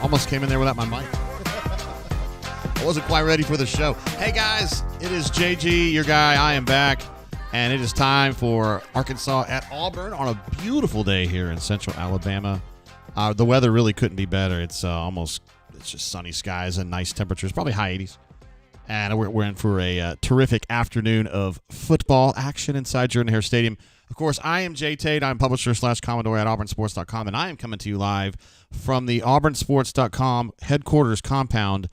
Almost came in there without my mic. I wasn't quite ready for the show. Hey, guys, it is JG, your guy. I am back, and it is time for Arkansas at Auburn on a beautiful day here in central Alabama. The weather really couldn't be better. It's just sunny skies and nice temperatures, probably high 80s. And we're in for a terrific afternoon of football action inside Jordan-Hare Stadium. Of course, I am Jay Tate. I'm publisher/Commodore at auburnsports.com, and I am coming to you live from the auburnsports.com headquarters compound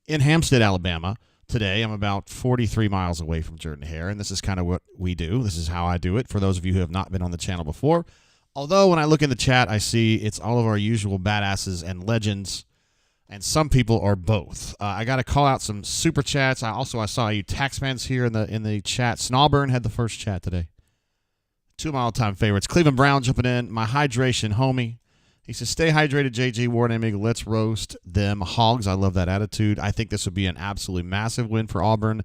in Hampstead, Alabama. Today, I'm about 43 miles away from Jordan-Hare, and this is kind of what we do. This is how I do it for those of you who have not been on the channel before. Although, when I look in the chat, I see it's all of our usual badasses and legends, and some people are both. I got to call out some super chats. I saw you Taxmans here in the chat. Snowburn had the first chat today. Two of my all-time favorites. Cleveland Brown jumping in. My hydration homie. He says, stay hydrated, JG, Ward, and Eagle. Let's roast them hogs. I love that attitude. I think this would be an absolutely massive win for Auburn,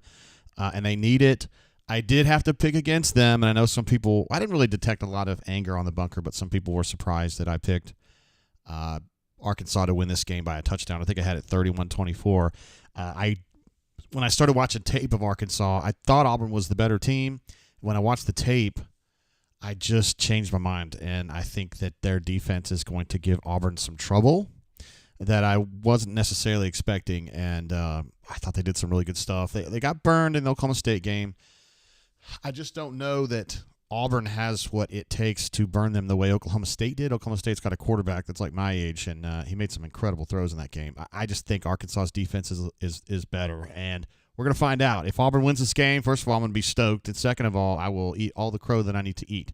and they need it. I did have to pick against them, and I know some people – I didn't really detect a lot of anger on the bunker, but some people were surprised that I picked Arkansas to win this game by a touchdown. I think I had it 31-24. When I started watching tape of Arkansas, I thought Auburn was the better team. When I watched the tape – I just changed my mind, and I think that their defense is going to give Auburn some trouble that I wasn't necessarily expecting, and I thought they did some really good stuff. They got burned in the Oklahoma State game. I just don't know that Auburn has what it takes to burn them the way Oklahoma State did. Oklahoma State's got a quarterback that's like my age, and he made some incredible throws in that game. I just think Arkansas's defense is better, and we're going to find out. If Auburn wins this game, first of all, I'm going to be stoked. And second of all, I will eat all the crow that I need to eat.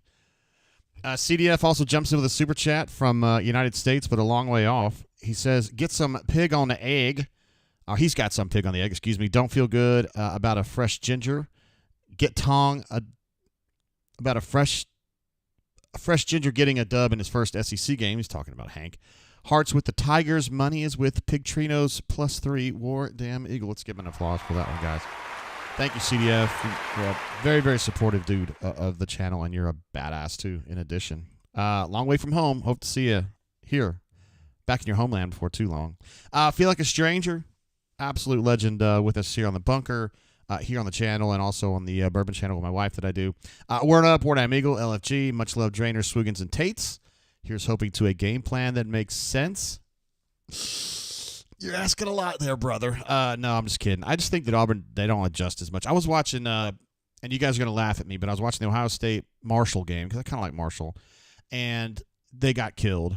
CDF also jumps in with a super chat from United States, but a long way off. He says, get some pig on the egg. He's got some pig on the egg, excuse me. Don't feel good about a fresh ginger. Get Tong about a fresh ginger getting a dub in his first SEC game. He's talking about Hank. Hearts with the Tigers. Money is with Pigtrinos +3. War damn Eagle. Let's give him an applause for that one, guys. Thank you, CDF. You're a very, very supportive dude of the channel, and you're a badass, too, in addition. Long way from home. Hope to see you here, back in your homeland before too long. Feel like a stranger. Absolute legend with us here on the bunker, here on the channel, and also on the Bourbon channel with my wife that I do. Word up, Ward Eagle, LFG. Much love, Drainers, Swiggins, and Tates. Here's hoping to a game plan that makes sense. You're asking a lot there, brother. No, I'm just kidding. I just think that Auburn, they don't adjust as much. I was watching, and you guys are going to laugh at me, but I was watching the Ohio State-Marshall game because I kind of like Marshall, and they got killed,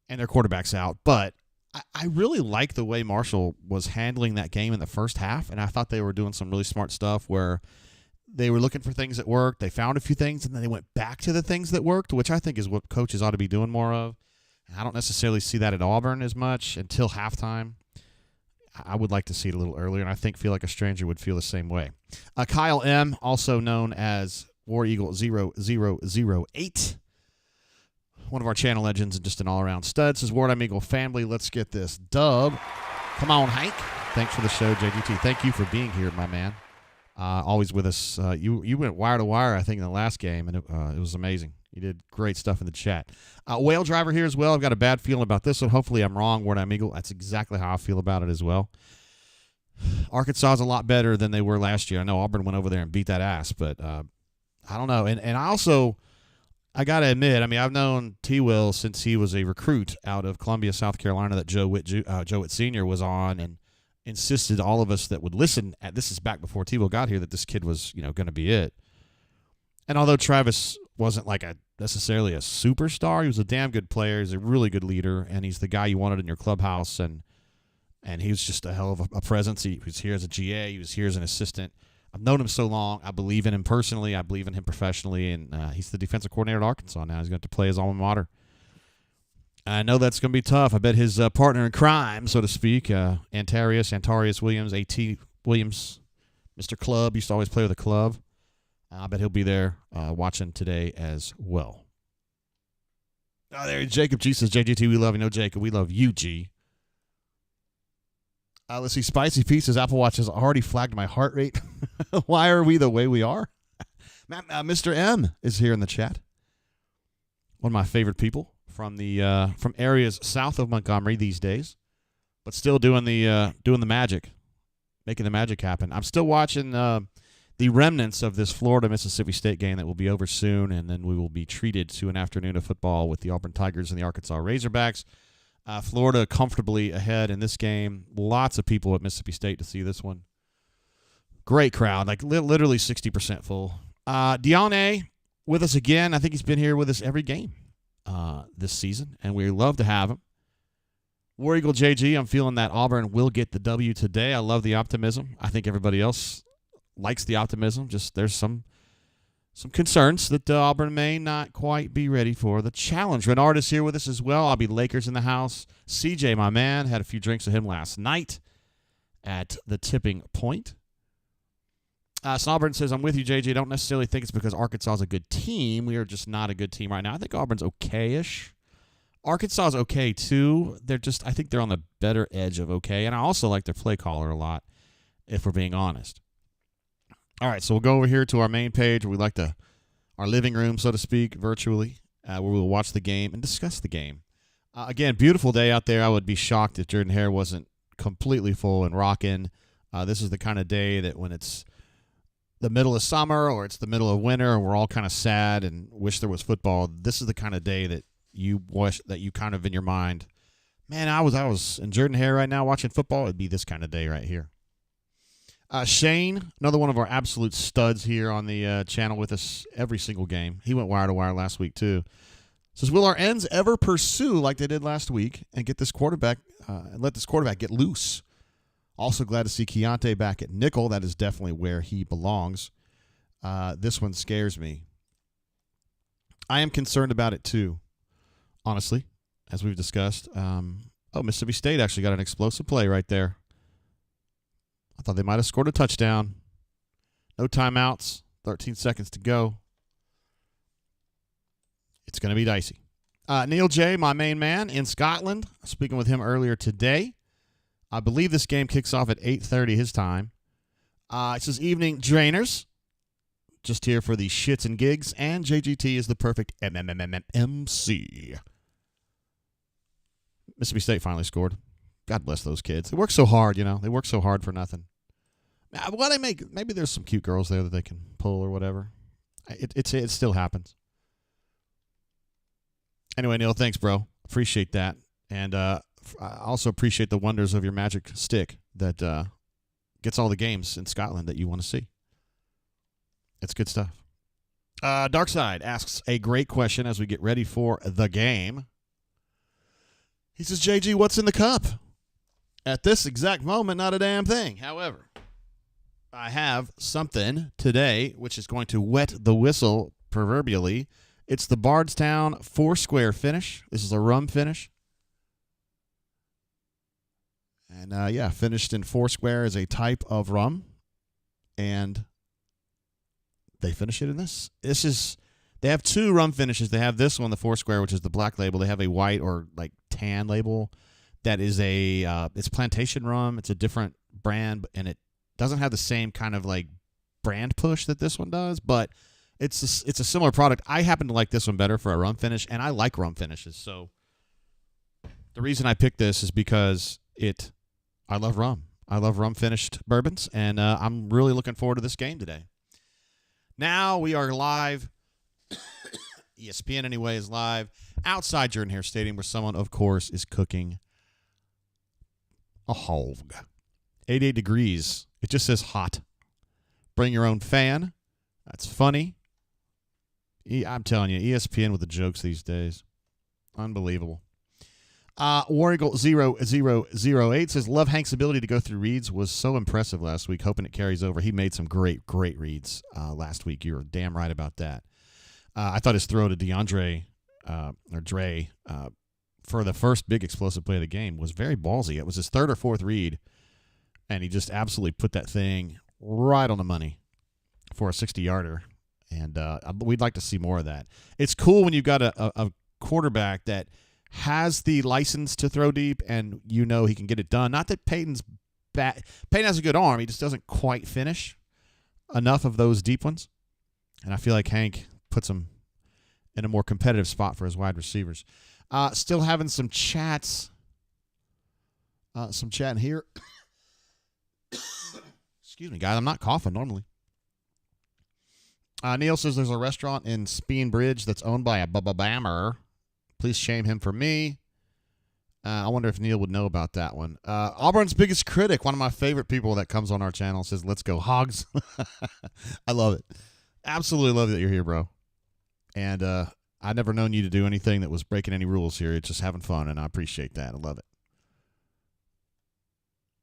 and their quarterback's out. But I really like the way Marshall was handling that game in the first half, and I thought they were doing some really smart stuff where they were looking for things that worked. They found a few things, and then they went back to the things that worked, which I think is what coaches ought to be doing more of. I don't necessarily see that at Auburn as much until halftime. I would like to see it a little earlier, and I feel like a stranger would feel the same way. Kyle M., also known as War Eagle 0008, one of our channel legends and just an all-around stud, says, Ward, I'm Eagle family. Let's get this dub. Come on, Hank. Thanks for the show, JGT. Thank you for being here, my man. Always with us. You went wire to wire, I think, in the last game, and it was amazing. You did great stuff in the chat. Whale Driver here as well. I've got a bad feeling about this one. Hopefully I'm wrong, Ward Eagle. That's exactly how I feel about it as well. Arkansas is a lot better than they were last year. I know Auburn went over there and beat that ass, but I don't know. And I got to admit, I mean, I've known T-Will since he was a recruit out of Columbia, South Carolina that Joe Witt Sr. was on and insisted all of us that would listen. This is back before T-Will got here, that this kid was going to be it. And although Travis wasn't like necessarily a superstar, he was a damn good player. He's a really good leader, and he's the guy you wanted in your clubhouse. And he was just a hell of a presence. He was here as a GA. He was here as an assistant. I've known him so long. I believe in him personally. I believe in him professionally, and he's the defensive coordinator at Arkansas now. He's going to have to play his alma mater. I know that's going to be tough. I bet his partner in crime, so to speak, Antarius Williams, A.T. Williams, Mr. Club, used to always play with the club. I bet he'll be there watching today as well. Oh, there, Jacob G says, JGT, we love you. No, Jacob, we love you, G. Let's see, Spicy P says, Apple Watch has already flagged my heart rate. Why are we the way we are? Mr. M is here in the chat. One of my favorite people from areas south of Montgomery these days. but still doing the magic, making the magic happen. I'm still watching the remnants of this Florida-Mississippi State game that will be over soon, and then we will be treated to an afternoon of football with the Auburn Tigers and the Arkansas Razorbacks. Florida comfortably ahead in this game. Lots of people at Mississippi State to see this one. Great crowd, like literally 60% full. Deone with us again. I think he's been here with us every game this season, and we love to have him. War Eagle JG, I'm feeling that Auburn will get the W today. I love the optimism. I think everybody else likes the optimism. Just there's some concerns that Auburn may not quite be ready for the challenge. Renard is here with us as well. I'll be Lakers in the house. CJ, my man, had a few drinks with him last night at the tipping point. Snowburn says, I'm with you, JJ. I don't necessarily think it's because Arkansas is a good team. We are just not a good team right now. I think Auburn's okay-ish. Arkansas is okay, too. I think they're on the better edge of okay. And I also like their play caller a lot, if we're being honest. All right, so we'll go over here to our main page. We like our living room, so to speak, virtually, where we'll watch the game and discuss the game. Again, beautiful day out there. I would be shocked if Jordan Hare wasn't completely full and rocking. This is the kind of day that when it's the middle of summer or it's the middle of winter and we're all kind of sad and wish there was football, this is the kind of day that you wish that you kind of in your mind, man, I was in Jordan Hare right now watching football. It'd be this kind of day right here. Shane, another one of our absolute studs here on the channel with us every single game. He went wire to wire last week too. Says, will our ends ever pursue like they did last week and get this quarterback and let this quarterback get loose? Also glad to see Keontae back at nickel. That is definitely where he belongs. This one scares me. I am concerned about it too, honestly, as we've discussed. Mississippi State actually got an explosive play right there. I thought they might have scored a touchdown. No timeouts. 13 seconds to go. It's going to be dicey. Neil J., my main man in Scotland. Speaking with him earlier today. I believe this game kicks off at 8:30 his time. It says, evening drainers. Just here for the shits and gigs. And JGT is the perfect MC. Mississippi State finally scored. God bless those kids. They work so hard, They work so hard for nothing. Maybe there's some cute girls there that they can pull or whatever. It still happens. Anyway, Neil, thanks, bro. Appreciate that. And I also appreciate the wonders of your magic stick that gets all the games in Scotland that you want to see. It's good stuff. Darkside asks a great question as we get ready for the game. He says, JG, what's in the cup? At this exact moment, not a damn thing. However, I have something today which is going to wet the whistle proverbially. It's the Bardstown Foursquare finish. This is a rum finish. And, finished in Foursquare is a type of rum. And they finish it in this. They have two rum finishes. They have this one, the Foursquare, which is the black label. They have a white or like tan label. That is it's plantation rum. It's a different brand, and it doesn't have the same kind of like brand push that this one does, but it's a similar product. I happen to like this one better for a rum finish, and I like rum finishes. So the reason I picked this is because I love rum. I love rum finished bourbons, and I'm really looking forward to this game today. Now we are live. ESPN anyway is live outside Jordan Hare Stadium, where someone, of course, is cooking a hog. 88 degrees. It just says hot. Bring your own fan. That's funny. I'm telling you, ESPN with the jokes these days. Unbelievable. War Eagle 0008 says, love Hank's ability to go through reads was so impressive last week. Hoping it carries over. He made some great reads last week. You were damn right about that. I thought his throw to DeAndre or Dre for the first big explosive play of the game was very ballsy. It was his third or fourth read, and he just absolutely put that thing right on the money for a 60-yarder. And we'd like to see more of that. It's cool when you've got a quarterback that has the license to throw deep and he can get it done. Not that Peyton's bad. Peyton has a good arm. He just doesn't quite finish enough of those deep ones. And I feel like Hank puts him in a more competitive spot for his wide receivers. Still having some chats some chat here. Excuse me, guys. I'm not coughing normally. Neil says there's a restaurant in Speen Bridge that's owned by a Bammer. Please shame him for me. I wonder if Neil would know about that one. Auburn's biggest critic, one of my favorite people that comes on our channel, says, let's go Hogs. I love it. Absolutely love that you're here, bro. And I've never known you to do anything that was breaking any rules here. It's just having fun, and I appreciate that. I love it.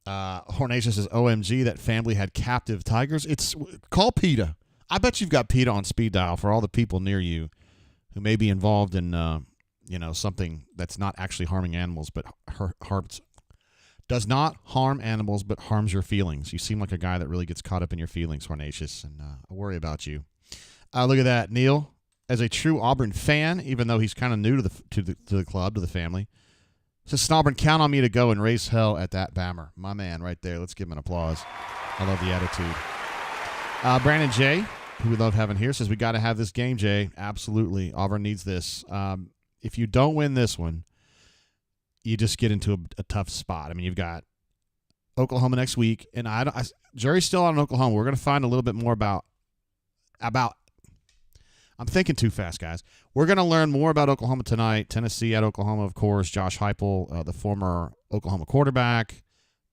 Hornacia says, OMG, that family had captive tigers. Call PETA. I bet you've got PETA on speed dial for all the people near you who may be involved in, something that's not actually harming animals, but does not harm animals, but harms your feelings. You seem like a guy that really gets caught up in your feelings, Hornacious, and I worry about you. Look at that, Neil. As a true Auburn fan, even though he's kind of new to the club, to the family, says, Auburn, count on me to go and raise hell at that Bammer. My man right there. Let's give him an applause. I love the attitude. Brandon J., who we love having here, says, we got to have this game, Jay. Absolutely. Auburn needs this. If you don't win this one, you just get into a tough spot. I mean, you've got Oklahoma next week, and jury's still on Oklahoma. We're going to find a little bit more about I'm thinking too fast, guys. We're going to learn more about Oklahoma tonight. Tennessee at Oklahoma, of course. Josh Heupel, the former Oklahoma quarterback,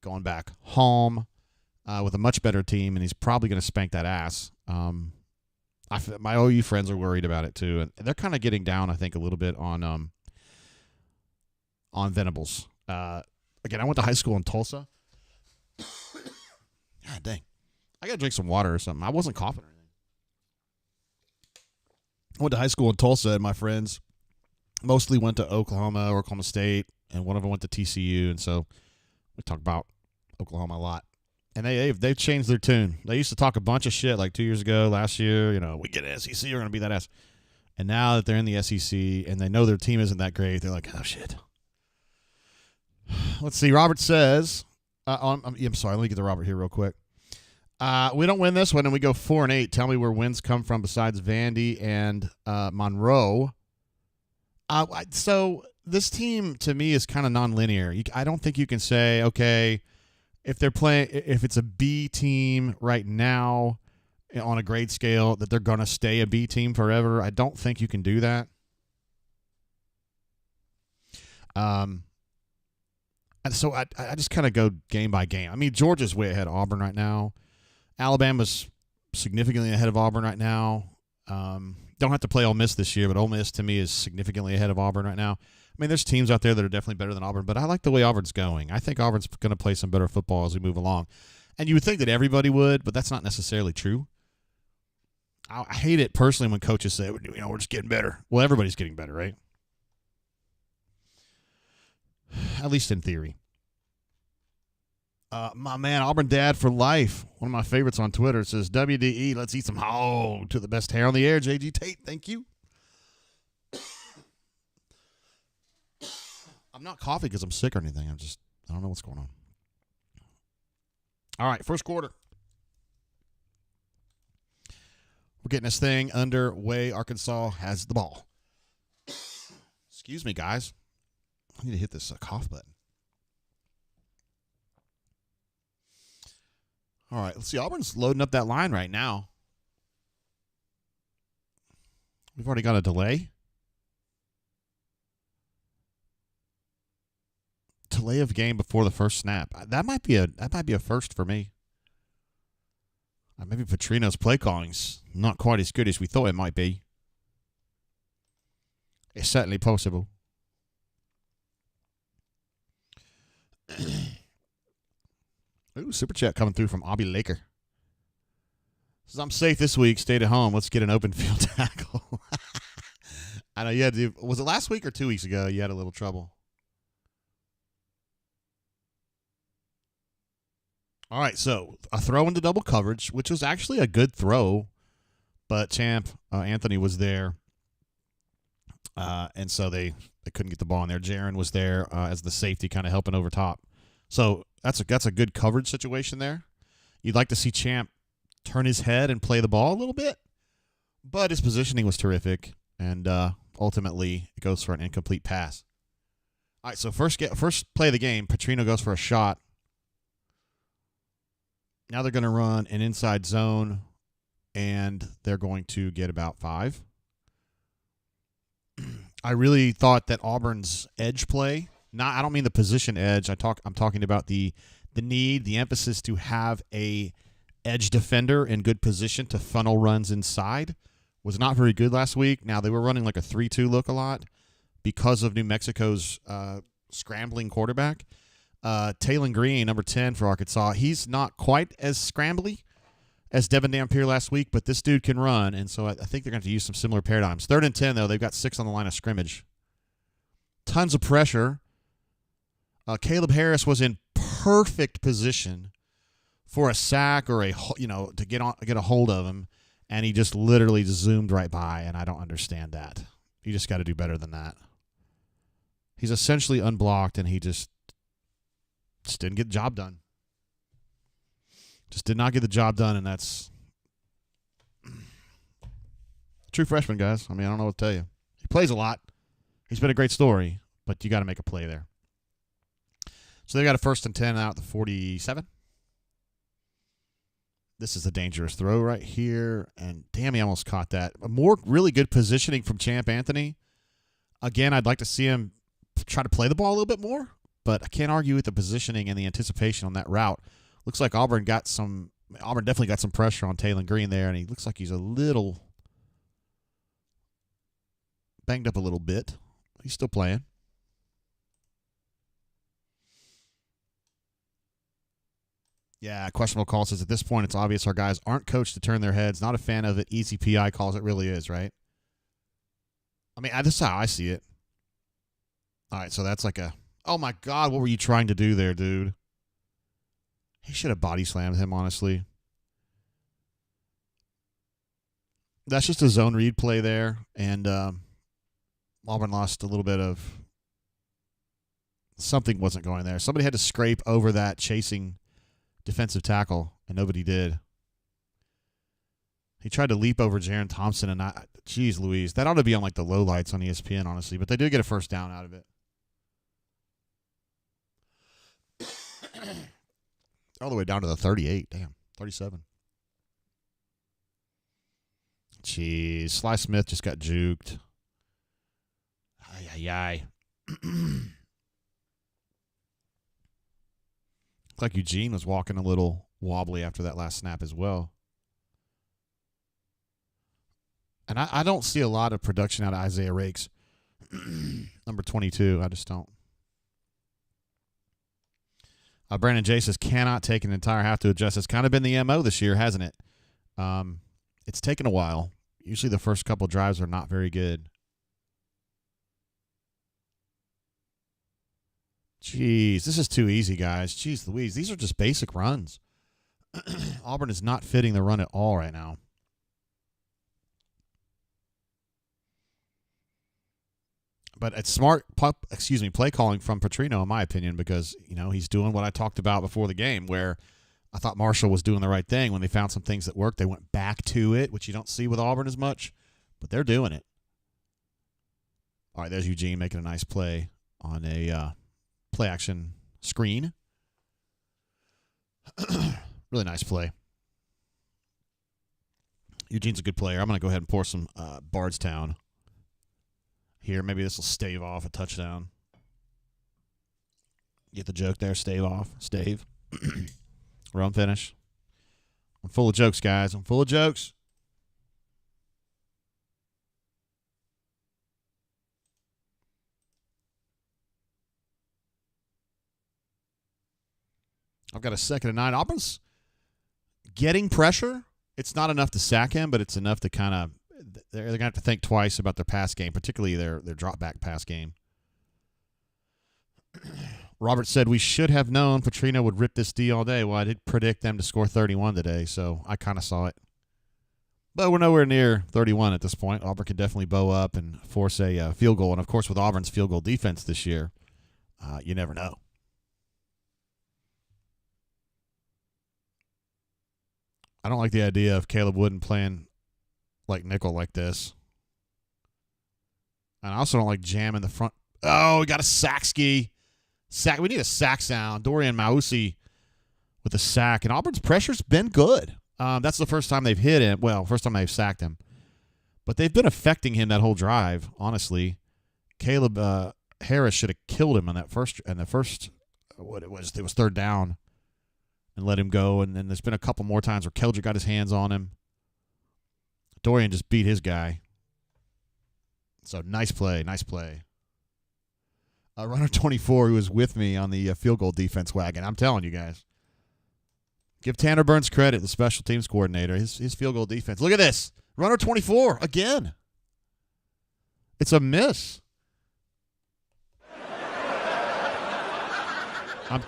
going back home with a much better team, and he's probably going to spank that ass. My OU friends are worried about it too, and they're kind of getting down, I think, a little bit on Venables. Again, I went to high school in Tulsa. God dang, I gotta drink some water or something. I wasn't coughing or anything. I went to high school in Tulsa, and my friends mostly went to Oklahoma or Oklahoma State, and one of them went to TCU, and so we talk about Oklahoma a lot. And they've changed their tune. They used to talk a bunch of shit like 2 years ago, last year. We get an SEC, we're going to be that ass. And now that they're in the SEC and they know their team isn't that great, they're like, oh, shit. Let's see. Robert says, I'm sorry, let me get to Robert here real quick. We don't win this one and we go 4-8. Tell me where wins come from besides Vandy and Monroe. So this team, to me, is kind of nonlinear. I don't think you can say, okay, if it's a B team right now on a grade scale, that they're going to stay a B team forever. I don't think you can do that. And so I just kind of go game by game. I mean, Georgia's way ahead of Auburn right now. Alabama's significantly ahead of Auburn right now. Don't have to play Ole Miss this year, but Ole Miss to me is significantly ahead of Auburn right now. I mean, there's teams out there that are definitely better than Auburn, but I like the way Auburn's going. I think Auburn's going to play some better football as we move along. And you would think that everybody would, but that's not necessarily true. I hate it personally when coaches say, we're just getting better. Well, everybody's getting better, right? At least in theory. My man, Auburn Dad for life. One of my favorites on Twitter says, WDE, let's eat some to the best hair on the air, JG Tate. Thank you. I'm not coughing because I'm sick or anything. I don't know what's going on. All right, first quarter. We're getting this thing underway. Arkansas has the ball. Excuse me, guys. I need to hit this cough button. All right, let's see. Auburn's loading up that line right now. We've already got a delay. Delay of game before the first snap. That might be a first for me. Maybe Petrino's play calling's not quite as good as we thought it might be. It's certainly possible. Ooh, super chat coming through from Abby Laker. Says, I'm safe this week. Stayed at home. Let's get an open field tackle. I know you had to. Was it last week or 2 weeks ago? You had a little trouble. All right, so a throw into double coverage, which was actually a good throw, but Champ Anthony was there, and so they couldn't get the ball in there. Jaron was there as the safety, kind of helping over top. So that's a good coverage situation there. You'd like to see Champ turn his head and play the ball a little bit, but his positioning was terrific, and ultimately it goes for an incomplete pass. All right, so first play of the game, Petrino goes for a shot. Now they're going to run an inside zone, and they're going to get about 5. I really thought that Auburn's edge play, I don't mean the position edge. I'm talking about the emphasis to have a edge defender in good position to funnel runs inside was not very good last week. Now, they were running like a 3-2 look a lot because of New Mexico's scrambling quarterback. Taylon Green, number 10 for Arkansas, he's not quite as scrambly as Devin Dampier last week, but this dude can run, and so I think they're going to have to use some similar paradigms. 3rd and 10, though, they've got 6 on the line of scrimmage. Tons of pressure. Caleb Harris was in perfect position for a sack or to get a hold of him, and he just literally zoomed right by, and I don't understand that. You just got to do better than that. He's essentially unblocked, and he just didn't get the job done. Just did not get the job done, and that's true freshman, guys. I mean, I don't know what to tell you. He plays a lot. He's been a great story, but you got to make a play there. So they got a 1st and 10 out at the 47. This is a dangerous throw right here, and damn, he almost caught that. More really good positioning from Champ Anthony. Again, I'd like to see him try to play the ball a little bit more, but I can't argue with the positioning and the anticipation on that route. Looks like Auburn definitely got some pressure on Taylon Green there, and he looks like he's a little banged up a little bit. He's still playing. Yeah, questionable call says at this point it's obvious our guys aren't coached to turn their heads. Not a fan of it. Easy PI calls. It really is, right? I mean, this is how I see it. All right, so that's like oh my God, what were you trying to do there, dude? He should have body slammed him, honestly. That's just a zone read play there, and Auburn lost a little bit of something wasn't going there. Somebody had to scrape over that chasing defensive tackle, and nobody did. He tried to leap over Jaron Thompson, and geez Louise, that ought to be on like the lowlights on ESPN, honestly, but they did get a 1st down out of it. All the way down to the 38. Damn, 37. Jeez, Sly Smith just got juked. Ay. Looks like Eugene was walking a little wobbly after that last snap as well. And I don't see a lot of production out of Isaiah Rakes. Number 22, I just don't. Brandon J says, cannot take an entire half to adjust. It's kind of been the MO this year, hasn't it? It's taken a while. Usually the first couple drives are not very good. Jeez, this is too easy, guys. Jeez Louise, these are just basic runs. Auburn is not fitting the run at all right now. But it's smart play calling from Petrino, in my opinion, because, he's doing what I talked about before the game, where I thought Marshall was doing the right thing. When they found some things that worked, they went back to it, which you don't see with Auburn as much, but they're doing it. All right, there's Eugene making a nice play on a play action screen. Really nice play. Eugene's a good player. I'm going to go ahead and pour some Bardstown here. Maybe this will stave off a touchdown. Get the joke there? Stave off. Stave. Run finish. I'm full of jokes, guys. I'm full of jokes. I've got a 2nd and 9. Auburn's getting pressure. It's not enough to sack him, but it's enough to kind of – they're going to have to think twice about their pass game, particularly their drop-back pass game. Robert said, we should have known Petrino would rip this D all day. Well, I did predict them to score 31 today, so I kind of saw it. But we're nowhere near 31 at this point. Auburn could definitely bow up and force a field goal. And, of course, with Auburn's field goal defense this year, you never know. I don't like the idea of Caleb Wooden playing like nickel like this. And I also don't like jamming the front Oh, we got a sack ski. We need a sack sound. Dorian Mausi with a sack. And Auburn's pressure's been good. That's the first time they've hit him. Well, first time they've sacked him. But they've been affecting him that whole drive, honestly. Caleb Harris should have killed him on that first, what it was third down and let him go. And then there's been a couple more times where Keldrick got his hands on him. Dorian just beat his guy. So nice play. Runner 24 who was with me on the field goal defense wagon. I'm telling you guys. Give Tanner Burns credit, the special teams coordinator. His field goal defense. Look at this. Runner 24 again. It's a miss.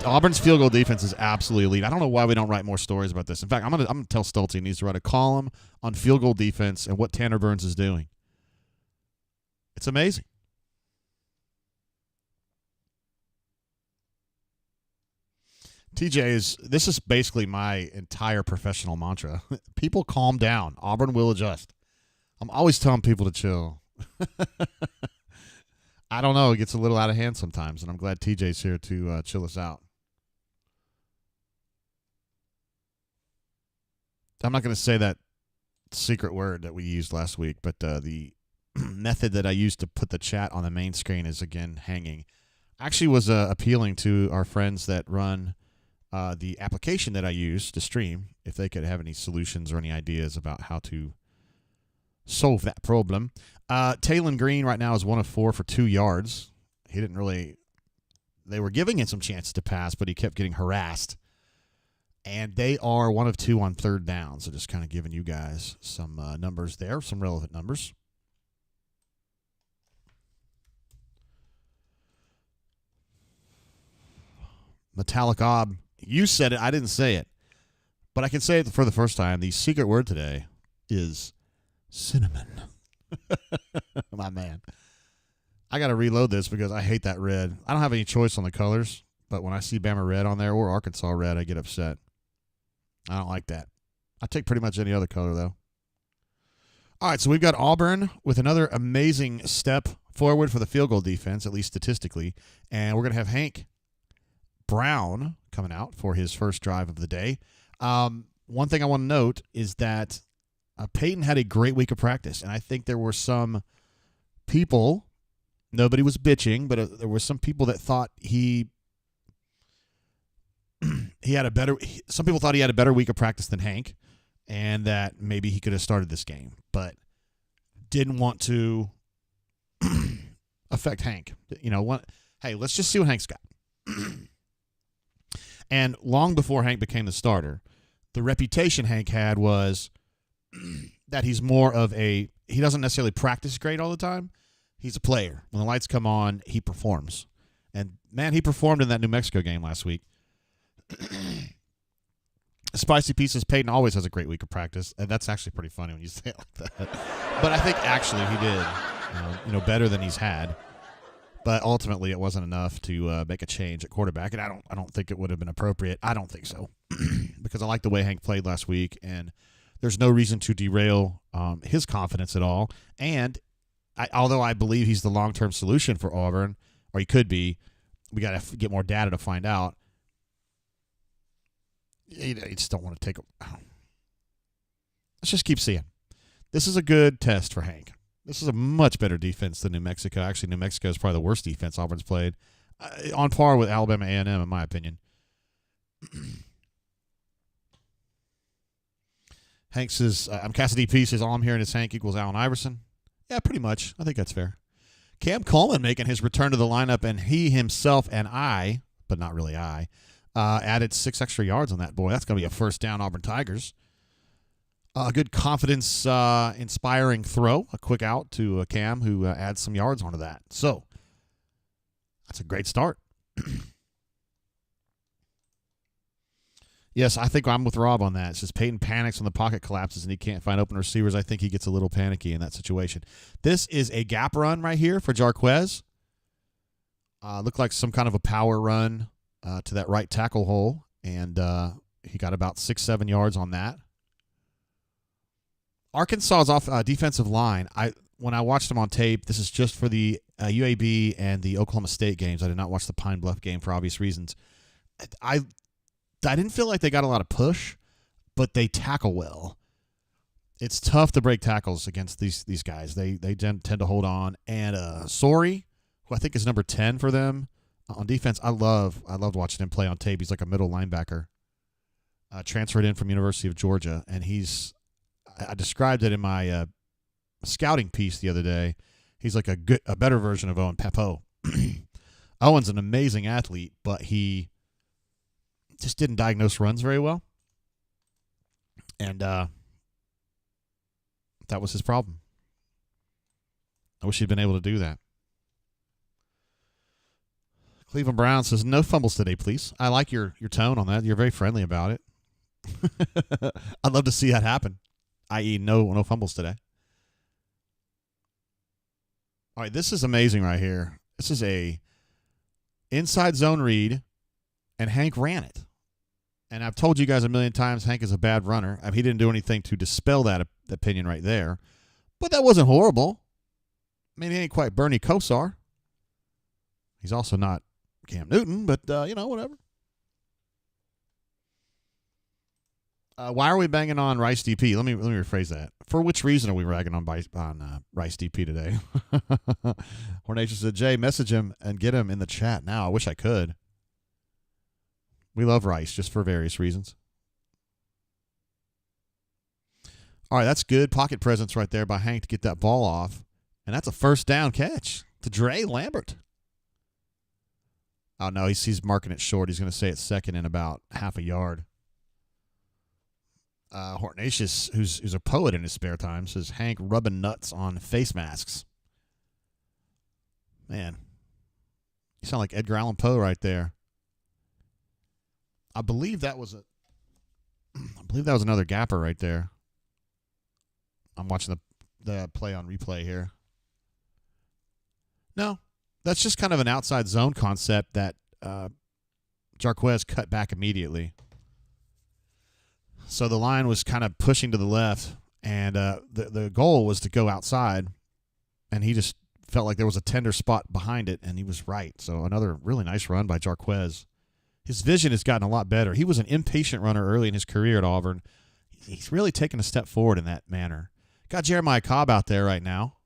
Auburn's field goal defense is absolutely elite. I don't know why we don't write more stories about this. In fact, I'm gonna tell Stoltz he needs to write a column on field goal defense and what Tanner Burns is doing. It's amazing. TJ, this is basically my entire professional mantra. People calm down. Auburn will adjust. I'm always telling people to chill. I don't know. It gets a little out of hand sometimes, and I'm glad TJ's here to chill us out. I'm not going to say that secret word that we used last week, but the method that I used to put the chat on the main screen is, again, hanging. Actually was appealing to our friends that run the application that I use to stream, if they could have any solutions or any ideas about how to solve that problem. Taylon Green right now is 1 of 4 for 2 yards. He didn't really – they were giving him some chances to pass, but he kept getting harassed. And they are 1 of 2 on third down. So just kind of giving you guys some numbers there, some relevant numbers. Metallic Ob, you said it. I didn't say it. But I can say it for the first time. The secret word today is cinnamon. My man. I got to reload this because I hate that red. I don't have any choice on the colors, but when I see Bama red on there or Arkansas red, I get upset. I don't like that. I take pretty much any other color, though. All right, so we've got Auburn with another amazing step forward for the field goal defense, at least statistically, and we're going to have Hank Brown coming out for his first drive of the day. One thing I want to note is that Peyton had a great week of practice, and I think there were some people, nobody was bitching, but there were some people that thought some people thought he had a better week of practice than Hank, and that maybe he could have started this game, but didn't want to affect Hank. Hey, let's just see what Hank's got. And long before Hank became the starter, the reputation Hank had was that he's more of he doesn't necessarily practice great all the time. He's a player. When the lights come on, he performs. And, man, he performed in that New Mexico game last week. Spicy Pieces, Peyton always has a great week of practice, and that's actually pretty funny when you say it like that. But I think actually he did, better than he's had. But ultimately, it wasn't enough to make a change at quarterback, and I don't think it would have been appropriate. I don't think so, because I like the way Hank played last week, and there's no reason to derail his confidence at all. And although I believe he's the long-term solution for Auburn, or he could be, we got to get more data to find out. You just don't want to take. Let's just keep seeing. This is a good test for Hank. This is a much better defense than New Mexico. Actually, New Mexico is probably the worst defense Auburn's played, on par with Alabama A&M, in my opinion. Hank says, I'm Cassidy P. says, all I'm hearing is Hank equals Allen Iverson. Yeah, pretty much. I think that's fair. Cam Coleman making his return to the lineup, and he himself and I, but not really I, added 6 extra yards on that boy. That's going to be a first down, Auburn Tigers. A good confidence-inspiring throw, a quick out to Cam, who adds some yards onto that. So, that's a great start. Yes, I think I'm with Rob on that. It's just Peyton panics when the pocket collapses and he can't find open receivers. I think he gets a little panicky in that situation. This is a gap run right here for Jarquez. Looked like some kind of a power run to that right tackle hole, and he got about 6-7 yards on that. Arkansas's off defensive line, when I watched him on tape, this is just for the UAB and the Oklahoma State games. I did not watch the Pine Bluff game for obvious reasons. I didn't feel like they got a lot of push, but they tackle well. It's tough to break tackles against these guys. They tend to hold on. And Sorey, who I think is number 10 for them on defense, I loved watching him play on tape. He's like a middle linebacker. Transferred in from University of Georgia, and I described it in my scouting piece the other day. He's like a better version of Owen Pappoe. Owen's an amazing athlete, but he just didn't diagnose runs very well. And that was his problem. I wish he'd been able to do that. Cleveland Browns says, no fumbles today, please. I like your tone on that. You're very friendly about it. I'd love to see that happen, i.e. no fumbles today. All right, this is amazing right here. This is a inside zone read, and Hank ran it. And I've told you guys a million times Hank is a bad runner. I mean, he didn't do anything to dispel that opinion right there. But that wasn't horrible. I mean, he ain't quite Bernie Kosar. He's also not Cam Newton, but, whatever. Why are we banging on Rice DP? Let me rephrase that. For which reason are we ragging on Rice DP today? Hornation said, Jay, message him and get him in the chat now. I wish I could. We love Rice just for various reasons. All right, that's good pocket presence right there by Hank to get that ball off. And that's a first down catch to Dre Lambert. Oh, no, he's marking it short. He's going to say it's second and about half a yard. Hortnatius, who's a poet in his spare time, says Hank rubbing nuts on face masks. Man, you sound like Edgar Allan Poe right there. I believe that was another gapper right there. I'm watching the play on replay here. No, that's just kind of an outside zone concept that Jarquez cut back immediately. So the line was kind of pushing to the left, and the goal was to go outside, and he just felt like there was a tender spot behind it, and he was right. So another really nice run by Jarquez. His vision has gotten a lot better. He was an impatient runner early in his career at Auburn. He's really taken a step forward in that manner. Got Jeremiah Cobb out there right now.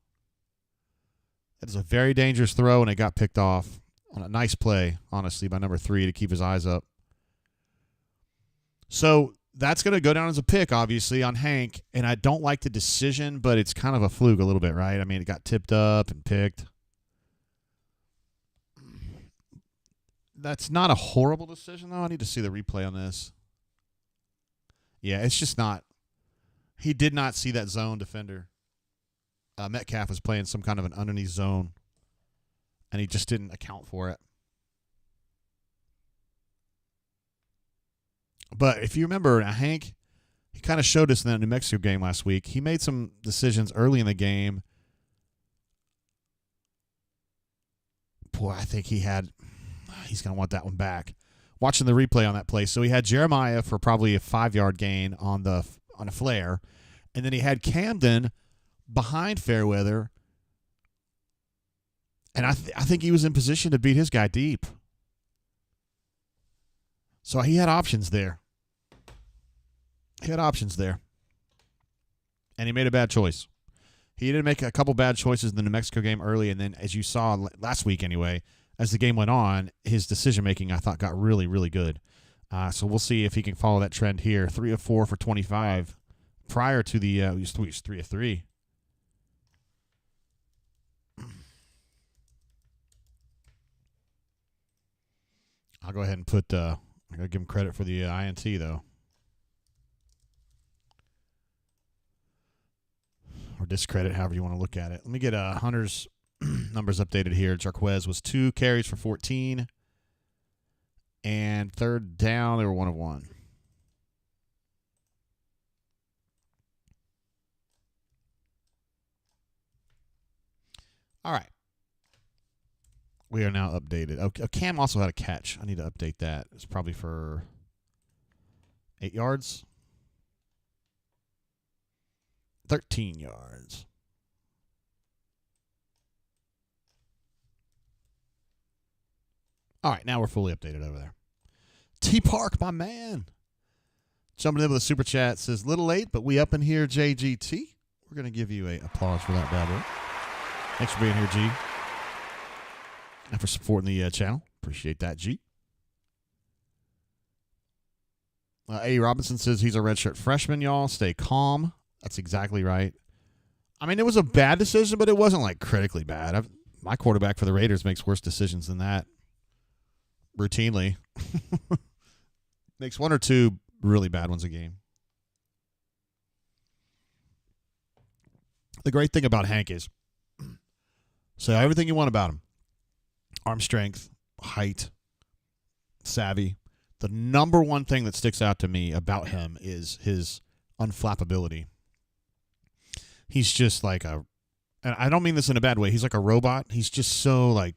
That is a very dangerous throw, and it got picked off on a nice play, honestly, by number 3 to keep his eyes up. So that's going to go down as a pick, obviously, on Hank, and I don't like the decision, but it's kind of a fluke a little bit, right? I mean, it got tipped up and picked. That's not a horrible decision, though. I need to see the replay on this. Yeah, it's just not. He did not see that zone defender. Metcalf was playing some kind of an underneath zone, and he just didn't account for it. But if you remember, Hank, he kind of showed us in that New Mexico game last week. He made some decisions early in the game. Boy, I think he's going to want that one back. Watching the replay on that play. So he had Jeremiah for probably a 5-yard gain on a flare. And then he had Camden behind Fairweather. And I think he was in position to beat his guy deep. So he had options there. And he made a bad choice. He did make a couple bad choices in the New Mexico game early, and then, as you saw last week anyway, as the game went on, his decision-making, I thought, got really, really good. So we'll see if he can follow that trend here. 3 of 4 for 25. Prior to the he was 3 of 3. I'll go ahead and put I got to give him credit for the INT, though. Or discredit, however you want to look at it. Let me get Hunter's numbers updated here. Jarquez was 2 carries for 14. And third down, they were 1 of 1. All right. We are now updated. Okay, Cam also had a catch. I need to update that. It's probably for 8 yards. 13 yards. All right, now we're fully updated over there. T Park, my man. Jumping in with a super chat, says, little late, but we up in here, JGT. We're going to give you a applause for that bad boy. Thanks for being here, G. And for supporting the channel. Appreciate that, G. A. Robinson says he's a redshirt freshman, y'all. Stay calm. That's exactly right. I mean, it was a bad decision, but it wasn't, like, critically bad. My quarterback for the Raiders makes worse decisions than that. Routinely. Makes one or two really bad ones a game. The great thing about Hank is, say everything you want about him. Arm strength, height, savvy. The number one thing that sticks out to me about him is his unflappability. He's just like and I don't mean this in a bad way, he's like a robot. He's just so like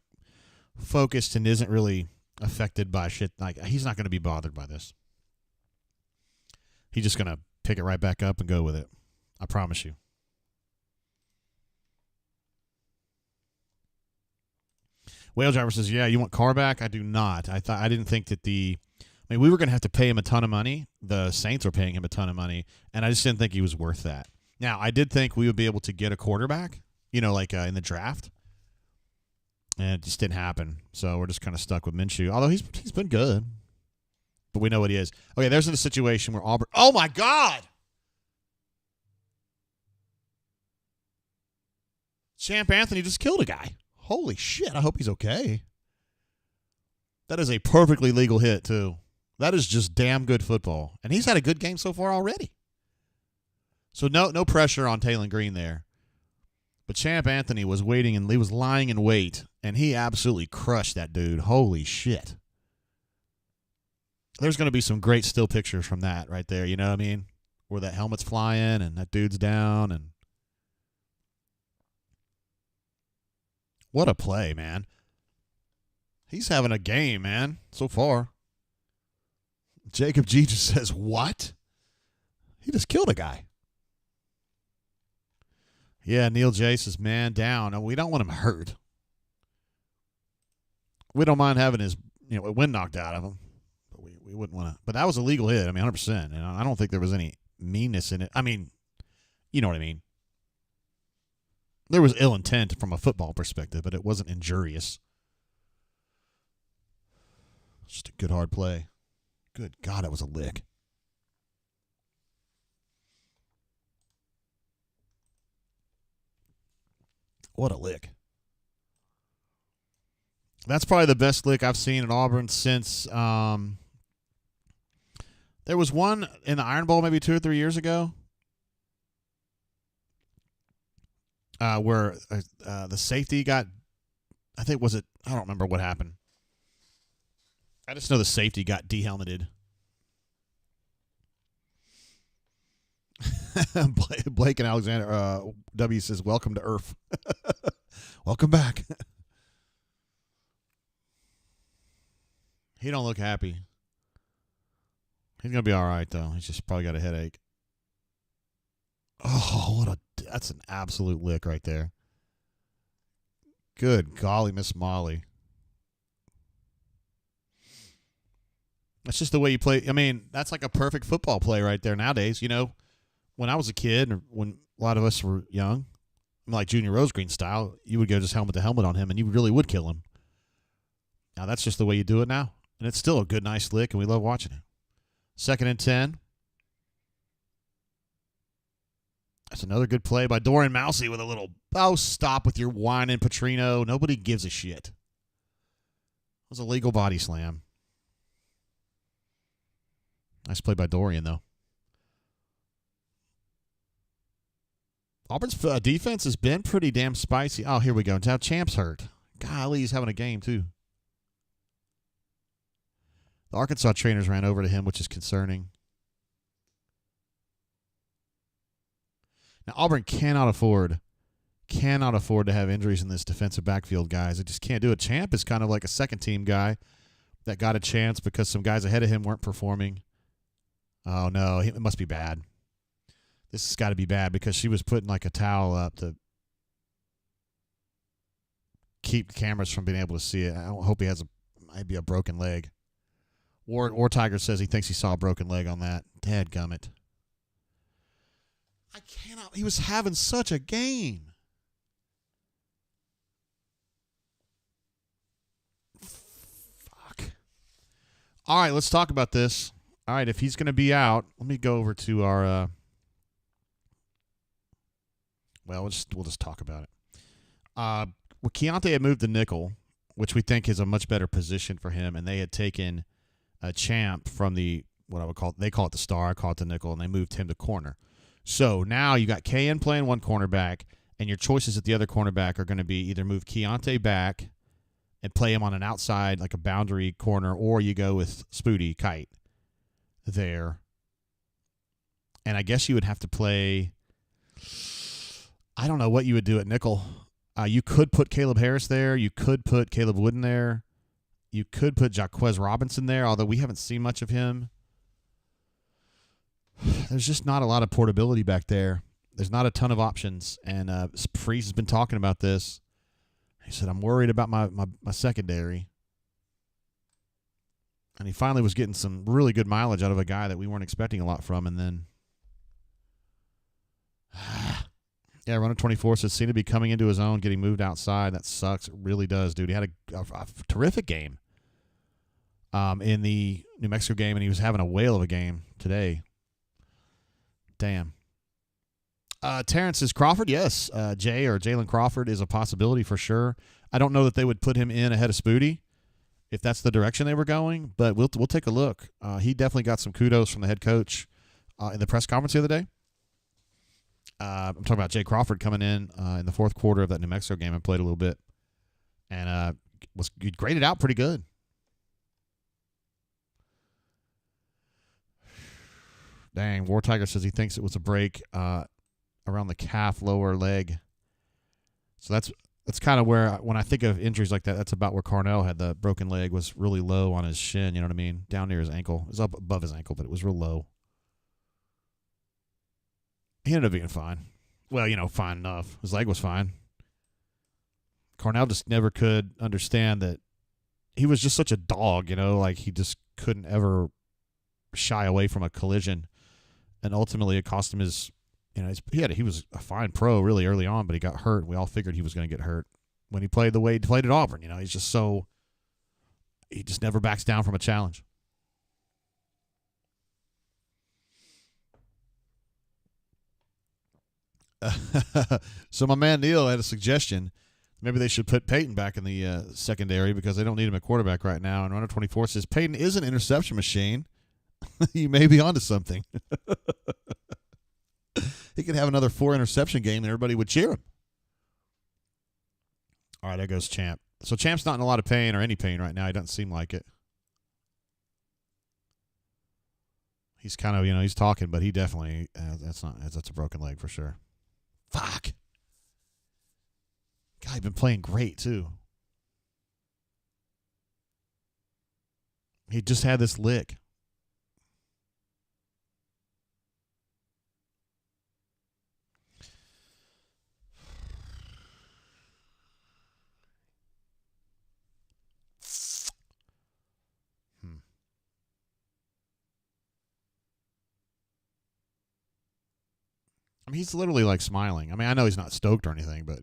focused and isn't really affected by shit. Like, he's not going to be bothered by this. He's just going to pick it right back up and go with it. I promise you. Whale Driver says, yeah, you want Carr back? I do not. I didn't think that we were going to have to pay him a ton of money. The Saints are paying him a ton of money, and I just didn't think he was worth that. Now, I did think we would be able to get a quarterback, like in the draft, and it just didn't happen. So we're just kind of stuck with Minshew, although he's been good, but we know what he is. Okay, there's a situation where Auburn. Oh my God! Champ Anthony just killed a guy. Holy shit! I hope he's okay. That is a perfectly legal hit too. That is just damn good football, and he's had a good game so far already. So no pressure on Taylor Green there. But Champ Anthony was waiting, and he was lying in wait, and he absolutely crushed that dude. Holy shit. There's going to be some great still pictures from that right there, you know what I mean? Where that helmet's flying and that dude's down. And what a play, man. He's having a game, man, so far. Jacob G just says, what? He just killed a guy. Yeah, Neil J says, man down. And we don't want him hurt. We don't mind having his wind knocked out of him. But we wouldn't want to. But that was a legal hit. I mean, 100%. And I don't think there was any meanness in it. I mean, you know what I mean. There was ill intent from a football perspective, but it wasn't injurious. Just a good hard play. Good God, it was a lick. What a lick. That's probably the best lick I've seen at Auburn since there was one in the Iron Bowl maybe 2 or 3 years ago where the safety got, I don't remember what happened. I just know the safety got de-helmeted. Blake and Alexander W says, welcome to Earth. Welcome back. He don't look happy. He's going to be all right, though. He's just probably got a headache. Oh, that's an absolute lick right there. Good golly, Miss Molly. That's just the way you play. I mean, that's like a perfect football play right there nowadays. When I was a kid, or when a lot of us were young, like Junior Rosegreen style, you would go just helmet to helmet on him, and you really would kill him. Now, that's just the way you do it now. And it's still a good, nice lick, and we love watching it. 2nd and 10. That's another good play by Dorian Mousey with a little, stop with your whining, Petrino. Nobody gives a shit. It was a legal body slam. Nice play by Dorian, though. Auburn's defense has been pretty damn spicy. Oh, here we go. Now Champ's hurt. Golly, he's having a game, too. The Arkansas trainers ran over to him, which is concerning. Now, Auburn cannot afford to have injuries in this defensive backfield, guys. It just can't do it. Champ is kind of like a second-team guy that got a chance because some guys ahead of him weren't performing. Oh, no, it must be bad. This has got to be bad because she was putting like a towel up to keep cameras from being able to see it. I hope he has Might be a broken leg. War Tiger says he thinks he saw a broken leg on that. Dadgummit. I cannot. He was having such a game. Fuck. All right, let's talk about this. All right, if he's going to be out, let me go over to our. We'll just talk about it. Keontae had moved to nickel, which we think is a much better position for him, and they had taken a Champ from the what I would call, they call it the star, I call it the nickel, and they moved him to corner. So now you got KN playing one cornerback, and your choices at the other cornerback are going to be either move Keontae back and play him on an outside, like a boundary corner, or you go with Spooty Kite there. And I guess you would have to play, I don't know what you would do at nickel. You could put Caleb Harris there. You could put Caleb Wooden there. You could put Jaquez Robinson there, although we haven't seen much of him. There's just not a lot of portability back there. There's not a ton of options. And Freeze has been talking about this. He said, I'm worried about my secondary. And he finally was getting some really good mileage out of a guy that we weren't expecting a lot from. And then, yeah, Runner 24 says, seemed to be coming into his own, getting moved outside. That sucks. It really does, dude. He had a terrific game in the New Mexico game, and he was having a whale of a game today. Damn. Terrence says Crawford, yes. Jay or Jalen Crawford is a possibility for sure. I don't know that they would put him in ahead of Spooty if that's the direction they were going, but we'll take a look. He definitely got some kudos from the head coach in the press conference the other day. I'm talking about Jay Crawford coming in the fourth quarter of that New Mexico game and played a little bit, and was graded out pretty good. Dang, War Tiger says he thinks it was a break around the calf lower leg. So that's kind of where, when I think of injuries like that, that's about where Carnell had the broken leg, was really low on his shin, you know what I mean? Down near his ankle. It was up above his ankle, but it was real low. He ended up being fine. Well, fine enough. His leg was fine. Carnell just never could understand that he was just such a dog, like he just couldn't ever shy away from a collision. And ultimately it cost him his, he was a fine pro really early on, but he got hurt. We all figured he was going to get hurt when he played the way he played at Auburn. He's just he just never backs down from a challenge. So my man Neil had a suggestion. Maybe they should put Peyton back in the secondary because they don't need him at quarterback right now. And Runner 24 says Peyton is an interception machine. You may be onto something. He could have another 4 interception game and everybody would cheer him. All right, there goes Champ. So Champ's not in a lot of pain or any pain right now. He doesn't seem like it. He's kind of, he's talking, but he definitely, that's a broken leg for sure. Fuck. God, he's been playing great too. He just had this lick. I mean, he's literally like smiling. I mean, I know he's not stoked or anything, but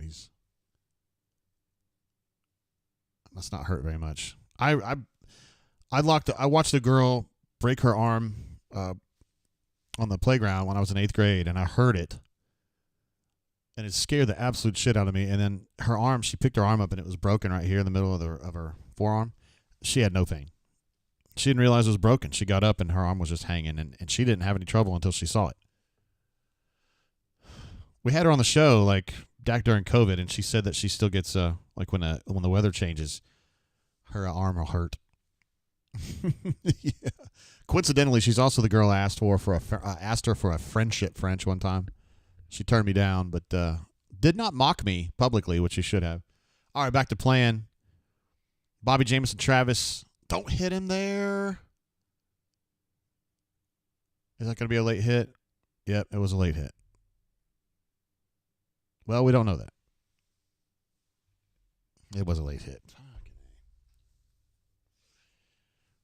must not hurt very much. I watched a girl break her arm on the playground when I was in 8th grade, and I heard it, and it scared the absolute shit out of me. And then her arm, she picked her arm up, and it was broken right here in the middle of her forearm. She had no pain. She didn't realize it was broken. She got up, and her arm was just hanging, and she didn't have any trouble until she saw it. We had her on the show back during COVID, and she said that she still gets when the weather changes, her arm will hurt. Yeah. Coincidentally, she's also the girl I asked her for a friendship French one time. She turned me down, but did not mock me publicly, which she should have. All right, back to playing. Bobby Jameson Travis, don't hit him there. Is that going to be a late hit? Yep, it was a late hit. Well, we don't know that. It was a late hit.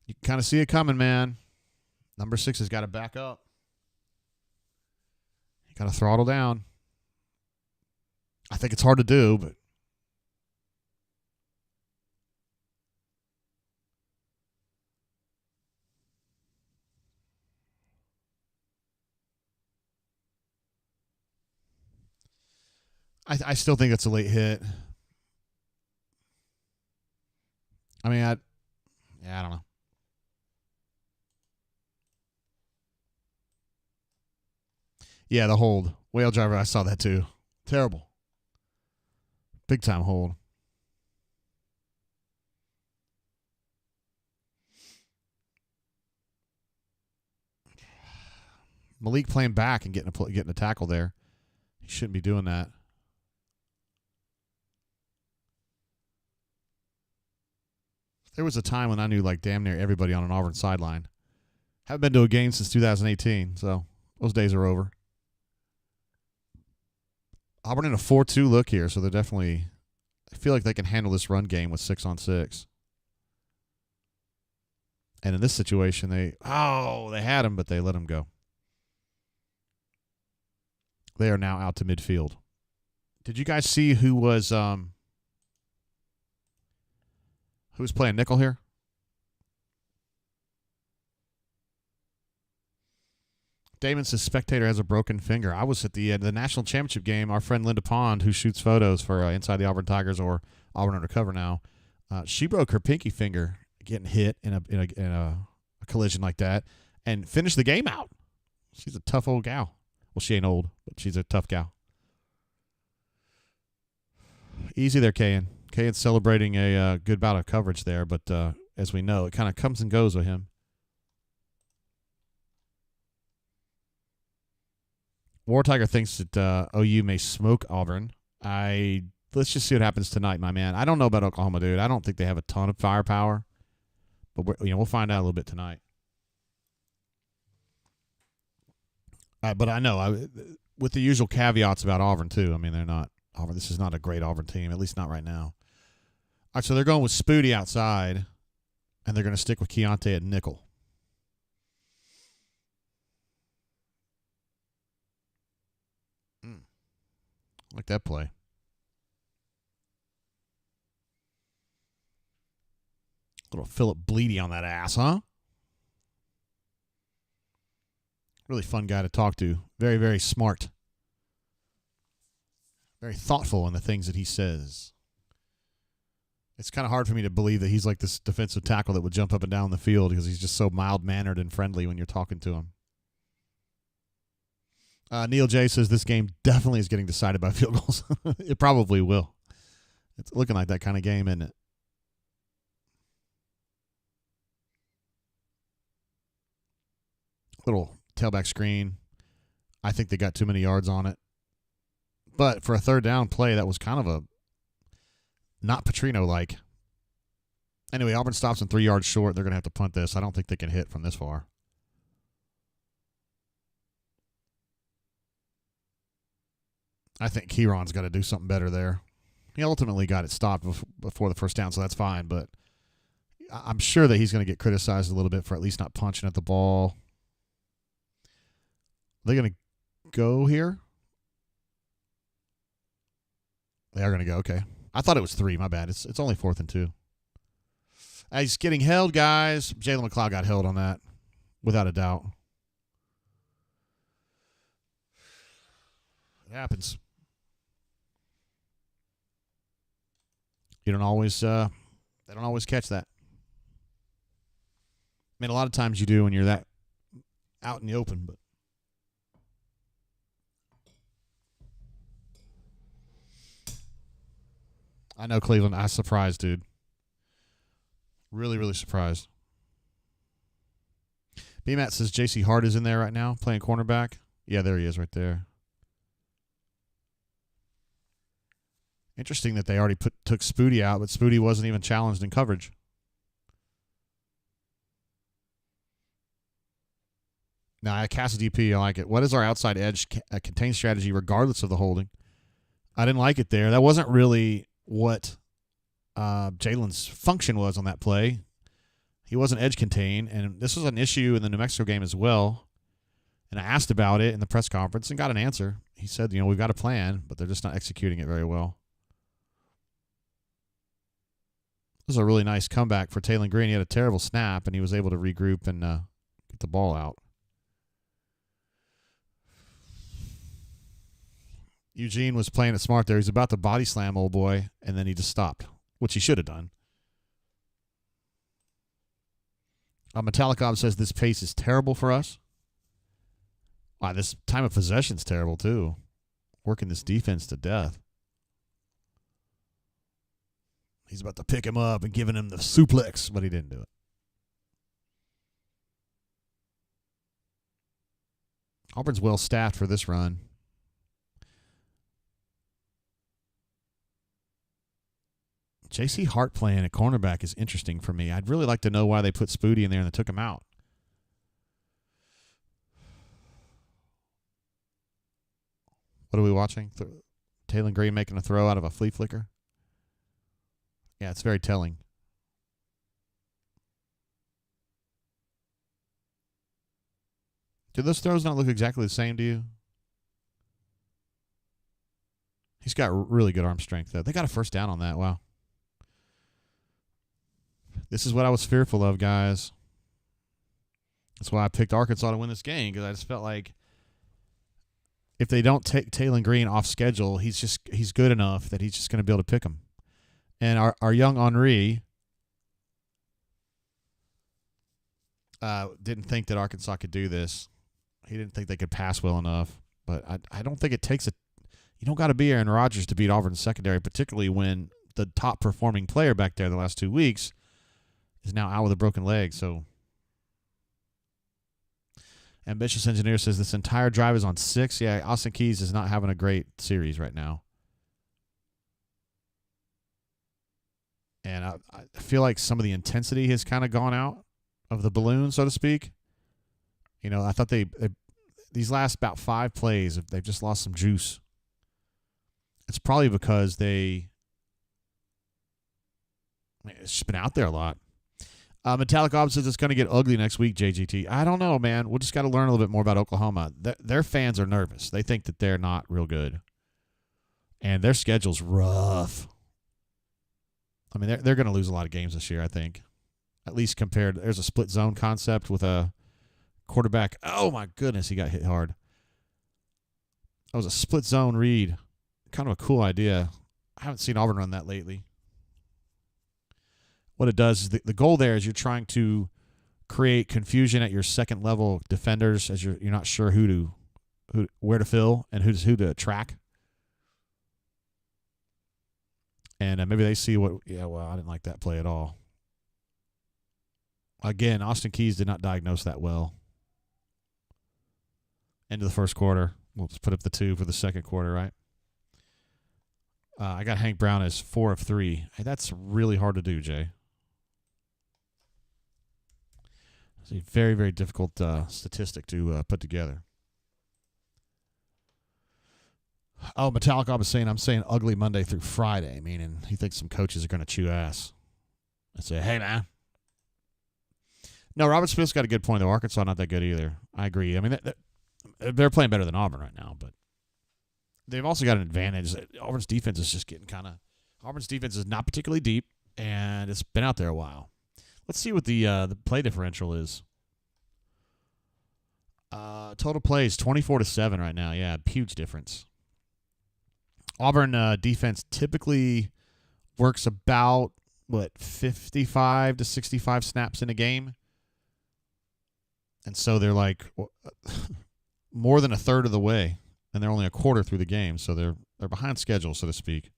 You kind of see it coming, man. Number 6 has got to back up. You got to throttle down. I think it's hard to do, but I still think it's a late hit. I mean, I don't know. Yeah, the hold. Whale driver, I saw that too. Terrible. Big time hold. Malik playing back and getting a tackle there. He shouldn't be doing that. There was a time when I knew like damn near everybody on an Auburn sideline. Haven't been to a game since 2018, so those days are over. Auburn in a 4-2 look here, so they're definitely. I feel like they can handle this run game with 6-on-6. And in this situation, they had him, but they let him go. They are now out to midfield. Did you guys see who was playing nickel here? Damon says spectator has a broken finger. I was at the national championship game. Our friend Linda Pond, who shoots photos for Inside the Auburn Tigers or Auburn Undercover now, she broke her pinky finger getting hit in a collision like that and finished the game out. She's a tough old gal. Well, she ain't old, but she's a tough gal. Easy there, Kayan. Kayan's celebrating a good bout of coverage there, but as we know, it kind of comes and goes with him. War Tiger thinks that OU may smoke Auburn. Let's just see what happens tonight, my man. I don't know about Oklahoma, dude. I don't think they have a ton of firepower, but we'll find out a little bit tonight. But I know with the usual caveats about Auburn too. I mean, they're not Auburn. This is not a great Auburn team, at least not right now. All right, so they're going with Spoody outside, and they're going to stick with Keontae at nickel. Like that play. Little Philip Bleedy on that ass, huh? Really fun guy to talk to. Very, very smart. Very thoughtful in the things that he says. It's kind of hard for me to believe that he's like this defensive tackle that would jump up and down the field because he's just so mild-mannered and friendly when you're talking to him. Neil J says this game definitely is getting decided by field goals. It probably will. It's looking like that kind of game, isn't it? Little tailback screen. I think they got too many yards on it. But for a third down play, that was kind of a not Petrino-like. Anyway, Auburn stops them 3 yards short. They're going to have to punt this. I don't think they can hit from this far. I think Kieron's got to do something better there. He ultimately got it stopped before the first down, so that's fine. But I'm sure that he's going to get criticized a little bit for at least not punching at the ball. They're going to go here? They are going to go, okay. I thought it was 3, my bad. It's only 4th and 2. He's getting held, guys. Jalen McLeod got held on that, without a doubt. It happens. You don't always, they don't always catch that. I mean, a lot of times you do when you're that out in the open, but. I know Cleveland. I was surprised, dude. Really, really surprised. B-Matt says J.C. Hart is in there right now, playing cornerback. Yeah, there he is right there. Interesting that they already took Spoody out, but Spoody wasn't even challenged in coverage. Now, Cassidy P, I like it. What is our outside edge contain strategy regardless of the holding? I didn't like it there. That wasn't really what Jalen's function was on that play. he wasn't edge contained, and this was an issue in the New Mexico game as well. And I asked about it in the press conference and got an answer. He said, we've got a plan, but they're just not executing it very well. This was a really nice comeback for Taylor Green. He had a terrible snap, and he was able to regroup and get the ball out. Eugene was playing it smart there. He's about to body slam old boy, and then he just stopped, which he should have done. Metallicom says this pace is terrible for us. Wow, this time of possession's terrible, too. Working this defense to death. He's about to pick him up and giving him the suplex, but he didn't do it. Auburn's well staffed for this run. J.C. Hart playing at cornerback is interesting for me. I'd really like to know why they put Spoody in there and they took him out. What are we watching? Taylor Green making a throw out of a flea flicker? Yeah, it's very telling. Do those throws not look exactly the same to you? He's got really good arm strength, though. They got a first down on that. Wow. This is what I was fearful of, guys. That's why I picked Arkansas to win this game, because I just felt like if they don't take Taylor Green off schedule, he's good enough that he's just going to be able to pick him. And our young Henri didn't think that Arkansas could do this. He didn't think they could pass well enough. But I don't think it takes you don't got to be Aaron Rodgers to beat Auburn's secondary, particularly when the top performing player back there the last 2 weeks is now out with a broken leg. So Ambitious Engineer says this entire drive is on 6. Yeah, Austin Keys is not having a great series right now. And I feel like some of the intensity has kind of gone out of the balloon, so to speak. I thought these last about 5 plays, they've just lost some juice. It's probably because it's just been out there a lot. Metallic Ops says it's going to get ugly next week, JGT. I don't know, man. We'll just got to learn a little bit more about Oklahoma. Their fans are nervous. They think that they're not real good. And their schedule's rough. I mean, they're going to lose a lot of games this year, I think. At least compared. There's a split zone concept with a quarterback. Oh, my goodness, he got hit hard. That was a split zone read. Kind of a cool idea. I haven't seen Auburn run that lately. What it does is the goal there is you're trying to create confusion at your second level defenders as you're not sure where to fill and who to track. And maybe they see I didn't like that play at all. Again, Austin Keys did not diagnose that well. End of the first quarter. We'll just put up the 2 for the second quarter, right? I got Hank Brown as 4 of 3. Hey, that's really hard to do, Jay. It's a very, very difficult statistic to put together. Oh, Metallic Ob is saying, I'm saying ugly Monday through Friday, meaning he thinks some coaches are going to chew ass. I say, hey, man. No, Robert Smith's got a good point, though. Arkansas not that good either. I agree. I mean, they're playing better than Auburn right now, but they've also got an advantage. Auburn's defense is just getting Auburn's defense is not particularly deep, and it's been out there a while. Let's see what the play differential is. Total plays 24-7 right now. Yeah, huge difference. Auburn defense typically works about 55 to 65 snaps in a game, and so they're like more than a third of the way, and they're only a quarter through the game, so they're behind schedule, so to speak.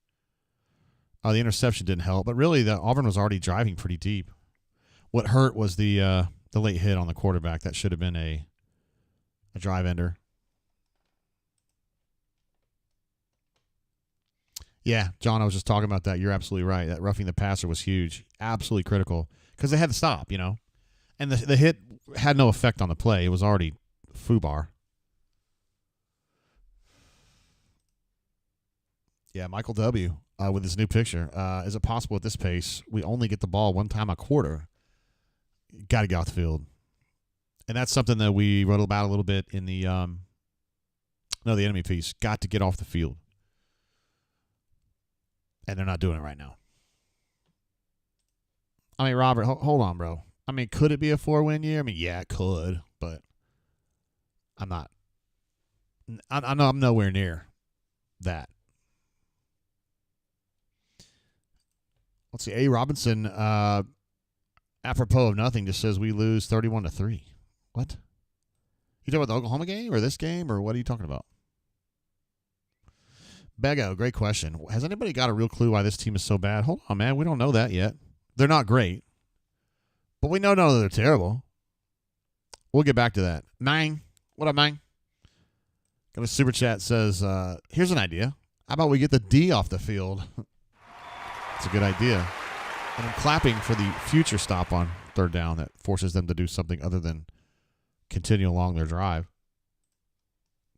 The interception didn't help, but really the Auburn was already driving pretty deep. What hurt was the late hit on the quarterback. That should have been a drive ender. Yeah, John, I was just talking about that. You're absolutely right. That roughing the passer was huge. Absolutely critical because they had to stop, And the hit had no effect on the play. It was already FUBAR. Yeah, Michael W. With his new picture. Is it possible at this pace we only get the ball one time a quarter? got to get off the field. And that's something that we wrote about a little bit in the the enemy piece. Got to get off the field. And they're not doing it right now. I mean, Robert, hold on, bro. I mean, could it be a 4-win year? I mean, yeah, it could, but I'm not. I know I'm nowhere near that. Let's see. A. Robinson, apropos of nothing, just says we lose 31-3. What? You talking about the Oklahoma game or this game, or what are you talking about? Bego, great question. Has anybody got a real clue why this team is so bad? Hold on, man. We don't know that yet. They're not great, but we know that they're terrible. We'll get back to that. Mang, what up, Mang? Got a super chat says, here's an idea. How about we get the D off the field? It's a good idea. And I'm clapping for the future stop on third down that forces them to do something other than continue along their drive.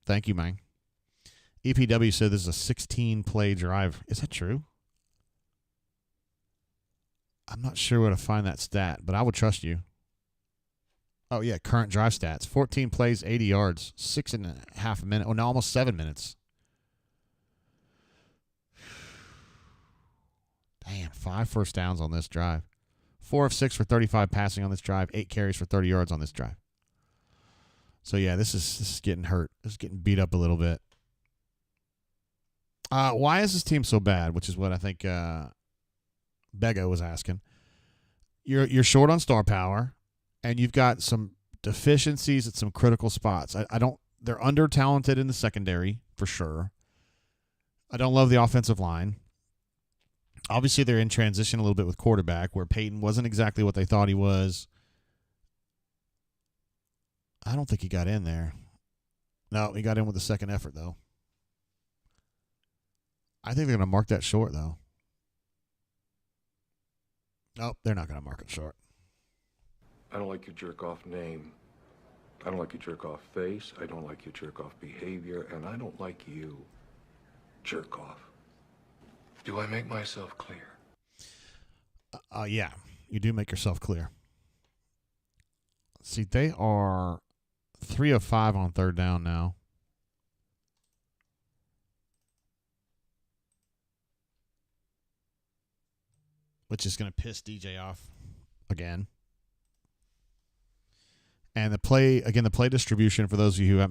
Thank you, Mang. EPW said this is a 16-play drive. Is that true? I'm not sure where to find that stat, but I would trust you. Oh, yeah, current drive stats. 14 plays, 80 yards, 6.5 minutes. Oh, no, almost 7 minutes. Damn, 5 first downs on this drive. 4 of 6 for 35 passing on this drive. 8 carries for 30 yards on this drive. So, yeah, this is getting hurt. This is getting beat up a little bit. Why is this team so bad, which is what I think Bego was asking. You're short on star power, and you've got some deficiencies at some critical spots. They're under-talented in the secondary, for sure. I don't love the offensive line. Obviously, they're in transition a little bit with quarterback, where Peyton wasn't exactly what they thought he was. I don't think he got in there. No, he got in with the second effort, though. I think they're going to mark that short, though. Nope, they're not going to mark it short. I don't like your jerk-off name. I don't like your jerk-off face. I don't like your jerk-off behavior. And I don't like you. Jerk-off. Do I make myself clear? Yeah, you do make yourself clear. See, they are 3 of 5 on third down now. Which is going to piss DJ off again. And the play distribution for those of you who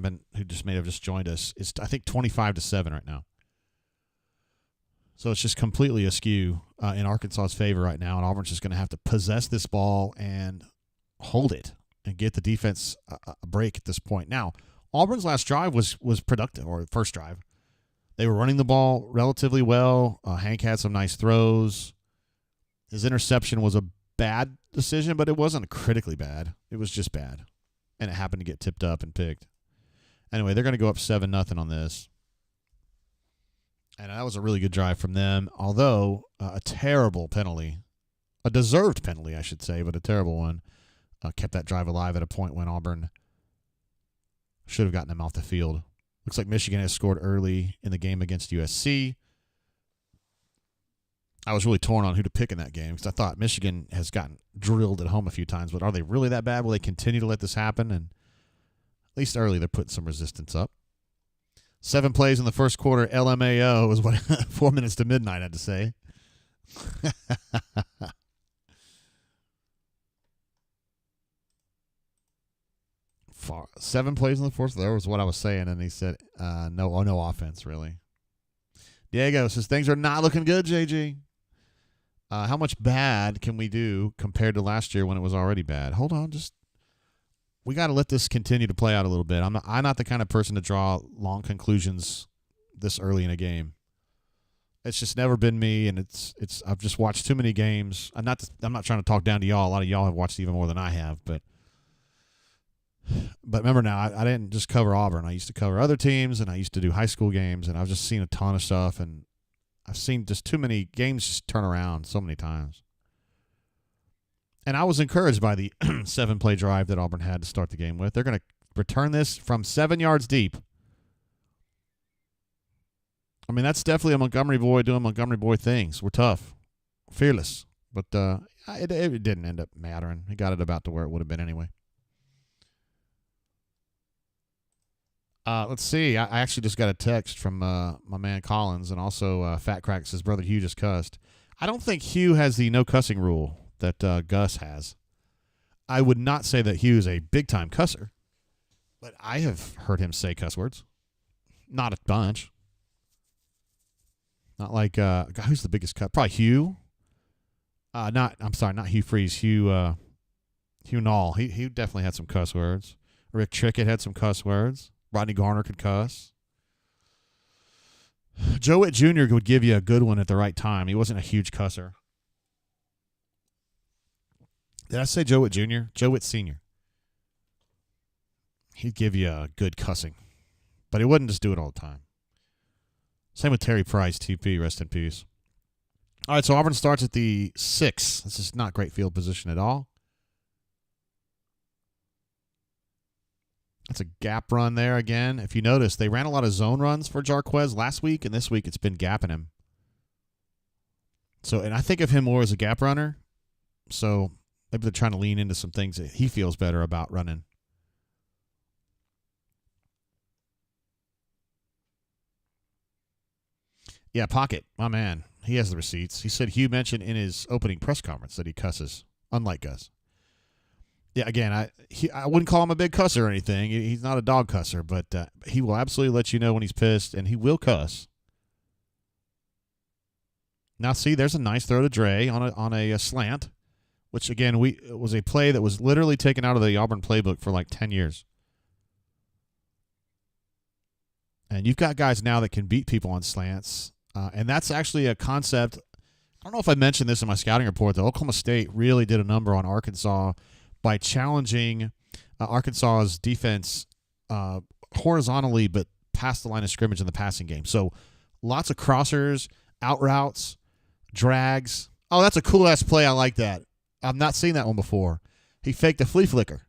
may have just joined us is, I think, 25-7 right now. So it's just completely askew in Arkansas's favor right now, and Auburn's just going to have to possess this ball and hold it and get the defense a break at this point. Now, Auburn's last drive was productive, or first drive. They were running the ball relatively well. Hank had some nice throws. His interception was a bad decision, but it wasn't critically bad. It was just bad, and it happened to get tipped up and picked. Anyway, they're going to go up 7-0 on this. And that was a really good drive from them, although a terrible penalty, a deserved penalty, I should say, but a terrible one, kept that drive alive at a point when Auburn should have gotten them off the field. Looks like Michigan has scored early in the game against USC. I was really torn on who to pick in that game because I thought Michigan has gotten drilled at home a few times, but are they really that bad? Will they continue to let this happen? And at least early, they're putting some resistance up. 7 plays in the first quarter. LMAO was what 4 minutes to midnight, I had to say. 7 plays in the fourth. That was what I was saying, and he said, no offense, really. Diego says, things are not looking good, JG. How much bad can we do compared to last year when it was already bad? Hold on, we got to let this continue to play out a little bit. I'm not the kind of person to draw long conclusions this early in a game. It's just never been me, and I've just watched too many games. I'm not trying to talk down to y'all. A lot of y'all have watched even more than I have, but remember now, I didn't just cover Auburn. I used to cover other teams, and I used to do high school games, and I've just seen a ton of stuff, and I've seen just too many games just turn around so many times. And I was encouraged by the 7-play drive that Auburn had to start the game with. They're going to return this from 7 yards deep. I mean, that's definitely a Montgomery boy doing Montgomery boy things. We're tough. Fearless. But it didn't end up mattering. He got it about to where it would have been anyway. Let's see. I actually just got a text from my man Collins, and also Fat Crack says brother Hugh just cussed. I don't think Hugh has the no cussing rule that Gus has. I would not say that Hugh is a big-time cusser, but I have heard him say cuss words. Not a bunch. Not like, God, who's the biggest cuss? Probably Hugh. Not Hugh Freeze. Hugh Nall. He definitely had some cuss words. Rick Trickett had some cuss words. Rodney Garner could cuss. Joe Witt Jr. would give you a good one at the right time. He wasn't a huge cusser. Did I say Joe Witt Jr.? Joe Witt Sr. He'd give you a good cussing. But he wouldn't just do it all the time. Same with Terry Price, TP, rest in peace. All right, so Auburn starts at the 6. This is not great field position at all. That's a gap run there again. If you notice, they ran a lot of zone runs for Jarquez last week, and this week it's been gapping him. So, and I think of him more as a gap runner. So maybe they're trying to lean into some things that he feels better about running. Yeah, Pocket, my man. He has the receipts. He said Hugh mentioned in his opening press conference that he cusses, unlike Gus. Yeah, again, I wouldn't call him a big cusser or anything. He's not a dog cusser, but he will absolutely let you know when he's pissed, and he will cuss. Now, see, there's a nice throw to Dre on a slant, which, again, it was a play that was literally taken out of the Auburn playbook for like 10 years. And you've got guys now that can beat people on slants, and that's actually a concept. I don't know if I mentioned this in my scouting report, though. Oklahoma State really did a number on Arkansas by challenging Arkansas's defense horizontally but past the line of scrimmage in the passing game. So lots of crossers, out routes, drags. Oh, that's a cool-ass play. I like that. I've not seen that one before. He faked a flea flicker,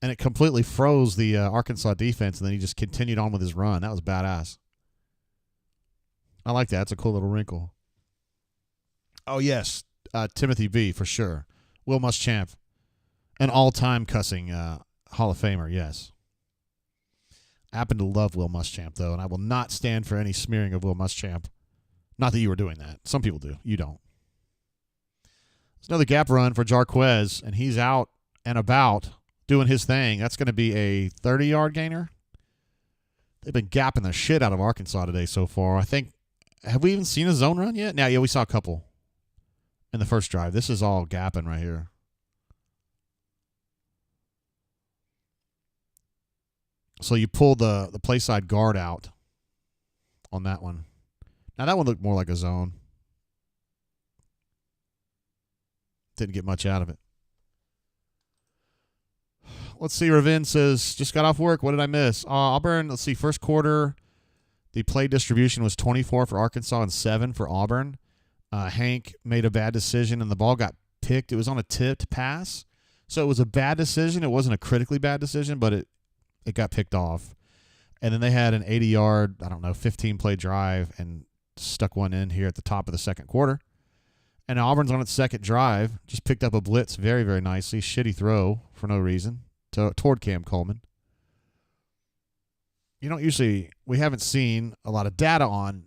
and it completely froze the Arkansas defense, and then he just continued on with his run. That was badass. I like that. It's a cool little wrinkle. Oh, yes, Timothy B, for sure. Will Muschamp. An all-time cussing Hall of Famer, yes. I happen to love Will Muschamp, though, and I will not stand for any smearing of Will Muschamp. Not that you were doing that. Some people do. You don't. There's another gap run for Jarquez, and he's out and about doing his thing. That's going to be a 30-yard gainer. They've been gapping the shit out of Arkansas today so far. I think, have we even seen a zone run yet? Yeah, we saw a couple in the first drive. This is all gapping right here. So you pull the play side guard out on that one. Now that one looked more like a zone. Didn't get much out of it. Let's see. Ravin says, just got off work. What did I miss? Auburn, let's see. First quarter, the play distribution was 24 for Arkansas and 7 for Auburn. Hank made a bad decision, and the ball got picked. It was on a tipped pass. So it was a bad decision. It wasn't a critically bad decision, but it got picked off. And then they had an 80-yard, 15-play drive and stuck one in here at the top of the second quarter. And Auburn's on its second drive, just picked up a blitz very, very nicely. Shitty throw for no reason toward Cam Coleman. We haven't seen a lot of data on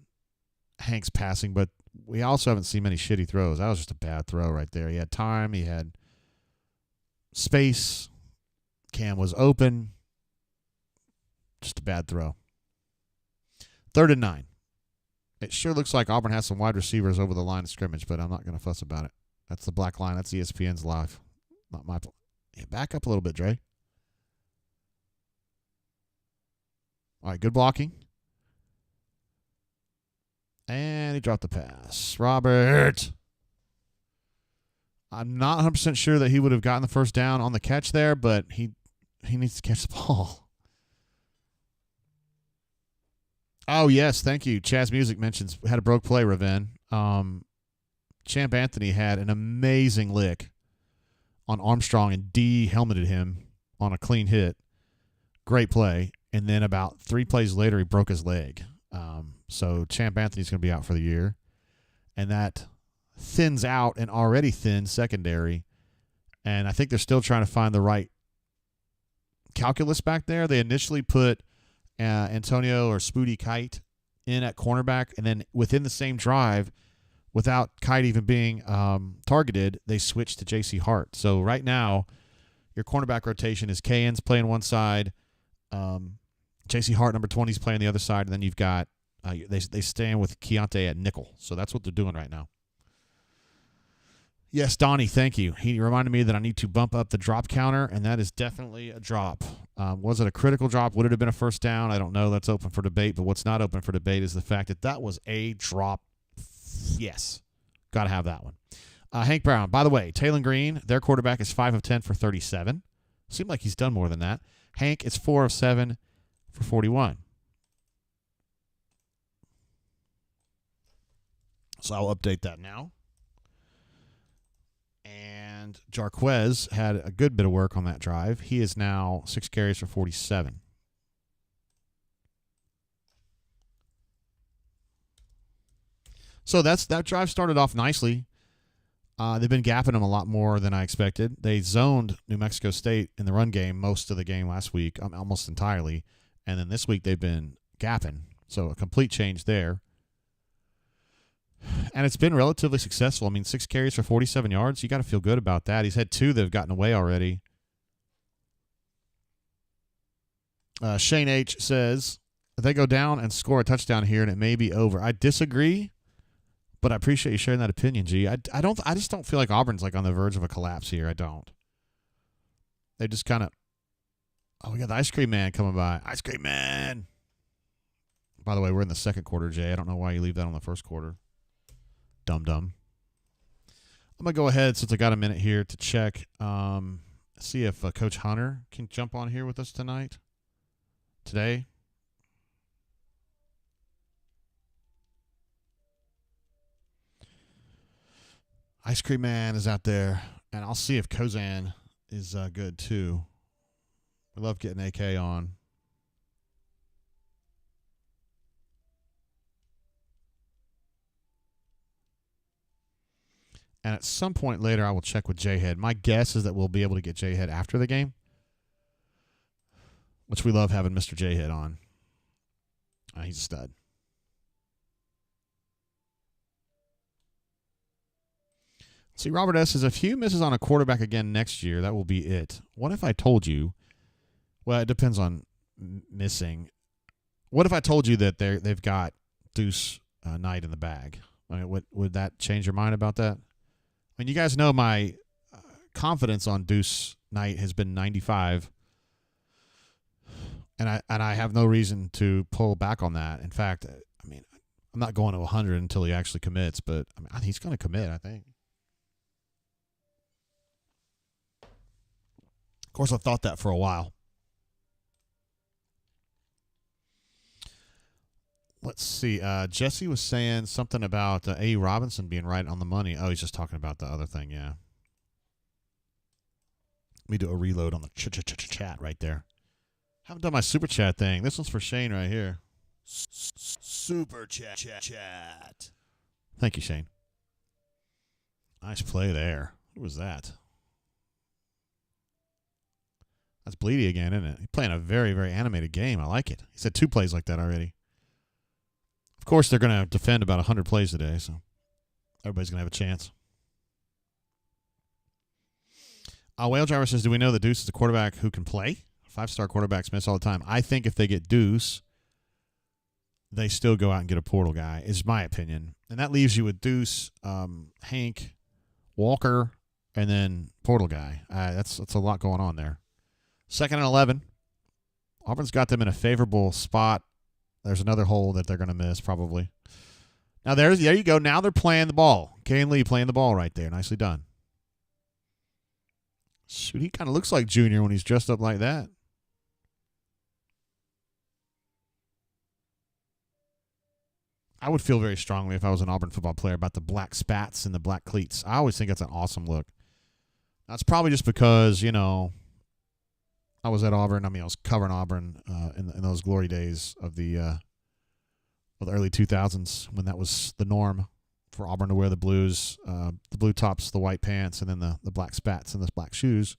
Hank's passing, but we also haven't seen many shitty throws. That was just a bad throw right there. He had time. He had space. Cam was open. Just a bad throw. 3rd and 9. It sure looks like Auburn has some wide receivers over the line of scrimmage, but I'm not going to fuss about it. That's the black line. That's ESPN's live. Not my. Yeah, back up a little bit, Dre. All right, good blocking. And he dropped the pass. Robert. I'm not 100% sure that he would have gotten the first down on the catch there, but he needs to catch the ball. Oh, yes, thank you. Chaz Music mentions had a broke play, Raven. Champ Anthony had an amazing lick on Armstrong and helmeted him on a clean hit. Great play. And then about 3 plays later, he broke his leg. So Champ Anthony's going to be out for the year. And that thins out an already thin secondary. And I think they're still trying to find the right calculus back there. They initially put Antonio or Spooty Kite in at cornerback, and then within the same drive, without Kite even being targeted, they switched to J.C. Hart. So right now, your cornerback rotation is Cayen's playing one side, J.C. Hart, number 20, is playing the other side, and then you've got they stand with Keontae at nickel. So that's what they're doing right now. Yes, Donnie, thank you. He reminded me that I need to bump up the drop counter, and that is definitely a drop. Was it a critical drop? Would it have been a first down? I don't know. That's open for debate, but what's not open for debate is the fact that that was a drop. Yes, got to have that one. Hank Brown, by the way, Taylor Green, their quarterback, is 5 of 10 for 37. Seemed like he's done more than that. Hank is 4 of 7 for 41. So I'll update that now. And Jarquez had a good bit of work on that drive. He is now 6 carries for 47. So that drive started off nicely. They've been gapping them a lot more than I expected. They zoned New Mexico State in the run game most of the game last week, almost entirely. And then this week they've been gapping. So a complete change there. And it's been relatively successful. I mean, 6 carries for 47 yards. You got to feel good about that. He's had 2 that have gotten away already. Shane H. says, they go down and score a touchdown here, and it may be over. I disagree, but I appreciate you sharing that opinion, G. I just don't feel like Auburn's like on the verge of a collapse here. I don't. They just kind of. Oh, we got the ice cream man coming by. Ice cream man. By the way, we're in the second quarter, Jay. I don't know why you leave that on the first quarter. Dum-dum. I'm going to go ahead, since I got a minute here, to check, see if Coach Hunter can jump on here with us today. Ice Cream Man is out there, and I'll see if Kozan is good, too. We love getting AK on. And at some point later, I will check with J-Head. My guess is that we'll be able to get J-Head after the game, which we love having Mr. J-Head on. He's a stud. See, Robert S. says, if Hugh misses on a quarterback again next year, that will be it. What if I told you? Well, it depends on missing. What if I told you that they've got Deuce Knight in the bag? I mean, would that change your mind about that? I mean, you guys know my confidence on Deuce Knight has been 95, and I have no reason to pull back on that. In fact, I mean, I'm not going to 100 until he actually commits, but I mean, he's going to commit, I think. Of course, I've thought that for a while. Let's see. Jesse was saying something about A. Robinson being right on the money. Oh, he's just talking about the other thing, yeah. Let me do a reload on the chat right there. Haven't done my super chat thing. This one's for Shane right here. Super chat. Thank you, Shane. Nice play there. Who was that? That's Bleedy again, isn't it? He's playing a very, very animated game. I like it. He's had 2 plays like that already. Of course, they're going to defend about 100 plays today, so everybody's going to have a chance. Whale Driver says, do we know that Deuce is a quarterback who can play? 5-star quarterbacks miss all the time. I think if they get Deuce, they still go out and get a portal guy, is my opinion. And that leaves you with Deuce, Hank, Walker, and then portal guy. That's a lot going on there. 2nd and 11. Auburn's got them in a favorable spot. There's another hole that they're going to miss probably. Now there you go. Now they're playing the ball. Kane Lee playing the ball right there. Nicely done. Shoot, he kind of looks like Junior when he's dressed up like that. I would feel very strongly if I was an Auburn football player about the black spats and the black cleats. I always think that's an awesome look. That's probably just because, you know, I was at Auburn. I mean, I was covering Auburn in those glory days of the early 2000s when that was the norm for Auburn to wear the blues, the blue tops, the white pants, and then the black spats and the black shoes.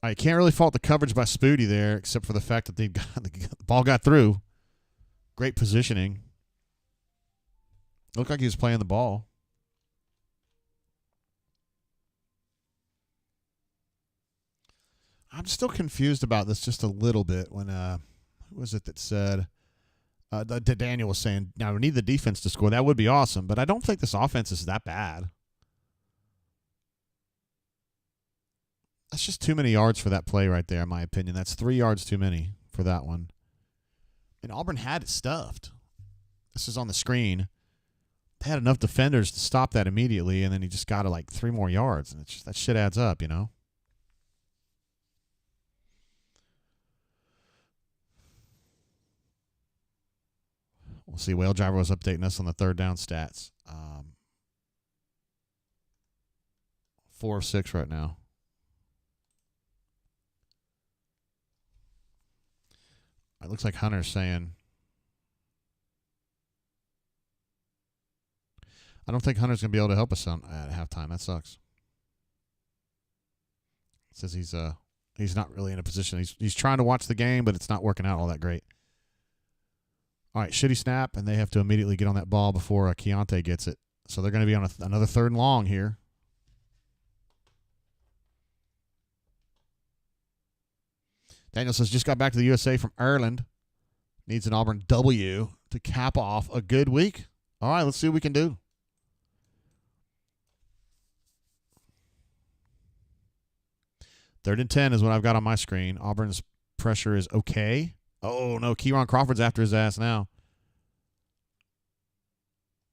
I can't really fault the coverage by Spooty there, except for the fact that the ball got through. Great positioning. Looked like he was playing the ball. I'm still confused about this just a little bit. When who was it that said that Daniel was saying, "Now we need the defense to score." That would be awesome, but I don't think this offense is that bad. That's just too many yards for that play right there, in my opinion. That's 3 yards too many for that one. And Auburn had it stuffed. This is on the screen. They had enough defenders to stop that immediately, and then he just got to like 3 more yards. And it's just, that shit adds up, you know? We'll see. Whale Driver was updating us on the third down stats. 4 of 6 right now. It looks like Hunter's saying, I don't think Hunter's going to be able to help us at halftime. That sucks. Says he's not really in a position. He's trying to watch the game, but it's not working out all that great. All right, shitty snap, and they have to immediately get on that ball before Keontae gets it. So they're going to be on another 3rd and long here. Daniel says, just got back to the USA from Ireland. Needs an Auburn W to cap off a good week. All right, let's see what we can do. Third and 10 is what I've got on my screen. Auburn's pressure is okay. Oh, no, Kieron Crawford's after his ass now.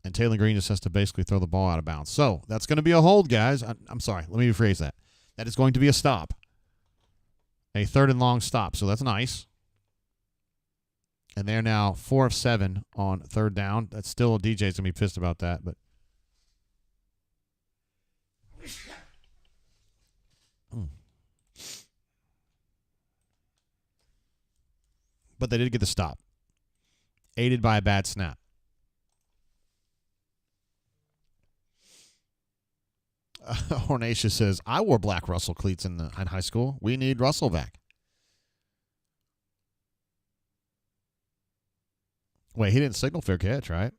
And Taylor Green just has to basically throw the ball out of bounds. So that's going to be a hold, guys. I'm sorry. Let me rephrase that. That is going to be a stop. A 3rd and long stop, so that's nice. And they're now 4 of 7 on 3rd down. That's still, DJ's going to be pissed about that, but. But they did get the stop. Aided by a bad snap. Hornacia says, I wore black Russell cleats in high school. We need Russell back. Wait, he didn't signal fair catch, right?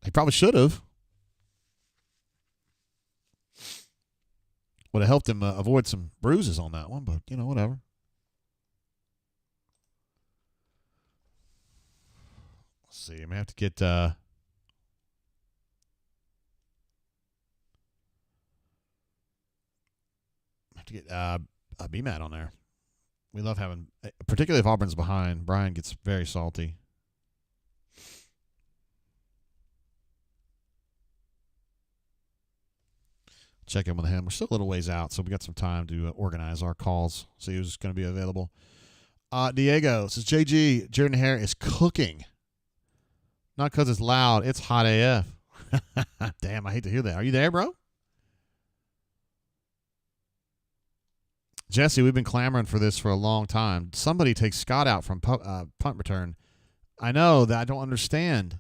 He probably should have. Would have helped him avoid some bruises on that one, but, whatever. Let's see. I may have to get... get BMAT on there. We love having, particularly if Auburn's behind, Brian gets very salty. Check in with him. We're still a little ways out, so we got some time to organize our calls, see who's going to be available. Diego says, JG, Jordan-Hare is cooking. Not because it's loud, it's hot AF. Damn, I hate to hear that. Are you there, bro? Jesse, we've been clamoring for this for a long time. Somebody takes Scott out from punt return. I know that I don't understand.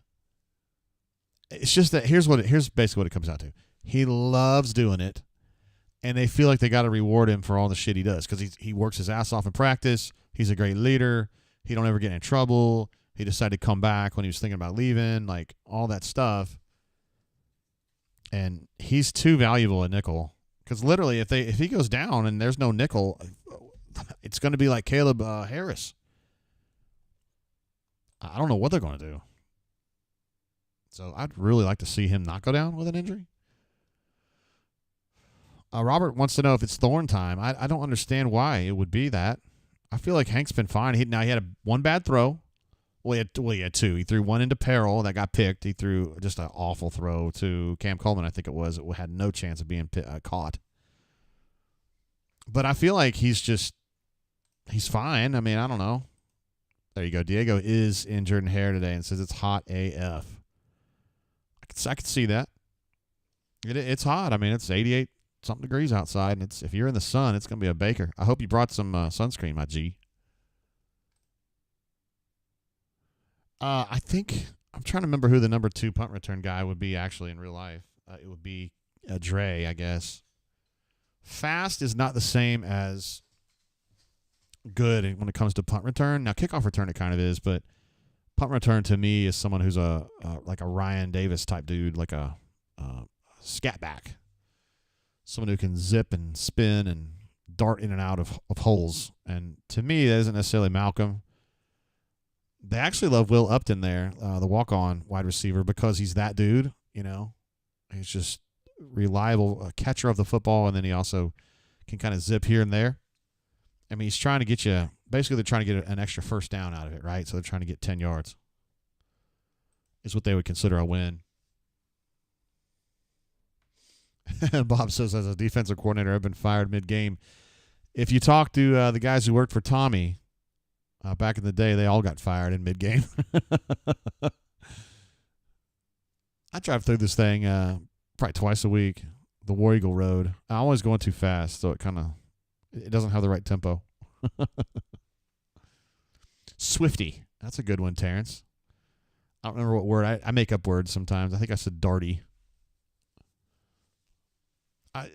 It's just that here's basically what it comes out to. He loves doing it, and they feel like they got to reward him for all the shit he does because he works his ass off in practice. He's a great leader. He don't ever get in trouble. He decided to come back when he was thinking about leaving, like all that stuff. And he's too valuable a nickel. Because literally, if he goes down and there's no nickel, it's going to be like Caleb Harris. I don't know what they're going to do. So I'd really like to see him not go down with an injury. Robert wants to know if it's Thorn time. I don't understand why it would be that. I feel like Hank's been fine. He had one bad throw. Well, he had 2. He threw one into Peril that got picked. He threw just an awful throw to Cam Coleman, I think it was. It had no chance of being caught. But I feel like he's fine. I mean, I don't know. There you go. Diego is in Jordan-Hare today and says it's hot AF. I could see that. It's hot. I mean, it's 88-something degrees outside, and if you're in the sun, it's going to be a baker. I hope you brought some sunscreen, my G. I think I'm trying to remember who the number 2 punt return guy would be actually in real life. It would be Dre, I guess. Fast is not the same as good when it comes to punt return. Now, kickoff return it kind of is, but punt return to me is someone who's like a Ryan Davis type dude, like a scat back. Someone who can zip and spin and dart in and out of holes. And to me, that isn't necessarily Malcolm. They actually love Will Upton there, the walk-on wide receiver, because he's that dude, you know. He's just reliable catcher of the football, and then he also can kind of zip here and there. I mean, he's trying to get you – basically they're trying to get an extra first down out of it, right? So they're trying to get 10 yards is what they would consider a win. Bob says, as a defensive coordinator, I've been fired mid-game. If you talk to the guys who worked for Tommy back in the day, they all got fired in mid-game. I drive through this thing probably twice a week, the War Eagle Road. I'm always going too fast, so it doesn't have the right tempo. Swifty. That's a good one, Terrence. I don't remember what word. I make up words sometimes. I think I said darty.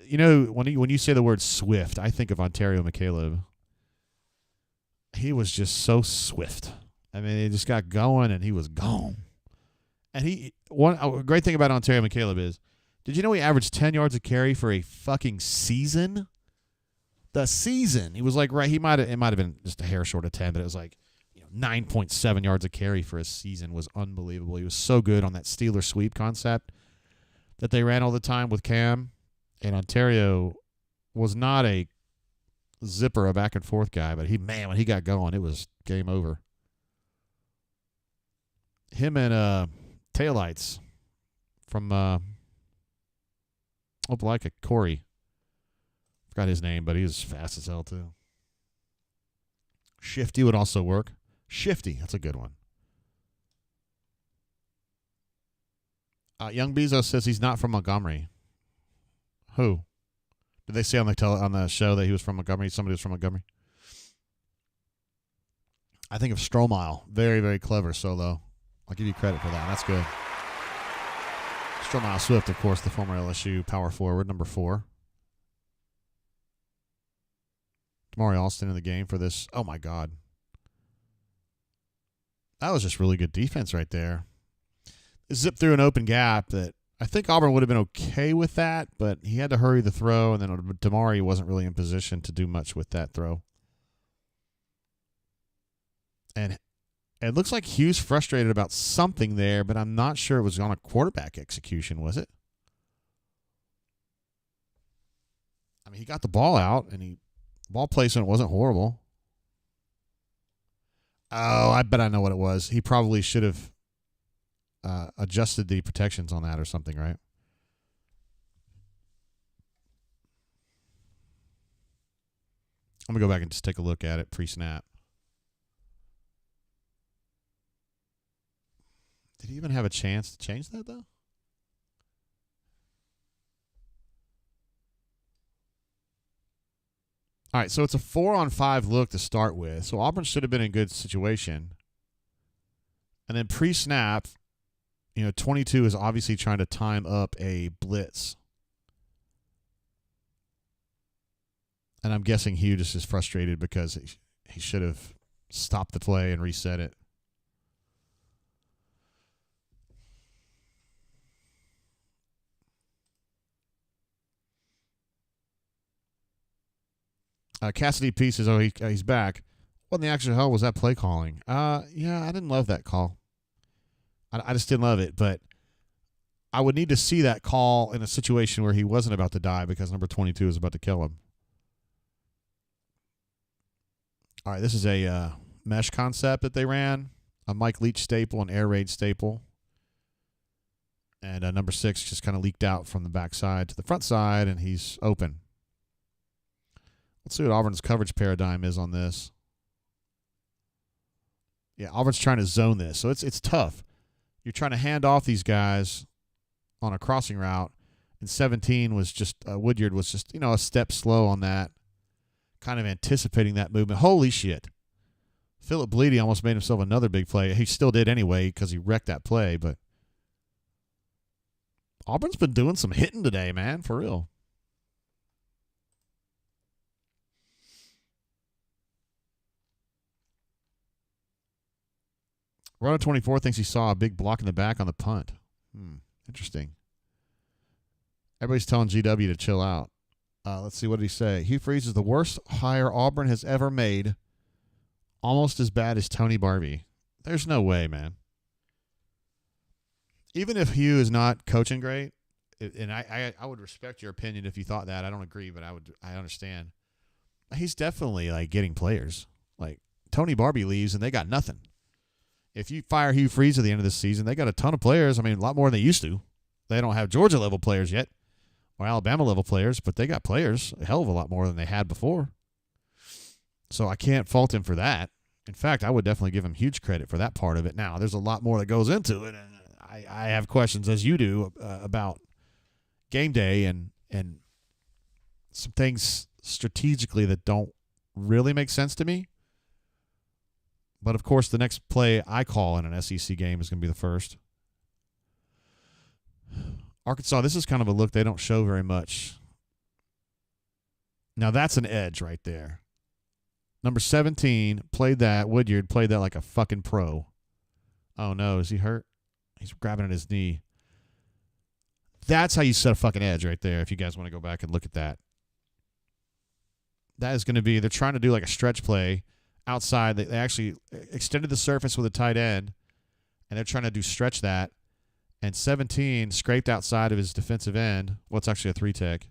When you say the word swift, I think of Ontario McCaleb. He was just so swift. I mean, he just got going, and he was gone. And a great thing about Ontario McCaleb is, did you know he averaged 10 yards a carry for a fucking season? The season. He was like, right, it might have been just a hair short of 10, but it was like 9.7 yards a carry for a season was unbelievable. He was so good on that Steeler sweep concept that they ran all the time with Cam. And Ontario was not a zipper, a back and forth guy, but when he got going, it was game over. Him and Taillights from Corey. Forgot his name, but he was fast as hell too. Shifty would also work. Shifty, that's a good one. Young Bezos says he's not from Montgomery. Who? Did they say on the show that he was from Montgomery? Somebody was from Montgomery? I think of Strohmile. Very, very clever solo. I'll give you credit for that. That's good. Strohmile Swift, of course, the former LSU power forward, number 4. Damari Alston in the game for this. Oh, my God. That was just really good defense right there. Zip through an open gap that I think Auburn would have been okay with that, but he had to hurry the throw, and then Damari wasn't really in position to do much with that throw. And it looks like Hughes frustrated about something there, but I'm not sure it was on a quarterback execution, was it? I mean, he got the ball out, and ball placement wasn't horrible. Oh, I bet I know what it was. He probably should have adjusted the protections on that or something, right? I'm going to go back and just take a look at it pre-snap. Did he even have a chance to change that, though? All right, so it's a 4-on-5 look to start with. So Auburn should have been in a good situation. And then pre-snap, 22 is obviously trying to time up a blitz. And I'm guessing Hugh just is frustrated because he should have stopped the play and reset it. Cassidy P says, he's back. What in the actual hell was that play calling? Yeah, I didn't love that call. I just didn't love it, but I would need to see that call in a situation where he wasn't about to die because number 22 is about to kill him. All right, this is a mesh concept that they ran, a Mike Leach staple, an air raid staple. And number 6 just kind of leaked out from the backside to the front side, and he's open. Let's see what Auburn's coverage paradigm is on this. Yeah, Auburn's trying to zone this, so it's tough. You're trying to hand off these guys on a crossing route, and 17 was just Woodyard was just a step slow on that, kind of anticipating that movement. Holy shit! Philip Bleedy almost made himself another big play. He still did anyway because he wrecked that play, but Auburn's been doing some hitting today, man, for real. Runner 24 thinks he saw a big block in the back on the punt. Interesting. Everybody's telling GW to chill out. Let's see, what did he say? Hugh Freeze is the worst hire Auburn has ever made. Almost as bad as Tony Barbie. There's no way, man. Even if Hugh is not coaching great, and I would respect your opinion if you thought that. I don't agree, but I understand. He's definitely like getting players. Like Tony Barbie leaves and they got nothing. If you fire Hugh Freeze at the end of this season, they got a ton of players. I mean, a lot more than they used to. They don't have Georgia level players yet or Alabama level players, but they got players a hell of a lot more than they had before. So I can't fault him for that. In fact, I would definitely give him huge credit for that part of it. Now, there's a lot more that goes into it, and I have questions, as you do, about game day and some things strategically that don't really make sense to me. But, of course, the next play I call in an SEC game is going to be the first. Arkansas, this is kind of a look they don't show very much. Now, that's an edge right there. Number 17 played that. Woodyard played that like a fucking pro. Oh, no. Is he hurt? He's grabbing at his knee. That's how you set a fucking edge right there if you guys want to go back and look at that. That is going to be, they're trying to do like a stretch play outside. They actually extended the surface with a tight end, and they're trying to do stretch that. And 17 scraped outside of his defensive end. Well, it's actually a 3-tech.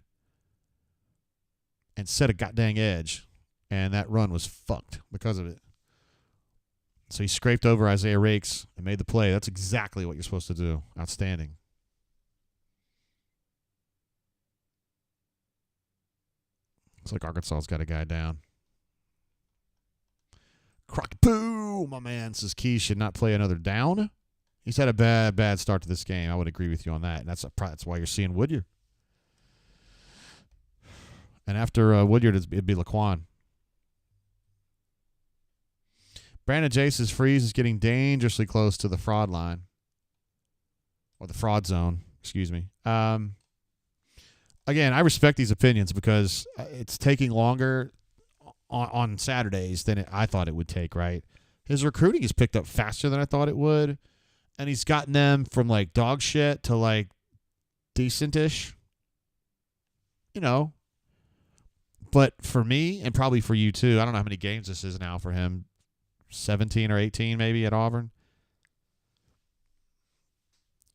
And set a goddamn edge. And that run was fucked because of it. So he scraped over Isaiah Rakes and made the play. That's exactly what you're supposed to do. Outstanding. Looks like Arkansas's got a guy down. Crockpoo, my man, says Key should not play another down. He's had a bad start to this game. I would agree with you on that. And that's why you're seeing Woodyard. And after Woodyard, it'd be Laquan. Brandon J says Freeze is getting dangerously close to the fraud line. Or the fraud zone, excuse me. Again, I respect these opinions because it's taking longer on Saturdays than I thought it would take, right? His recruiting has picked up faster than I thought it would. And he's gotten them from like dog shit to like decent-ish. You know. But for me, and probably for you too, I don't know how many games this is now for him. 17 or 18 maybe at Auburn.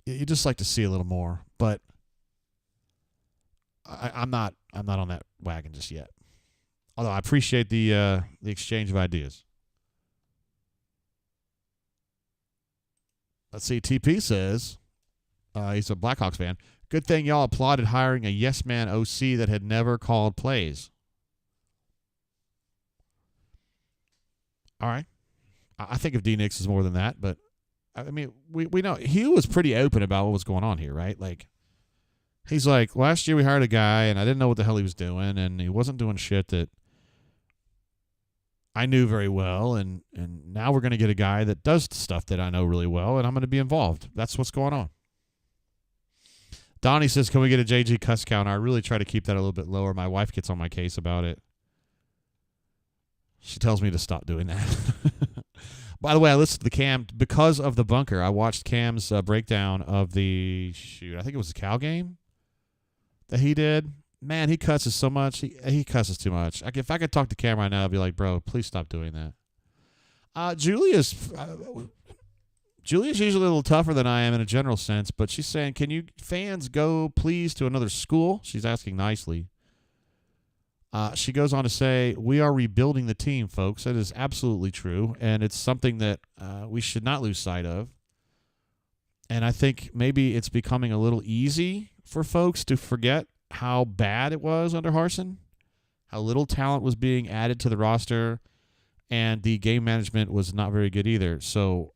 You just like to see a little more, but I'm not on that wagon just yet. Although I appreciate the exchange of ideas. Let's see. TP says he's a Blackhawks fan. Good thing y'all applauded hiring a yes man OC that had never called plays. All right. I think of D Nix as more than that, but I mean, we know he was pretty open about what was going on here, right? Like, he's like, last year we hired a guy and I didn't know what the hell he was doing, and he wasn't doing shit that I knew very well, and now we're going to get a guy that does stuff that I know really well, and I'm going to be involved. That's what's going on. Donnie says, can we get a JG cuss counter? I really try to keep that a little bit lower. My wife gets on my case about it. She tells me to stop doing that. By the way, I listened to the Cam because of the bunker. I watched Cam's breakdown of I think it was the Cal game that he did. Man, he cusses so much. He cusses too much. If I could talk to Cam right now, I'd be like, bro, please stop doing that. Julia's usually a little tougher than I am in a general sense, but she's saying, can you fans go please to another school? She's asking nicely. She goes on to say, we are rebuilding the team, folks. That is absolutely true, and it's something that we should not lose sight of. And I think maybe it's becoming a little easy for folks to forget how bad it was under Harsin, how little talent was being added to the roster, and the game management was not very good either. So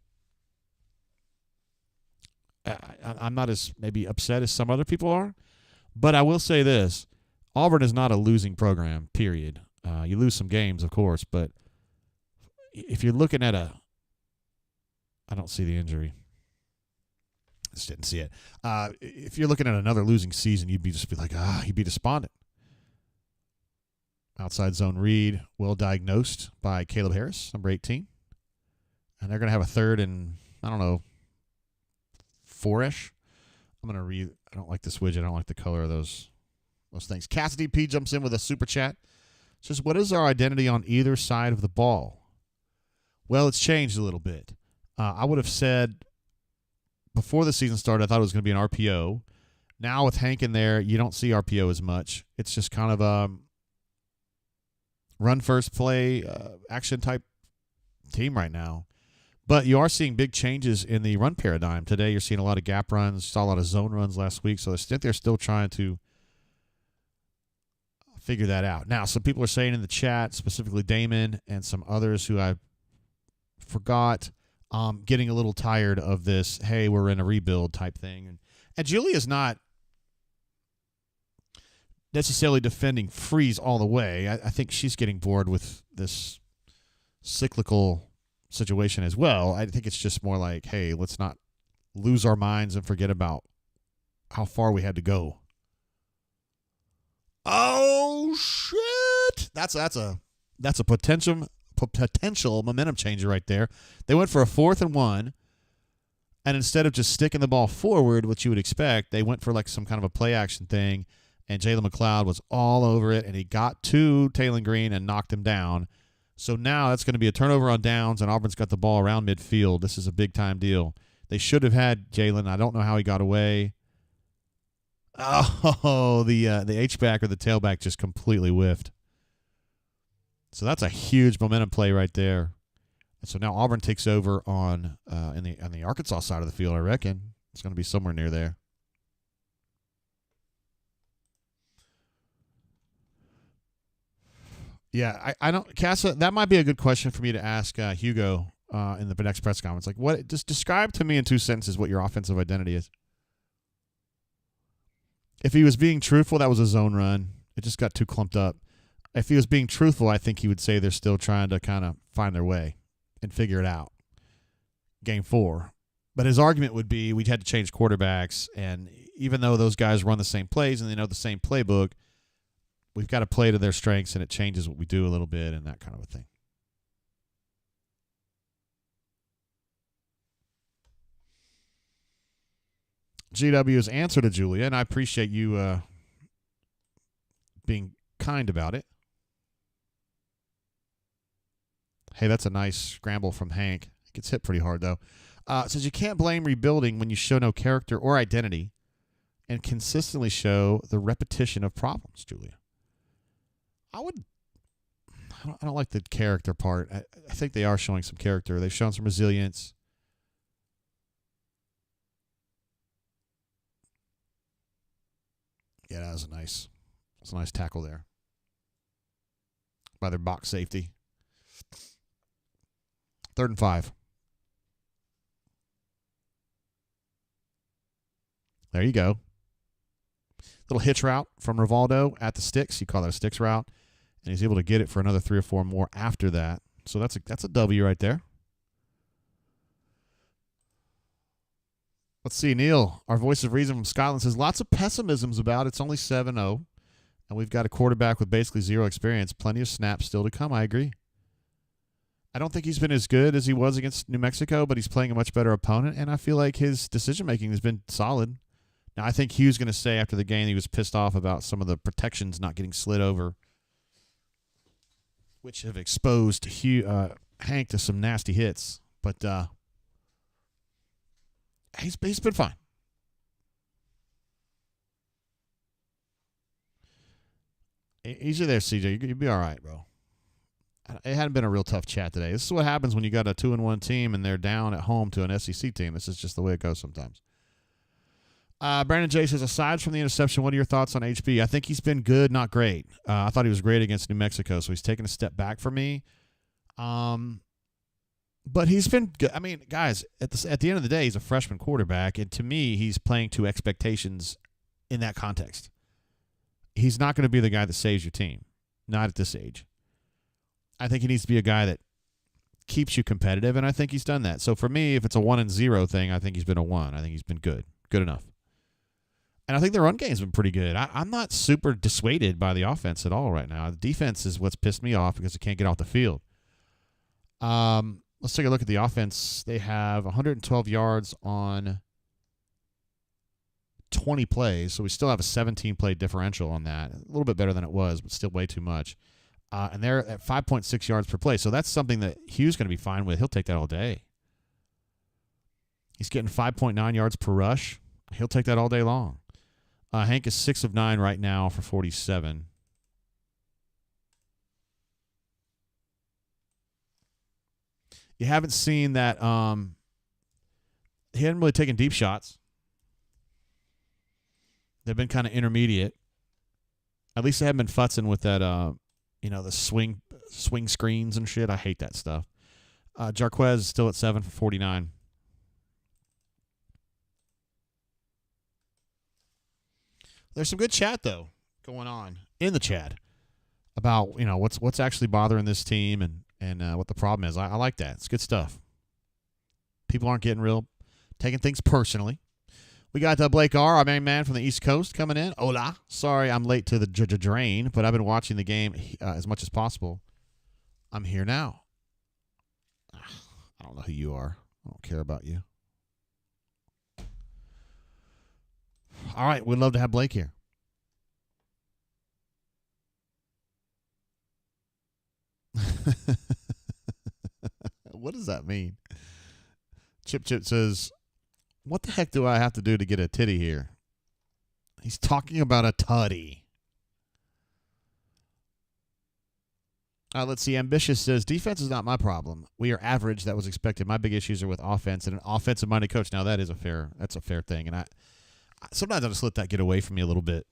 I'm not as maybe upset as some other people are, but I will say this. Auburn is not a losing program, period. You lose some games, of course, but if you're looking at I don't see the injury. I just didn't see it. If you're looking at another losing season, you'd be despondent. Outside zone read, well diagnosed by Caleb Harris, number 18. And they're going to have a third and, 4-ish. I'm going to read. I don't like this widget. I don't like the color of those things. Cassidy P jumps in with a super chat. Says, what is our identity on either side of the ball? Well, it's changed a little bit. I would have said before the season started, I thought it was going to be an RPO. Now with Hank in there, you don't see RPO as much. It's just kind of a run first play action type team right now. But you are seeing big changes in the run paradigm. Today you're seeing a lot of gap runs. You saw a lot of zone runs last week. So I think they're still trying to figure that out. Now, some people are saying in the chat, specifically Damon and some others who I forgot, getting a little tired of this, hey, we're in a rebuild type thing. And Julia's not necessarily defending Freeze all the way. I think she's getting bored with this cyclical situation as well. I think it's just more like, hey, let's not lose our minds and forget about how far we had to go. Oh shit! That's a potential momentum changer right there. They went for a 4th and 1, and instead of just sticking the ball forward, which you would expect, they went for like some kind of a play action thing. And Jalen McLeod was all over it, and he got to Taylon Green and knocked him down. So now that's going to be a turnover on downs, and Auburn's got the ball around midfield. This is a big-time deal. They should have had Jalen. I don't know how he got away. Oh, the H-back or the tailback just completely whiffed. So that's a huge momentum play right there. And so now Auburn takes over on the Arkansas side of the field, I reckon. It's going to be somewhere near there. Yeah, I don't, Casa, that might be a good question for me to ask Hugo in the next press conference. Like, what? Just describe to me in 2 sentences what your offensive identity is. If he was being truthful, that was a zone run. It just got too clumped up. If he was being truthful, I think he would say they're still trying to kind of find their way and figure it out. Game 4. But his argument would be we had to change quarterbacks, and even though those guys run the same plays and they know the same playbook, we've got to play to their strengths, and it changes what we do a little bit and that kind of a thing. GW's answer to Julia, and I appreciate you being kind about it. Hey, that's a nice scramble from Hank. Gets hit pretty hard, though. Says you can't blame rebuilding when you show no character or identity and consistently show the repetition of problems, Julia. I don't like the character part. I think they are showing some character. They've shown some resilience. Yeah, that was a nice tackle there by their box safety. 3rd and 5. There you go. Little hitch route from Rivaldo at the sticks. You call that a sticks route. And he's able to get it for another 3 or 4 more after that. So that's a W right there. Let's see. Neil, our voice of reason from Scotland, says lots of pessimisms about it's only 7-0. And we've got a quarterback with basically 0 experience. Plenty of snaps still to come. I agree. I don't think he's been as good as he was against New Mexico, but he's playing a much better opponent. And I feel like his decision-making has been solid. Now, I think Hugh's going to say after the game he was pissed off about some of the protections not getting slid over, which have exposed Hank to some nasty hits. But he's been fine. Easy there, CJ. You'll be all right, bro. It hadn't been a real tough chat today. This is what happens when you got a 2-1 team and they're down at home to an SEC team. This is just the way it goes sometimes. Brandon J says, aside from the interception, what are your thoughts on HB? I think he's been good, not great. I thought he was great against New Mexico, so he's taken a step back for me. But he's been good. I mean, guys, at the end of the day, he's a freshman quarterback, and to me, he's playing to expectations in that context. He's not going to be the guy that saves your team, not at this age. I think he needs to be a guy that keeps you competitive, and I think he's done that. So for me, if it's a 1-0 thing, I think he's been a 1. I think he's been good enough. And I think the run game's been pretty good. I'm not super dissuaded by the offense at all right now. The defense is what's pissed me off because it can't get off the field. Let's take a look at the offense. They have 112 yards on 20 plays, so we still have a 17-play differential on that. A little bit better than it was, but still way too much. And they're at 5.6 yards per play, so that's something that Hugh's going to be fine with. He'll take that all day. He's getting 5.9 yards per rush. He'll take that all day long. Hank is 6 of 9 right now for 47. You haven't seen that. He hadn't really taken deep shots. They've been kind of intermediate. At least they haven't been futzing with that, the swing screens and shit. I hate that stuff. Jarquez is still at 7 for 49. There's some good chat, though, going on in the chat about, what's actually bothering this team and what the problem is. I like that. It's good stuff. People aren't taking things personally. We got Blake R., our main man from the East Coast, coming in. Hola. Sorry I'm late to the drain, but I've been watching the game as much as possible. I'm here now. I don't know who you are. I don't care about you. All right, we'd love to have Blake here. What does that mean? Chip says, what the heck do I have to do to get a titty here? He's talking about a tutty. Let's see. Ambitious says, defense is not my problem. We are average. That was expected. My big issues are with offense and an offensive-minded coach. Now, that's a fair thing. And sometimes I just let that get away from me a little bit.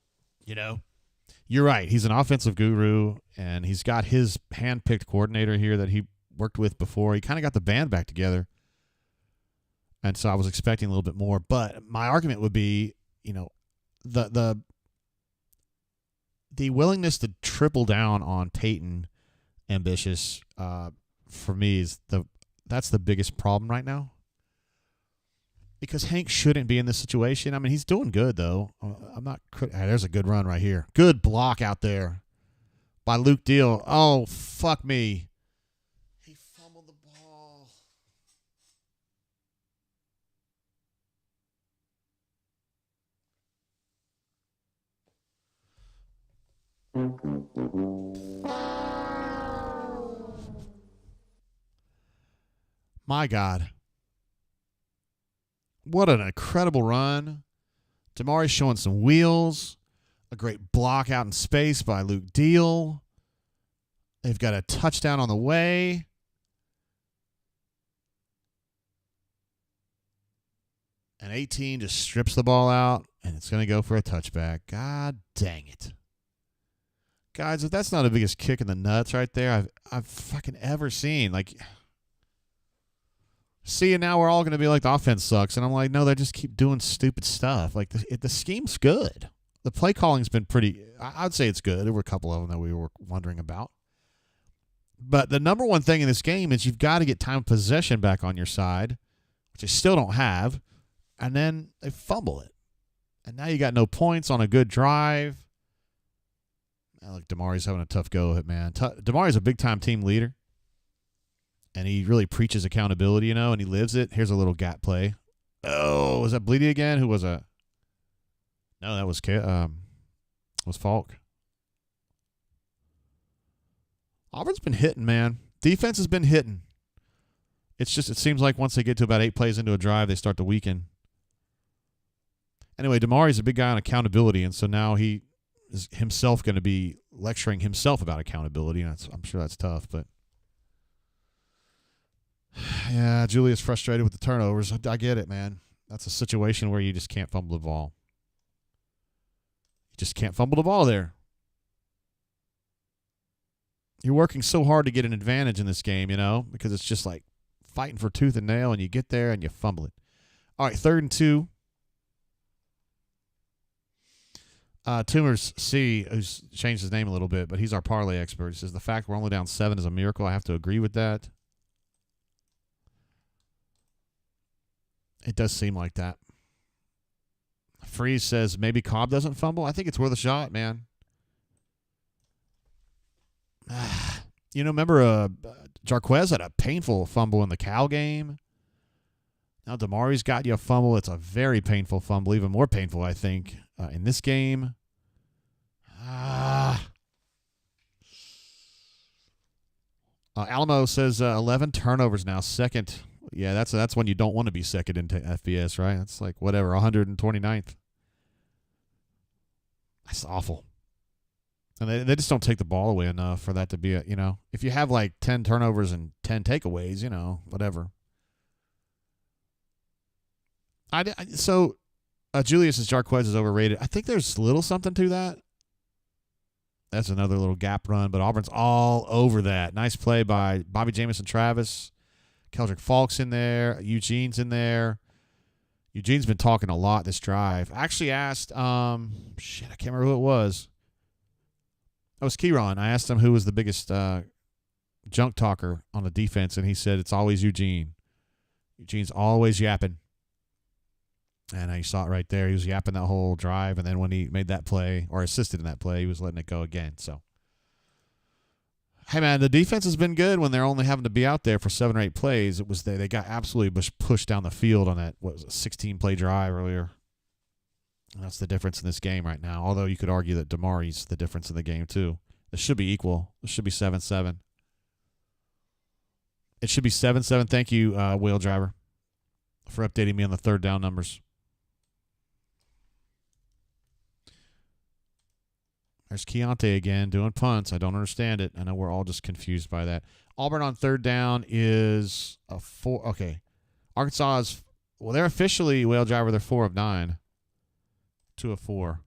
You're right. He's an offensive guru, and he's got his hand-picked coordinator here that he worked with before. He kind of got the band back together. And so I was expecting a little bit more. But my argument would be, the willingness to triple down on Peyton, Ambitious, for me that's the biggest problem right now. Because Hank shouldn't be in this situation. I mean, he's doing good though. There's a good run right here. Good block out there by Luke Deal. Oh, fuck me. He fumbled the ball. My God. What an incredible run. Damari's showing some wheels. A great block out in space by Luke Deal. They've got a touchdown on the way. And 18 just strips the ball out, and it's going to go for a touchback. God dang it. Guys, if that's not the biggest kick in the nuts right there I've fucking ever seen. See, and now we're all going to be like, the offense sucks. And I'm like, no, they just keep doing stupid stuff. Like, the scheme's good. The play calling's been pretty, I'd say it's good. There were a couple of them that we were wondering about. But the number one thing in this game is you've got to get time of possession back on your side, which they still don't have, and then they fumble it. And now you got no points on a good drive. Look, Damari's having a tough go of it, man. Damari's a big-time team leader. And he really preaches accountability, and he lives it. Here's a little gap play. Oh, was that Bleedy again? Who was that? No, that was Falk. Auburn's been hitting, man. Defense has been hitting. It seems like once they get to about 8 plays into a drive, they start to weaken. Anyway, Damari's a big guy on accountability, and so now he is himself going to be lecturing himself about accountability. And I'm sure that's tough, but. Yeah, Julia's frustrated with the turnovers. I get it, man. That's a situation where you just can't fumble the ball. You just can't fumble the ball there. You're working so hard to get an advantage in this game, because it's just like fighting for tooth and nail, and you get there and you fumble it. All right, 3rd and 2. Tumors C, who's changed his name a little bit, but he's our parlay expert. He says, the fact we're only down 7 is a miracle. I have to agree with that. It does seem like that. Freeze says maybe Cobb doesn't fumble. I think it's worth a shot, man. Remember Jarquez had a painful fumble in the Cal game. Now Damari's got you a fumble. It's a very painful fumble, even more painful, I think, in this game. Alamo says 11 turnovers now, second. Yeah, that's when you don't want to be second into FBS, right? That's like whatever, 129th. That's awful. And they just don't take the ball away enough for that to be if you have like 10 turnovers and 10 takeaways, whatever. Julius's Jarquez is overrated. I think there's little something to that. That's another little gap run, but Auburn's all over that. Nice play by Bobby Jamison Travis. Keldrick Falk's in there. Eugene's in there. Eugene's been talking a lot this drive. I actually asked, I can't remember who it was. It was Kieran. I asked him who was the biggest junk talker on the defense, and he said it's always Eugene. Eugene's always yapping. And you saw it right there. He was yapping that whole drive, and then when he made that play or assisted in that play, he was letting it go again. So, hey, man, the defense has been good when they're only having to be out there for 7 or 8 plays. It was they got absolutely pushed down the field on that, 16-play drive earlier. And that's the difference in this game right now, although you could argue that Damari's the difference in the game too. This should be equal. This should be 7-7. It should be 7-7. Thank you, Whale Driver, for updating me on the third down numbers. There's Keontae again doing punts. I don't understand it. I know we're all just confused by that. Auburn on third down is a 4. Okay. Arkansas is, they're officially, Whale Driver, they're 4 of 9. 2 of 4.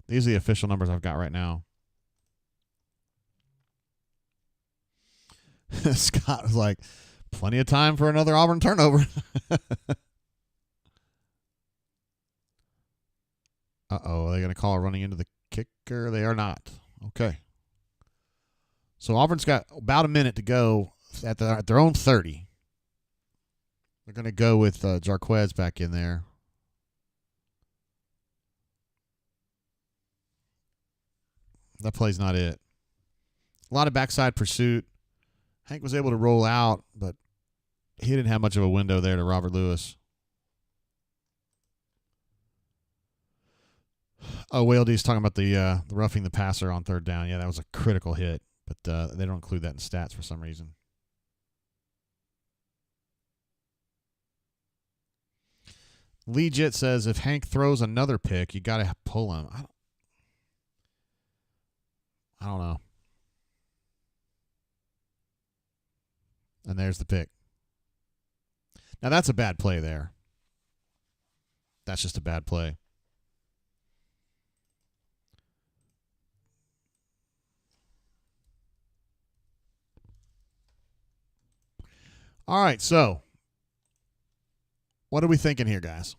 These are the official numbers I've got right now. Scott was like, plenty of time for another Auburn turnover. Uh-oh, are they going to call a running into the kicker? They are not. Okay. So Auburn's got about a minute to go at their own 30. They're going to go with Jarquez back in there. That play's not it. A lot of backside pursuit. Hank was able to roll out, but he didn't have much of a window there to Robert Lewis. Oh, Whale D's talking about the roughing the passer on third down. Yeah, that was a critical hit, but they don't include that in stats for some reason. Legit says if Hank throws another pick, you got to pull him. I don't know. And there's the pick. Now, that's a bad play there. That's just a bad play. All right, so what are we thinking here, guys?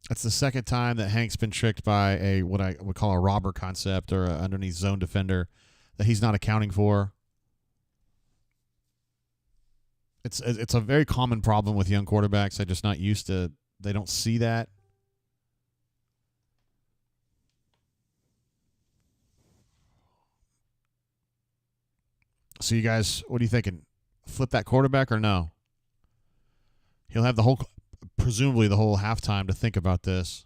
That's the second time that Hank's been tricked by what I would call a robber concept or an underneath zone defender that he's not accounting for. It's a very common problem with young quarterbacks. They're just not used to. They don't see that. So you guys, what are you thinking? Flip that quarterback or no? He'll have presumably the whole halftime to think about this.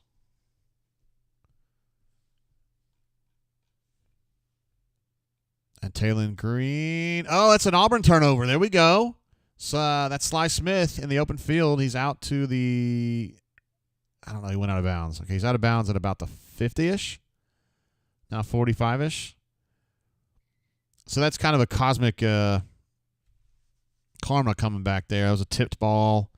And Taylon Green. Oh, that's an Auburn turnover. There we go. So that's Sly Smith in the open field. He's out to the, I don't know, he went out of bounds. Okay, he's out of bounds at about the 50-ish. Now 45-ish. So that's kind of a cosmic karma coming back there. That was a tipped ball.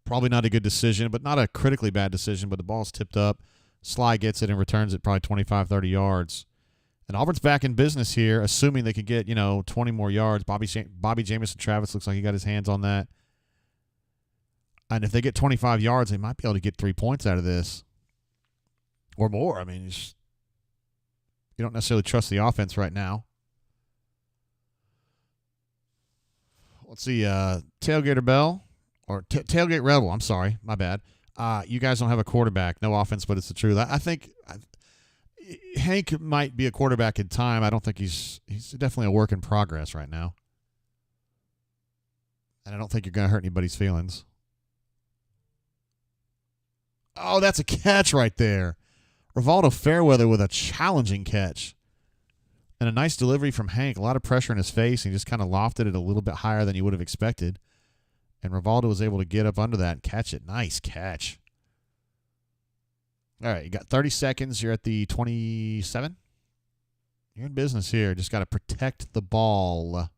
Probably not a good decision, but not a critically bad decision, but the ball's tipped up. Sly gets it and returns it probably 25, 30 yards. And Auburn's back in business here, assuming they could get, 20 more yards. Bobby Jamison Travis looks like he got his hands on that. And if they get 25 yards, they might be able to get 3 points out of this. Or more. I mean, You don't necessarily trust the offense right now. Let's see. Tailgater Bell, or Tailgate Rebel, I'm sorry. My bad. You guys don't have a quarterback. No offense, but it's the truth. I think Hank might be a quarterback in time. I don't think he's definitely a work in progress right now. And I don't think you're going to hurt anybody's feelings. Oh, that's a catch right there. Rivaldo Fairweather with a challenging catch. And a nice delivery from Hank. A lot of pressure in his face. He just kind of lofted it a little bit higher than you would have expected. And Rivaldo was able to get up under that and catch it. Nice catch. All right, you got 30 seconds. You're at the 27. You're in business here. Just got to protect the ball.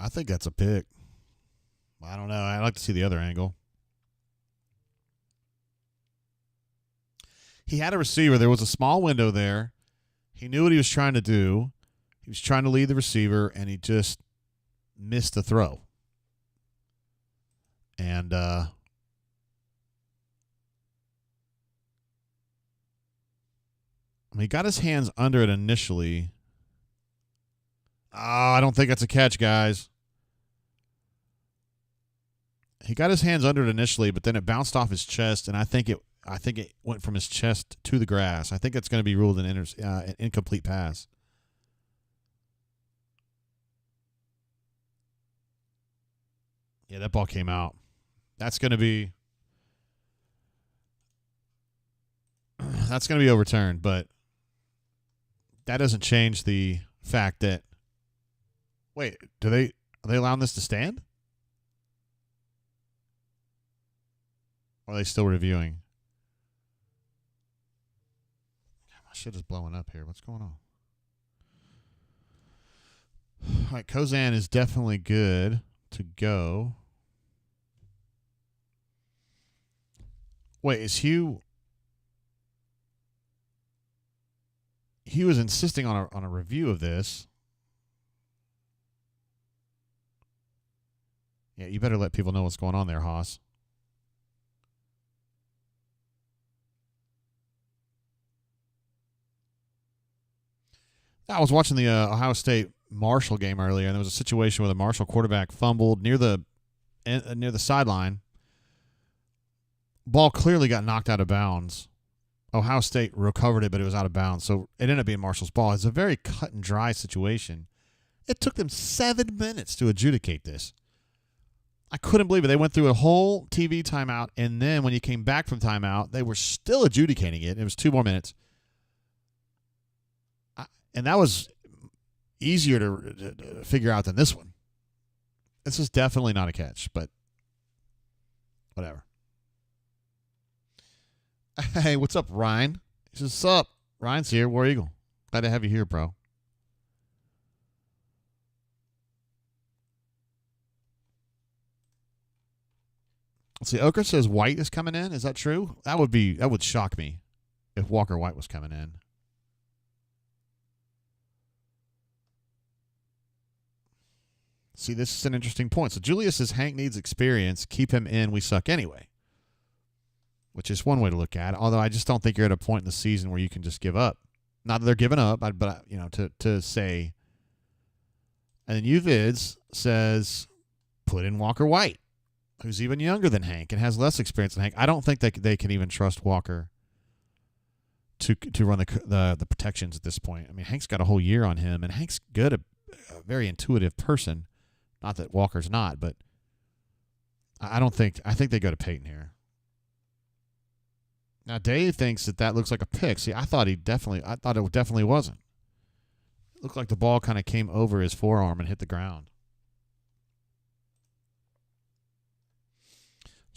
I think that's a pick. I don't know. I'd like to see the other angle. He had a receiver. There was a small window there. He knew what he was trying to do. He was trying to lead the receiver, and he just missed the throw. And I mean, he got his hands under it initially. Oh, I don't think that's a catch, guys. He got his hands under it initially, but then it bounced off his chest, and I think it went from his chest to the grass. I think it's going to be ruled an incomplete pass. Yeah, that ball came out. That's going to be overturned, but that doesn't change the fact that. Wait, are they allowing this to stand? Or are they still reviewing? My shit is blowing up here. What's going on? All right, Kozan is definitely good to go. Wait, is Hugh? He was insisting on a review of this. Yeah, you better let people know what's going on there, Haas. I was watching the Ohio State Marshall game earlier, and there was a situation where the Marshall quarterback fumbled near the sideline. Ball clearly got knocked out of bounds. Ohio State recovered it, but it was out of bounds, so it ended up being Marshall's ball. It's a very cut and dry situation. It took them 7 minutes to adjudicate this. I couldn't believe it. They went through a whole TV timeout, and then when you came back from timeout, they were still adjudicating it. It was 2 more minutes. And that was easier to figure out than this one. This is definitely not a catch, but whatever. Hey, what's up, Ryan? He says, sup? Ryan's here. War Eagle. Glad to have you here, bro. Let's see. Oker says White is coming in. Is that true? That would shock me if Walker White was coming in. See, this is an interesting point. So Julius says Hank needs experience. Keep him in. We suck anyway. Which is one way to look at it. Although I just don't think you're at a point in the season where you can just give up. Not that they're giving up, but you know, to say. And then VIBEZ says, put in Walker White, who's even younger than Hank and has less experience than Hank. I don't think they can even trust Walker to run the protections at this point. I mean, Hank's got a whole year on him, and Hank's good, a very intuitive person. Not that Walker's not, but I think they go to Peyton here. Now, Dave thinks that looks like a pick. See, I thought it definitely wasn't. It looked like the ball kind of came over his forearm and hit the ground.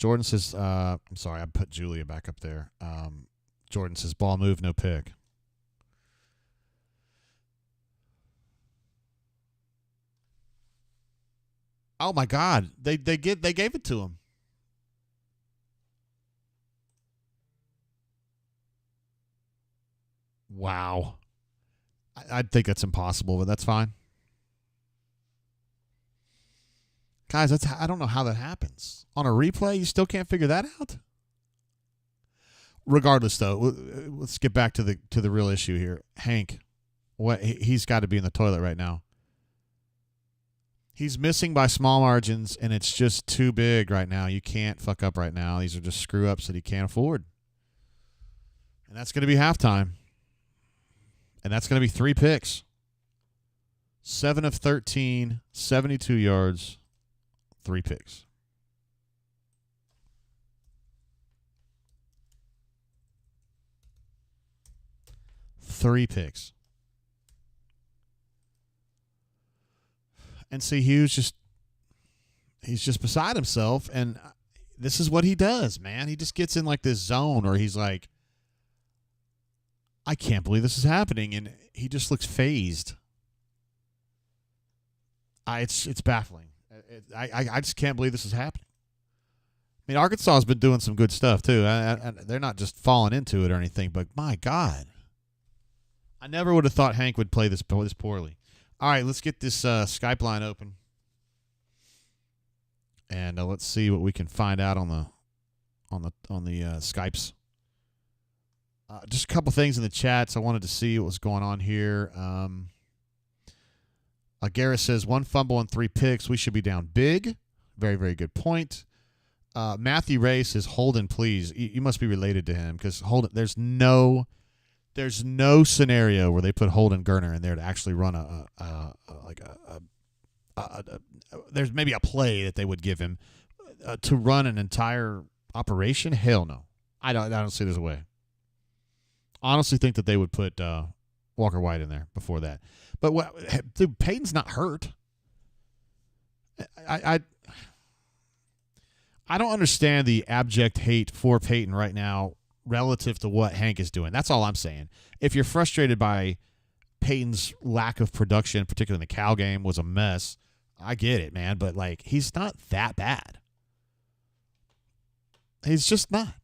Jordan says, I'm sorry, I put Julia back up there. Jordan says, ball move, no pick. Oh my God, they gave it to him. Wow. I think that's impossible, but that's fine. Guys, I don't know how that happens. On a replay, you still can't figure that out? Regardless, though, let's get back to the real issue here. Hank, he's got to be in the toilet right now. He's missing by small margins, and it's just too big right now. You can't fuck up right now. These are just screw-ups that he can't afford. And that's going to be halftime. And that's going to be 3 picks. 7 of 13, 72 yards, 3 picks. Three picks. And see, he's just beside himself, and this is what he does, man. He just gets in like this zone where he's like, I can't believe this is happening, and he just looks phased. It's baffling. I just can't believe this is happening. I mean, Arkansas has been doing some good stuff too. They're not just falling into it or anything, but my God, I never would have thought Hank would play this poorly. All right, let's get this Skype line open, and let's see what we can find out on the Skypes. Just a couple things in the chats. I wanted to see what was going on here. Garrett says 1 fumble and 3 picks. We should be down big. Very, very good point. Matthew Ray says, Holden, please. You must be related to him because Holden. There's no scenario where they put Holden Gerner in there to actually run there's maybe a play that they would give him to run an entire operation. Hell no. I don't see there's a way. Honestly think that they would put Walker White in there before that. But dude, Peyton's not hurt. I don't understand the abject hate for Peyton right now relative to what Hank is doing. That's all I'm saying. If you're frustrated by Peyton's lack of production, particularly in the Cal game, was a mess, I get it, man. But, like, he's not that bad. He's just not.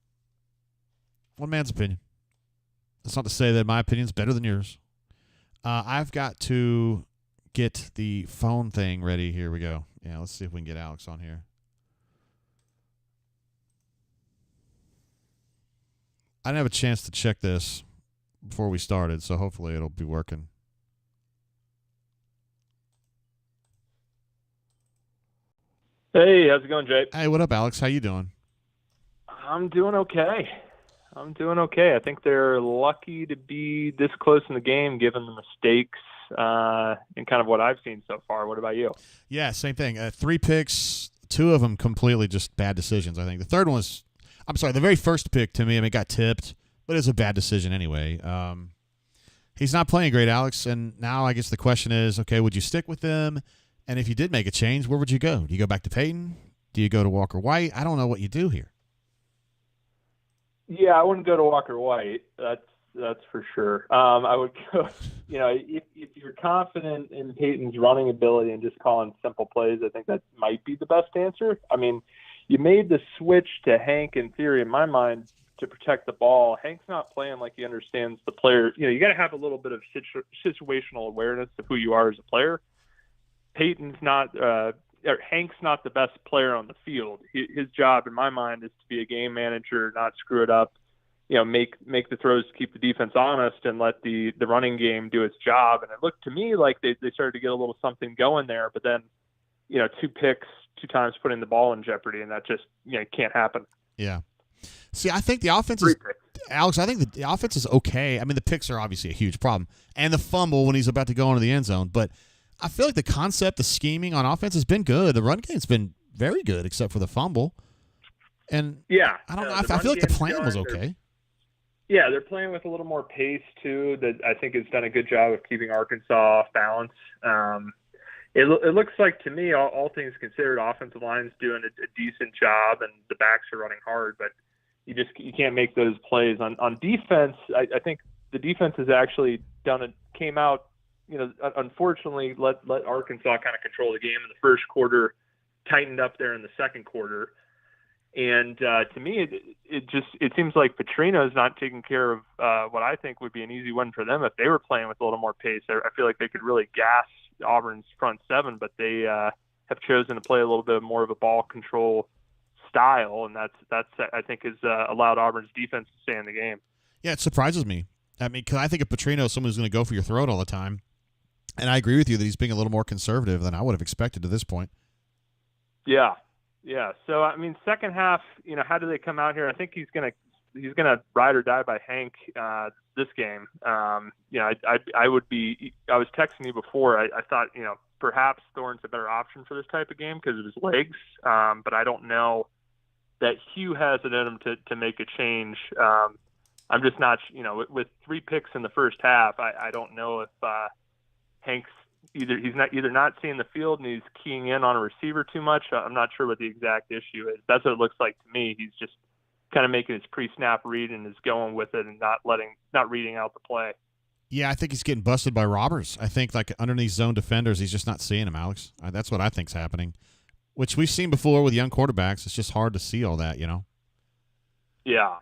One man's opinion. That's not to say that my opinion's better than yours. I've got to get the phone thing ready. Here we go. Yeah, let's see if we can get Alex on here. I didn't have a chance to check this before we started, so hopefully it'll be working. Hey, how's it going, Jay? Hey, what up, Alex? How you doing? I'm doing okay. I think they're lucky to be this close in the game, given the mistakes and kind of what I've seen so far. What about you? Yeah, same thing. 3 picks, 2 of them completely just bad decisions, I think. The third one was, the very first pick to me, it got tipped, but it was a bad decision anyway. He's not playing great, Alex, and now I guess the question is, okay, would you stick with him? And if you did make a change, where would you go? Do you go back to Peyton? Do you go to Walker White? I don't know what you do here. Yeah, I wouldn't go to Walker White. That's for sure. I would go. If you're confident in Peyton's running ability and just calling simple plays, I think that might be the best answer. I mean, you made the switch to Hank in theory, in my mind, to protect the ball. Hank's not playing like he understands the player. You got to have a little bit of situational awareness of who you are as a player. Hank's not the best player on the field. His job, in my mind, is to be a game manager, not screw it up. Make the throws to keep the defense honest and let the running game do its job. And it looked to me like they started to get a little something going there. But then, 2 picks, 2 times putting the ball in jeopardy, and that just can't happen. Yeah. See, I think the offense is Alex. I think the offense is okay. I mean, the picks are obviously a huge problem, and the fumble when he's about to go into the end zone, but I feel like the concept, the scheming on offense has been good. The run game's been very good, except for the fumble. And yeah, I don't know. I feel like the plan was okay. Yeah, they're playing with a little more pace too. That I think has done a good job of keeping Arkansas off balance. It looks like to me, all things considered, offensive line's doing a decent job, and the backs are running hard, but you can't make those plays on defense. I think the defense has actually came out, unfortunately let Arkansas kind of control the game in the first quarter, tightened up there in the second quarter. And to me, it seems like Petrino's not taking care of what I think would be an easy win for them if they were playing with a little more pace. I feel like they could really gas Auburn's front seven, but they have chosen to play a little bit more of a ball control style, and that's I think has allowed Auburn's defense to stay in the game. Yeah, it surprises me. I mean, because I think of Petrino as someone who's going to go for your throat all the time, and I agree with you that he's being a little more conservative than I would have expected to this point. Yeah. So I mean, second half, how do they come out here? I think he's gonna ride or die by Hank this game. I was texting you before. I thought perhaps Thorne's a better option for this type of game because of his legs, but I don't know that Hugh has it in him to make a change. I'm just not, with 3 picks in the first half, I don't know if Hank's he's not seeing the field and he's keying in on a receiver too much. I'm not sure what the exact issue is. That's what it looks like to me. He's just kind of making his pre-snap read and is going with it and not reading out the play. Yeah, I think he's getting busted by robbers. I think like underneath zone defenders, he's just not seeing them, Alex. That's what I think's happening, which we've seen before with young quarterbacks. It's just hard to see all that, Yeah.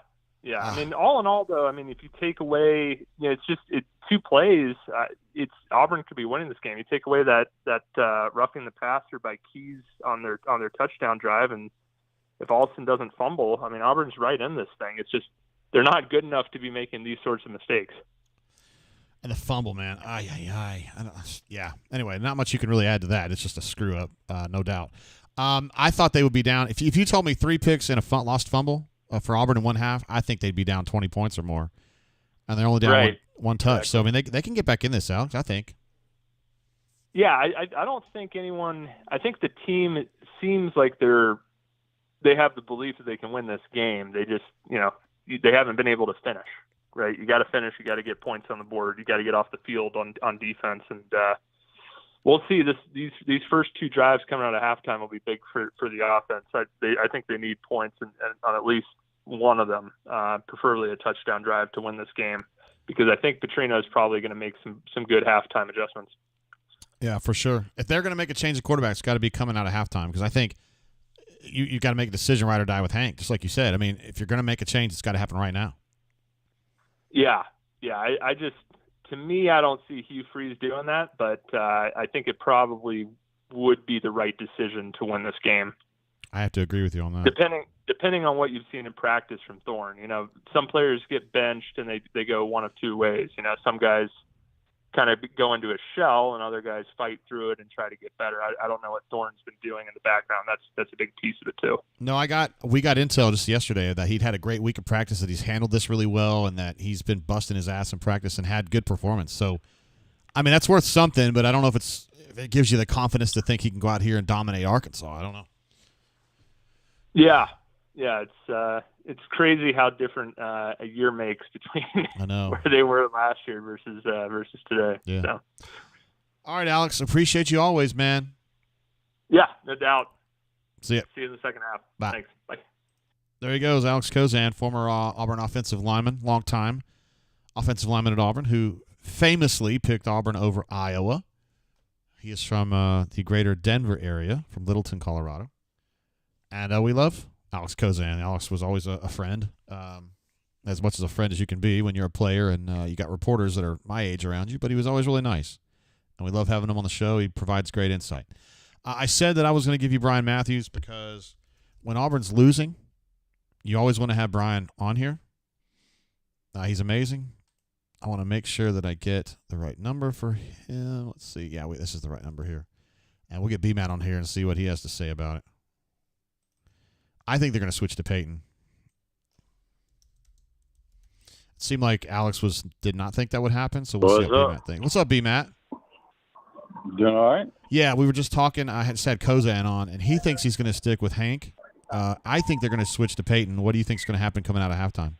I mean, all in all, though, if you take away, it's 2 plays. Auburn could be winning this game. You take away that roughing the passer by Keys on their touchdown drive, and if Alston doesn't fumble, Auburn's right in this thing. It's just they're not good enough to be making these sorts of mistakes. And the fumble, man. Yeah. Anyway, not much you can really add to that. It's just a screw up, no doubt. I thought they would be down. If you told me 3 picks and a lost fumble for Auburn in one half, I think they'd be down 20 points or more. And they're only down one touch. Exactly. So, they can get back in this, Alex, I think. Yeah, I don't think anyone – I think the team seems like they have the belief that they can win this game. They just, they haven't been able to finish, right? You got to finish. You got to get points on the board. You got to get off the field on defense. And we'll see. These first 2 drives coming out of halftime will be big for the offense. I think they need points and on at least one of them, preferably a touchdown drive to win this game, because I think Petrino is probably going to make some good halftime adjustments. Yeah, for sure. If they're going to make a change of quarterback, it's got to be coming out of halftime, because I think you got to make a decision right or die with Hank, just like you said. If you're going to make a change, it's got to happen right now. Yeah. I just, to me, I don't see Hugh Freeze doing that, but I think it probably would be the right decision to win this game. I have to agree with you on that. Depending on what you've seen in practice from Thorne, some players get benched and they go one of 2 ways. Some guys kind of go into a shell and other guys fight through it and try to get better. I don't know what Thorne's been doing in the background. That's a big piece of it too. No, we got intel just yesterday that he'd had a great week of practice, that he's handled this really well, and that he's been busting his ass in practice and had good performance. So, that's worth something, but I don't know if it gives you the confidence to think he can go out here and dominate Arkansas. I don't know. Yeah, it's crazy how different a year makes between where they were last year versus today. Yeah. So. All right, Alex, appreciate you always, man. Yeah, no doubt. See you in the second half. Bye. Thanks. Bye. There he goes, Alex Kozan, former Auburn offensive lineman, long-time offensive lineman at Auburn, who famously picked Auburn over Iowa. He is from the greater Denver area, from Littleton, Colorado. And we love Alex Kozan. Alex was always a friend, as much as a friend as you can be when you're a player and you got reporters that are my age around you, but he was always really nice. And we love having him on the show. He provides great insight. I said that I was going to give you Brian Matthews because when Auburn's losing, you always want to have Brian on here. He's amazing. I want to make sure that I get the right number for him. Let's see. Yeah, this is the right number here. And we'll get B-Matt on here and see what he has to say about it. I think they're going to switch to Peyton. It seemed like Alex did not think that would happen, so we'll see what B-Matt thinks. What's up, B-Matt? Doing all right? Yeah, we were just talking. I had Kozan on, and he thinks he's going to stick with Hank. I think they're going to switch to Peyton. What do you think is going to happen coming out of halftime?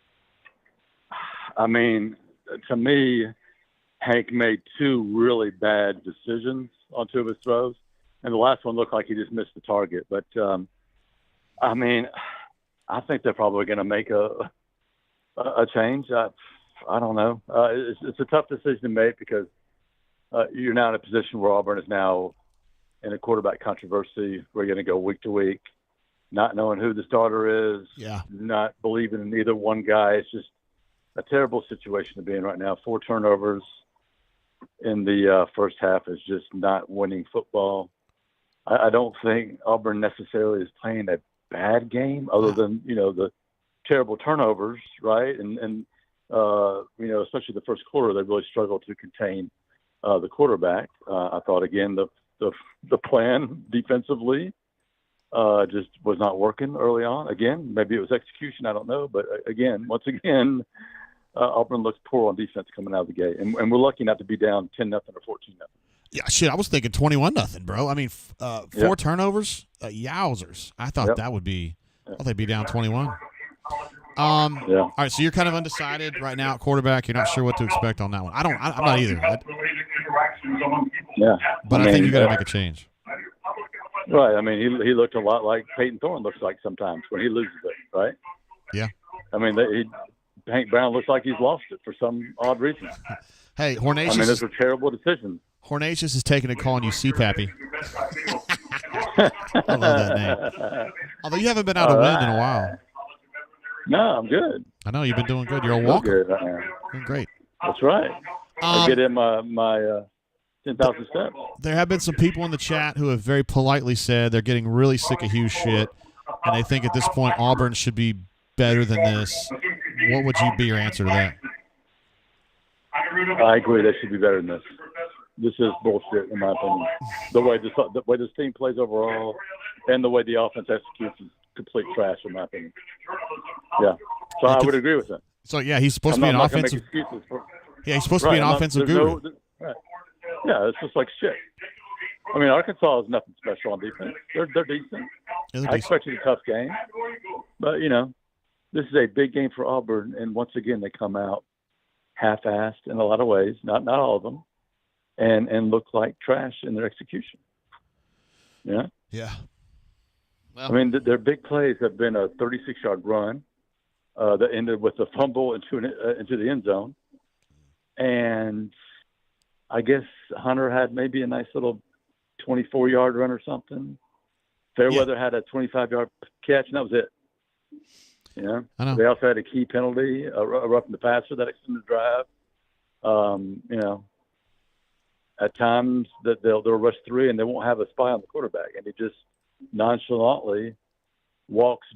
To me, Hank made 2 really bad decisions on 2 of his throws. and the last one looked like he just missed the target. But I mean, I think they're probably going to make a change. I don't know. It's a tough decision to make because you're now in a position where Auburn is now in a quarterback controversy. We're going to go week to week, not knowing who the starter is, not believing in either one guy. It's just a terrible situation to be in right now. 4 turnovers in the first half is just not winning football. I don't think Auburn necessarily is playing a bad game other than, the terrible turnovers, right? And especially the first quarter, they really struggled to contain the quarterback. I thought, again, the plan defensively just was not working early on. Again, maybe it was execution. I don't know. But once again, Auburn looks poor on defense coming out of the gate. And we're lucky not to be down 10-0 or 14-0. Yeah, shit, I was thinking 21-0, bro. I mean, 4 turnovers, yowzers. I thought that would be – I thought they'd be down 21. All right, so you're kind of undecided right now at quarterback. You're not sure what to expect on that one. I'm not either. But I think you got to make a change. Right. I mean, he looked a lot like Peyton Thorne looks like sometimes when he loses it, right? Yeah. I mean, Hank Brown looks like he's lost it for some odd reason. Hey, Hornatius. I mean, those are terrible decisions. Hornatius is taking a call on you, C-Pappy. I love that name. Although you haven't been out of wind in a while. No, I'm good. I know you've been doing good. You're a walker. Doing great. That's right. I get in my 10,000 steps. There have been some people in the chat who have very politely said they're getting really sick of Hugh's shit, and they think at this point Auburn should be better than this. What would be your answer to that? I agree. They should be better than this. This is bullshit, in my opinion. The way this team plays overall, and the way the offense executes is complete trash, in my opinion. Yeah, so I would agree with that. So yeah, he's supposed to be an offensive. He's supposed to be an offensive guru. Right. Yeah, it's just like shit. I mean, Arkansas is nothing special on defense. They're decent. I expected a tough game, but this is a big game for Auburn, and once again they come out half-assed in a lot of ways, not all of them, and look like trash in their execution. Yeah. Yeah. Well, I mean, their big plays have been a 36-yard run that ended with a fumble into the end zone, and I guess Hunter had maybe a nice little 24-yard run or something. Fairweather had a 25-yard catch, and that was it. I know. They also had a key penalty, a roughing the passer that extended the drive. At times that they'll rush 3 and they won't have a spy on the quarterback, and he just nonchalantly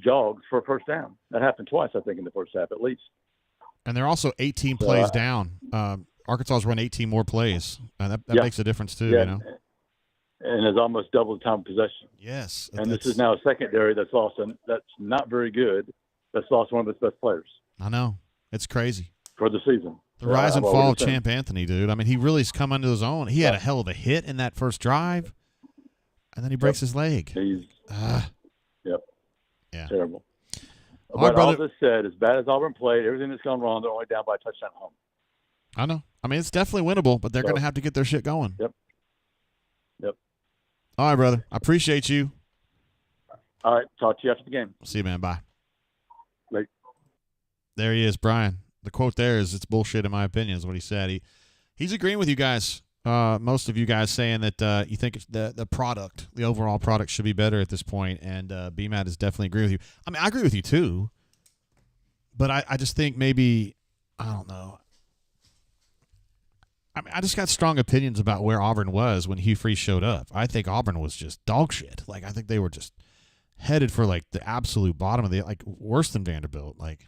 jogs for a first down. That happened twice, I think, in the first half at least. And they're also 18 plays down. Arkansas's run 18 more plays. That makes a difference too. And it's almost double the time of possession. Yes. And this is now a secondary that's lost, and that's not very good. That's lost one of its best players. I know. It's crazy. For the season. The rise and fall of Champ Anthony, dude. I mean, he really's come into his own. He had a hell of a hit in that first drive, and then he breaks his leg. Yep. Yeah. Terrible. All All this said, as bad as Auburn played, everything that's gone wrong, they're only down by a touchdown at home. I know. I mean, it's definitely winnable, but they're going to have to get their shit going. Yep. All right, brother. I appreciate you. All right. Talk to you after the game. See you, man. Bye. Late. There he is, Brian. The quote there is, "It's bullshit," in my opinion, is what he said. He's agreeing with you guys. Most of you guys saying that you think the product, the overall product, should be better at this point, and BMAT is definitely agree with you. I mean, I agree with you too, but I just think maybe, I don't know. I mean, I just got strong opinions about where Auburn was when Hugh Freeze showed up. I think Auburn was just dog shit. Like, I think they were just headed for like the absolute bottom of worse than Vanderbilt. Like,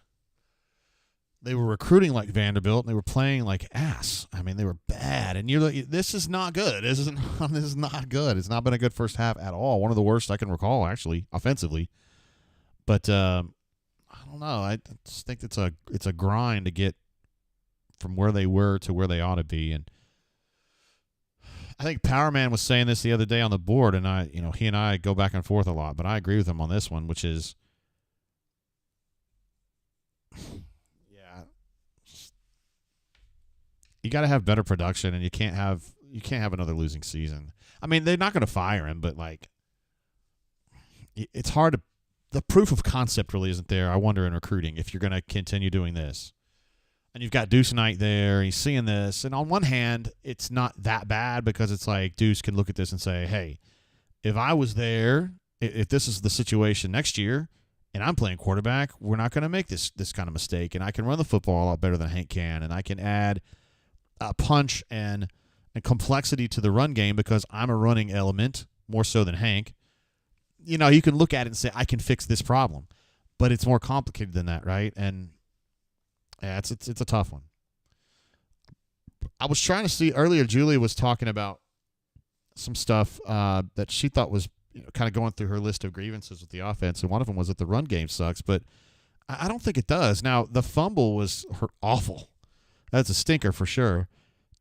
they were recruiting like Vanderbilt, and they were playing like ass. I mean, they were bad. And you're like, this is not good. This is not good. It's not been a good first half at all. One of the worst I can recall, actually, offensively. But I don't know. I just think it's a grind to get from where they were to where they ought to be. And I think Power Man was saying this the other day on the board, and he and I go back and forth a lot, but I agree with him on this one, which is, you got to have better production, and you can't have you can't have another losing season. I mean, they're not going to fire him, but like, it's hard to. The proof of concept really isn't there. I wonder in recruiting if you're going to continue doing this. And you've got Deuce Knight there. He's seeing this, and on one hand, it's not that bad because it's like Deuce can look at this and say, "Hey, if I was there, if this is the situation next year, and I'm playing quarterback, we're not going to make this kind of mistake, and I can run the football a lot better than Hank can, and I can add a punch and complexity to the run game because I'm a running element more so than Hank." You know, you can look at it and say, I can fix this problem. But it's more complicated than that, right? And yeah, it's a tough one. I was trying to see earlier, Julia was talking about some stuff that she thought was kind of going through her list of grievances with the offense, and one of them was that the run game sucks, but I don't think it does. Now, the fumble was awful. That's a stinker for sure.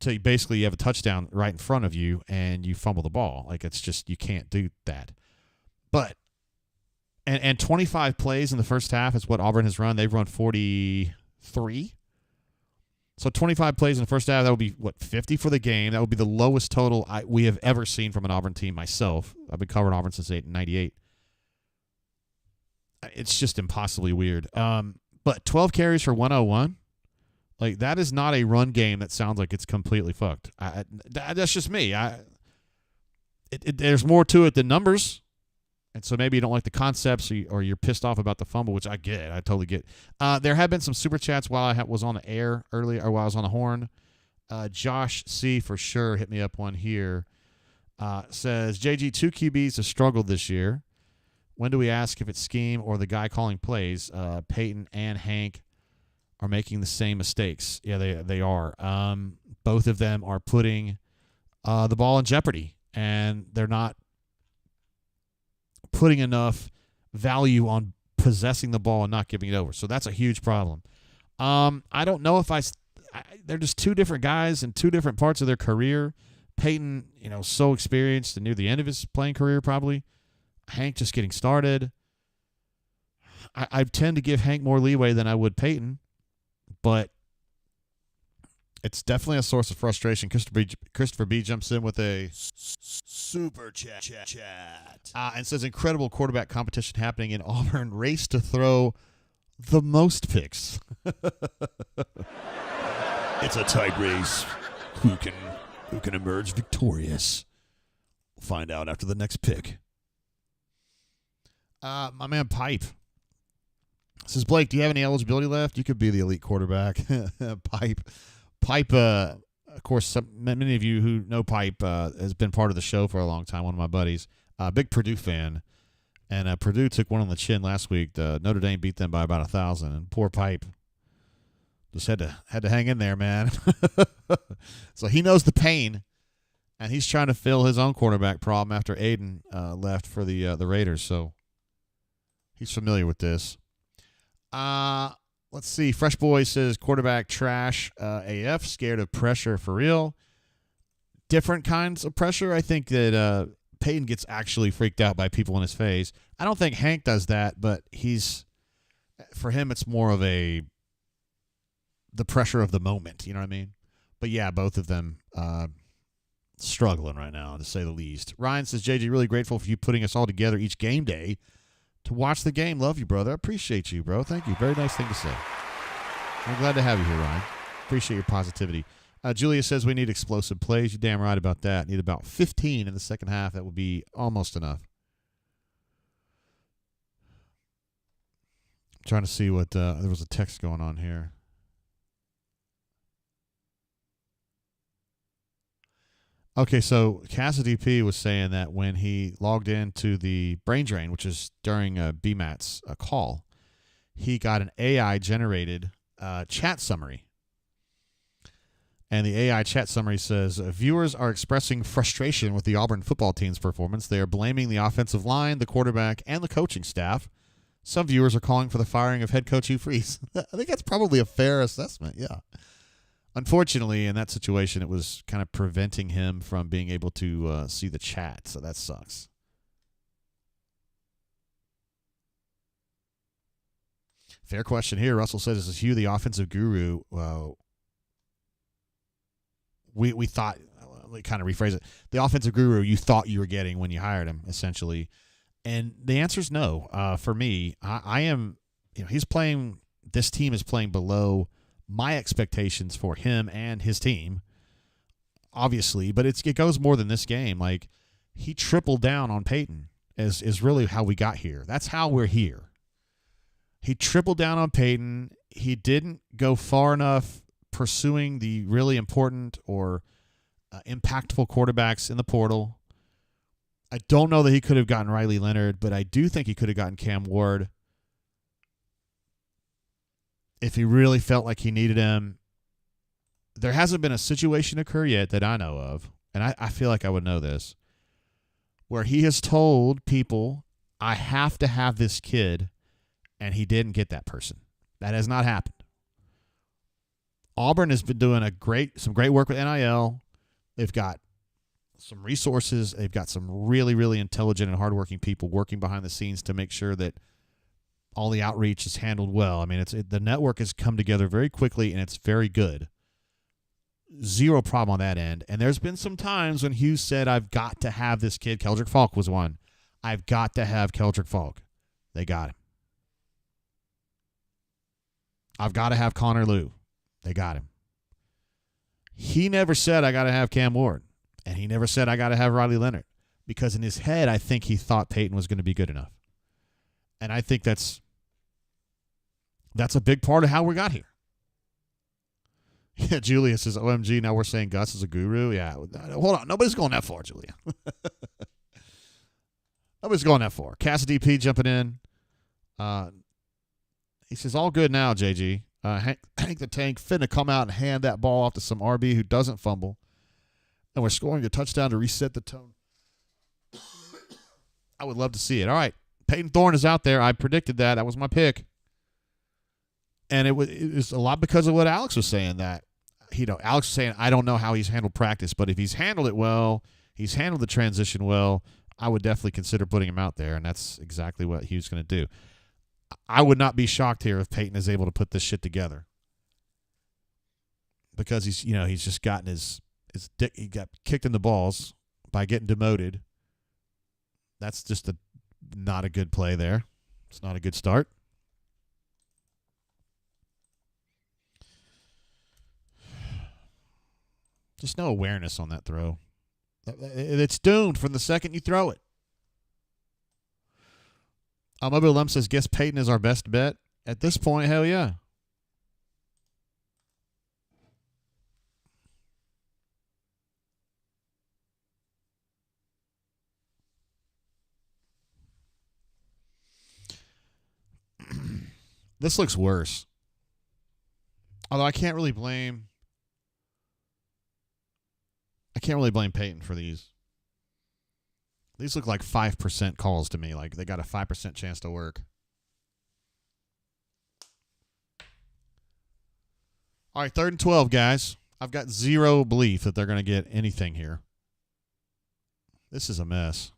So basically you have a touchdown right in front of you, and you fumble the ball. Like, it's just, you can't do that. But, and 25 plays in the first half is what Auburn has run. They've run 43. So 25 plays in the first half, that would be, 50 for the game. That would be the lowest total we have ever seen from an Auburn team myself. I've been covering Auburn since 98. It's just impossibly weird. But 12 carries for 101, like, that is not a run game that sounds like it's completely fucked. That's just me. There's more to it than numbers. And so maybe you don't like the concepts or you're pissed off about the fumble, which I get. I totally get. There have been some super chats while I was on the air earlier, or while I was on the horn. Josh C. for sure hit me up one here. Says, JG, 2 QBs have struggled this year. When do we ask if it's scheme or the guy calling plays? Peyton and Hank are making the same mistakes. Yeah, they are. Both of them are putting the ball in jeopardy, and they're not putting enough value on possessing the ball and not giving it over. So that's a huge problem. I don't know if they're just two different guys in two different parts of their career. Peyton, so experienced and near the end of his playing career probably. Hank just getting started. I tend to give Hank more leeway than I would Peyton, but it's definitely a source of frustration. Christopher B jumps in with a super chat and says, incredible quarterback competition happening in Auburn. Race to throw the most picks. It's a tight race. Who can emerge victorious? We'll find out after the next pick. My man Pipe says, Blake, do you have any eligibility left? You could be the elite quarterback. Pipe, of course, many of you who know Pipe has been part of the show for a long time, one of my buddies, big Purdue fan, and Purdue took one on the chin last week. Notre Dame beat them by about 1,000, and poor Pipe just had to hang in there, man. So he knows the pain, and he's trying to fill his own quarterback problem after Aiden left for the Raiders, so he's familiar with this. Let's see. Fresh Boy says quarterback trash AF, scared of pressure for real. Different kinds of pressure. I think that Peyton gets actually freaked out by people in his face. I don't think Hank does that, but for him, it's more of the pressure of the moment. You know what I mean? But yeah, both of them struggling right now, to say the least. Ryan says, JG, really grateful for you putting us all together each game day to watch the game. Love you, brother. I appreciate you, bro. Thank you. Very nice thing to say. I'm glad to have you here, Ryan. Appreciate your positivity. Julia says we need explosive plays. You're damn right about that. Need about 15 in the second half. That would be almost enough. I'm trying to see what there was a text going on here. Okay, so Cassidy P was saying that when he logged into the brain drain, which is during BMAT's call, he got an AI-generated chat summary. And the AI chat summary says, viewers are expressing frustration with the Auburn football team's performance. They are blaming the offensive line, the quarterback, and the coaching staff. Some viewers are calling for the firing of head coach Hugh Freeze. I think that's probably a fair assessment, yeah. Unfortunately, in that situation, it was kind of preventing him from being able to see the chat, so that sucks. Fair question here. Russell says, is Hugh the offensive guru? We thought, let me kind of rephrase it. The offensive guru you thought you were getting when you hired him, essentially. And the answer is no. For me, I am, he's playing, this team is playing below my expectations for him and his team, obviously. But it goes more than this game. Like, he tripled down on Peyton is really how we got here. That's how we're here. He tripled down on Peyton. He didn't go far enough pursuing the really important or impactful quarterbacks in the portal. I don't know that he could have gotten Riley Leonard, but I do think he could have gotten Cam Ward if he really felt like he needed him. There hasn't been a situation occur yet that I know of, and I feel like I would know this, where he has told people, I have to have this kid, and he didn't get that person. That has not happened. Auburn has been doing some great work with NIL. They've got some resources. They've got some really, really intelligent and hardworking people working behind the scenes to make sure that all the outreach is handled well. I mean, the network has come together very quickly, and it's very good. Zero problem on that end. And there's been some times when Hughes said, I've got to have this kid. Keldrick Falk was one. I've got to have Keldrick Falk. They got him. I've got to have Connor Liu. They got him. He never said, I got to have Cam Ward. And he never said, I got to have Riley Leonard. Because in his head, I think he thought Peyton was going to be good enough. And I think that's a big part of how we got here. Yeah, Julia says, OMG, now we're saying Gus is a guru. Yeah, hold on. Nobody's going that far, Julia. Nobody's going that far. Cassidy P jumping in. He says, all good now, JG. Hank the Tank finna come out and hand that ball off to some RB who doesn't fumble. And we're scoring a touchdown to reset the tone. I would love to see it. All right. Peyton Thorne is out there. I predicted that. That was my pick. And it was a lot because of what Alex was saying, that, Alex was saying, I don't know how he's handled practice, but if he's handled it well, he's handled the transition well, I would definitely consider putting him out there, and that's exactly what he was going to do. I would not be shocked here if Peyton is able to put this shit together, because he's just gotten his dick, he got kicked in the balls by getting demoted. That's just not a good play there. It's not a good start. Just no awareness on that throw. It's doomed from the second you throw it. Mobile Lem says, guess Peyton is our best bet. At this point, hell yeah. This looks worse. Although I can't really blame Peyton for these. These look like 5% calls to me. Like they got a 5% chance to work. All right, 3rd and 12, guys. I've got zero belief that they're going to get anything here. This is a mess.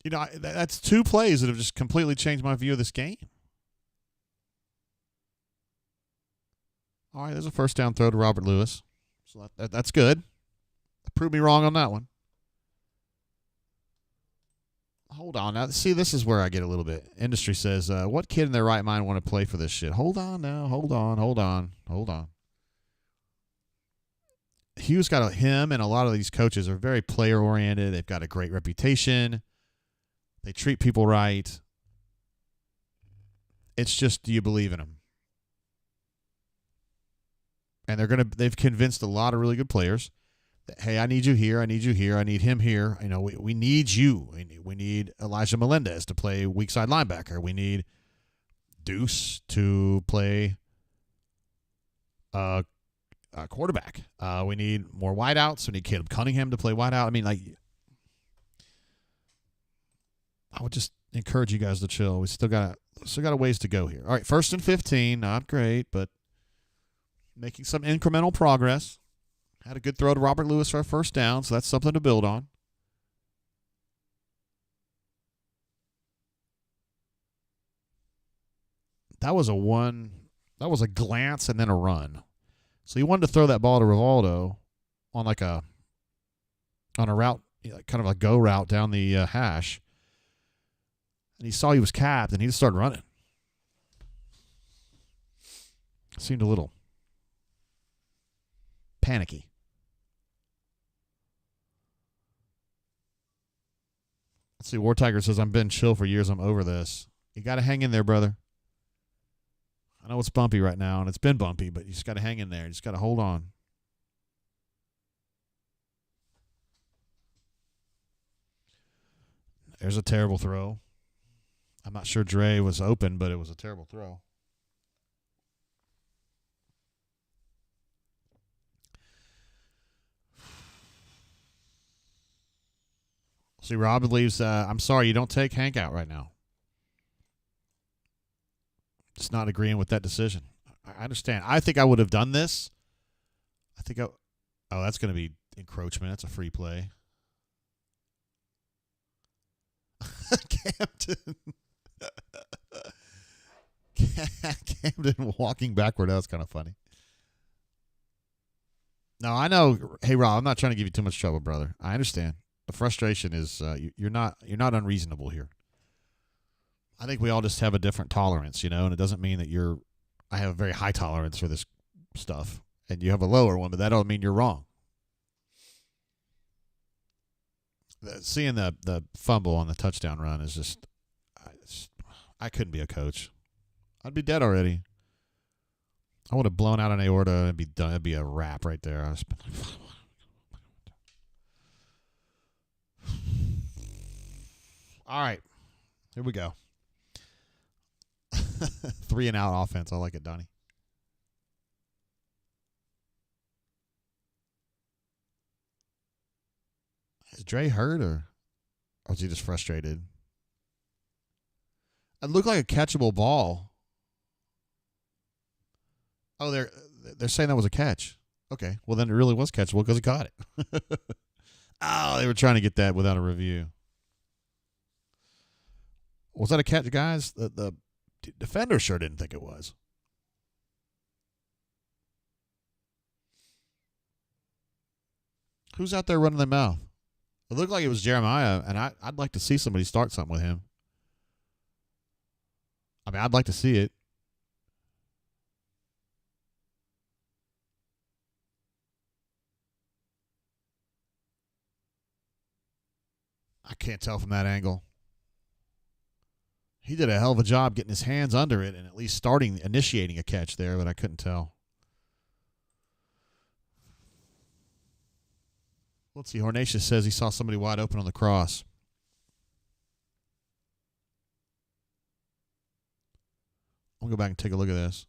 That's two plays that have just completely changed my view of this game. All right, there's a first down throw to Robert Lewis. So that's good. Prove me wrong on that one. Hold on. Now, see, this is where I get a little bit. Industry says, what kid in their right mind want to play for this shit? Hold on now. Hold on. Hughes got him, and a lot of these coaches are very player-oriented. They've got a great reputation. They treat people right. It's just, do you believe in them? And they've convinced a lot of really good players that, hey, I need you here, I need you here, I need him here. We need you. We need Elijah Melendez to play weak side linebacker. We need Deuce to play quarterback. We need more wideouts. We need Caleb Cunningham to play wideout. I mean, I would just encourage you guys to chill. We still got a ways to go here. All right, 1st and 15, not great, but making some incremental progress. Had a good throw to Robert Lewis for a first down, so that's something to build on. That was a glance and then a run. So he wanted to throw that ball to Rivaldo on a route, kind of a go route down the hash. And he saw he was capped, and he just started running. Seemed a little panicky. Let's see. War Tiger says, I've been chill for years. I'm over this. You got to hang in there, brother. I know it's bumpy right now, and it's been bumpy, but you just got to hang in there. You just got to hold on. There's a terrible throw. I'm not sure Dre was open, but it was a terrible throw. See, Rob believes, I'm sorry, you don't take Hank out right now. Just not agreeing with that decision. I understand. I think I would have done this. Oh, that's going to be encroachment. That's a free play. Camden walking backward. That was kind of funny. No, I know. Hey, Rob, I'm not trying to give you too much trouble, brother. I understand. The frustration is you're not unreasonable here. I think we all just have a different tolerance, and it doesn't mean that I have a very high tolerance for this stuff, and you have a lower one, but that don't mean you're wrong. Seeing the fumble on the touchdown run is just, I couldn't be a coach. I'd be dead already. I would have blown out an aorta and be done. It'd be a wrap right there. I was all right, here we go. 3 and out offense. I like it, Donnie. Is Dre hurt or is he just frustrated? It looked like a catchable ball. Oh, they're saying that was a catch. Okay, well then it really was catchable because he caught it. Oh, they were trying to get that without a review. Was that a catch, guys? The defender sure didn't think it was. Who's out there running their mouth? It looked like it was Jeremiah, and I'd like to see somebody start something with him. I mean, I'd like to see it. I can't tell from that angle. He did a hell of a job getting his hands under it and at least initiating a catch there, but I couldn't tell. Let's see. Hornatius says he saw somebody wide open on the cross. I'll go back and take a look at this.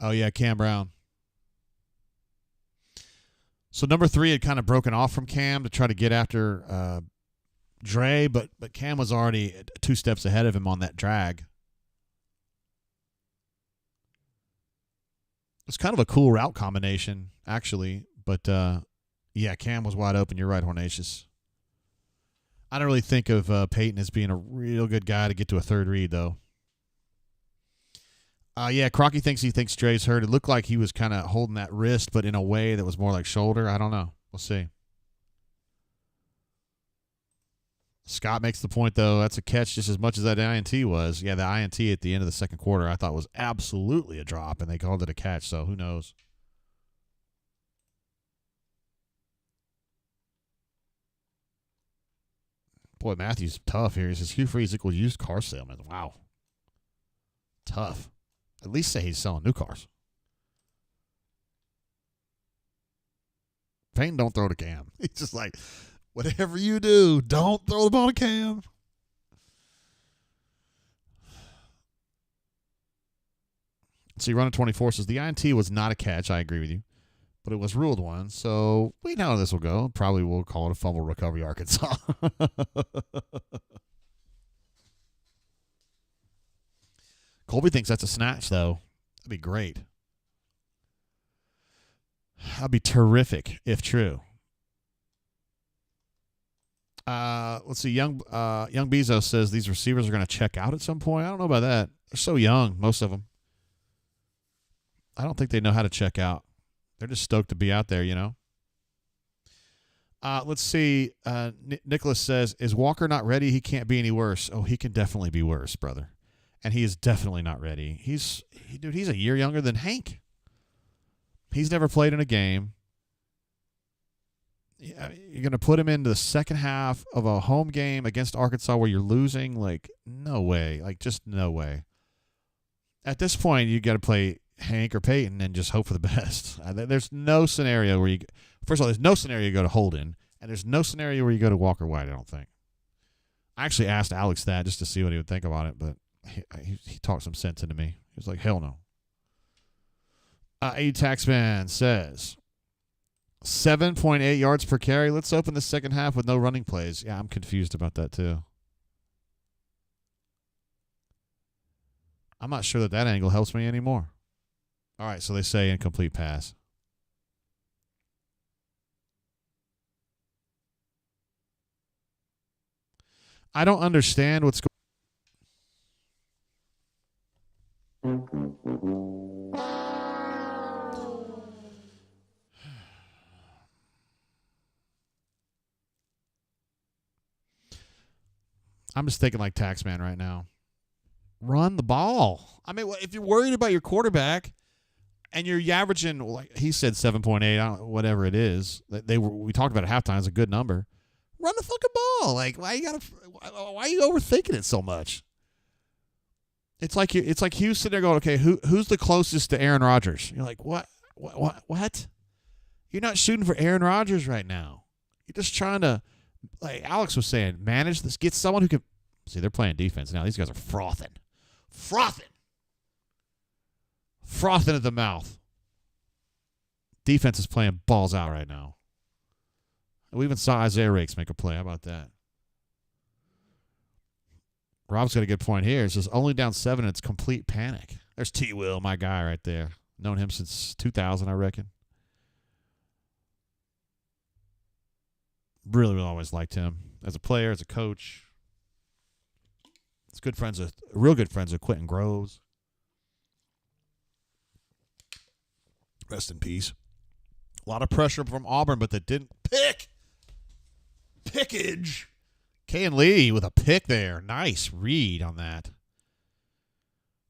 Oh, yeah, Cam Brown. So number 3 had kind of broken off from Cam to try to get after Dre, but Cam was already 2 steps ahead of him on that drag. It's kind of a cool route combination, actually. But, yeah, Cam was wide open. You're right, Hornatius. I don't really think of Peyton as being a real good guy to get to a third read, though. Yeah, Crocky thinks Dre's hurt. It looked like he was kind of holding that wrist, but in a way that was more like shoulder. I don't know. We'll see. Scott makes the point, though. That's a catch just as much as that INT was. Yeah, the INT at the end of the second quarter I thought was absolutely a drop, and they called it a catch, so who knows. Boy, Matthew's tough here. He says Hugh Freeze equals used car salesman. Wow. Tough. At least say he's selling new cars. Payne don't throw to Cam. He's just like, whatever you do, don't throw the ball to Cam. See, running 24 says the INT was not a catch. I agree with you. But it was ruled one. So we know how this will go. Probably we'll call it a fumble recovery, Arkansas. Colby thinks that's a snatch, though. That'd be great. That'd be terrific if true. Let's see. Young Bezos says these receivers are going to check out at some point. I don't know about that. They're so young, most of them. I don't think they know how to check out. They're just stoked to be out there, you know. Let's see. Nicholas says, is Walker not ready? He can't be any worse. Oh, he can definitely be worse, brother. And he is definitely not ready. He's a year younger than Hank. He's never played in a game. You're going to put him into the second half of a home game against Arkansas where you're losing? Like, no way. Like, just no way. At this point, you got to play Hank or Peyton and just hope for the best. There's no scenario where you – first of all, there's no scenario you go to Holden, and there's no scenario where you go to Walker White, I don't think. I actually asked Alex that just to see what he would think about it, but he talked some sense into me. He was like, hell no. A Taxman says – 7.8 yards per carry. Let's open the second half with no running plays. Yeah, I'm confused about that too. I'm not sure that angle helps me anymore. All right, so they say incomplete pass. I don't understand what's going on. I'm just thinking like Taxman right now. Run the ball. I mean, if you're worried about your quarterback and you're averaging, like he said, 7.8, whatever it is, we talked about at halftime, it's a good number. Run the fucking ball. Like, why are you overthinking it so much? It's like Houston. They're going, okay, who's the closest to Aaron Rodgers? You're like, what? You're not shooting for Aaron Rodgers right now. You're just trying to. Like Alex was saying, manage this. Get someone who can. See, they're playing defense now. These guys are frothing at the mouth. Defense is playing balls out right now. We even saw Isaiah Rakes make a play. How about that? Rob's got a good point here. It's just only down 7. It's complete panic. There's T. Will, my guy right there. Known him since 2000, I reckon. Really always liked him as a player, as a coach. He's real good friends with Quentin Groves. Rest in peace. A lot of pressure from Auburn, but they didn't pick. Pickage. Kayan Lee with a pick there. Nice read on that.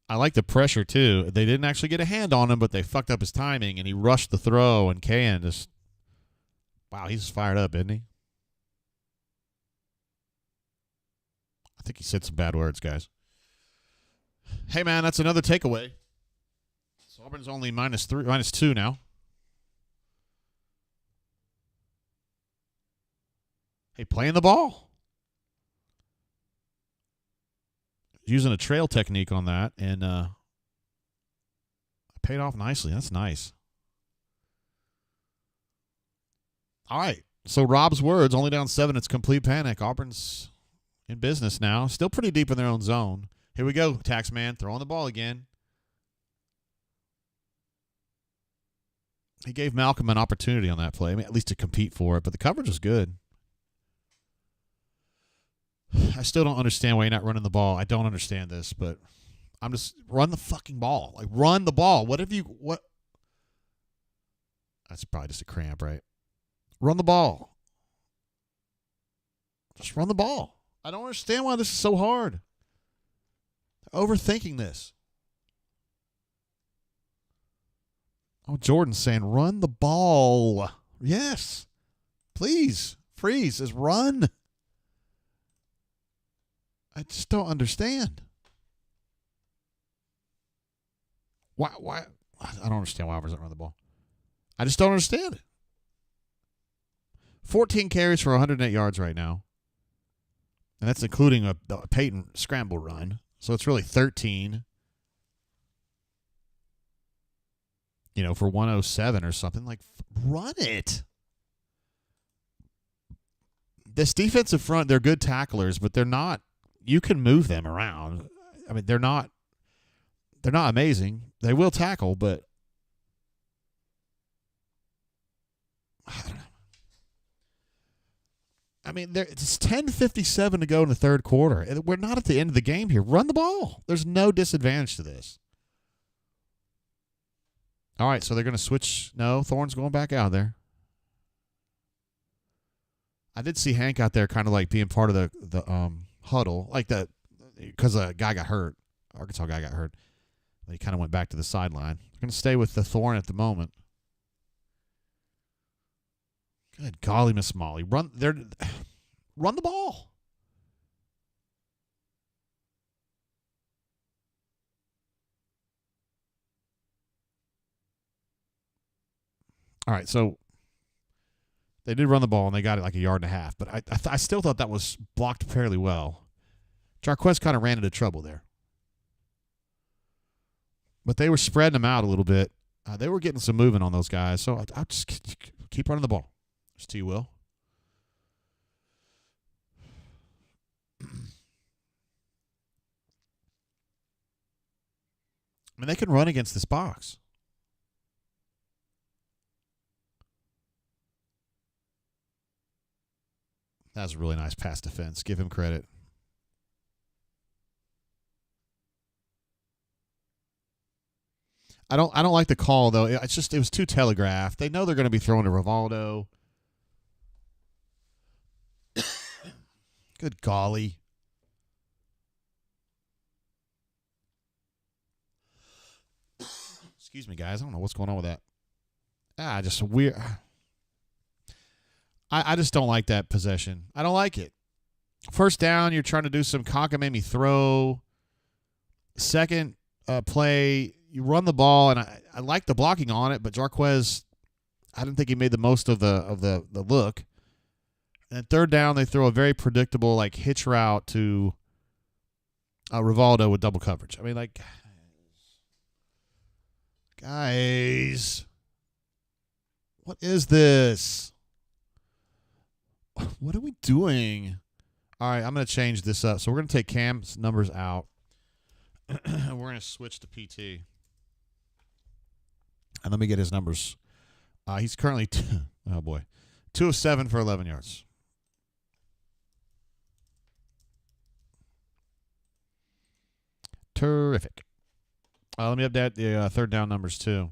I like the pressure, too. They didn't actually get a hand on him, but they fucked up his timing, and he rushed the throw, and Kayan just, wow, he's fired up, isn't he? I think he said some bad words, guys. Hey, man, that's another takeaway. So Auburn's only -2 now. Hey, playing the ball. Using a trail technique on that, and paid off nicely. That's nice. All right. So Rob's words, only down 7. It's complete panic. Auburn's in business now. Still pretty deep in their own zone. Here we go, Taxman, throwing the ball again. He gave Malcolm an opportunity on that play, I mean, at least to compete for it, but the coverage was good. I still don't understand why you're not running the ball. I don't understand this, but I'm just run the fucking ball. Like, run the ball. What? That's probably just a cramp, right? Run the ball. Just run the ball. I don't understand why this is so hard. They're overthinking this. Oh, Jordan's saying, run the ball. Yes. Please. Freeze. Just run. I just don't understand. Why? I don't understand why Auburn doesn't run the ball. I just don't understand it. 14 carries for 108 yards right now. And that's including a Peyton scramble run. So it's really 13. For 107 or something. Like, run it. This defensive front, they're good tacklers, but they're not. You can move them around. I mean, they're not amazing. They will tackle, but I don't know. I mean, it's 10:57 to go in the third quarter. We're not at the end of the game here. Run the ball. There's no disadvantage to this. All right, so they're going to switch. No, Thorne's going back out there. I did see Hank out there kind of like being part of the huddle, like that, because a guy got hurt. Arkansas guy got hurt. But he kind of went back to the sideline. They're going to stay with the Thorne at the moment. Good golly, Miss Molly. Run the ball. All right, so they did run the ball, and they got it like a yard and a half. But I still thought that was blocked fairly well. Jarquez kind of ran into trouble there. But they were spreading them out a little bit. They were getting some movement on those guys. So I'll just keep running the ball. Just to you, Will. I mean, they can run against this box. That was a really nice pass defense. Give him credit. I don't like the call though. It was too telegraphed. They know they're going to be throwing to Rivaldo. Good golly. Excuse me, guys. I don't know what's going on with that. Just weird. I just don't like that possession. I don't like it. First down, you're trying to do some cockamamie throw. Second play, you run the ball, and I like the blocking on it, but Jarquez, I didn't think he made the most of the look. And then third down, they throw a very predictable like hitch route to Rivaldo with double coverage. I mean, like, guys, what is this? What are we doing? All right, I'm going to change this up. So we're going to take Cam's numbers out. We're going to switch to PT. And let me get his numbers. He's currently, 2 of 7 for 11 yards. Terrific. Let me update the third down numbers, too.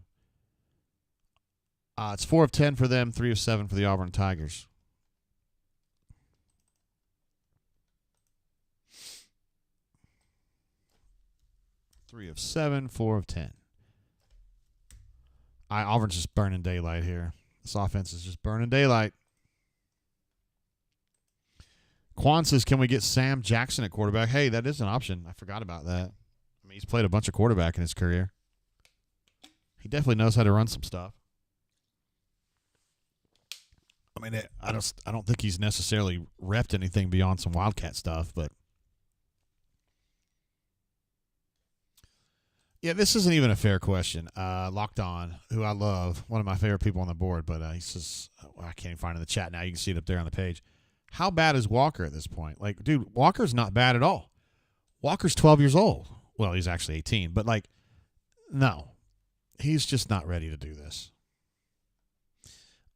It's 4 of 10 for them, 3 of 7 for the Auburn Tigers. Three of 7, 4 of 10. Auburn's just burning daylight here. This offense is just burning daylight. Quan says, can we get Sam Jackson at quarterback? Hey, that is an option. I forgot about that. I mean, he's played a bunch of quarterback in his career. He definitely knows how to run some stuff. I mean, I don't think he's necessarily repped anything beyond some Wildcat stuff, but yeah, this isn't even a fair question. Locked On, who I love, one of my favorite people on the board, but he says, I can't even find it in the chat now. You can see it up there on the page. How bad is Walker at this point? Like, dude, Walker's not bad at all. Walker's 12 years old. Well, he's actually 18, but like, no, he's just not ready to do this.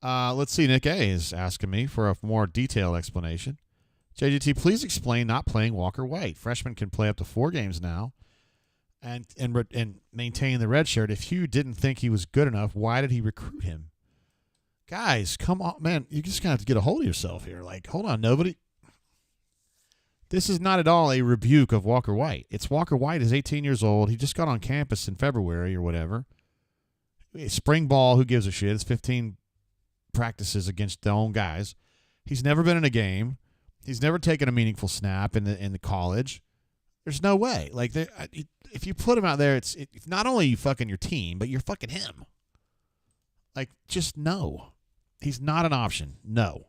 Let's see. Nick A is asking me for a more detailed explanation. JGT, please explain not playing Walker White. Freshman can play up to 4 games now. And maintain the red shirt. If Hugh didn't think he was good enough, why did he recruit him? Guys, come on, man. You just have to get a hold of yourself here. Like, hold on, nobody. This is not at all a rebuke of Walker White. It's Walker White is 18 years old. He just got on campus in February or whatever. Spring ball, who gives a shit? It's 15 practices against their own guys. He's never been in a game. He's never taken a meaningful snap in the college. There's no way. Like, if you put him out there, it's not only you fucking your team, but you're fucking him. Like, just no. He's not an option. No.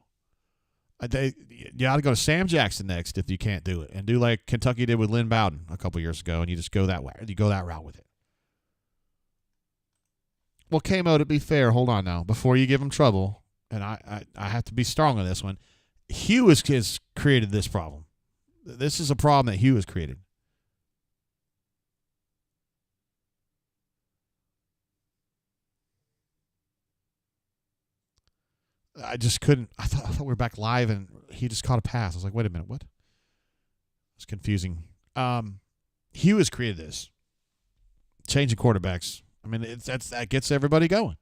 You ought to go to Sam Jackson next if you can't do it, and do like Kentucky did with Lynn Bowden a couple years ago, and you just go that way. You go that route with it. Well, K-Mo, to be fair, hold on now. Before you give him trouble, and I have to be strong on this one, Hugh has created this problem. This is a problem that Hugh has created. I just couldn't. I thought we were back live, and he just caught a pass. I was like, wait a minute, what? It's confusing. Hugh has created this. Changing quarterbacks I mean, that gets everybody going.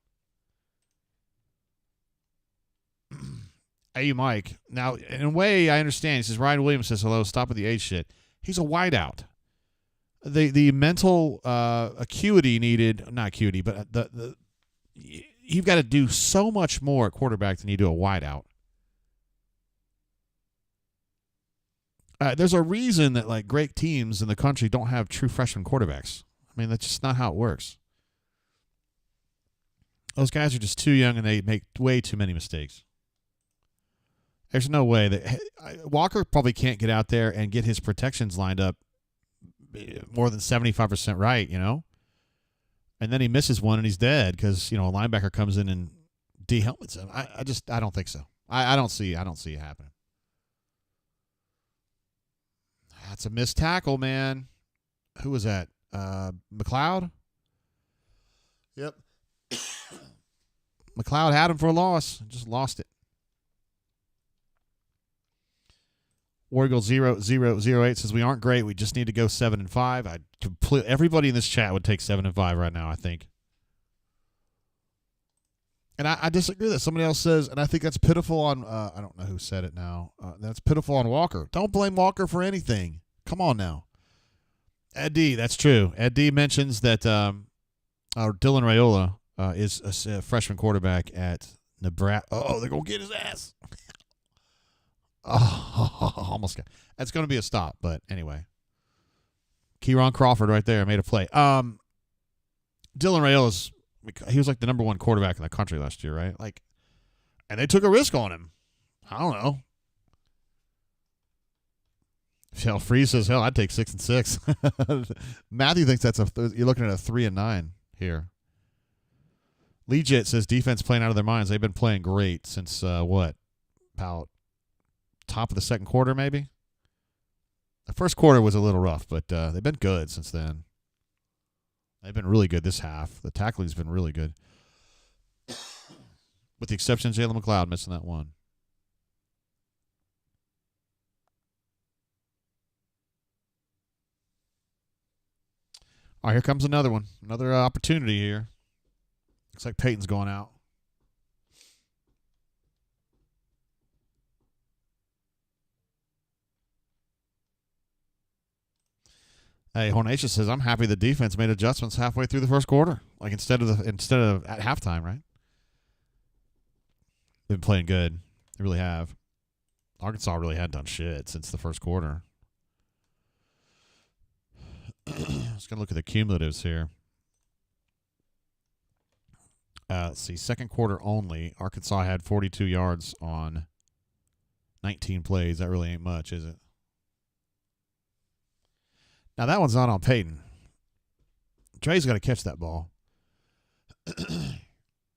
Hey, Mike. Now, in a way, I understand. He says, Ryan Williams says, hello, stop with the age shit. He's a wideout. The mental acuity needed, not acuity, but you've got to do so much more at quarterback than you do a wideout. There's a reason that like great teams in the country don't have true freshman quarterbacks. I mean, that's just not how it works. Those guys are just too young and they make way too many mistakes. There's no way that Walker probably can't get out there and get his protections lined up more than 75% right, you know? And then he misses one and he's dead because, you know, a linebacker comes in and de-helmets him. I don't think so. I don't see it happening. That's a missed tackle, man. Who was that? McLeod? Yep. McLeod had him for a loss. Just lost it. Wargle 0008 says we aren't great. We just need to go 7-5. Everybody in this chat would take 7-5 right now, I think. And I disagree with that. Somebody else says, and I think that's pitiful on, I don't know who said it now. That's pitiful on Walker. Don't blame Walker for anything. Come on now. Ed D, that's true. Ed D mentions that Dylan Raiola is a freshman quarterback at Nebraska. Oh, they're going to get his ass. Oh, almost got. That's going to be a stop, but anyway. Kieron Crawford right there made a play. Dylan Raiola's, he was like the number one quarterback in the country last year, right? Like, and they took a risk on him. I don't know. Hell, Freeze says, hell, I'd take 6-6. Matthew thinks you're looking at a 3-9 here. Legit says defense playing out of their minds. They've been playing great since what? About top of the second quarter, maybe? The first quarter was a little rough, but they've been good since then. They've been really good this half. The tackling's been really good. With the exception of Jalen McLeod missing that one. All right, here comes another one. Another opportunity here. Looks like Peyton's going out. Hey, Hornatius says, I'm happy the defense made adjustments halfway through the first quarter. Like instead of at halftime, right? They've been playing good. They really have. Arkansas really hadn't done shit since the first quarter. Just going to look at the cumulatives here. Let's see. Second quarter only. Arkansas had 42 yards on 19 plays. That really ain't much, is it? Now, that one's not on Peyton. Dre's got to catch that ball.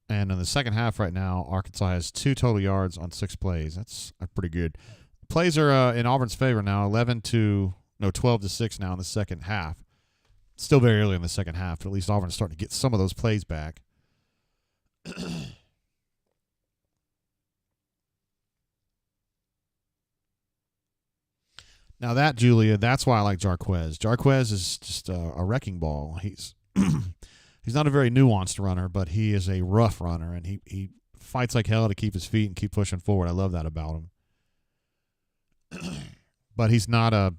And in the second half right now, Arkansas has 2 total yards on 6 plays. That's pretty good. Plays are in Auburn's favor now, 12-6 now in the second half. Still very early in the second half, but at least Auburn's starting to get some of those plays back. Now that, Julia, that's why I like Jarquez. Jarquez is just a wrecking ball. He's he's not a very nuanced runner, but he is a rough runner, and he fights like hell to keep his feet and keep pushing forward. I love that about him. But he's not a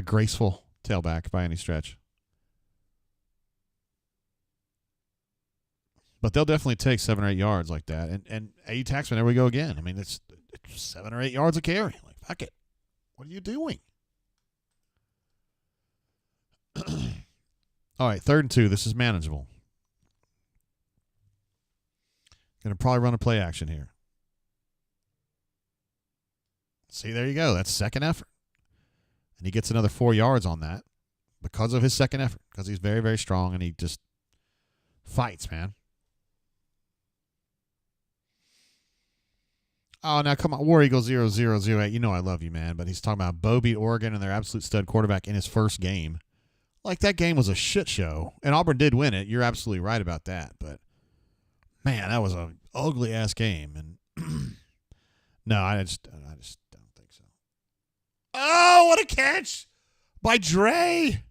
graceful tailback by any stretch. But they'll definitely take 7 or 8 yards like that. And A. Taxman, there we go again. I mean, it's 7 or 8 yards a carry. Like, fuck it. What are you doing? All right, 3rd and 2. This is manageable. Going to probably run a play action here. See, there you go. That's second effort. And he gets another 4 yards on that because of his second effort, because he's very, very strong, and he just fights, man. Oh, now come on. War Eagle 0008. You know I love you, man. But he's talking about Bo beat Oregon and their absolute stud quarterback in his first game. Like, that game was a shit show. And Auburn did win it. You're absolutely right about that. But, man, that was an ugly-ass game. And no, I just don't think so. Oh, what a catch by Dre.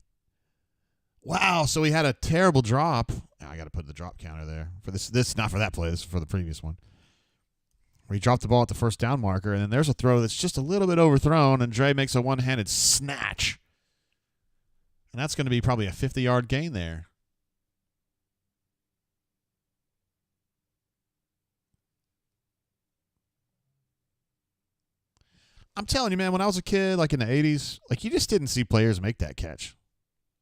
Wow, so he had a terrible drop. I got to put the drop counter there. For this not for that play, this is for the previous one. Where he dropped the ball at the first down marker, and then there's a throw that's just a little bit overthrown, and Dre makes a one-handed snatch. And that's going to be probably a 50-yard gain there. I'm telling you, man, when I was a kid, like in the 80s, like you just didn't see players make that catch.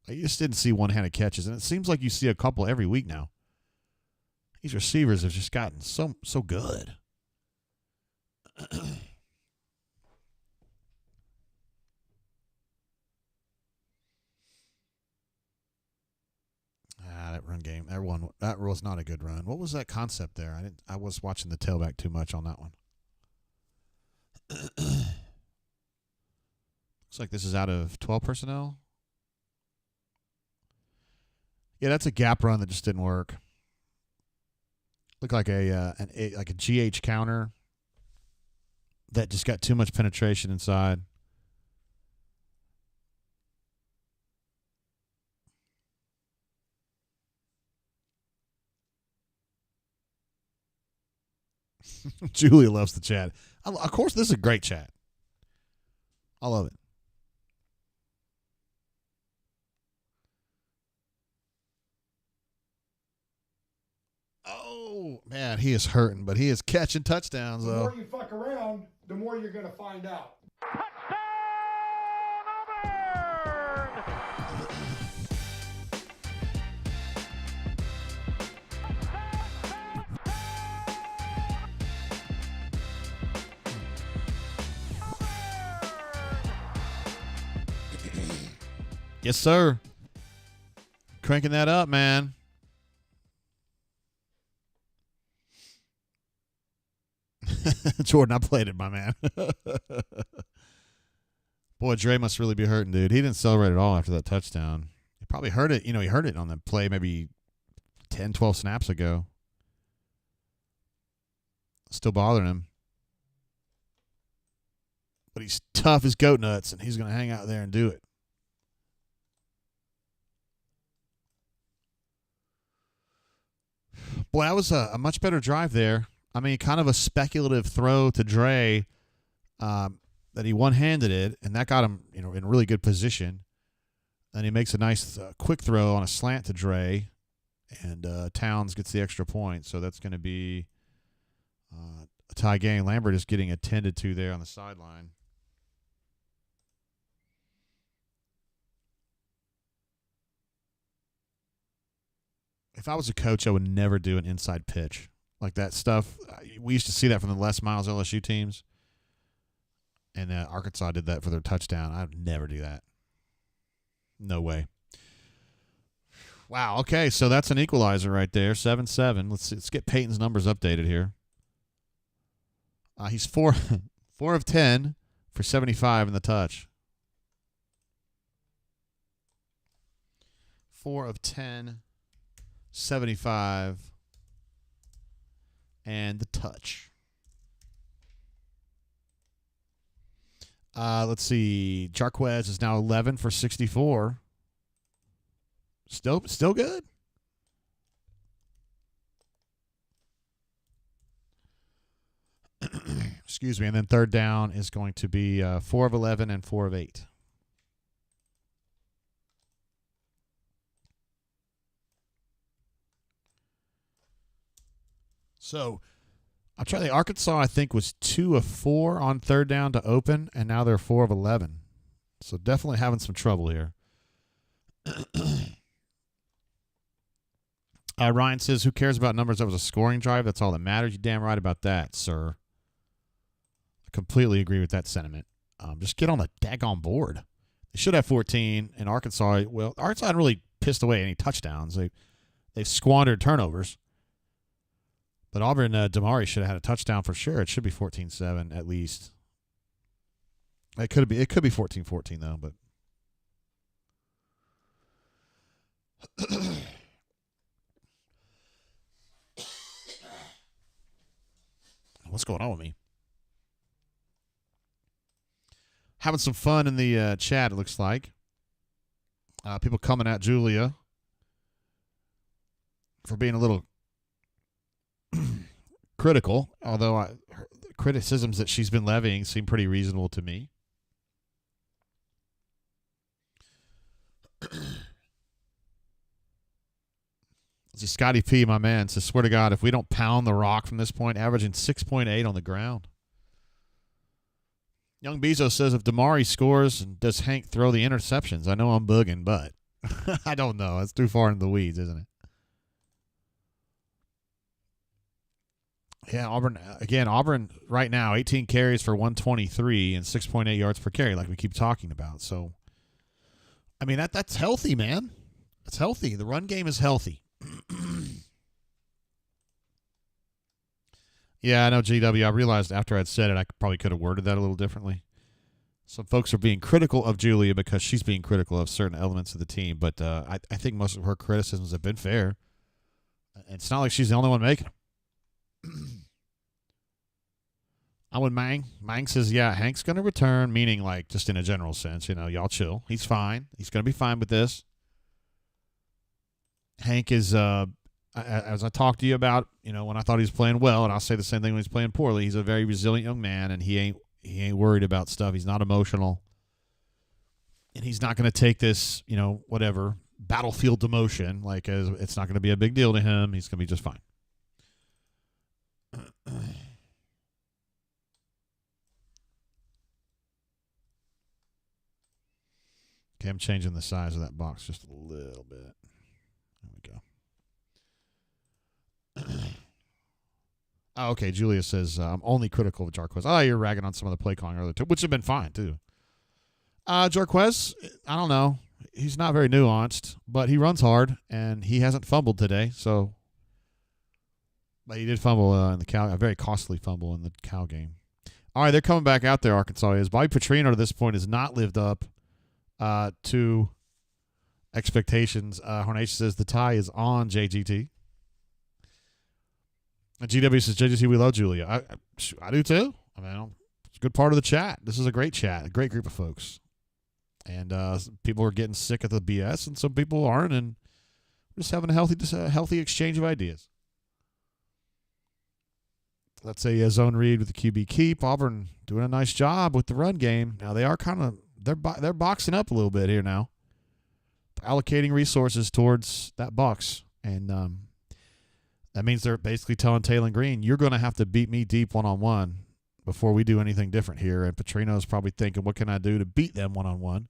Like, you just didn't see one-handed catches, and it seems like you see a couple every week now. These receivers have just gotten so good. That run game, that was not a good run. What was that concept there? I was watching the tailback too much on that one. Looks like this is out of 12 personnel. Yeah, that's a gap run that just didn't work. Looked like a GH counter that just got too much penetration inside. Julia loves the chat. Of course, this is a great chat. I love it. Oh, man, he is hurting, but he is catching touchdowns, though. The more you fuck around, the more you're going to find out. Yes, sir. Cranking that up, man. Jordan, I played it, my man. Boy, Dre must really be hurting, dude. He didn't celebrate at all after that touchdown. He probably heard it. He heard it on the play maybe 10, 12 snaps ago. Still bothering him. But he's tough as goat nuts, and he's going to hang out there and do it. Boy, that was a much better drive there. I mean, kind of a speculative throw to Dre that he one-handed it, and that got him, in really good position. Then he makes a nice quick throw on a slant to Dre, and Towns gets the extra point. So that's going to be a tie game. Lambert is getting attended to there on the sideline. If I was a coach, I would never do an inside pitch. Like that stuff, we used to see that from the Les Miles LSU teams. And Arkansas did that for their touchdown. I would never do that. No way. Wow, okay, so that's an equalizer right there, 7-7. Let's get Peyton's numbers updated here. He's 4 of 10 for 75 in the touch. 4 of 10, 75. And the touch. Let's see. Jarquez is now 11 for 64. Still good. Excuse me. And then third down is going to be 4 of 11 and 4 of 8. So, I'll try the Arkansas, I think, was 2 of 4 on third down to open, and now they're 4 of 11. So, definitely having some trouble here. Ryan says, who cares about numbers? That was a scoring drive. That's all that matters. You're damn right about that, sir. I completely agree with that sentiment. Just get on the daggone board. They should have 14, and Arkansas, well, Arkansas hadn't really pissed away any touchdowns. They've squandered turnovers. But Auburn, Damari should have had a touchdown for sure. It should be 14-7 at least. It could be 14-14 though, but what's going on with me? Having some fun in the chat, it looks like. People coming at Julia for being a little critical, although her criticisms that she's been levying seem pretty reasonable to me. See, Scotty P, my man, says, swear to God, if we don't pound the rock from this point, averaging 6.8 on the ground. Young Bezos says, if Damari scores, does Hank throw the interceptions? I know I'm bugging, but I don't know. It's too far into the weeds, isn't it? Yeah, Auburn right now, 18 carries for 123 and 6.8 yards per carry, like we keep talking about. So, I mean, that's healthy, man. That's healthy. The run game is healthy. Yeah, I know, GW. I realized after I'd said it, I probably could have worded that a little differently. Some folks are being critical of Julia because she's being critical of certain elements of the team, but I think most of her criticisms have been fair. It's not like she's the only one making them. I'm with Mang. Mang says, yeah, Hank's going to return, meaning like just in a general sense, y'all chill. He's fine. He's going to be fine with this. Hank is, as I talked to you about, when I thought he was playing well, and I'll say the same thing when he's playing poorly, he's a very resilient young man, and he ain't worried about stuff. He's not emotional. And he's not going to take this, whatever, battlefield demotion, like it's not going to be a big deal to him. He's going to be just fine. Okay, I'm changing the size of that box just a little bit. There we go. Oh, okay, Julia says, I'm only critical of Jarquez. Oh, you're ragging on some of the play calling earlier, too, which have been fine, too. Jarquez, I don't know. He's not very nuanced, but he runs hard, and he hasn't fumbled today, so. But he did fumble in the Cal, a very costly fumble in the Cal game. All right, they're coming back out there, Arkansas is. Bobby Petrino, to this point, has not lived up to expectations. Hornation says the tie is on JGT. And GW says, JGT, we love Julia. I do too. I mean, it's a good part of the chat. This is a great chat, a great group of folks. And people are getting sick of the BS, and some people aren't, and we're just having a healthy exchange of ideas. Let's say zone read with the QB keep. Auburn doing a nice job with the run game. Now they are they're boxing up a little bit here now. They're allocating resources towards that box, and that means they're basically telling Taylor Green, you're going to have to beat me deep one-on-one before we do anything different here. And Petrino's probably thinking, what can I do to beat them one-on-one?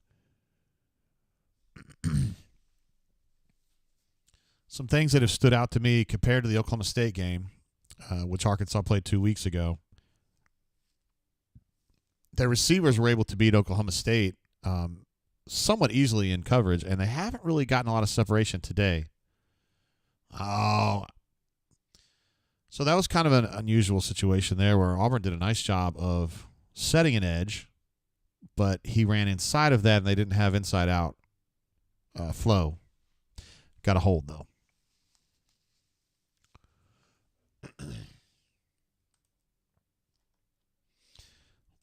Some things that have stood out to me compared to the Oklahoma State game, which Arkansas played 2 weeks ago. Their receivers were able to beat Oklahoma State somewhat easily in coverage, and they haven't really gotten a lot of separation today. So that was kind of an unusual situation there where Auburn did a nice job of setting an edge, but he ran inside of that, and they didn't have inside-out flow. Got a hold, though.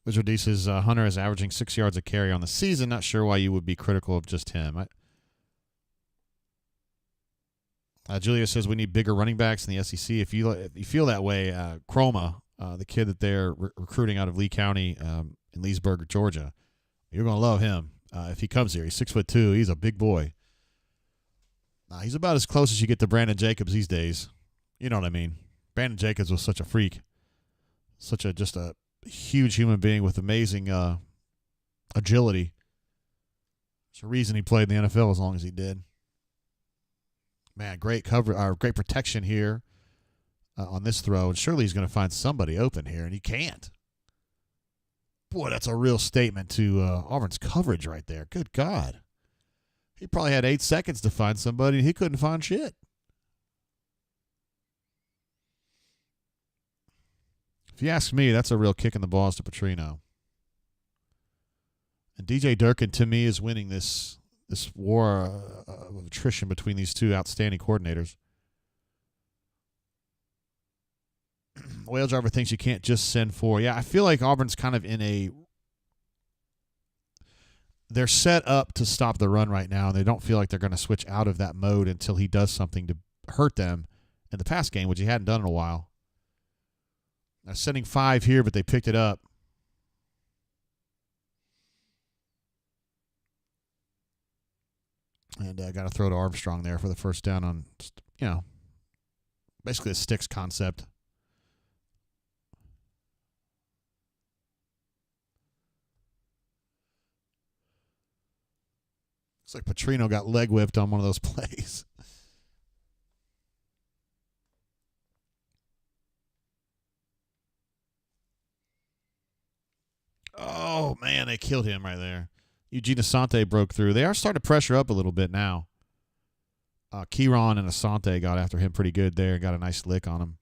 Wizard D says Hunter is averaging 6 yards a carry on the season. Not sure why you would be critical of just him. Julia says we need bigger running backs in the SEC. If you feel that way, Chroma, the kid that they're recruiting out of Lee County in Leesburg, Georgia, you're going to love him if he comes here. He's 6'2". He's a big boy. He's about as close as you get to Brandon Jacobs these days. You know what I mean? Brandon Jacobs was such a freak, just a huge human being with amazing agility. There's a reason he played in the NFL as long as he did. Man, great cover, great protection here on this throw, and surely he's going to find somebody open here, and he can't. Boy, that's a real statement to Auburn's coverage right there. Good God. He probably had 8 seconds to find somebody, and he couldn't find shit. If you ask me, that's a real kick in the balls to Petrino. And DJ Durkin, to me, is winning this war of attrition between these two outstanding coordinators. Whale Driver thinks you can't just send 4. Yeah, I feel like Auburn's kind of in they're set up to stop the run right now, and they don't feel like they're going to switch out of that mode until he does something to hurt them in the pass game, which he hadn't done in a while. They're sending 5 here, but they picked it up. And got to throw to Armstrong there for the first down on, basically a sticks concept. Looks like Petrino got leg whipped on one of those plays. Oh, man, they killed him right there. Eugene Asante broke through. They are starting to pressure up a little bit now. Kieran and Asante got after him pretty good there. Got a nice lick on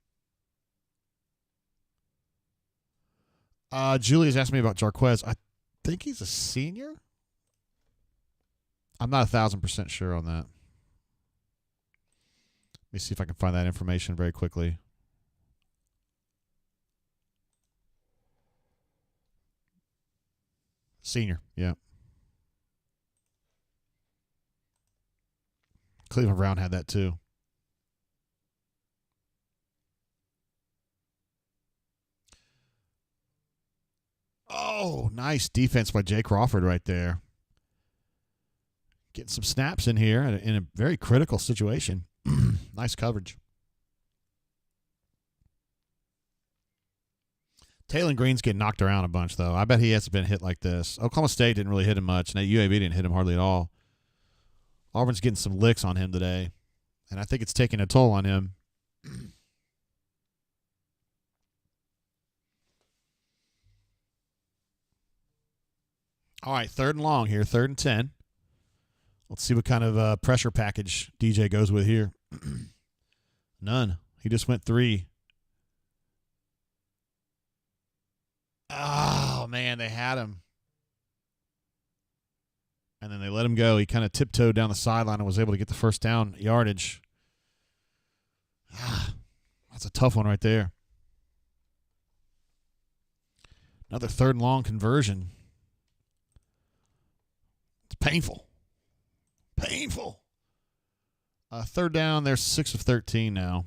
him. Julia's asked me about Jarquez. I think he's a senior. I'm not 1,000% sure on that. Let me see if I can find that information very quickly. Senior, yeah. Cleveland Brown had that too. Oh, nice defense by Jay Crawford right there. Getting some snaps in here in a very critical situation. Nice coverage. Taylor Green's getting knocked around a bunch, though. I bet he hasn't been hit like this. Oklahoma State didn't really hit him much, and UAB didn't hit him hardly at all. Auburn's getting some licks on him today, and I think it's taking a toll on him. All right, 3rd and long here, 3rd and 10. Let's see what kind of pressure package DJ goes with here. None. He just went 3. Oh, man, they had him. And then they let him go. He kind of tiptoed down the sideline and was able to get the first down yardage. That's a tough one right there. Another 3rd and long conversion. It's painful. Painful. 3rd down, they're 6 of 13 now.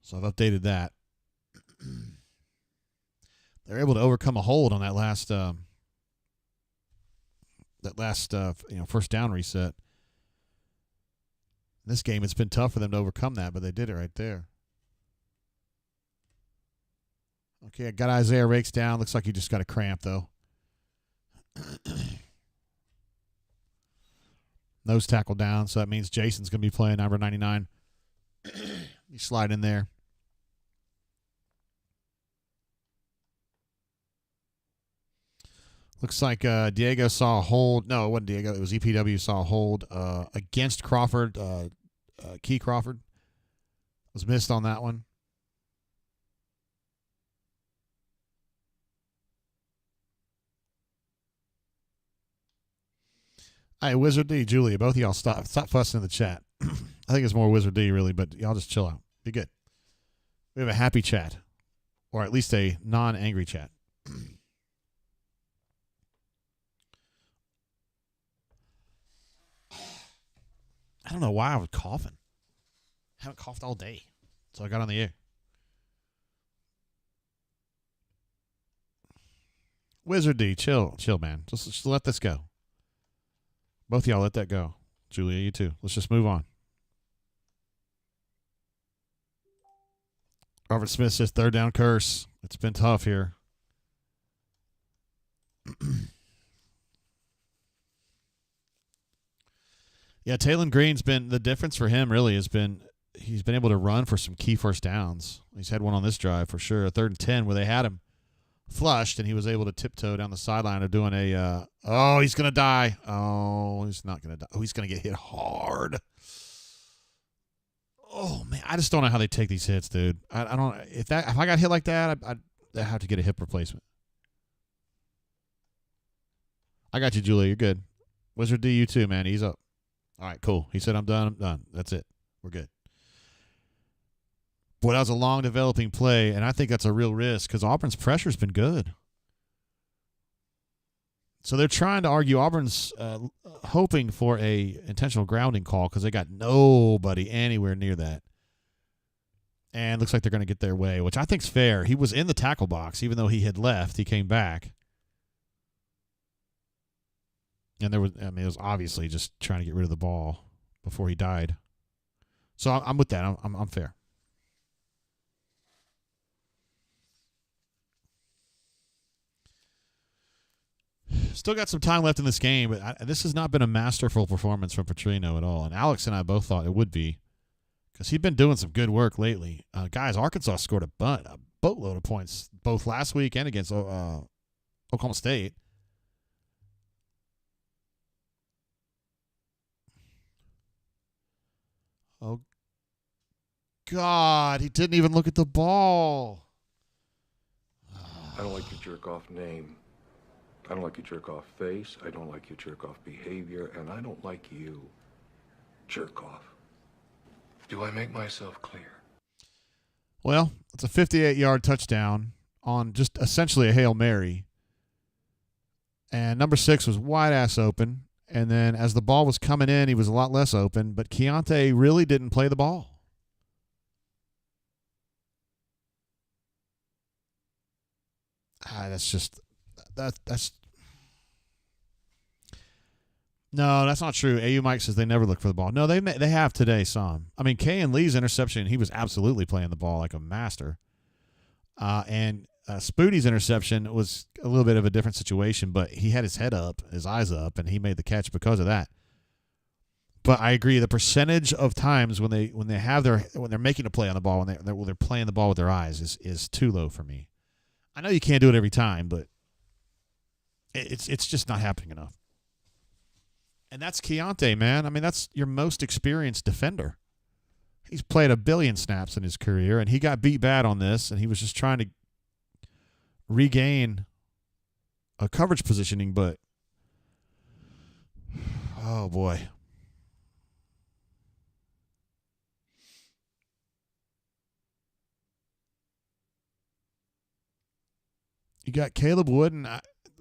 So I've updated that. They're able to overcome a hold on that last first down reset. In this game, it's been tough for them to overcome that, but they did it right there. Okay, I got Isaiah Rakes down. Looks like he just got a cramp, though. Nose tackle down, so that means Jason's going to be playing number 99. You slide in there. Looks like Diego saw a hold. No, it wasn't Diego. It was EPW saw a hold against Crawford. Key Crawford was missed on that one. Hey, Wizard D, Julia, both of y'all stop fussing in the chat. I think it's more Wizard D, really, but y'all just chill out. Be good. We have a happy chat, or at least a non-angry chat. I don't know why I was coughing. I haven't coughed all day, so I got on the air. Wizard D, chill, man. Just let this go. Both of y'all let that go. Julia, you too. Let's just move on. Robert Smith says 3rd down curse. It's been tough here. Yeah, Taylor Green's been the difference for him. Really has been he's been able to run for some key first downs. He's had one on this drive for sure. A 3rd and 10 where they had him flushed and he was able to tiptoe down the sideline of doing a. He's gonna die. Oh, he's not gonna die. Oh, he's gonna get hit hard. Oh man, I just don't know how they take these hits, dude. I don't. If I got hit like that, I'd have to get a hip replacement. I got you, Julia. You're good. Wizard D, you too, man. Ease up. All right, cool. He said, I'm done. That's it. We're good. Boy, that was a long developing play, and I think that's a real risk because Auburn's pressure's been good. So they're trying to argue Auburn's hoping for a intentional grounding call because they got nobody anywhere near that. And looks like they're going to get their way, which I think's fair. He was in the tackle box. Even though he had left, he came back. And it was obviously just trying to get rid of the ball before he died. So I'm with that. I'm fair. Still got some time left in this game, but this has not been a masterful performance from Petrino at all. And Alex and I both thought it would be because he'd been doing some good work lately. Guys, Arkansas scored a boatload of points both last week and against Oklahoma State. Oh, God, he didn't even look at the ball. I don't like your jerk-off name. I don't like your jerk-off face. I don't like your jerk-off behavior. And I don't like you. Jerk-off. Do I make myself clear? Well, it's a 58-yard touchdown on just essentially a Hail Mary. And number 6 was wide-ass open. And then as the ball was coming in, he was a lot less open. But Keontae really didn't play the ball. That's no, that's not true. AU Mike says they never look for the ball. No, they have today some. I mean, Kay and Lee's interception, he was absolutely playing the ball like a master. And Spoody's interception was a little bit of a different situation, but he had his head up, his eyes up, and he made the catch because of that. But I agree, the percentage of times when they're making a play on the ball, when they're playing the ball with their eyes is too low for me. I know you can't do it every time, but it's just not happening enough. And that's Keontae, man. I mean, that's your most experienced defender. He's played a billion snaps in his career, and he got beat bad on this, and he was just trying to regain a coverage positioning, but oh, boy. You got Caleb Wood, and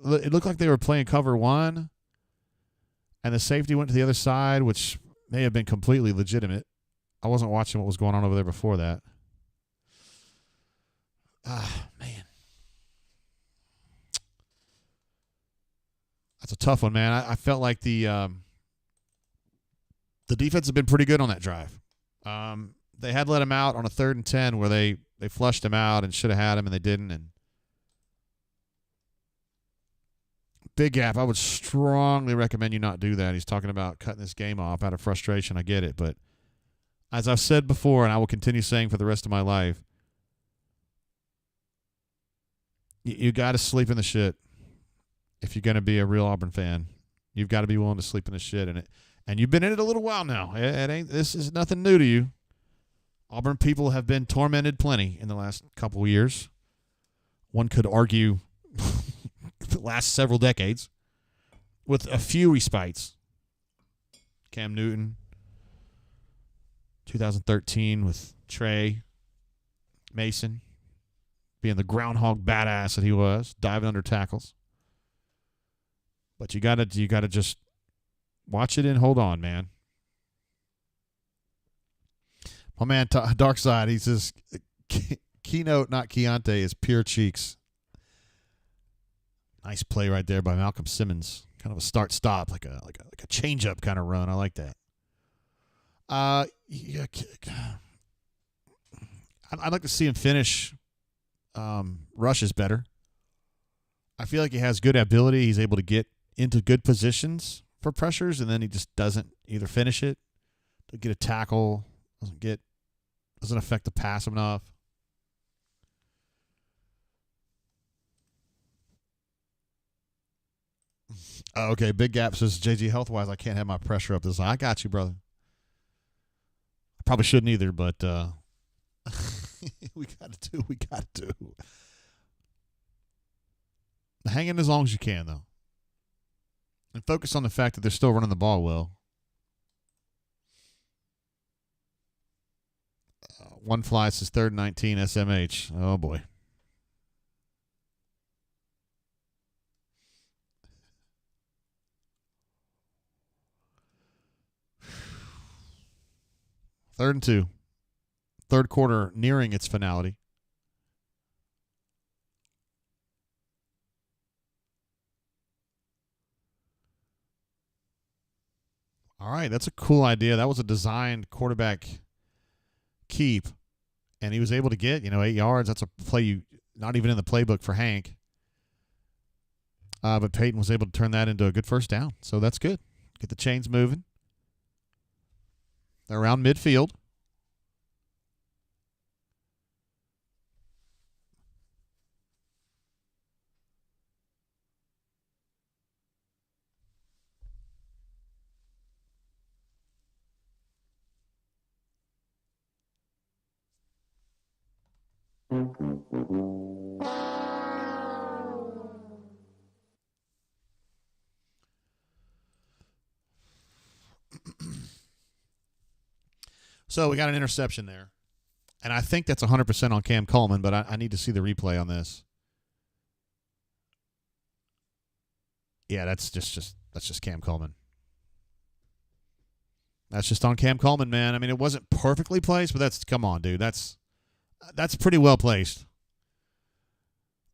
it looked like they were playing cover one, and the safety went to the other side, which may have been completely legitimate. I wasn't watching what was going on over there before that. Man. That's a tough one, man. I felt like the defense had been pretty good on that drive. They had let him out on a 3rd and 10 where they flushed him out and should have had him, and they didn't, and big gap. I would strongly recommend you not do that. He's talking about cutting this game off out of frustration. I get it. But as I've said before, and I will continue saying for the rest of my life, you got to sleep in the shit if you're going to be a real Auburn fan. You've got to be willing to sleep in the shit. And you've been in it a little while now. This is nothing new to you. Auburn people have been tormented plenty in the last couple of years. One could argue the last several decades, with a few respites. Cam Newton, 2013 with Trey Mason, being the groundhog badass that he was, diving under tackles. But you gotta just watch it and hold on, man. My man Dark Side, he says, keynote, not Keontae, is pure cheeks. Nice play right there by Malcolm Simmons. Kind of a start-stop, like a change-up kind of run. I like that. Yeah, I'd like to see him finish rushes better. I feel like he has good ability. He's able to get into good positions for pressures, and then he just doesn't either finish it, doesn't get a tackle, doesn't affect the pass enough. Oh, okay, Big Gap says, JG, health-wise, I can't have my pressure up this high. I got you, brother. I probably shouldn't either, but we got to do what we got to do. Hang in as long as you can, though. And focus on the fact that they're still running the ball well. One fly says 3rd and 19 SMH. Oh, boy. Third and 2. Third quarter nearing its finality. All right, that's a cool idea. That was a designed quarterback keep, and he was able to get 8 yards. That's a play you not even in the playbook for Hank. But Peyton was able to turn that into a good first down, so that's good. Get the chains moving. They're around midfield. So we got an interception there. And I think that's 100% on Cam Coleman, but I need to see the replay on this. Yeah, that's just Cam Coleman. That's just on Cam Coleman, man. I mean, it wasn't perfectly placed, but come on, dude. That's pretty well placed.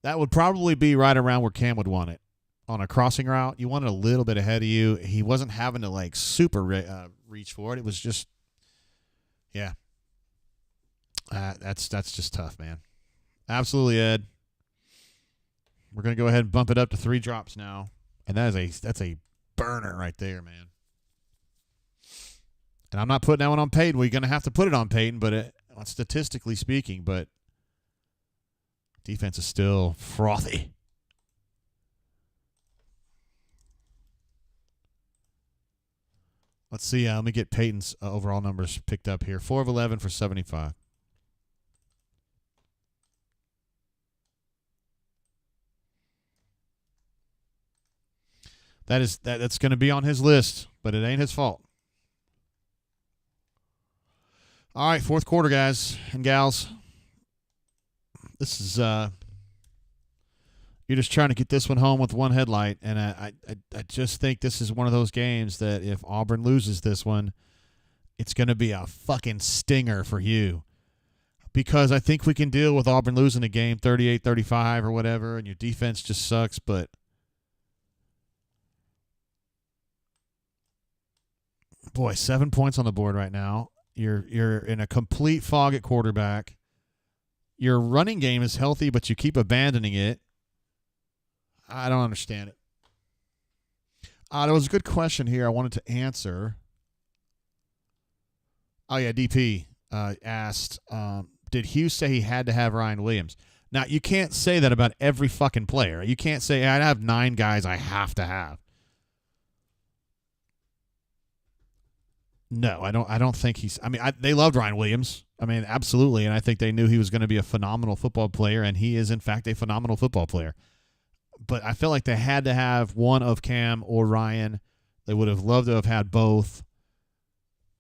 That would probably be right around where Cam would want it. On a crossing route, you want it a little bit ahead of you. He wasn't having to super reach for it. It was just, yeah. That's just tough, man. Absolutely, Ed. We're gonna go ahead and bump it up to 3 drops now, and that's a burner right there, man. And I'm not putting that one on Peyton. We're gonna have to put it on Peyton, but statistically speaking, but defense is still frothy. Let's see. Let me get Peyton's overall numbers picked up here. 4 of 11 for 75. That's going to be on his list, but it ain't his fault. All right, fourth quarter, guys and gals. This is you're just trying to get this one home with one headlight, and I just think this is one of those games that if Auburn loses this one, it's going to be a fucking stinger for you. Because I think we can deal with Auburn losing a game 38-35 or whatever, and your defense just sucks, but boy, 7 points on the board right now. You're in a complete fog at quarterback. Your running game is healthy, but you keep abandoning it. I don't understand it. There was a good question here I wanted to answer. Oh, yeah, DP asked, did Hughes say he had to have Ryan Williams? Now, you can't say that about every fucking player. You can't say, I have 9 guys I have to have. No, I don't think he's – I mean, they loved Ryan Williams. I mean, absolutely, and I think they knew he was going to be a phenomenal football player, and he is, in fact, a phenomenal football player. But I feel like they had to have one of Cam or Ryan. They would have loved to have had both.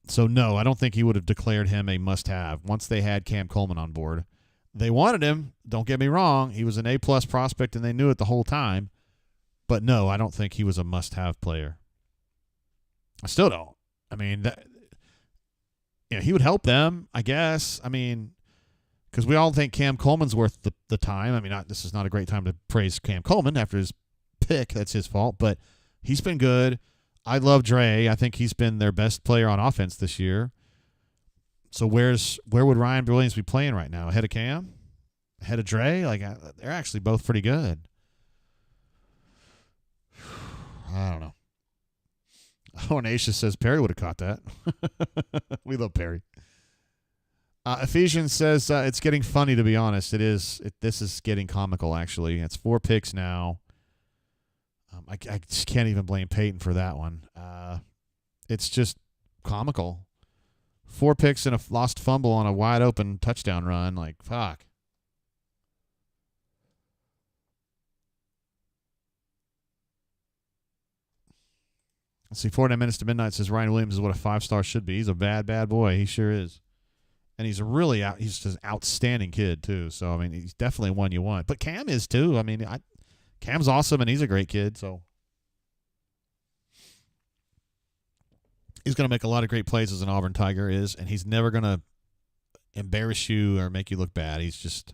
So, no, I don't think he would have declared him a must-have once they had Cam Coleman on board. They wanted him. Don't get me wrong. He was an A-plus prospect, and they knew it the whole time. But, no, I don't think he was a must-have player. I still don't. I mean, he would help them, I guess. I mean, because we all think Cam Coleman's worth the time. I mean, this is not a great time to praise Cam Coleman after his pick. That's his fault. But he's been good. I love Dre. I think he's been their best player on offense this year. So where would Ryan Williams be playing right now? Ahead of Cam? Ahead of Dre? They're actually both pretty good. I don't know. Ornacious says Perry would have caught that. We love Perry. Ephesians says it's getting funny, to be honest. It is. This is getting comical, actually. It's 4 picks now. I just can't even blame Peyton for that one. It's just comical. 4 picks and a lost fumble on a wide-open touchdown run. Fuck. Let's see, 49 minutes to midnight says Ryan Williams is what a 5-star should be. He's a bad, bad boy. He sure is. And he's he's just an outstanding kid, too. So, I mean, he's definitely one you want. But Cam is, too. I mean, Cam's awesome, and he's a great kid. So, he's going to make a lot of great plays as an Auburn Tiger is, and he's never going to embarrass you or make you look bad. He's just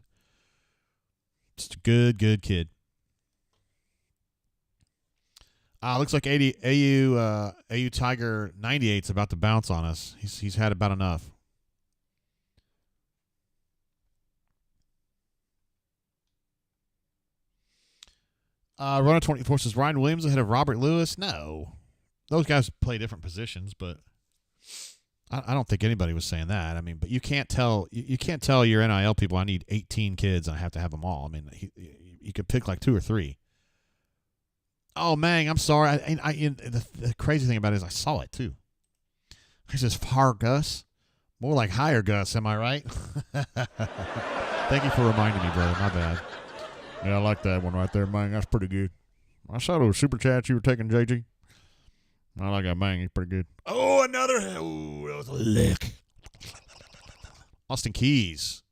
a good kid. Looks like AU Tiger 98's about to bounce on us. He's had about enough. Runner 24 says Ryan Williams ahead of Robert Lewis. No, those guys play different positions, but I don't think anybody was saying that. I mean, but you can't tell your NIL people I need 18 kids and I have to have them all. I mean, you could pick like 2 or 3. Oh, man, I'm sorry. The crazy thing about it is I saw it, too. He says, far Gus. More like higher Gus, am I right? Thank you for reminding me, brother. My bad. Yeah, I like that one right there, man. That's pretty good. I saw those super chats you were taking, JG. I like that, man. He's pretty good. Oh, another. Oh, that was a lick. Austin Keys.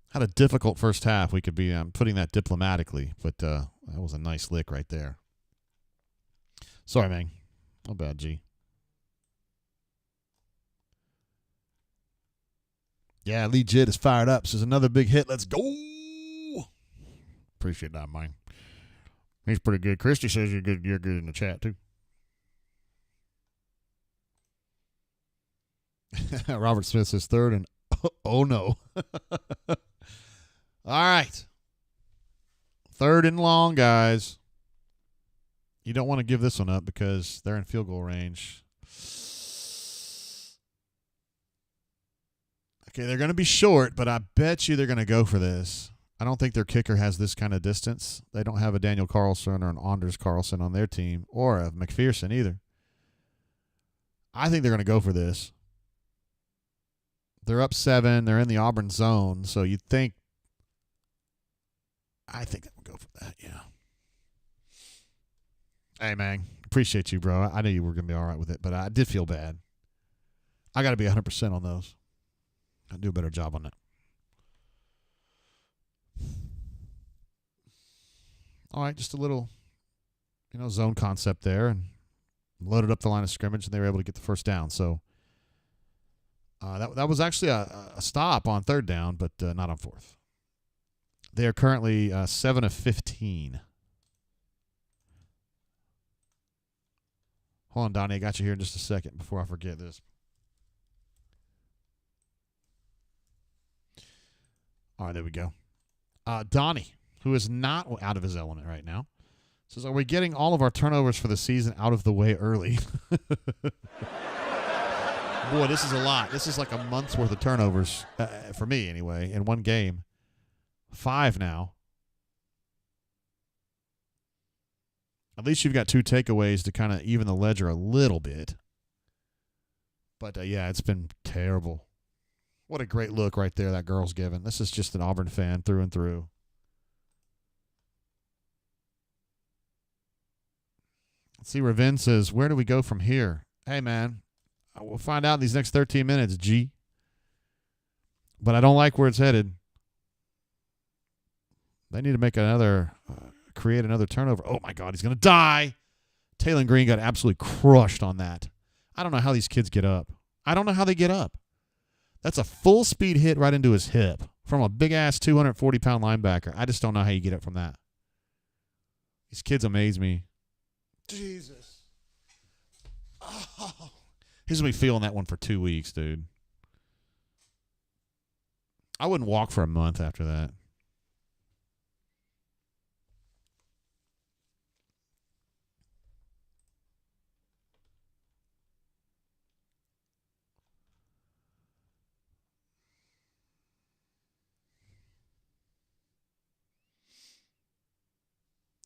Had a difficult first half. We could be putting that diplomatically, but that was a nice lick right there. Sorry, man. Not bad, G. Yeah, Lee Jitt is fired up. This is another big hit. Let's go. Appreciate that, man. He's pretty good. Christy says you're good. You're good in the chat, too. Robert Smith says third, and oh no. All right. Third and long, guys. You don't want to give this one up because they're in field goal range. Okay, they're going to be short, but I bet you they're going to go for this. I don't think their kicker has this kind of distance. They don't have a Daniel Carlson or an Anders Carlson on their team, or a McPherson either. I think they're going to go for this. They're up 7. They're in the Auburn zone, so you'd think. I think I'm going to go for that, yeah. Hey, man, appreciate you, bro. I knew you were going to be all right with it, but I did feel bad. I got to be 100% on those. I'll do a better job on that. All right, just a little, zone concept there, and loaded up the line of scrimmage, and they were able to get the first down. So that was actually a stop on third down, but not on fourth. They are currently 7 of 15. Hold on, Donnie. I got you here in just a second before I forget this. All right, there we go. Donnie, who is not out of his element right now, says, are we getting all of our turnovers for the season out of the way early? Boy, this is a lot. This is like a month's worth of turnovers, for me anyway, in one game. 5 now. At least you've got 2 takeaways to kind of even the ledger a little bit. But, yeah, it's been terrible. What a great look right there that girl's giving. This is just an Auburn fan through and through. Let's see where Vin says, where do we go from here? Hey, man, we'll find out in these next 13 minutes, G. But I don't like where it's headed. They need to make create another turnover. Oh, my God, he's going to die. Taylor Green got absolutely crushed on that. I don't know how these kids get up. I don't know how they get up. That's a full speed hit right into his hip from a big-ass 240-pound linebacker. I just don't know how you get up from that. These kids amaze me. Jesus. Oh. He's going to be feeling that one for 2 weeks, dude. I wouldn't walk for a month after that.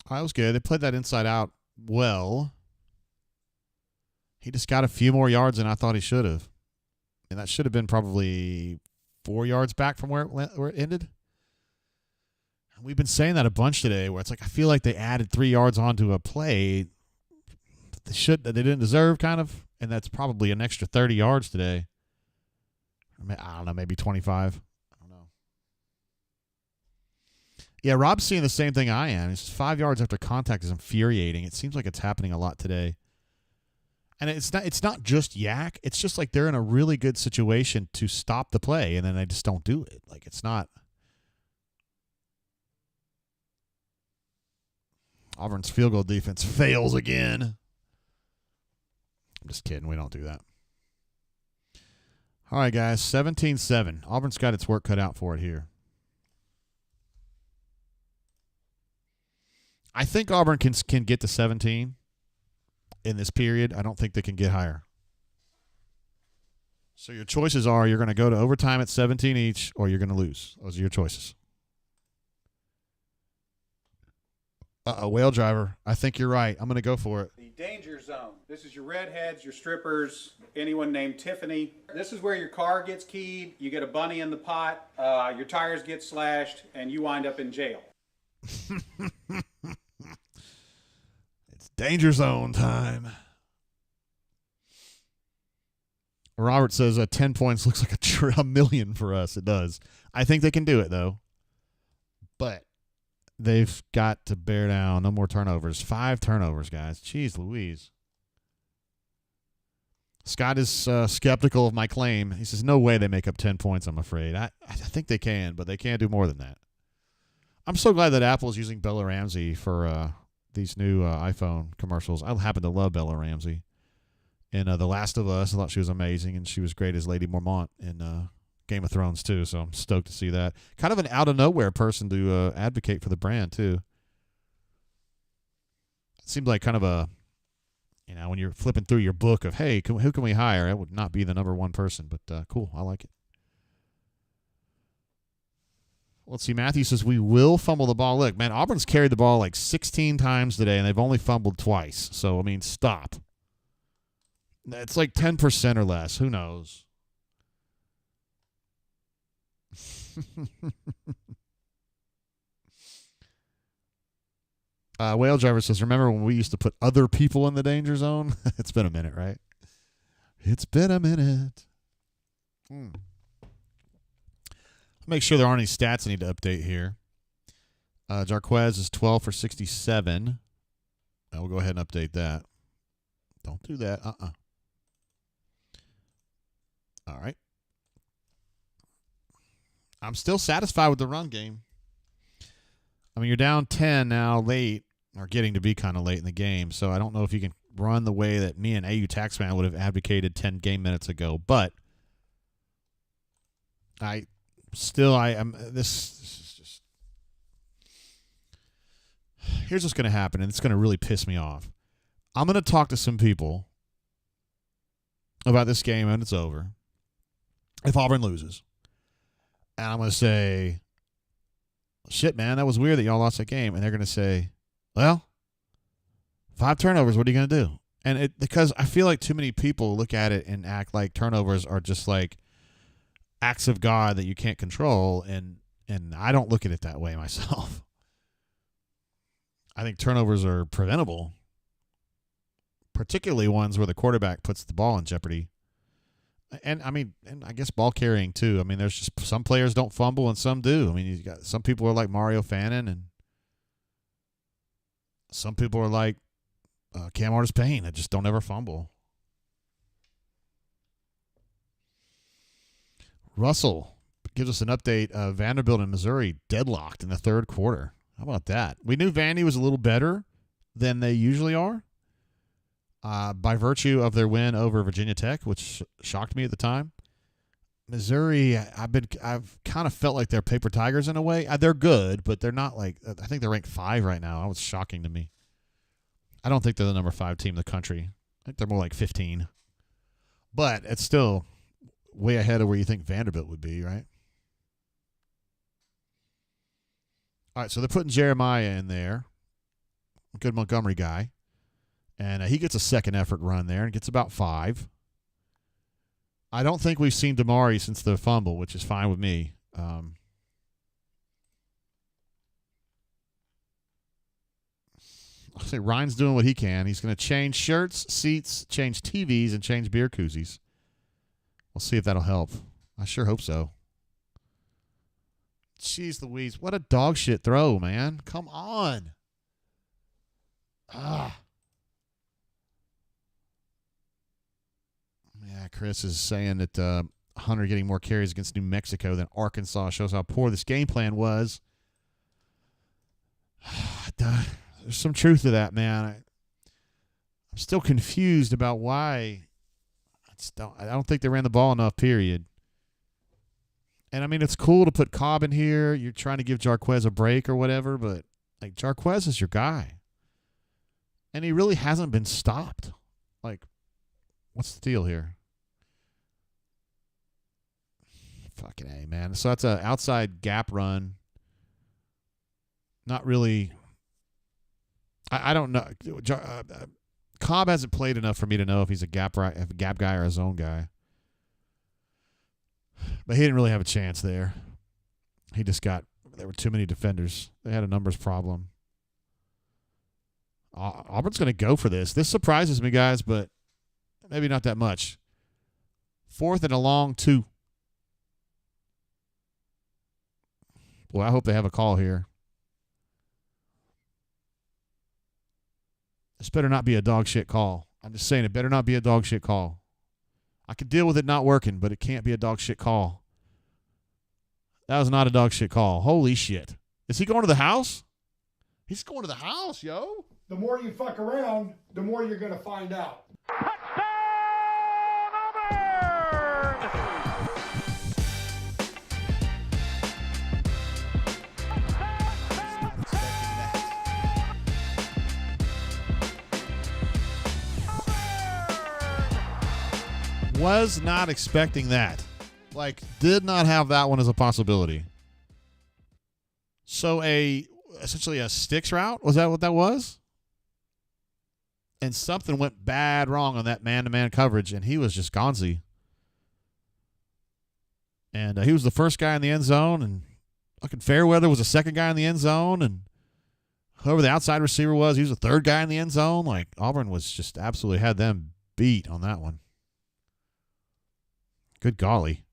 That was good. They played that inside out well. He just got a few more yards than I thought he should have. And that should have been probably 4 yards back from where it ended. We've been saying that a bunch today where it's like I feel like they added 3 yards onto a play that they didn't deserve kind of. And that's probably an extra 30 yards today. I don't know, maybe 25. I don't know. Yeah, Rob's seeing the same thing I am. It's 5 yards after contact is infuriating. It seems like it's happening a lot today. And it's not just yak. It's just like they're in a really good situation to stop the play, and then they just don't do it. Like, it's not. Auburn's field goal defense fails again. I'm just kidding. We don't do that. All right, guys, 17-7. Auburn's got its work cut out for it here. I think Auburn can get to 17 in this period. I don't think they can get higher. So your choices are you're going to go to overtime at 17 each or you're going to lose. Those are your choices. Whale driver. I think you're right. I'm going to go for it. The danger zone. This is your redheads, your strippers, anyone named Tiffany. This is where your car gets keyed, you get a bunny in the pot, your tires get slashed, and you wind up in jail. It's danger zone time. Robert says 10 points looks like a million for us. It does. I think they can do it, though. But they've got to bear down. No more turnovers. 5 turnovers, guys. Jeez Louise. Scott is skeptical of my claim. He says, no way they make up 10 points, I'm afraid. I think they can, but they can't do more than that. I'm so glad that Apple is using Bella Ramsey for these new iPhone commercials. I happen to love Bella Ramsey. In The Last of Us, I thought she was amazing, and she was great as Lady Mormont in Game of Thrones, too, so I'm stoked to see that. Kind of an out-of-nowhere person to advocate for the brand, too. It seemed like kind of a, when you're flipping through your book of, hey, who can we hire? It would not be the number one person, but cool. I like it. Let's see. Matthew says we will fumble the ball. Look, man, Auburn's carried the ball like 16 times today, and they've only fumbled twice. So, stop. It's like 10% or less. Who knows? Whale Driver says, remember when we used to put other people in the danger zone? It's been a minute, right? It's been a minute. Make sure there aren't any stats I need to update here. Jarquez is 12 for 67. We'll go ahead and update that. Don't do that. All right. I'm still satisfied with the run game. You're down 10 now late, or getting to be kind of late in the game, so I don't know if you can run the way that me and AU Taxman would have advocated 10 game minutes ago, but this is just, here's what's going to happen, and it's going to really piss me off. I'm going to talk to some people about this game and it's over if Auburn loses. And I'm going to say, shit, man, that was weird that y'all lost that game. And they're going to say, well, 5 turnovers, what are you going to do? And because I feel like too many people look at it and act like turnovers are just like acts of God that you can't control. And I don't look at it that way myself. I think turnovers are preventable, particularly ones where the quarterback puts the ball in jeopardy. And I guess ball carrying too. There's just some players don't fumble and some do. You got some people are like Mario Fannin and some people are like Cam Artis-Payne that just don't ever fumble. Russell gives us an update. Vanderbilt and Missouri deadlocked in the third quarter. How about that? We knew Vandy was a little better than they usually are. By virtue of their win over Virginia Tech, which shocked me at the time. Missouri, I've kind of felt like they're paper tigers in a way. They're good, but they're not like, I think they're ranked 5 right now. That was shocking to me. I don't think they're the number 5 team in the country. I think they're more like 15. But it's still way ahead of where you think Vanderbilt would be, right? All right, so they're putting Jeremiah in there. Good Montgomery guy. And he gets a second effort run there and gets about 5. I don't think we've seen Damari since the fumble, which is fine with me. I'll say Ryan's doing what he can. He's going to change shirts, seats, change TVs, and change beer koozies. We'll see if that'll help. I sure hope so. Jeez Louise, what a dog shit throw, man. Come on. Yeah, Chris is saying that Hunter getting more carries against New Mexico than Arkansas shows how poor this game plan was. There's some truth to that, man. I'm still confused about why. I don't think they ran the ball enough, period. And, I mean, it's cool to put Cobb in here. You're trying to give Jarquez a break or whatever, but, like, Jarquez is your guy. And he really hasn't been stopped. Like, what's the deal here? Fucking A, man. So that's an outside gap run. Not really. I don't know. Cobb hasn't played enough for me to know if he's a gap guy or a zone guy. But he didn't really have a chance there. There were too many defenders. They had a numbers problem. Auburn's going to go for this. This surprises me, guys, but maybe not that much. 4th and a long 2. Boy, I hope they have a call here. This better not be a dog shit call. I'm just saying it better not be a dog shit call. I could deal with it not working, but it can't be a dog shit call. That was not a dog shit call. Holy shit. Is he going to the house? He's going to the house, yo. The more you fuck around, the more you're going to find out. Was not expecting that. Like, did not have that one as a possibility. So essentially a sticks route? Was that what that was? And something went bad wrong on that man-to-man coverage, and he was just gonzy. And he was the first guy in the end zone, and fucking Fairweather was the second guy in the end zone, and whoever the outside receiver was, he was the third guy in the end zone. Like, Auburn was just absolutely had them beat on that one. Good golly.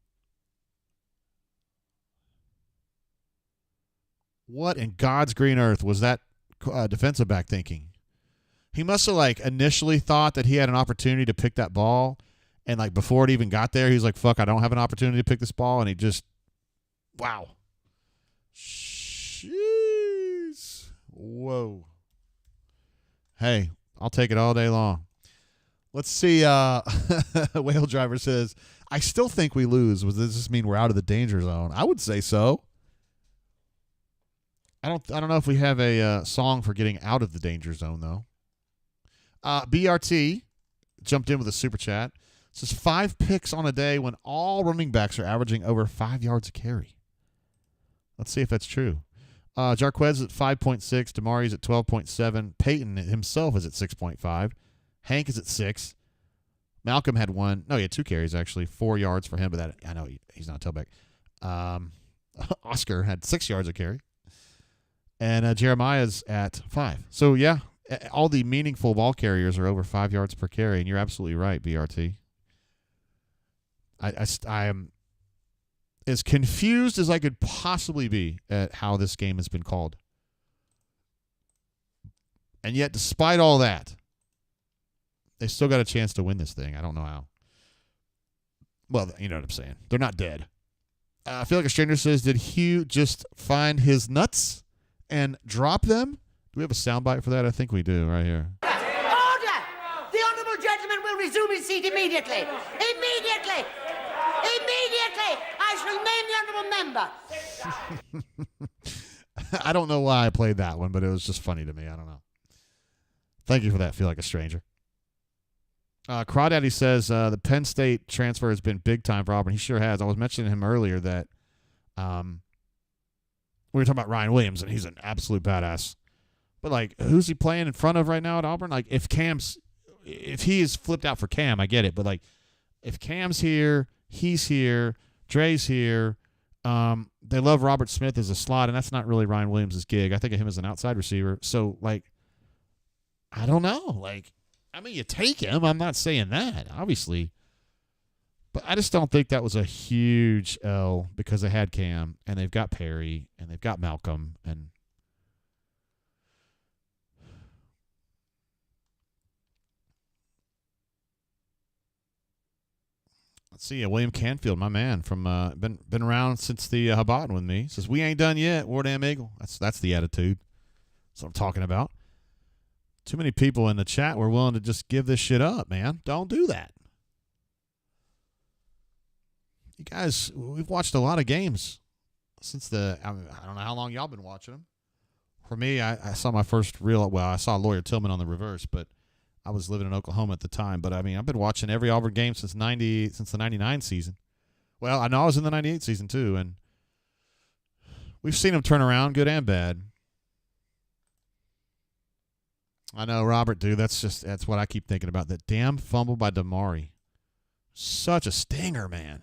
What in God's green earth was that defensive back thinking? He must have, like, initially thought that he had an opportunity to pick that ball, and, like, before it even got there, he was like, fuck, I don't have an opportunity to pick this ball, and he just, wow. Jeez. Whoa. Hey, I'll take it all day long. Let's see. Whale Driver says, I still think we lose. Does this mean we're out of the danger zone? I would say so. I don't know if we have a song for getting out of the danger zone, though. BRT jumped in with a super chat. It says 5 picks on a day when all running backs are averaging over 5 yards a carry. Let's see if that's true. Jarquez is at 5.6. Damari's at 12.7. Peyton himself is at 6.5. Hank is at 6. Malcolm had 1. No, he had 2 carries, actually. 4 yards for him, but that I know he's not a tailback. Oscar had 6 yards a carry. And Jeremiah's at 5. So, yeah, all the meaningful ball carriers are over 5 yards per carry, and you're absolutely right, BRT. I am as confused as I could possibly be at how this game has been called. And yet, despite all that, they still got a chance to win this thing. I don't know how. Well, you know what I'm saying. They're not dead. I feel like a stranger says, did Hugh just find his nuts and drop them? Do we have a soundbite for that? I think we do right here. Order! The honourable gentleman will resume his seat immediately. Immediately! Immediately! I shall name the honourable member. I don't know why I played that one, but it was just funny to me. I don't know. Thank you for that. Feel like a stranger. Crawdaddy says the Penn State transfer has been big time for Auburn. He sure has. I was mentioning him earlier that we were talking about Ryan Williams, and he's an absolute badass. But, like, who's he playing in front of right now at Auburn? Like, if he is flipped out for Cam, I get it. But, like, if Cam's here, he's here, Dre's here. They love Robert Smith as a slot, and that's not really Ryan Williams' gig. I think of him as an outside receiver. So, like, I don't know. Like, I mean, you take him. I'm not saying that, obviously. But I just don't think that was a huge L because they had Cam, and they've got Perry, and they've got Malcolm, and let's see, William Canfield, my man, from been around since the Habaden with me, says, we ain't done yet, War Damn Eagle. That's the attitude. That's what I'm talking about. Too many people in the chat were willing to just give this shit up, man. Don't do that. You guys, we've watched a lot of games since I don't know how long y'all been watching them. For me, I saw my first I saw Lawyer Tillman on the reverse, but I was living in Oklahoma at the time. But, I mean, I've been watching every Auburn game since the 99 season. Well, I know I was in the 98 season too, and we've seen them turn around, good and bad. I know, Robert, dude, that's what I keep thinking about. That damn fumble by Damari. Such a stinger, man.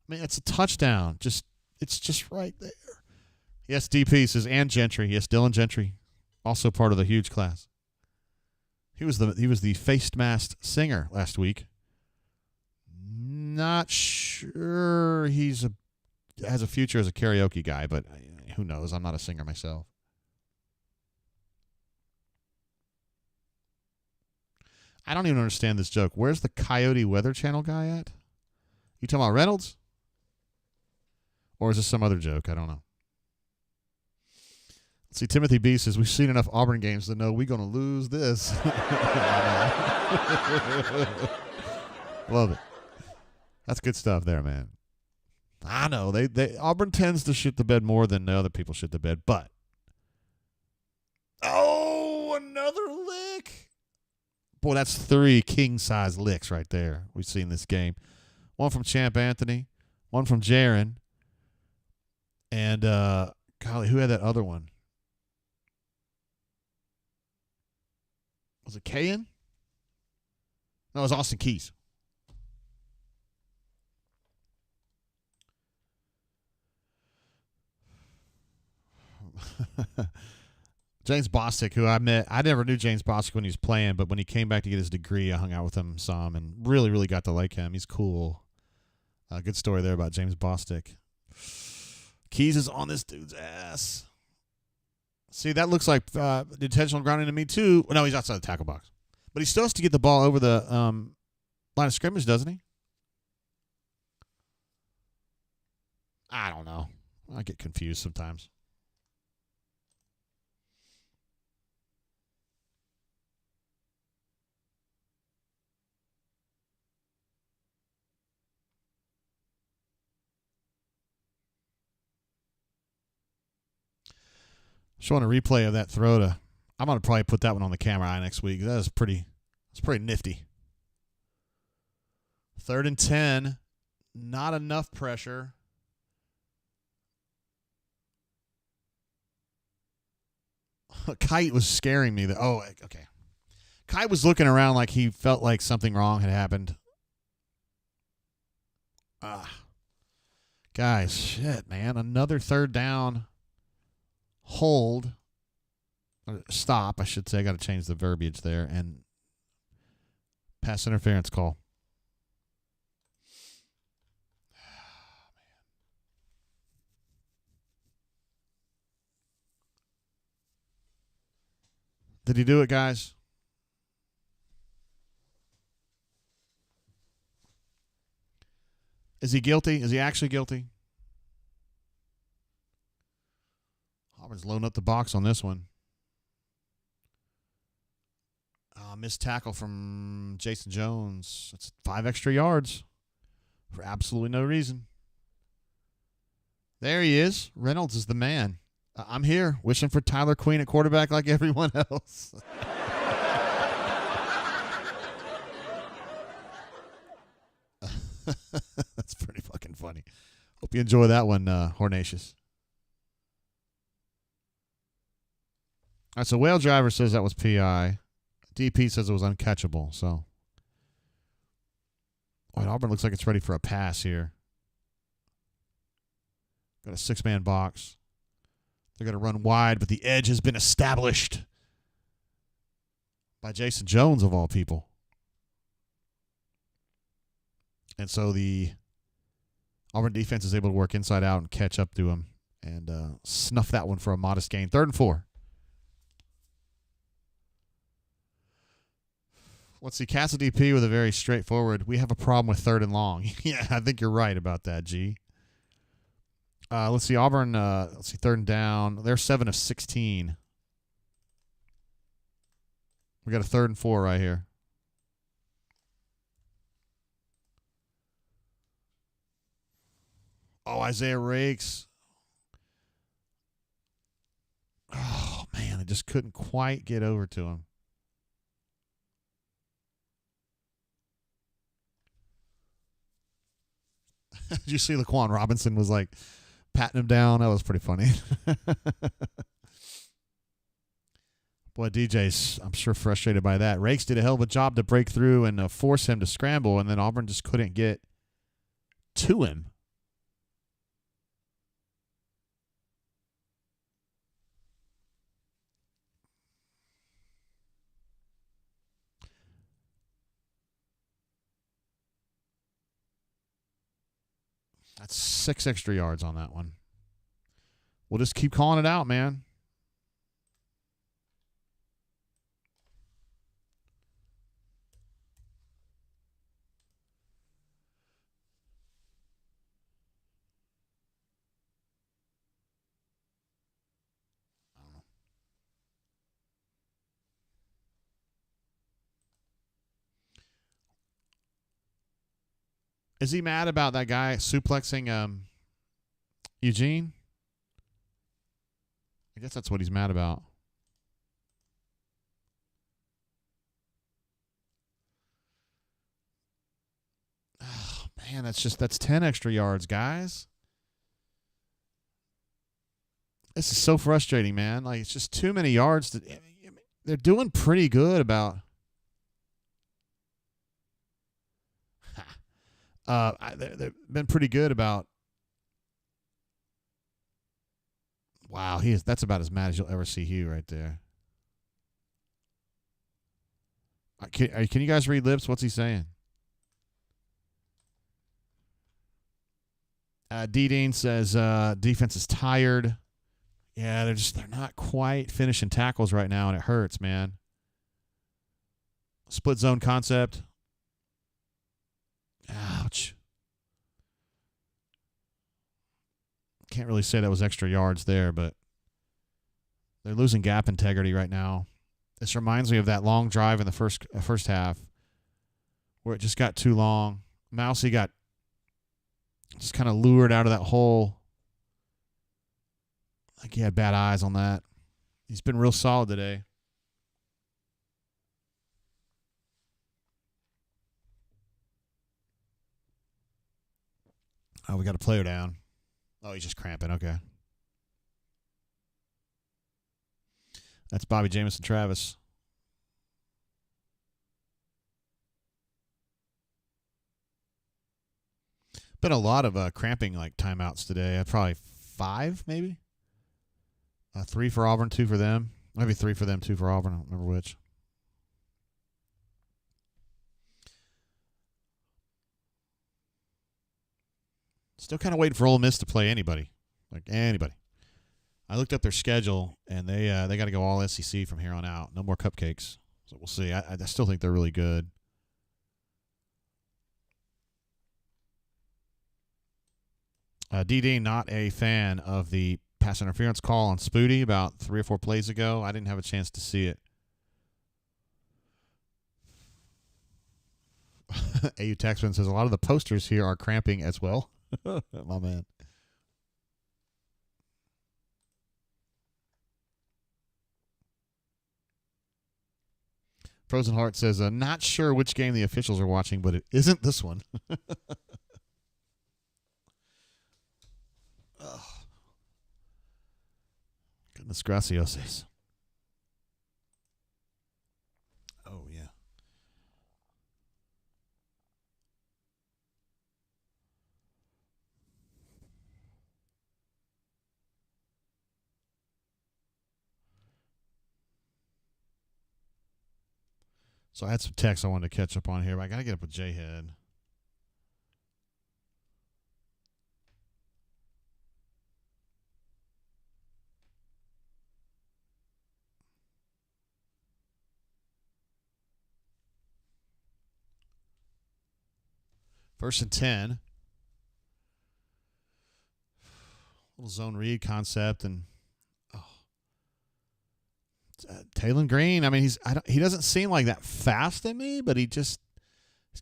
I mean, it's a touchdown. It's just right there. Yes, DP says, and Gentry. Yes, Dylan Gentry, also part of the huge class. He was the face masked singer last week. Not sure has a future as a karaoke guy, but who knows? I'm not a singer myself. I don't even understand this joke. Where's the Coyote Weather Channel guy at? You talking about Reynolds? Or is this some other joke? I don't know. Let's see, Timothy B says, we've seen enough Auburn games to know we're going to lose this. Love it. That's good stuff there, man. I know. Auburn tends to shit the bed more than the other people shit the bed, but. Oh, another lick. Boy, that's 3 king-size licks right there we've seen this game. One from Champ Anthony, one from Jaron, and, golly, who had that other one? Was it Kayan? No, it was Austin Keys. James Bostic, who I met, I never knew James Bostic when he was playing, but when he came back to get his degree, I hung out with him some and really, really got to like him. He's cool. Good story there about James Bostic. Keys is on this dude's ass. See, that looks like intentional grounding to me, too. No, he's outside the tackle box. But he still has to get the ball over the line of scrimmage, doesn't he? I don't know. I get confused sometimes. Showing a replay of that throw to. I'm gonna probably put that one on the camera eye next week. That is pretty. It's pretty nifty. 3rd and 10, not enough pressure. Kite was scaring me. Oh, okay. Kite was looking around like he felt like something wrong had happened. Guys, shit, man. Another 3rd down. Hold. Stop, I should say. I got to change the verbiage there. And pass interference call. Did he do it, guys? Is he guilty? Is he actually guilty? Auburn's loading up the box on this one. Missed tackle from Jason Jones. That's 5 extra yards for absolutely no reason. There he is. Reynolds is the man. I'm here wishing for Tyler Queen at quarterback like everyone else. That's pretty fucking funny. Hope you enjoy that one, Hornatius. All right, so Whale Driver says that was PI. DP says it was uncatchable. So, Auburn looks like it's ready for a pass here. Got a 6-man box. They're going to run wide, but the edge has been established by Jason Jones, of all people. And so the Auburn defense is able to work inside out and catch up to him and snuff that one for a modest gain. 3rd and 4. Let's see. Castle DP with a very straightforward, we have a problem with 3rd and long. Yeah, I think you're right about that, G. Let's see. Auburn, 3rd and down. They're 7 of 16. We got a 3rd and 4 right here. Oh, Isaiah Rakes. Oh, man, I just couldn't quite get over to him. Did you see Laquan Robinson was like patting him down? That was pretty funny. Boy, DJ's, I'm sure, frustrated by that. Rakes did a hell of a job to break through and force him to scramble, and then Auburn just couldn't get to him. That's 6 extra yards on that one. We'll just keep calling it out, man. Is he mad about that guy suplexing Eugene? I guess that's what he's mad about. Oh, man, that's 10 extra yards, guys. This is so frustrating, man. Like, it's just too many yards. They're doing pretty good about. They've been pretty good about. Wow, that's about as mad as you'll ever see Hugh right there. Can you guys read lips? What's he saying? D. Dean says defense is tired. Yeah, they're not quite finishing tackles right now, and it hurts, man. Split zone concept. Ouch. Can't really say that was extra yards there, but they're losing gap integrity right now. This reminds me of that long drive in the first half where it just got too long. Mousy got just kind of lured out of that hole. Like he had bad eyes on that. He's been real solid today. Oh, we got a player down. Oh, he's just cramping. Okay. That's Bobby Jamison Travis. Been a lot of cramping like timeouts today. Probably 5 maybe. 3 for Auburn, 2 for them. Maybe 3 for them, 2 for Auburn. I don't remember which. Still kind of waiting for Ole Miss to play anybody. Like anybody. I looked up their schedule, and they got to go all SEC from here on out. No more cupcakes. So we'll see. I still think they're really good. DD, not a fan of the pass interference call on Spooty about 3 or 4 plays ago. I didn't have a chance to see it. AU Taxman says a lot of the posters here are cramping as well. My man. Frozen Heart says, not sure which game the officials are watching, but it isn't this one. Oh. Goodness gracias. Oh, yeah. So I had some texts I wanted to catch up on here, but I got to get up with J-Head. First and 10. Little zone read concept, and Taylon Green. I mean, he doesn't seem like that fast to me, but he's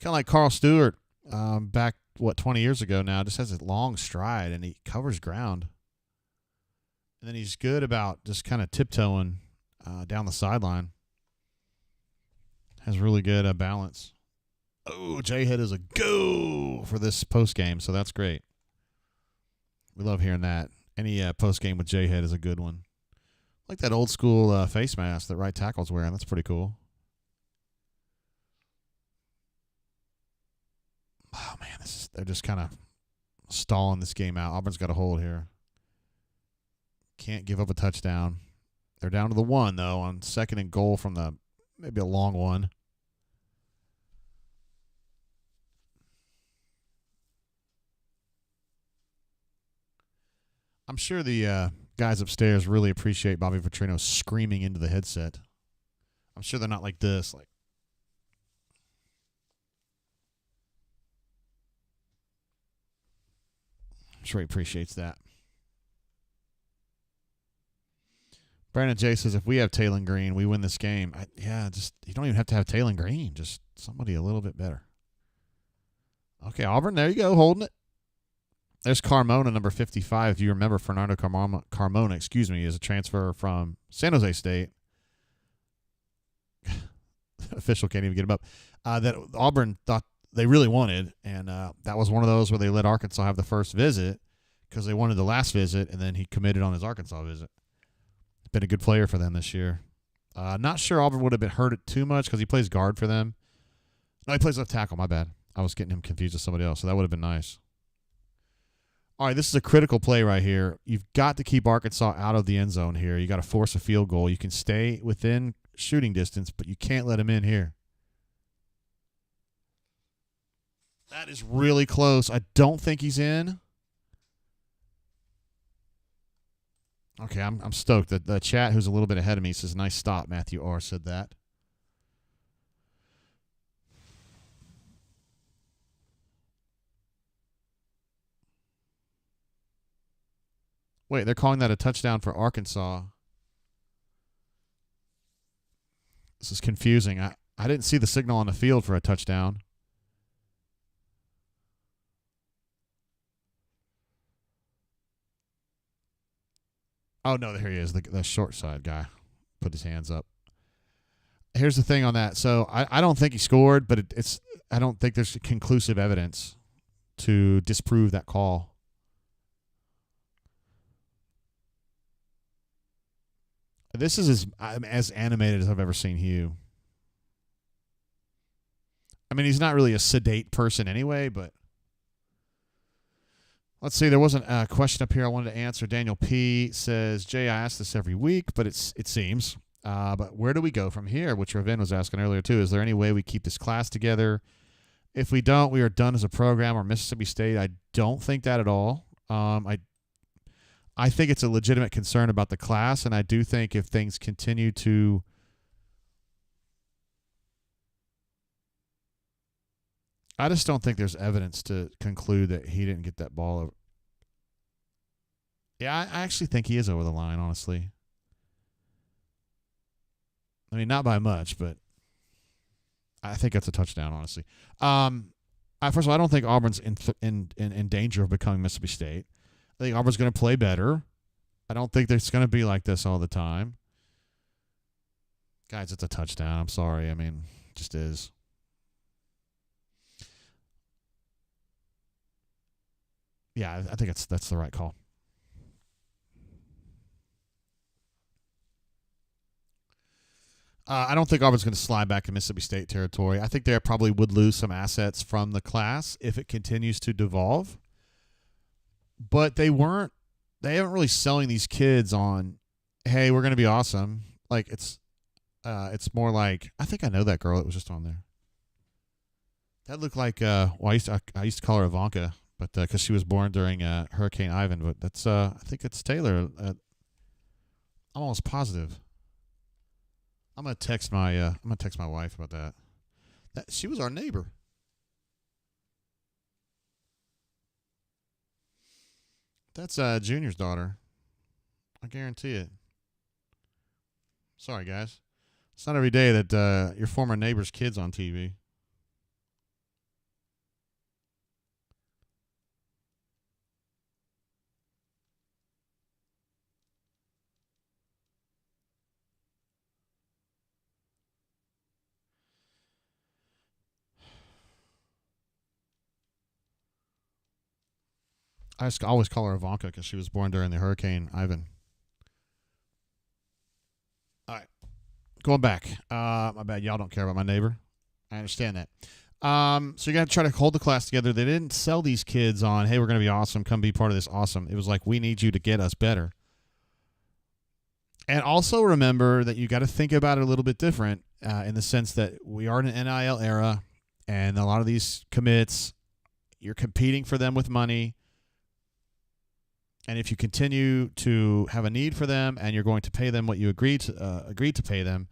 kind of like Carl Stewart back 20 years ago now. Just has a long stride and he covers ground, and then he's good about just kind of tiptoeing down the sideline. Has really good balance. Oh, J-Head is a go for this post game, so that's great. We love hearing that. Any post game with J-Head is a good one. Like that old school face mask that right tackle's wearing. That's pretty cool. Oh, man, they're just kind of stalling this game out. Auburn's got a hold here. Can't give up a touchdown. They're down to the 1, though, on second and goal from maybe a long one. I'm sure the guys upstairs really appreciate Bobby Petrino screaming into the headset. I'm sure they're not like this. I'm sure he appreciates that. Brandon J says, if we have Taylon Green, we win this game. You don't even have to have Taylon Green. Just somebody a little bit better. Okay, Auburn, there you go, holding it. There's Carmona, number 55. If you remember, Fernando Carmona, is a transfer from San Jose State. Official can't even get him up. That Auburn thought they really wanted, and that was one of those where they let Arkansas have the first visit because they wanted the last visit, and then he committed on his Arkansas visit. Been a good player for them this year. Not sure Auburn would have been hurt too much because he plays guard for them. No, he plays left tackle. My bad. I was getting him confused with somebody else, so that would have been nice. All right, this is a critical play right here. You've got to keep Arkansas out of the end zone here. You got to force a field goal. You can stay within shooting distance, but you can't let him in here. That is really close. I don't think he's in. Okay, I'm stoked. The chat, who's a little bit ahead of me, says, nice stop. Matthew R. said that. Wait, they're calling that a touchdown for Arkansas. This is confusing. I didn't see the signal on the field for a touchdown. Oh, no, here he is, the short side guy. Put his hands up. Here's the thing on that. So I don't think he scored, but I don't think there's conclusive evidence to disprove that call. This is as animated as I've ever seen Hugh. I mean, he's not really a sedate person anyway, but let's see. There wasn't a question up here I wanted to answer. Daniel P. says, Jay, I ask this every week, but it seems. But where do we go from here? Which Raven was asking earlier, too. Is there any way we keep this class together? If we don't, we are done as a program. Or Mississippi State, I don't think that at all. I think it's a legitimate concern about the class, and I do think if things continue to I just don't think there's evidence to conclude that he didn't get that ball over. Yeah, I actually think he is over the line, honestly. I mean, not by much, but I think that's a touchdown, honestly. First of all, I don't think Auburn's in danger of becoming Mississippi State. I think Auburn's going to play better. I don't think it's going to be like this all the time. Guys, it's a touchdown. I'm sorry. I mean, it just is. Yeah, I think that's the right call. I don't think Auburn's going to slide back to Mississippi State territory. I think they probably would lose some assets from the class if it continues to devolve. But they haven't really selling these kids on, hey, we're going to be awesome. Like it's more like, I think I know that girl that was just on there. That looked like, I used to call her Ivanka, but because she was born during Hurricane Ivan. But that's, I think it's Taylor. I'm almost positive. I'm gonna text my wife about that. She was our neighbor. That's Junior's daughter. I guarantee it. Sorry, guys. It's not every day that your former neighbor's kid's on TV. I just always call her Ivanka because she was born during the Hurricane Ivan. All right. Going back. My bad. Y'all don't care about my neighbor. I understand that. So you got to try to hold the class together. They didn't sell these kids on, hey, we're going to be awesome. Come be part of this awesome. It was like, we need you to get us better. And also remember that you got to think about it a little bit different in the sense that we are in an NIL era, and a lot of these commits, you're competing for them with money. And if you continue to have a need for them and you're going to pay them what you agreed to pay them,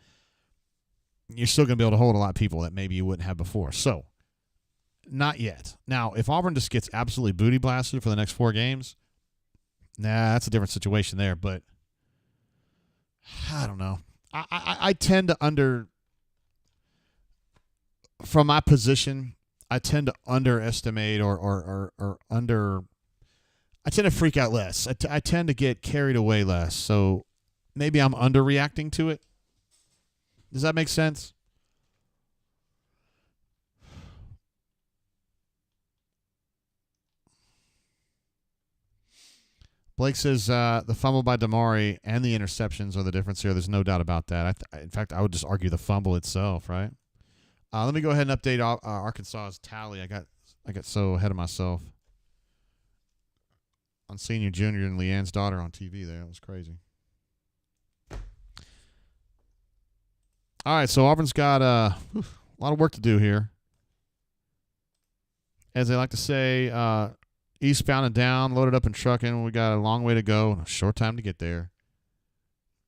you're still going to be able to hold a lot of people that maybe you wouldn't have before. So, not yet. Now, if Auburn just gets absolutely booty blasted for the next 4 games, that's a different situation there. But I don't know. I tend to from my position, I tend to underestimate or I tend to freak out less. I tend to get carried away less. So maybe I'm underreacting to it. Does that make sense? Blake says the fumble by Damari and the interceptions are the difference here. There's no doubt about that. In fact, I would just argue the fumble itself, right? Let me go ahead and update Arkansas's tally. I got so ahead of myself. On Senior, Junior, and Leanne's daughter on TV there. That was crazy. All right, so Auburn's got a lot of work to do here. As they like to say, eastbound and down, loaded up and trucking. We got a long way to go and a short time to get there.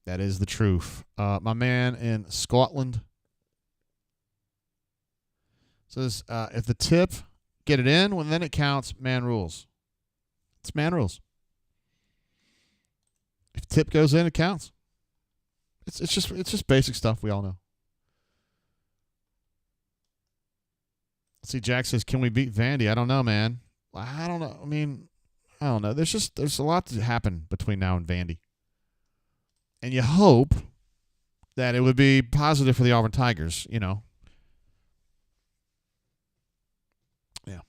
That is the truth. My man in Scotland says, if the tip, get it in, well, then it counts, man rules. It's man rules. If tip goes in, it counts. It's just basic stuff we all know. Let's see, Jack says, can we beat Vandy? I don't know, man. I don't know. I mean, I don't know. There's a lot to happen between now and Vandy. And you hope that it would be positive for the Auburn Tigers, you know. Yeah.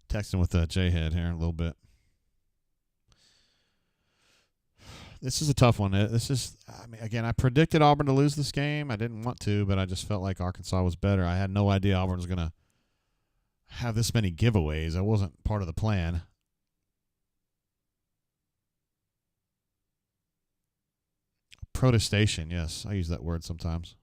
Texting with J-Head here in a little bit. This is a tough one. Again, I predicted Auburn to lose this game. I didn't want to, but I just felt like Arkansas was better. I had no idea Auburn was going to have this many giveaways. That wasn't part of the plan. Protestation, yes. I use that word sometimes.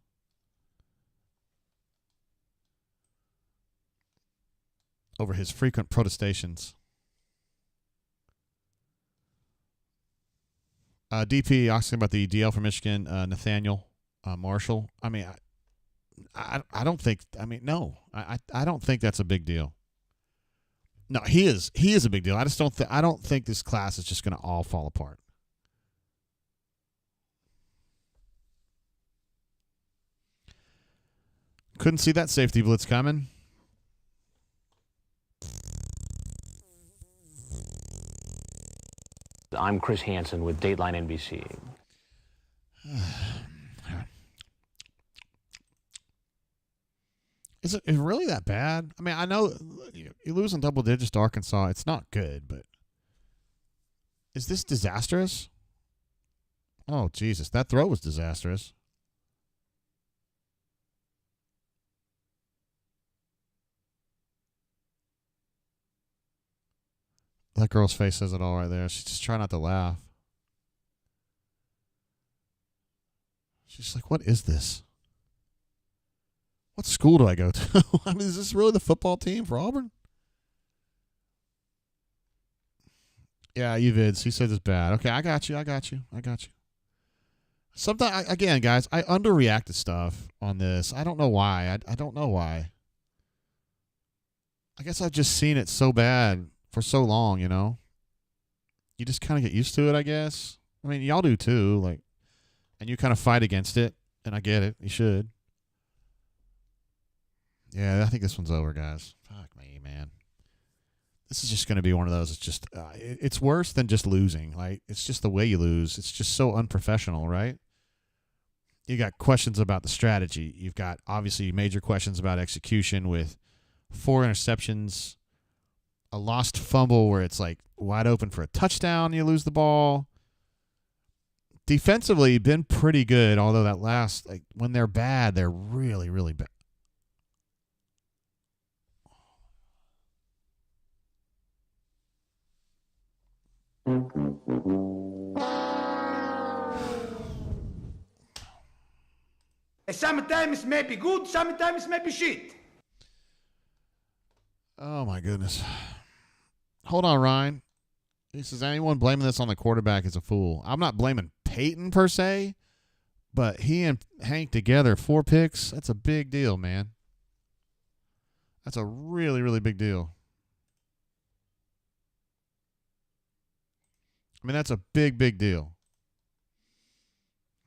Over his frequent protestations. DP asking about the DL from Michigan, Nathaniel Marshall. I mean, I don't think. I mean, no, I don't think that's a big deal. No, he is a big deal. I just don't. I don't think this class is just going to all fall apart. Couldn't see that safety blitz coming. I'm Chris Hansen with Dateline NBC. Is it really that bad? I mean, I know you lose in double digits to Arkansas. It's not good, but is this disastrous? Oh, Jesus. That throw was disastrous. That girl's face says it all right there. She's just trying not to laugh. She's like, what is this? What school do I go to? I mean, is this really the football team for Auburn? Yeah, VIBEZ. He says it's bad. Okay, I got you. Sometimes, again, guys, I underreact to stuff on this. I don't know why. I don't know why. I guess I've just seen it so bad for so long, you know? You just kind of get used to it, I guess. I mean, y'all do too, like, and you kind of fight against it, and I get it. You should. Yeah, I think this one's over, guys. Fuck me, man. This is just going to be one of those. It's just, it's worse than just losing. Like, it's just the way you lose. It's just so unprofessional, right? You got questions about the strategy. You've got, obviously, major questions about execution with 4 interceptions, a lost fumble where it's like wide open for a touchdown, you lose the ball. Defensively, been pretty good, although that last, like, when they're bad, they're really, really bad. Sometimes may be good, sometimes may be shit. Oh, my goodness. Hold on, Ryan. He says, anyone blaming this on the quarterback is a fool. I'm not blaming Peyton per se, but he and Hank together, 4 picks, that's a big deal, man. That's a really, really big deal. I mean, that's a big, big deal.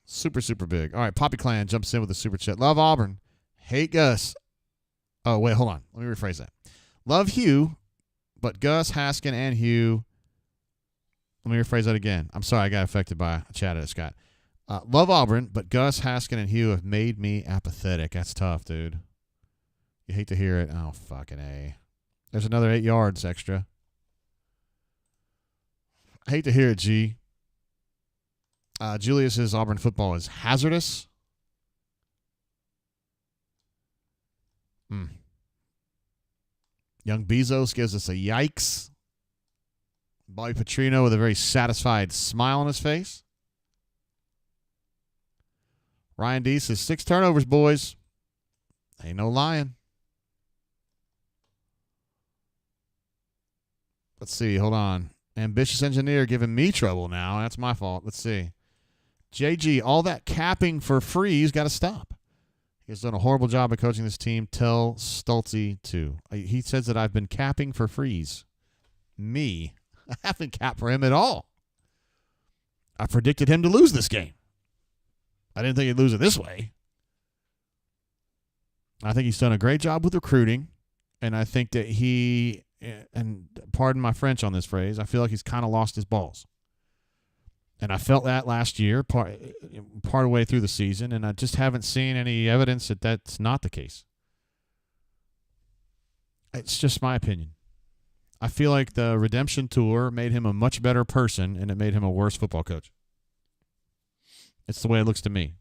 Super, super big. All right, Poppy Clan jumps in with a super chat. Love Auburn. Hate Gus. Oh, wait, hold on. Let me rephrase that. Love Hugh, but Gus, Haskin, and Hugh. Let me rephrase that again. I'm sorry, I got affected by a chat I just got. Love Auburn, but Gus, Haskin, and Hugh have made me apathetic. That's tough, dude. You hate to hear it. Oh, fucking A. There's another 8 yards extra. I hate to hear it, G. Julius says Auburn football is hazardous. Young Bezos gives us a yikes. Bobby Petrino with a very satisfied smile on his face. Ryan D says 6 turnovers, boys. Ain't no lying. Let's see. Hold on. Ambitious engineer giving me trouble now. That's my fault. Let's see. JG, all that capping for free's got to stop. He's done a horrible job of coaching this team. Tell Stoltze to. He says that I've been capping for freeze. Me. I haven't capped for him at all. I predicted him to lose this game. I didn't think he'd lose it this way. I think he's done a great job with recruiting, and I think that he, and pardon my French on this phrase, I feel like he's kind of lost his balls. And I felt that last year, part of the way through the season, and I just haven't seen any evidence that that's not the case. It's just my opinion. I feel like the redemption tour made him a much better person, and it made him a worse football coach. It's the way it looks to me.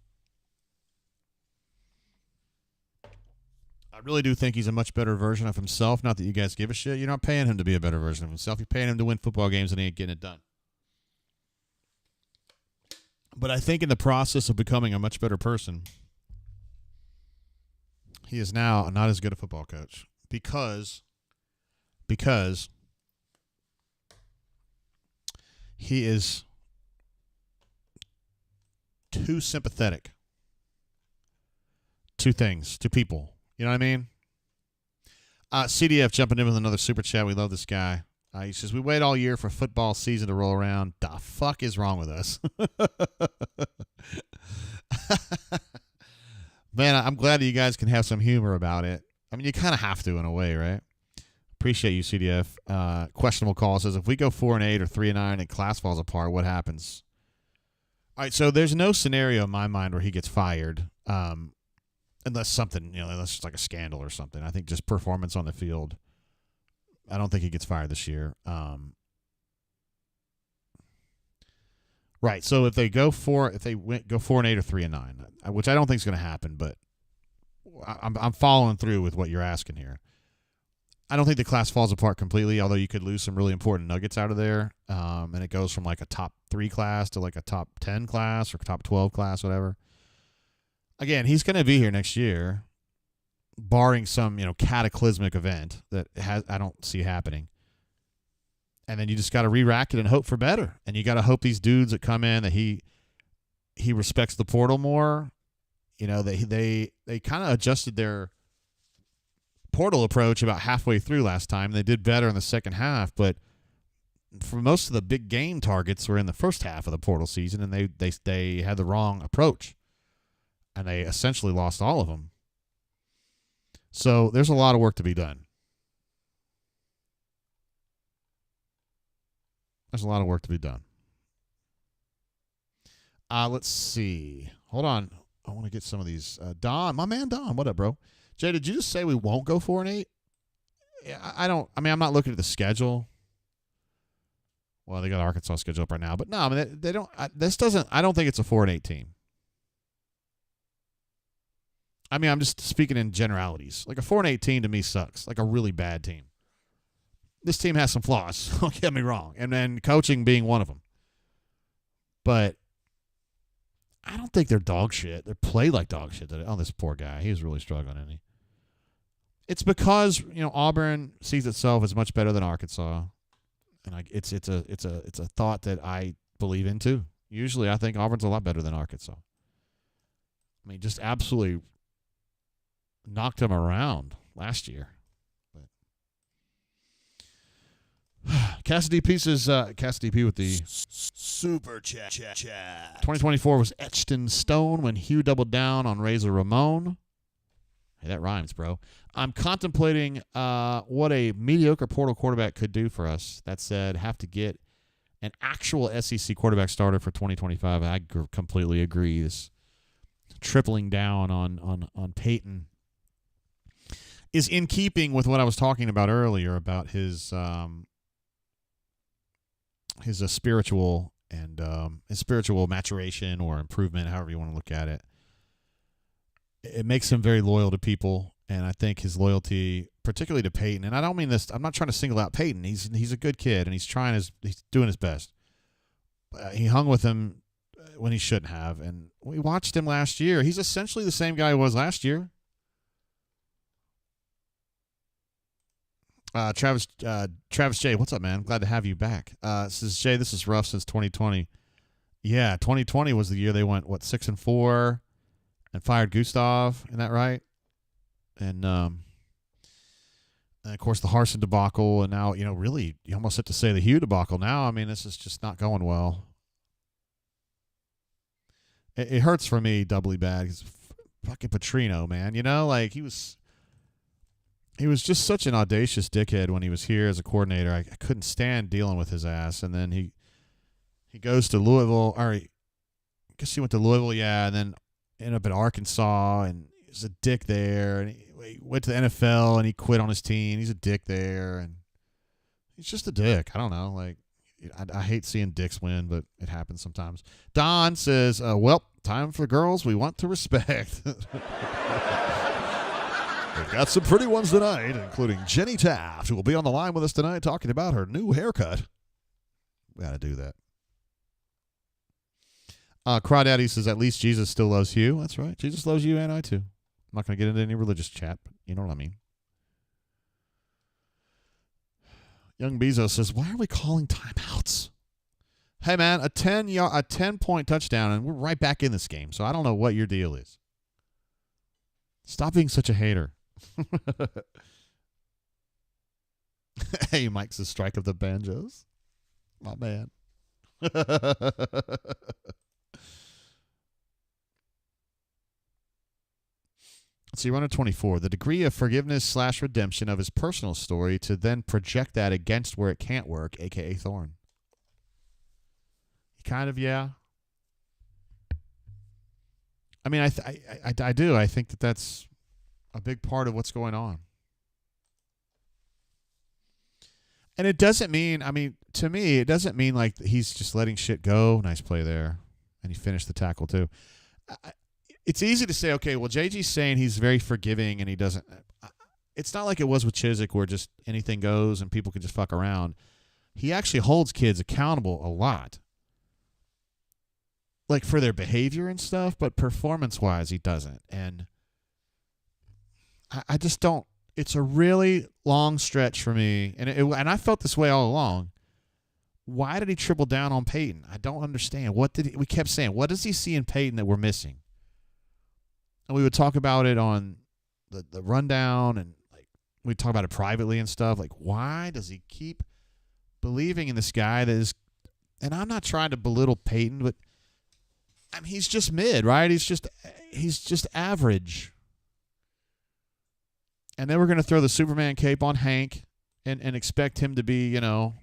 I really do think he's a much better version of himself. Not that you guys give a shit. You're not paying him to be a better version of himself. You're paying him to win football games, and he ain't getting it done. But I think in the process of becoming a much better person, he is now not as good a football coach because he is too sympathetic to things, to people. You know what I mean? CDF jumping in with another super chat. We love this guy. He says, we wait all year for football season to roll around. The fuck is wrong with us? Man, I'm glad that you guys can have some humor about it. I mean, you kind of have to in a way, right? Appreciate you, CDF. Questionable call says, if we go 4-8 or 3-9 and class falls apart, what happens? All right, so there's no scenario in my mind where he gets fired, unless something, unless it's like a scandal or something. I think just performance on the field. I don't think he gets fired this year. Right. So if they go 4-8 or 3-9, which I don't think is going to happen, but I'm following through with what you're asking here. I don't think the class falls apart completely, although you could lose some really important nuggets out of there, and it goes from like a top 3 class to like a top 10 class or top 12 class, whatever. Again, he's going to be here next year, barring some cataclysmic event that I don't see happening. And then you just got to re-rack it and hope for better. And you got to hope these dudes that come in, that he he respects the portal more. You know, they kind of adjusted their portal approach about halfway through last time. They did better in the second half, but for most of the big game targets were in the first half of the portal season, and they had the wrong approach, and they essentially lost all of them. So there's a lot of work to be done. There's a lot of work to be done. Let's see. Hold on. I want to get some of these. Don, my man Don, what up, bro? Jay, did you just say we won't go 4-8? Yeah, I'm not looking at the schedule. Well, they got Arkansas schedule up right now, but no, I mean they don't. I don't think it's a 4-8 team. I mean, I'm just speaking in generalities. Like a 4-8 team to me sucks. Like a really bad team. This team has some flaws. Don't get me wrong, and then coaching being one of them. But I don't think they're dog shit. They play like dog shit today. Oh, this poor guy. He was really struggling, isn't he? It's because, Auburn sees itself as much better than Arkansas. And it's a thought that I believe in too. Usually I think Auburn's a lot better than Arkansas. I mean, just absolutely knocked them around last year. Cassidy P says, Cassidy P with the super chat. 2024 was etched in stone when Hugh doubled down on Razor Ramon. Hey, that rhymes, bro. I'm contemplating what a mediocre portal quarterback could do for us. That said, have to get an actual SEC quarterback starter for 2025. I completely agree. This tripling down on Peyton is in keeping with what I was talking about earlier about his spiritual and his spiritual maturation or improvement, however you want to look at it. It makes him very loyal to people, and I think his loyalty, particularly to Peyton, and I don't mean this, I'm not trying to single out Peyton. He's a good kid, and he's doing his best. He hung with him when he shouldn't have, and we watched him last year. He's essentially the same guy he was last year. Travis J, what's up, man? Glad to have you back. Says Jay, this is rough since 2020. Yeah, 2020 was the year they went 6-4 and fired Gustav. Isn't that right? And of course the Harsin debacle, and now really you almost have to say the Hugh debacle. Now, I mean, this is just not going well. It hurts for me doubly bad. Because fucking Petrino, man. Like he was just such an audacious dickhead when he was here as a coordinator. I couldn't stand dealing with his ass. And then he goes to Louisville. Or I guess he went to Louisville, yeah, and then ended up at Arkansas, and he's a dick there. And he went to the NFL, and he quit on his team. He's a dick there, and he's just a dick. I don't know. Like, I hate seeing dicks win, but it happens sometimes. Don says, well, time for girls we want to respect. We've got some pretty ones tonight, including Jenny Taft, who will be on the line with us tonight talking about her new haircut. We got to do that. Crawdaddy says, at least Jesus still loves you. That's right. Jesus loves you and I too. I'm not going to get into any religious chat, but you know what I mean. Young Bezos says, why are we calling timeouts? Hey, man, a 10-point touchdown, and we're right back in this game, so I don't know what your deal is. Stop being such a hater. Hey, Mike says, strike of the banjos. My man. So you run a 24. The degree of forgiveness / redemption of his personal story to then project that against where it can't work, a.k.a. Thorne. Kind of, yeah. I mean, I do. I think that's a big part of what's going on. And it doesn't mean, I mean, to me, it doesn't mean like he's just letting shit go. Nice play there. And he finished the tackle too. It's easy to say, okay, well, JG's saying he's very forgiving and he doesn't. It's not like it was with Chizik where just anything goes and people can just fuck around. He actually holds kids accountable a lot. Like for their behavior and stuff, but performance-wise, he doesn't. And I just don't. It's a really long stretch for me, and I felt this way all along, Why did he triple down on Peyton? I don't understand. We kept saying, what does he see in Peyton that we're missing? And we would talk about it on the rundown, and like we'd talk about it privately and stuff. Like, why does he keep believing in this guy that is, and I'm not trying to belittle Peyton, but I mean, he's just mid, right? He's just average. And then we're going to throw the Superman cape on Hank and expect him to be, you know,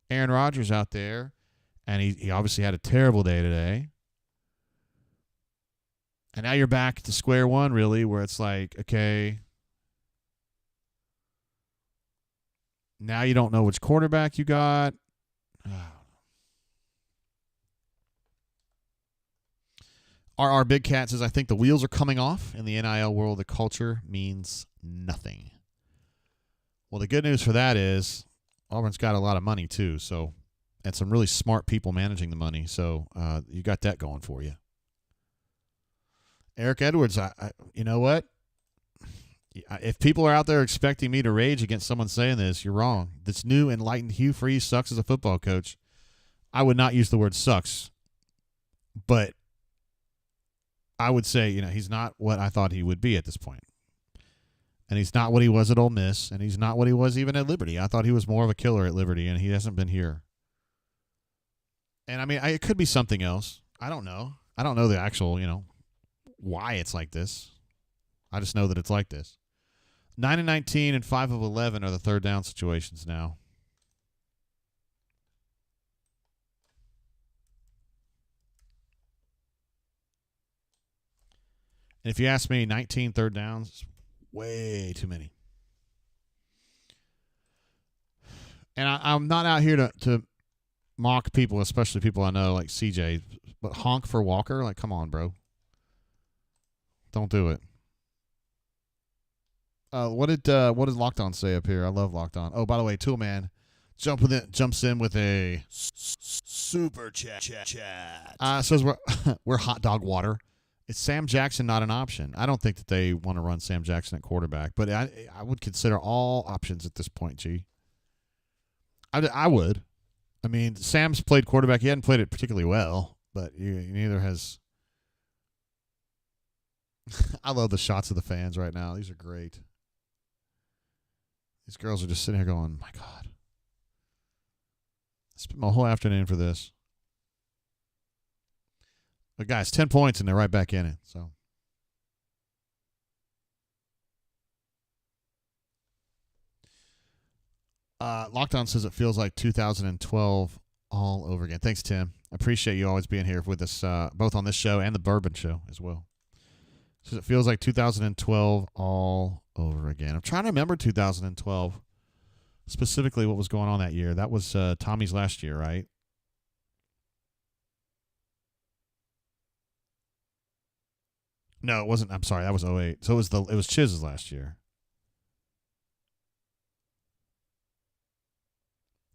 Aaron Rodgers out there. And he obviously had a terrible day today. And now you're back to square one, really, where it's like, okay, now you don't know which quarterback you got. RR Big Cat says, I think the wheels are coming off. In the NIL world, the culture means nothing. Well, the good news for that is Auburn's got a lot of money, too, so, and some really smart people managing the money, so you got that going for you. Eric Edwards, you know what? If people are out there expecting me to rage against someone saying this, you're wrong. This new enlightened Hugh Freeze sucks as a football coach. I would not use the word sucks, but I would say, you know, he's not what I thought he would be at this point. And he's not what he was at Ole Miss, and he's not what he was even at Liberty. I thought he was more of a killer at Liberty, and he hasn't been here. And, I mean, it could be something else. I don't know. I don't know the actual, you know, why it's like this. I just know that it's like this. 9 of 19 and 5 of 11 are the third down situations now. And if you ask me, 19 third downs is way too many. And I'm not out here to mock people, especially people I know like CJ, but honk for Walker? Like, come on, bro. Don't do it. What did Locked On say up here? I love Locked On. Oh, by the way, Toolman jumps in with a super chat. Says we're hot dog water. Is Sam Jackson not an option? I don't think that they want to run Sam Jackson at quarterback, but I would consider all options at this point, G. I would. I mean, Sam's played quarterback. He hadn't played it particularly well, but neither has. I love the shots of the fans right now. These are great. These girls are just sitting here going, my God. I spent my whole afternoon for this. But, guys, 10 points, and they're right back in it. So, Lockdown says it feels like 2012 all over again. Thanks, Tim. I appreciate you always being here with us, both on this show and the Bourbon Show as well. Says it feels like 2012 all over again. I'm trying to remember 2012, specifically what was going on that year. That was Tommy's last year, right? No, it wasn't. I'm sorry. That was 2008. So it was Chiz's last year.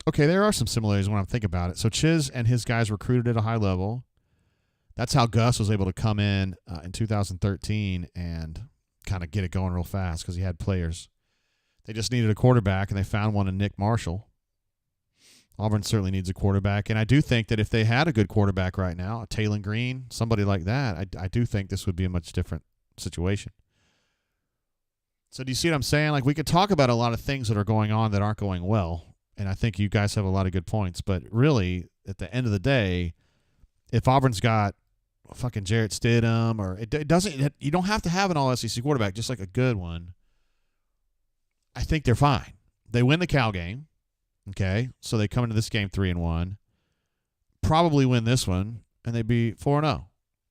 Okay, there are some similarities when I think about it. So Chiz and his guys recruited at a high level. That's how Gus was able to come in 2013 and kind of get it going real fast because he had players. They just needed a quarterback, and they found one in Nick Marshall. Auburn certainly needs a quarterback, and I do think that if they had a good quarterback right now, a Taylon Green, somebody like that, I do think this would be a much different situation. So do you see what I'm saying? Like, we could talk about a lot of things that are going on that aren't going well, and I think you guys have a lot of good points, but really, at the end of the day, if Auburn's got fucking Jarrett Stidham, or it doesn't, you don't have to have an all-SEC quarterback, just like a good one, I think they're fine. They win the Cal game. Okay, so they come into this game 3-1, probably win this one, and they'd be 4-0,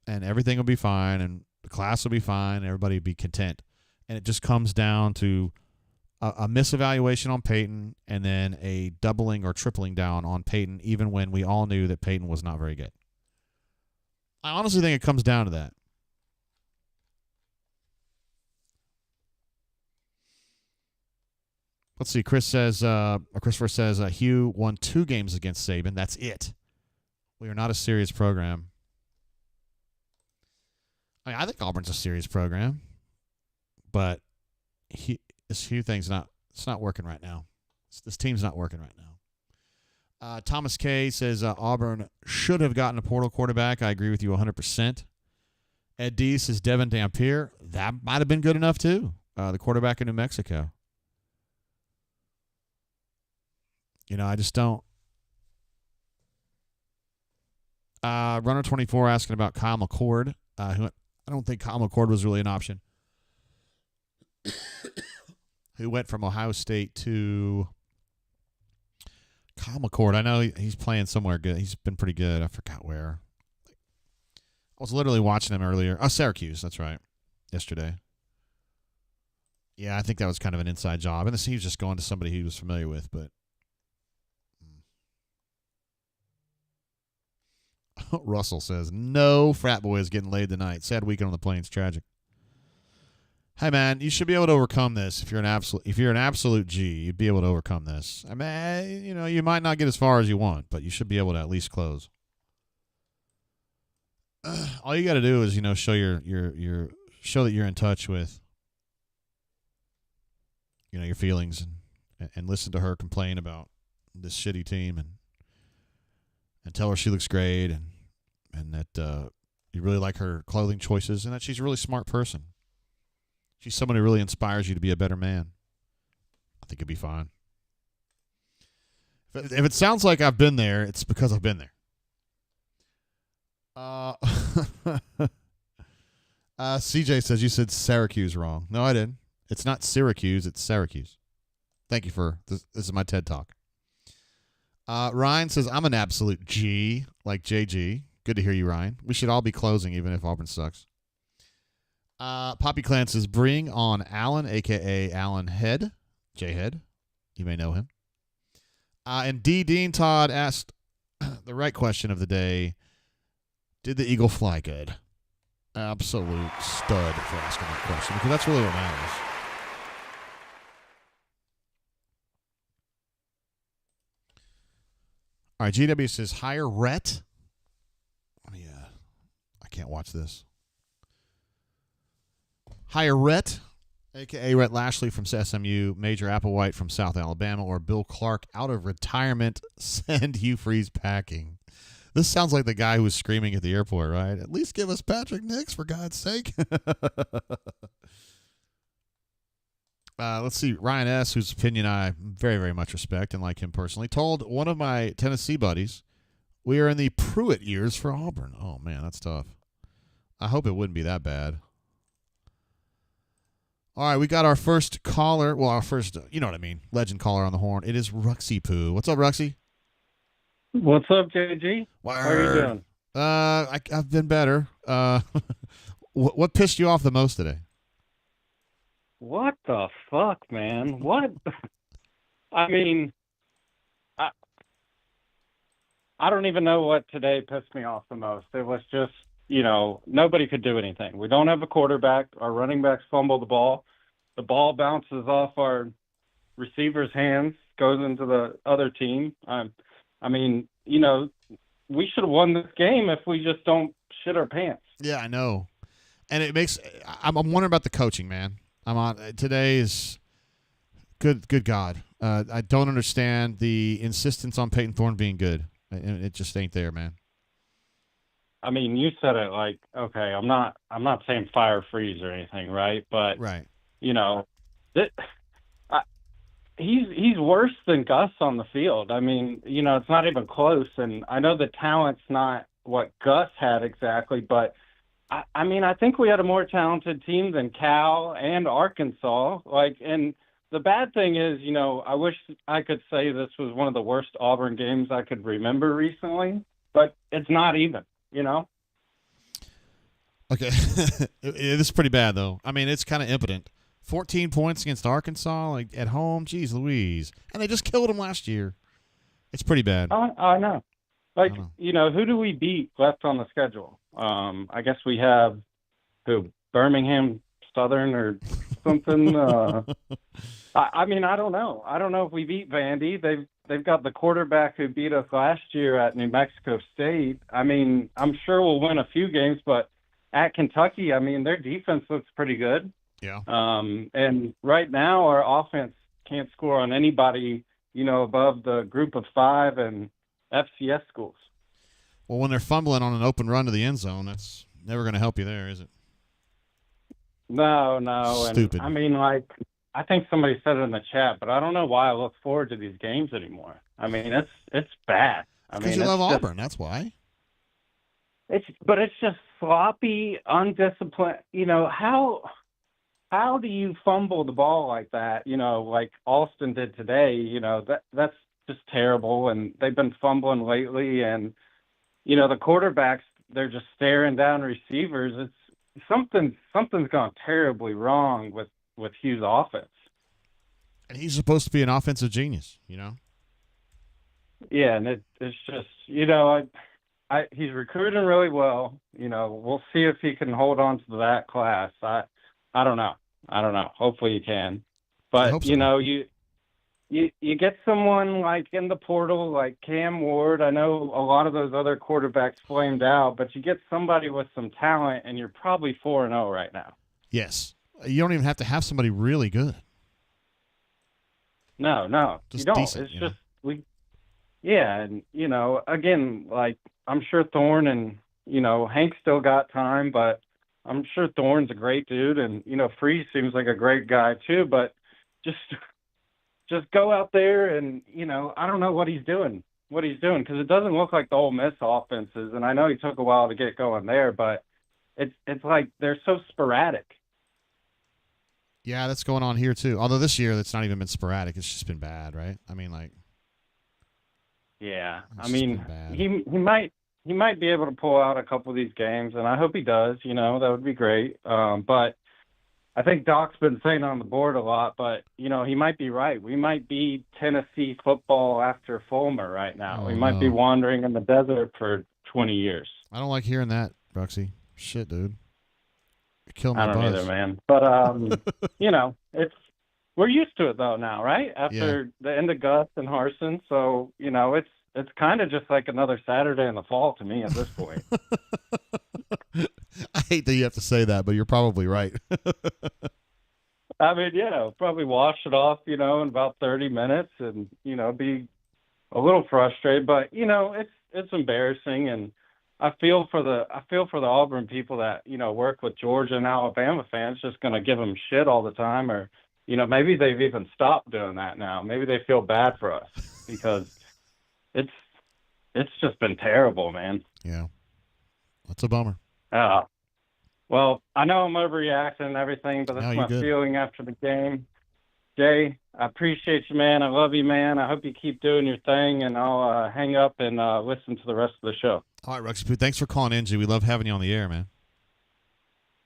and everything will be fine, and the class will be fine, and everybody will be content. And it just comes down to a misevaluation on Peyton, and then a doubling or tripling down on Peyton, even when we all knew that Peyton was not very good. I honestly think it comes down to that. Let's see. Christopher says, Hugh won 2 games against Saban. That's it. We are not a serious program. I think Auburn's a serious program, but this Hugh thing's not working right now. This team's not working right now. Thomas K says Auburn should have gotten a portal quarterback. I agree with you 100%. Ed D says Devin Dampier. That might have been good enough, too. The quarterback in New Mexico. I just don't. Runner 24 asking about Kyle McCord. Who I don't think Kyle McCord was really an option. Who went from Ohio State to Kyle McCord. I know he's playing somewhere good. He's been pretty good. I forgot where. I was literally watching him earlier. Oh, Syracuse. That's right. Yesterday. Yeah, I think that was kind of an inside job. And he was just going to somebody he was familiar with. But Russell says, no frat boy is getting laid tonight. Sad weekend on the plains. Tragic. Hey, man, you should be able to overcome this. If you're an absolute G, you'd be able to overcome this. I mean, you might not get as far as you want, but you should be able to at least close. All you got to do is, show show that you're in touch with, your feelings and listen to her complain about this shitty team and tell her she looks great and that you really like her clothing choices and that she's a really smart person. She's someone who really inspires you to be a better man. I think it'd be fine. If it sounds like I've been there, it's because I've been there. CJ says you said Syracuse wrong. No, I didn't. It's not Syracuse. It's Syracuse. Thank you for this. This is my TED Talk. Ryan says, I'm an absolute G, like JG. Good to hear you, Ryan. We should all be closing, even if Auburn sucks. Poppy Clan says, bring on Allen, a.k.a. Allen Head. J-Head. You may know him. And D. Dean Todd asked the right question of the day. Did the Eagle fly good? Absolute stud for asking that question, because that's really what matters. All right, GW says, hire Rhett. I can't watch this. Hire Rhett, a.k.a. Rhett Lashley from SMU, Major Applewhite from South Alabama, or Bill Clark out of retirement, send Hugh Freeze packing. This sounds like the guy who was screaming at the airport, right? At least give us Patrick Nix, for God's sake. Let's see. Ryan S., whose opinion I very, very much respect and like him personally, told one of my Tennessee buddies, we are in the Pruitt years for Auburn. Oh, man, that's tough. I hope it wouldn't be that bad. All right, we got our first caller. Well, our first, you know what I mean, legend caller on the horn. It is Ruxy Poo. What's up, Ruxy? What's up, JG? Word. How are you doing? I've been better. What pissed you off the most today? What the fuck, man? What? I mean, I don't even know what today pissed me off the most. It was just, nobody could do anything. We don't have a quarterback. Our running backs fumble the ball. The ball bounces off our receiver's hands, goes into the other team. I mean, we should have won this game if we just don't shit our pants. Yeah, I know. And I'm wondering about the coaching, man. Today is good God. I don't understand the insistence on Peyton Thorne being good. It just ain't there, man. I mean, you said it like, okay, I'm not saying fire freeze or anything, right? But right. He's worse than Gus on the field. I mean, it's not even close. And I know the talent's not what Gus had exactly, but I mean, I think we had a more talented team than Cal and Arkansas. And the bad thing is, I wish I could say this was one of the worst Auburn games I could remember recently, but it's not even, Okay. It is pretty bad, though. I mean, it's kind of impotent. 14 points against Arkansas, like at home. Jeez Louise. And they just killed them last year. It's pretty bad. I know. Who do we beat left on the schedule? I guess we have Birmingham Southern or something. I mean, I don't know. I don't know if we beat Vandy. They've got the quarterback who beat us last year at New Mexico State. I mean, I'm sure we'll win a few games, but at Kentucky, I mean, their defense looks pretty good. Yeah. And right now our offense can't score on anybody above the group of 5 and FCS schools. Well, when they're fumbling on an open run to the end zone, that's never going to help you there, is it? No. Stupid. And, I mean, like, I think somebody said it in the chat, but I don't know why I look forward to these games anymore. I mean, it's bad. Because you love Auburn, that's why. But it's just sloppy, undisciplined. How do you fumble the ball like that? Like Alston did today. That's just terrible. And they've been fumbling lately. And the quarterbacks, they're just staring down receivers. It's something's gone terribly wrong with Hughes' offense. And he's supposed to be an offensive genius, Yeah, and it's just, he's recruiting really well. We'll see if he can hold on to that class. I don't know. Hopefully he can. But, so. You get someone like in the portal, like Cam Ward. I know a lot of those other quarterbacks flamed out, but you get somebody with some talent, and you're probably 4-0 right now. Yes. You don't even have to have somebody really good. No, just you don't. Decent, it's just yeah, and again, like I'm sure Thorne and Hank still got time, but I'm sure Thorne's a great dude, and Freeze seems like a great guy too. But just go out there and I don't know what he's doing because it doesn't look like the Ole Miss offenses, and I know he took a while to get going there, but it's like they're so sporadic. Yeah, that's going on here too. Although this year that's not even been sporadic; it's just been bad, right? I mean, like. Yeah, I mean, he might be able to pull out a couple of these games, and I hope he does. That would be great. But I think Doc's been saying on the board a lot, but he might be right. We might be Tennessee football after Fulmer right now. We might be wandering in the desert for 20 years. I don't like hearing that, Bruxy. Shit, dude. You're killing my buzz. I don't either, man. But it's. We're used to it though now, right? After the end of Gus and Harsin, so it's kind of just like another Saturday in the fall to me at this point. I hate that you have to say that, but you're probably right. I mean, probably wash it off, in about 30 minutes, and be a little frustrated, but it's embarrassing, and I feel for the Auburn people that work with Georgia and Alabama fans, just going to give them shit all the time, or. Maybe they've even stopped doing that now. Maybe they feel bad for us because it's just been terrible, man. Yeah. That's a bummer. Well, I know I'm overreacting and everything, but that's my feeling after the game. Jay, I appreciate you, man. I love you, man. I hope you keep doing your thing, and I'll hang up and listen to the rest of the show. All right, Ruxy, thanks for calling in, G. We love having you on the air, man.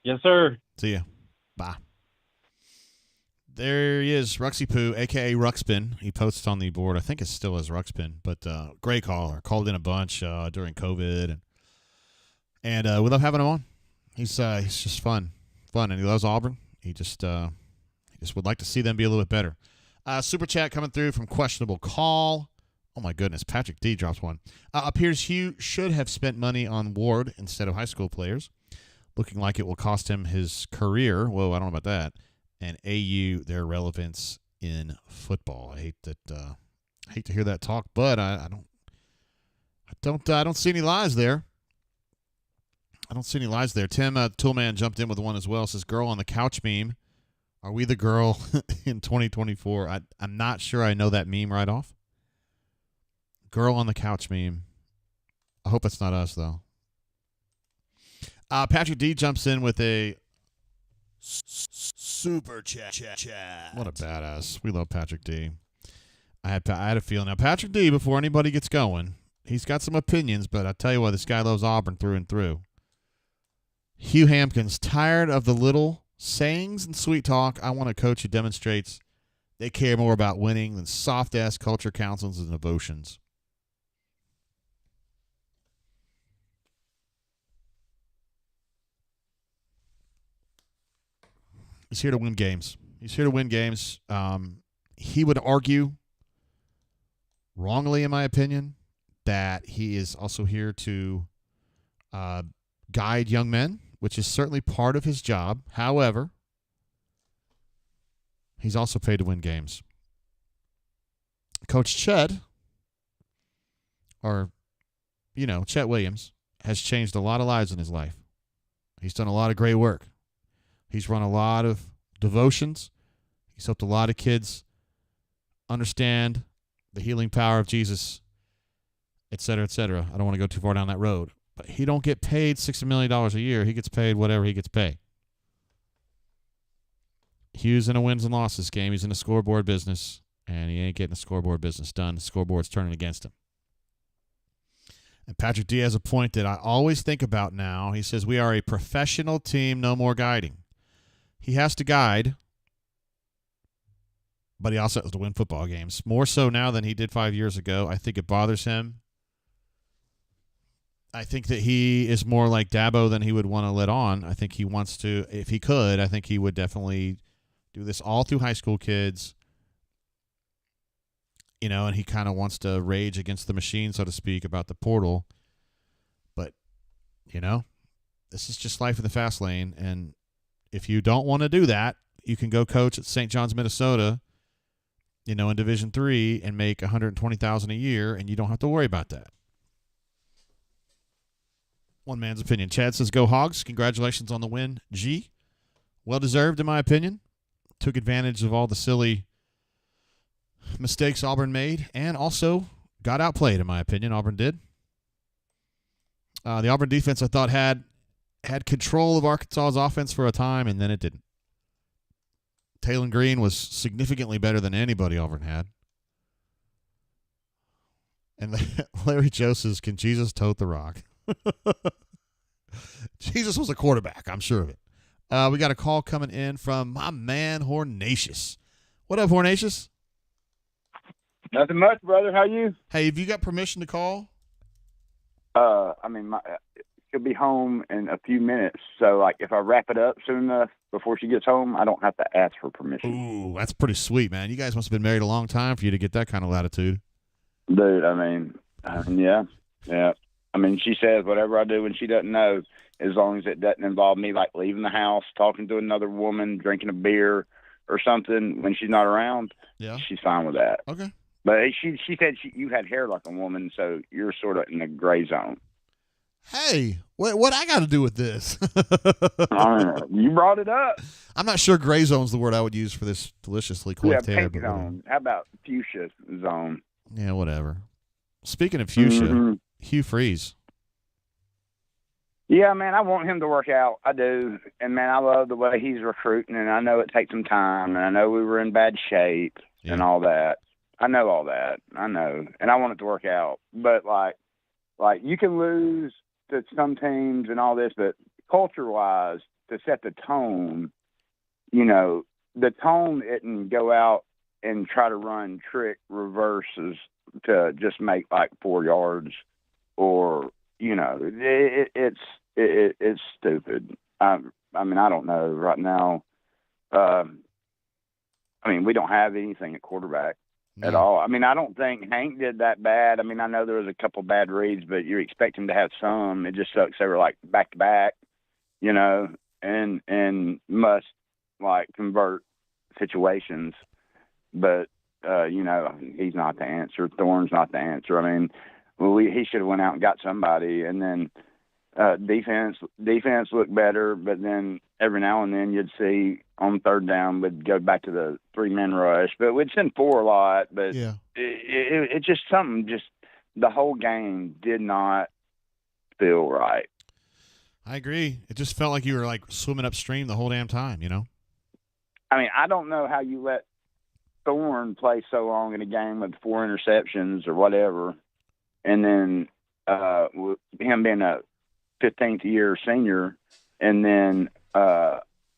Yes, sir. See ya. Bye. There he is, Ruxy Poo, a.k.a. Ruxpin. He posts on the board. I think it still is Ruxpin, but great caller. Called in a bunch during COVID, and we love having him on. He's just fun, and he loves Auburn. He just would like to see them be a little bit better. Super chat coming through from Questionable Call. Oh, my goodness. Patrick D drops one. Appears Hugh should have spent money on Ward instead of high school players, looking like it will cost him his career. Whoa, I don't know about that. And AU, their relevance in football. I hate to hear that talk, but I don't see any lies there. I don't see any lies there. Tim Toolman jumped in with one as well. Says, "Girl on the couch meme. Are we the girl in 2024?" I'm not sure I know that meme right off. Girl on the couch meme. I hope it's not us though. Patrick D jumps in with a super chat. What a badass. We love Patrick D. I had a feeling. Now, Patrick D, before anybody gets going, he's got some opinions, but I tell you what, this guy loves Auburn through and through. Hugh Hampkins, tired of the little sayings and sweet talk. I want a coach who demonstrates they care more about winning than soft-ass culture councils and devotions. He's here to win games. He would argue, wrongly in my opinion, that he is also here to guide young men, which is certainly part of his job. However, he's also paid to win games. Coach Chet, Chet Williams, has changed a lot of lives in his life. He's done a lot of great work. He's run a lot of devotions. He's helped a lot of kids understand the healing power of Jesus, et cetera, et cetera. I don't want to go too far down that road. But he don't get paid $60 million a year. He gets paid whatever he gets paid. Hugh's in a wins and losses game. He's in the scoreboard business, and he ain't getting the scoreboard business done. The scoreboard's turning against him. And Patrick D has a point that I always think about now. He says, we are a professional team, no more guiding. He has to guide, but he also has to win football games. More so now than he did 5 years ago. I think it bothers him. I think that he is more like Dabo than he would want to let on. I think he wants to, if he could, I think he would definitely do this all through high school kids. And he kind of wants to rage against the machine, so to speak, about the portal. But, this is just life in the fast lane. And if you don't want to do that, you can go coach at St. John's, Minnesota, in Division III and make $120,000 a year, and you don't have to worry about that. One man's opinion. Chad says, go Hogs. Congratulations on the win, G. Well-deserved, in my opinion. Took advantage of all the silly mistakes Auburn made and also got outplayed, in my opinion. Auburn did. The Auburn defense, I thought, had control of Arkansas's offense for a time, and then it didn't. Taylon Green was significantly better than anybody Auburn had. And Larry Joe says, can Jesus tote the rock? Jesus was a quarterback, I'm sure of it. We got a call coming in from my man Hornatius. What up, Hornatius? Nothing much, brother. How you? Hey, have you got permission to call? She'll be home in a few minutes. So, if I wrap it up soon enough before she gets home, I don't have to ask for permission. Ooh, that's pretty sweet, man. You guys must have been married a long time for you to get that kind of latitude. Dude, yeah. She says whatever I do when she doesn't know, as long as it doesn't involve me, leaving the house, talking to another woman, drinking a beer or something when she's not around. Yeah. She's fine with that. Okay. But she said you had hair like a woman, so you're sort of in the gray zone. Hey, what I got to do with this? You brought it up. I'm not sure gray zone's the word I would use for this deliciously coiffed hair. Pink zone. How about fuchsia zone? Yeah, whatever. Speaking of fuchsia, Hugh Freeze. Yeah, man, I want him to work out. I do. And, man, I love the way he's recruiting, and I know it takes some time, and I know we were in bad shape and all that. I know all that. I know. And I want it to work out. But, you can lose to some teams and all this, but culture-wise, to set the tone, the tone isn't go out and try to run trick reverses to just make 4 yards or, it's stupid. I don't know right now. We don't have anything at quarterback. At all. I don't think Hank did that bad. I know there was a couple bad reads, but you expect him to have some. It just sucks they were back to back, and must convert situations. But he's not the answer. Thorne's not the answer. He should have went out and got somebody, and then defense looked better, but then every now and then you'd see on third down would go back to the 3-man rush, but we'd send 4 a lot. But yeah, it just something. Just the whole game did not feel right. I agree. It just felt like you were swimming upstream the whole damn time. I don't know how you let Thorne play so long in a game with 4 interceptions or whatever, and then him being a 15th year senior, and then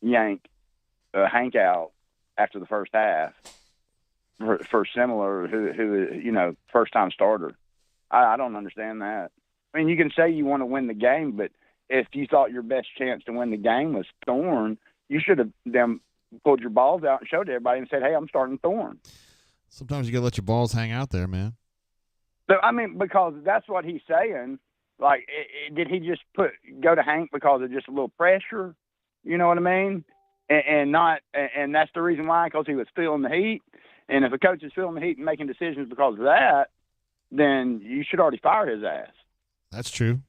yank Hank out after the first half for similar who first time starter. I don't understand that. You can say you want to win the game, but if you thought your best chance to win the game was Thorne, you should have then pulled your balls out and showed everybody and said, hey, I'm starting Thorne. Sometimes you got to let your balls hang out there, man. So, because that's what he's saying. Did he just go to Hank because of just a little pressure? You know what I mean? And that's the reason why, because he was feeling the heat. And if a coach is feeling the heat and making decisions because of that, then you should already fire his ass. That's true.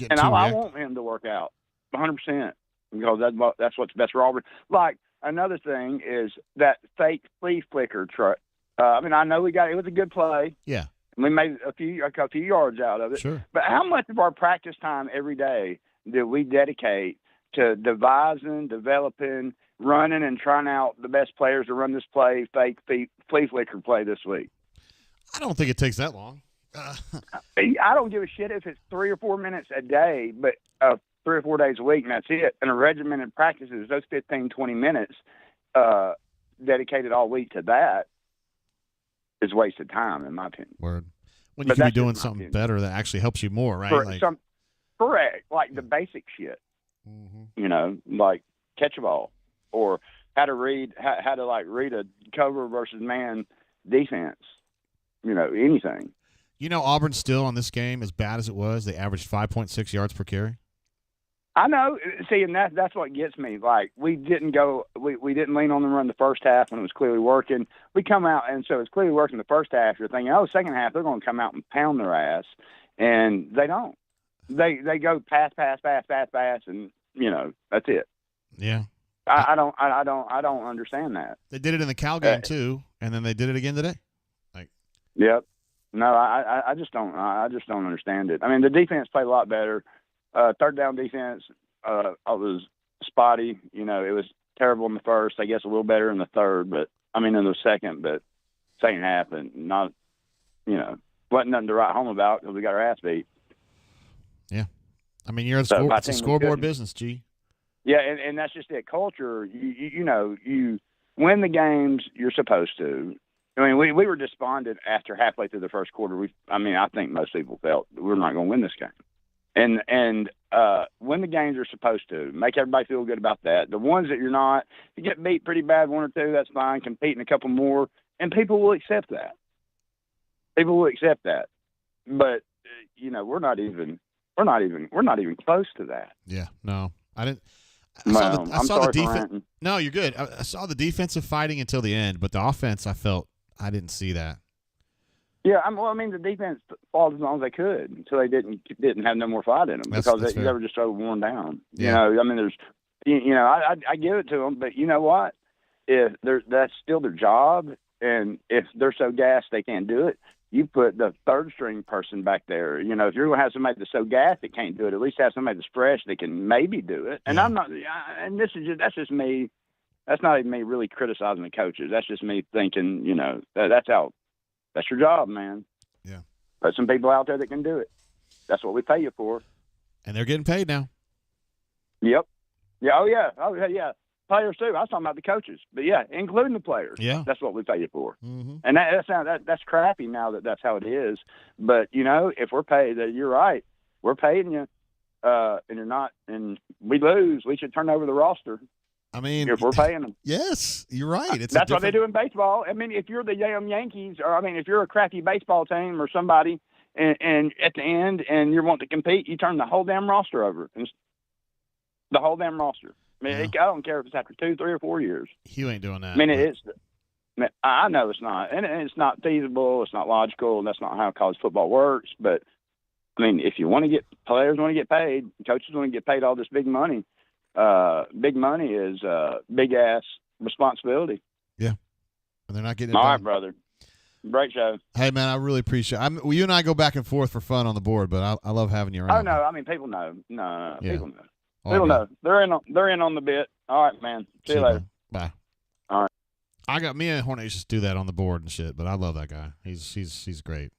And I want him to work out 100% because that's what's best for Auburn. Like, another thing is that fake flea flicker truck. I mean, I know it was a good play. Yeah. We made a few yards out of it. Sure. But how much of our practice time every day did we dedicate to devising, developing, running, and trying out the best players to run this play, fake flea flicker play this week? I don't think it takes that long. I don't give a shit if it's 3 or 4 minutes a day, but 3 or 4 days a week, and that's it. And a regimented practices, those 15, 20 minutes dedicated all week to that is wasted time, in my opinion. Word. When you could be doing something better that actually helps you more, right? Correct. Like the basic shit. You know, like catch a ball or how to read a cover versus man defense. You know, anything. You know, Auburn still on this game, as bad as it was, they averaged 5.6 yards per carry. I know. See, and that's what gets me. Like, we didn't lean on the run the first half when it was clearly working. We come out, and so it's clearly working the first half. You're thinking, second half, they're going to come out and pound their ass. And they don't. They go pass, and, you know, that's it. Yeah. I don't understand that. They did it in the Cal game, too, and then they did it again today. Yep. No, I just don't understand it. I mean, the defense played a lot better. Third down defense, was spotty. You know, it was terrible in the first. I guess a little better in the third, in the second. But second half, and not, you know, wasn't nothing to write home about because we got our ass beat. Yeah, I mean, it's a scoreboard business, G. Yeah, and that's just it. Culture. You know, you win the games you're supposed to. I mean, we were despondent after halfway through the first quarter. I think most people felt we're not going to win this game. And win the games you're supposed to. Make everybody feel good about that. The ones that you're not, you get beat pretty bad, 1 or 2, that's fine. Compete in a couple more, and people will accept that. People will accept that. But you know, we're not even close to that. Yeah, no, I didn't. I saw the defense. No, you're good. I saw the defensive fighting until the end, but the offense, I felt I didn't see that. Yeah, the defense fought as long as they could until they didn't have no more fight in them because they were just so worn down. Yeah. You know, I give it to them, but you know what? If that's still their job, and if they're so gassed they can't do it, you put the third string person back there. You know, if you're going to have somebody that's so gassed that can't do it, at least have somebody that's fresh that can maybe do it. And I'm not. And that's just me. That's not even me really criticizing the coaches. That's just me thinking, you know, that's your job, man. Yeah. Put some people out there that can do it. That's what we pay you for. And they're getting paid now. Yep. Yeah. Oh yeah. Players too. I was talking about the coaches, but yeah, including the players. Yeah. That's what we pay you for. Mm-hmm. And that's crappy now that's how it is. But you know, if we're paid, you're right. We're paying you, and you're not, and we lose. We should turn over the roster. I mean, if we're paying them. Yes, you're right. That's what they do in baseball. I mean, if you're the Yankees, or if you're a crappy baseball team or somebody, and at the end, and you want to compete, you turn the whole damn roster over. The whole damn roster. I mean, I don't care if it's after 2, 3, or 4 years. You ain't doing that. I mean, I know it's not, and it's not feasible. It's not logical, and that's not how college football works. But I mean, if you want to get players want to get paid, coaches want to get paid all this big money. Big money is big ass responsibility. Yeah, and they're not getting it all done. right, brother. Great show. Hey man, I really appreciate it. You and I go back and forth for fun on the board, but I love having you around. Oh no, I mean people know. No, yeah. People know. People know. They're in on the bit. All right, man. See you later. Bye. All right. Me and Hornet used to do that on the board and shit, but I love that guy. He's great.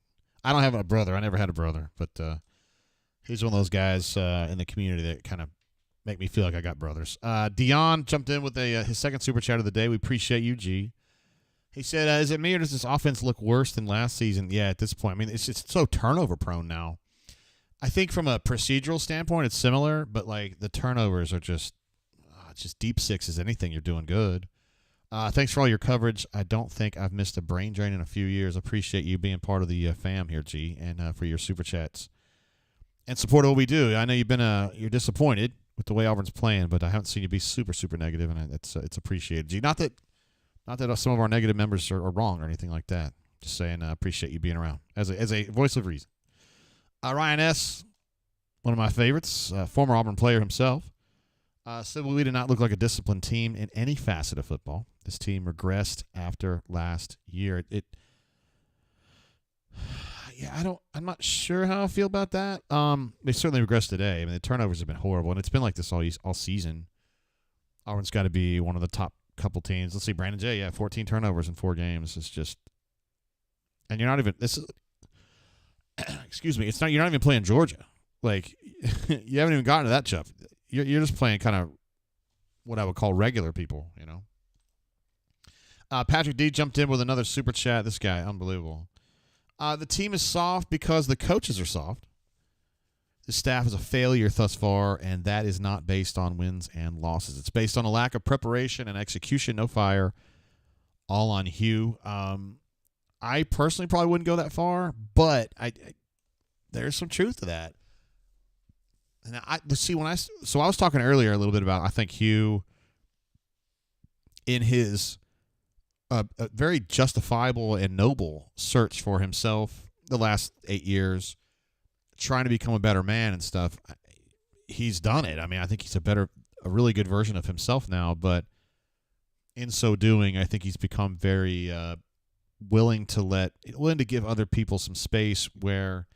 I don't have a brother. I never had a brother, but he's one of those guys in the community that kind of make me feel like I got brothers. Dion jumped in with his second super chat of the day. We appreciate you, G. He said, is it me or does this offense look worse than last season? Yeah, at this point. I mean, it's just so turnover prone now. I think from a procedural standpoint, it's similar, but like the turnovers are just deep sixes. Anything you're doing good. Thanks for all your coverage. I don't think I've missed a brain drain in a few years. Appreciate you being part of the fam here, G, and for your super chats and support what we do. I know you're disappointed with the way Auburn's playing, but I haven't seen you be super, super negative, and it's appreciated. G, not that Not that some of our negative members are wrong or anything like that. Just saying, appreciate you being around as a voice of reason. Ryan S., one of my favorites, former Auburn player himself, said we did not look like a disciplined team in any facet of football. This team regressed after last year. I'm not sure how I feel about that. They certainly regressed today. I mean, the turnovers have been horrible, and it's been like this all season. Auburn's got to be one of the top couple teams. Let's see, Brandon J. 14 turnovers in 4 games. It's just, and you're not even. This is, excuse me. It's not. You're not even playing Georgia. Like, you haven't even gotten to that stuff. You're just playing kind of what I would call regular people. You know. Patrick D jumped in with another super chat. This guy, unbelievable. The team is soft because the coaches are soft. The staff is a failure thus far, and that is not based on wins and losses. It's based on a lack of preparation and execution. No fire. All on Hugh. I personally probably wouldn't go that far, but there's some truth to that. And I was talking earlier a little bit about, I think Hugh, in his a very justifiable and noble search for himself the last 8 years, trying to become a better man and stuff, he's done it. I mean, I think he's a really good version of himself now, but in so doing, I think he's become very willing to give other people some space, where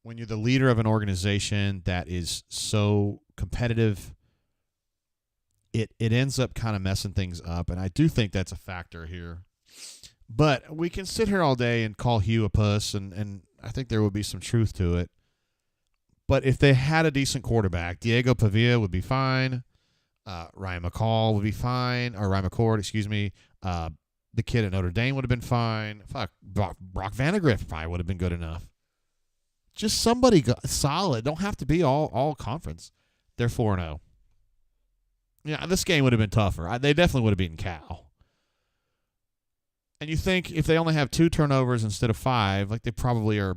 when you're the leader of an organization that is so competitive, it ends up kind of messing things up, and I do think that's a factor here. But we can sit here all day and call Hugh a puss, and I think there would be some truth to it. But if they had a decent quarterback, Diego Pavia would be fine. Ryan McCall would be fine, or Ryan McCord, excuse me. The kid at Notre Dame would have been fine. Fuck, Brock Vandegrift probably would have been good enough. Just somebody solid. Don't have to be all conference. They're 4-0. Yeah, this game would have been tougher. They definitely would have beaten Cal. And you think if they only have 2 turnovers instead of 5, like, they probably are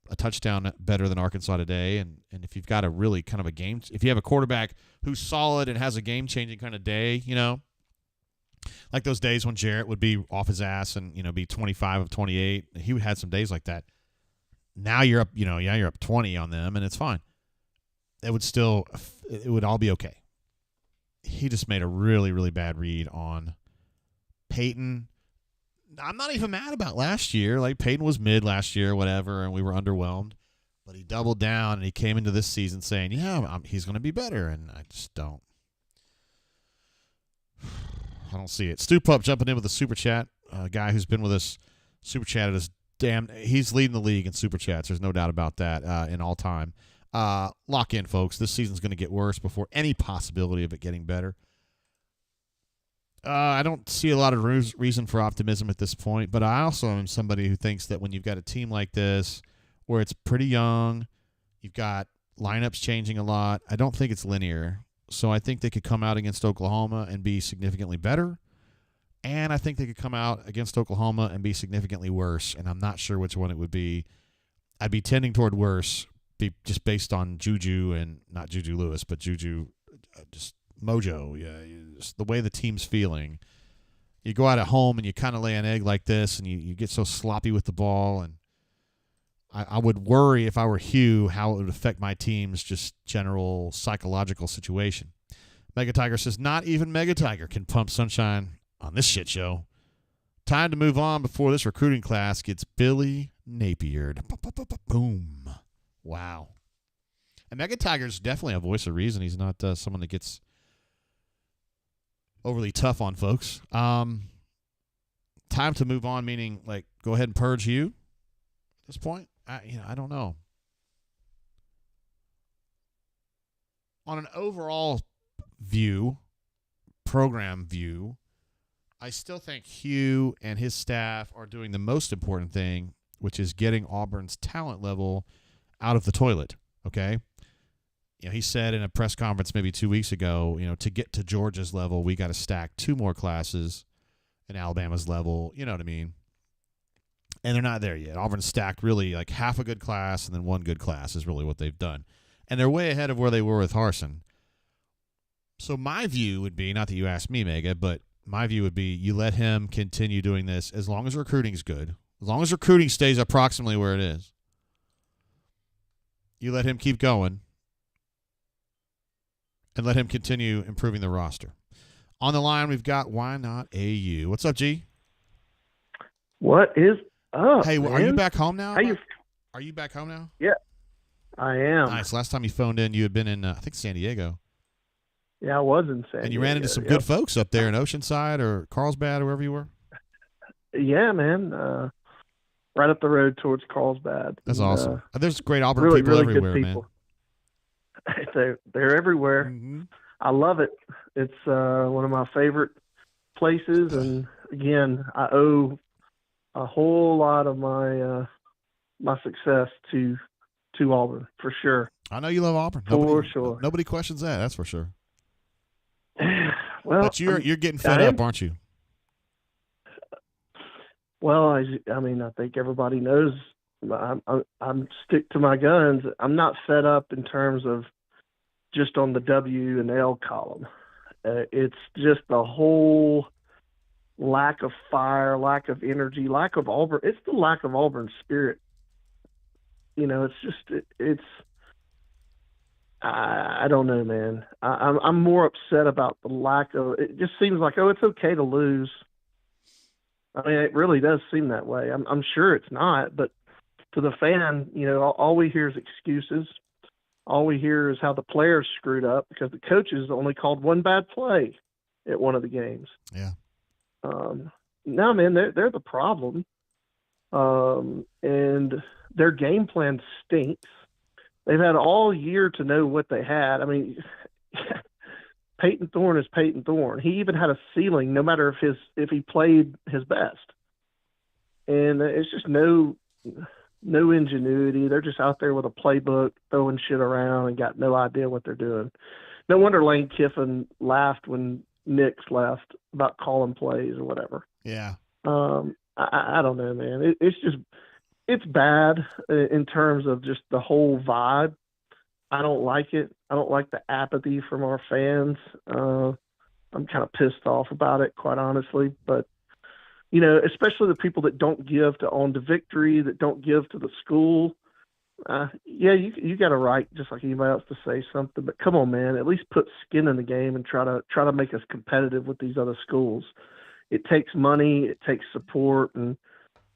a touchdown better than Arkansas today. And if you've got a really kind of a game, if you have a quarterback who's solid and has a game-changing kind of day, you know, like those days when Jarrett would be off his ass and, you know, be 25 of 28. He would have some days like that. Now you're up, you're up 20 on them, and it's fine. It would all be okay. He just made a really, really bad read on Peyton. I'm not even mad about last year. Like, Peyton was mid last year, whatever, and we were underwhelmed. But he doubled down, and he came into this season saying, he's going to be better, and I just don't. I don't see it. Stu Pup jumping in with a super chat. A guy who's been with us, super chatted us. He's leading the league in super chats. There's no doubt about that in all time. Lock in, folks. This season's going to get worse before any possibility of it getting better. I don't see a lot of reason for optimism at this point, but I also am somebody who thinks that when you've got a team like this where it's pretty young, you've got lineups changing a lot, I don't think it's linear. So I think they could come out against Oklahoma and be significantly better, and I think they could come out against Oklahoma and be significantly worse, and I'm not sure which one it would be. I'd be tending toward worse, just based on Juju, and not Juju Lewis, but Juju, just mojo. Yeah, just the way the team's feeling. You go out at home and you kind of lay an egg like this, and you get so sloppy with the ball, and I would worry, if I were Hugh, how it would affect my team's just general psychological situation. Mega Tiger says, not even Mega Tiger can pump sunshine on this shit show. Time to move on before this recruiting class gets Billy Napiered. Boom. Wow. And Mega Tiger's definitely a voice of reason. He's not someone that gets overly tough on folks. Time to move on, meaning, like, go ahead and purge you at this point. I don't know. On an overall view, program view, I still think Hugh and his staff are doing the most important thing, which is getting Auburn's talent level out of the toilet, okay? He said in a press conference maybe 2 weeks ago, to get to Georgia's level, we got to stack 2 more classes, and Alabama's level, you know what I mean? And they're not there yet. Auburn's stacked really like half a good class and then 1 good class is really what they've done. And they're way ahead of where they were with Harsin. So my view would be, not that you asked me, Mega, but my view would be you let him continue doing this as long as recruiting's good. As long as recruiting stays approximately where it is. You let him keep going and let him continue improving the roster. On the line, we've got Why Not AU. What's up, G? What is up? Hey, man? are you back home now? How Are you back home now? Yeah, I am. Nice. Last time you phoned in, you had been in, I think, San Diego. Yeah, I was in San Diego. And you ran into some good folks up there in Oceanside or Carlsbad or wherever you were? Yeah, man. Right up the road towards Carlsbad. That's awesome. There's great Auburn really, people really everywhere, good man. people. They're everywhere. Mm-hmm. I love it. It's one of my favorite places, and again, I owe a whole lot of my my success to Auburn for sure. I know you love Auburn. For sure. Nobody questions that. That's for sure. Well, but you're getting fed up, aren't you? Well, I mean, I think everybody knows I'm stick to my guns. I'm not fed up in terms of just on the W and L column. It's just the whole lack of fire, lack of energy, lack of Auburn. It's the lack of Auburn spirit. You know, it's just I don't know, man. I'm more upset about the lack of. It just seems like, oh, it's okay to lose. I mean, it really does seem that way. I'm sure it's not, but to the fan, you know, all we hear is excuses. All we hear is how the players screwed up because the coaches only called one bad play at one of the games. Yeah. No, man, they're the problem. And their game plan stinks. They've had all year to know what they had. I mean, Peyton Thorne is Peyton Thorne. He even had a ceiling, no matter if he played his best. And it's just no ingenuity. They're just out there with a playbook, throwing shit around, and got no idea what they're doing. No wonder Lane Kiffin laughed when Nix left about calling plays or whatever. Yeah. I don't know, man. It's bad in terms of just the whole vibe. I don't like it. I don't like the apathy from our fans. I'm kind of pissed off about it, quite honestly. But, you know, especially the people that don't give to Own to Victory, that don't give to the school. Yeah, you got a right, just like anybody else, to say something. But come on, man, at least put skin in the game and try to make us competitive with these other schools. It takes money, it takes support, and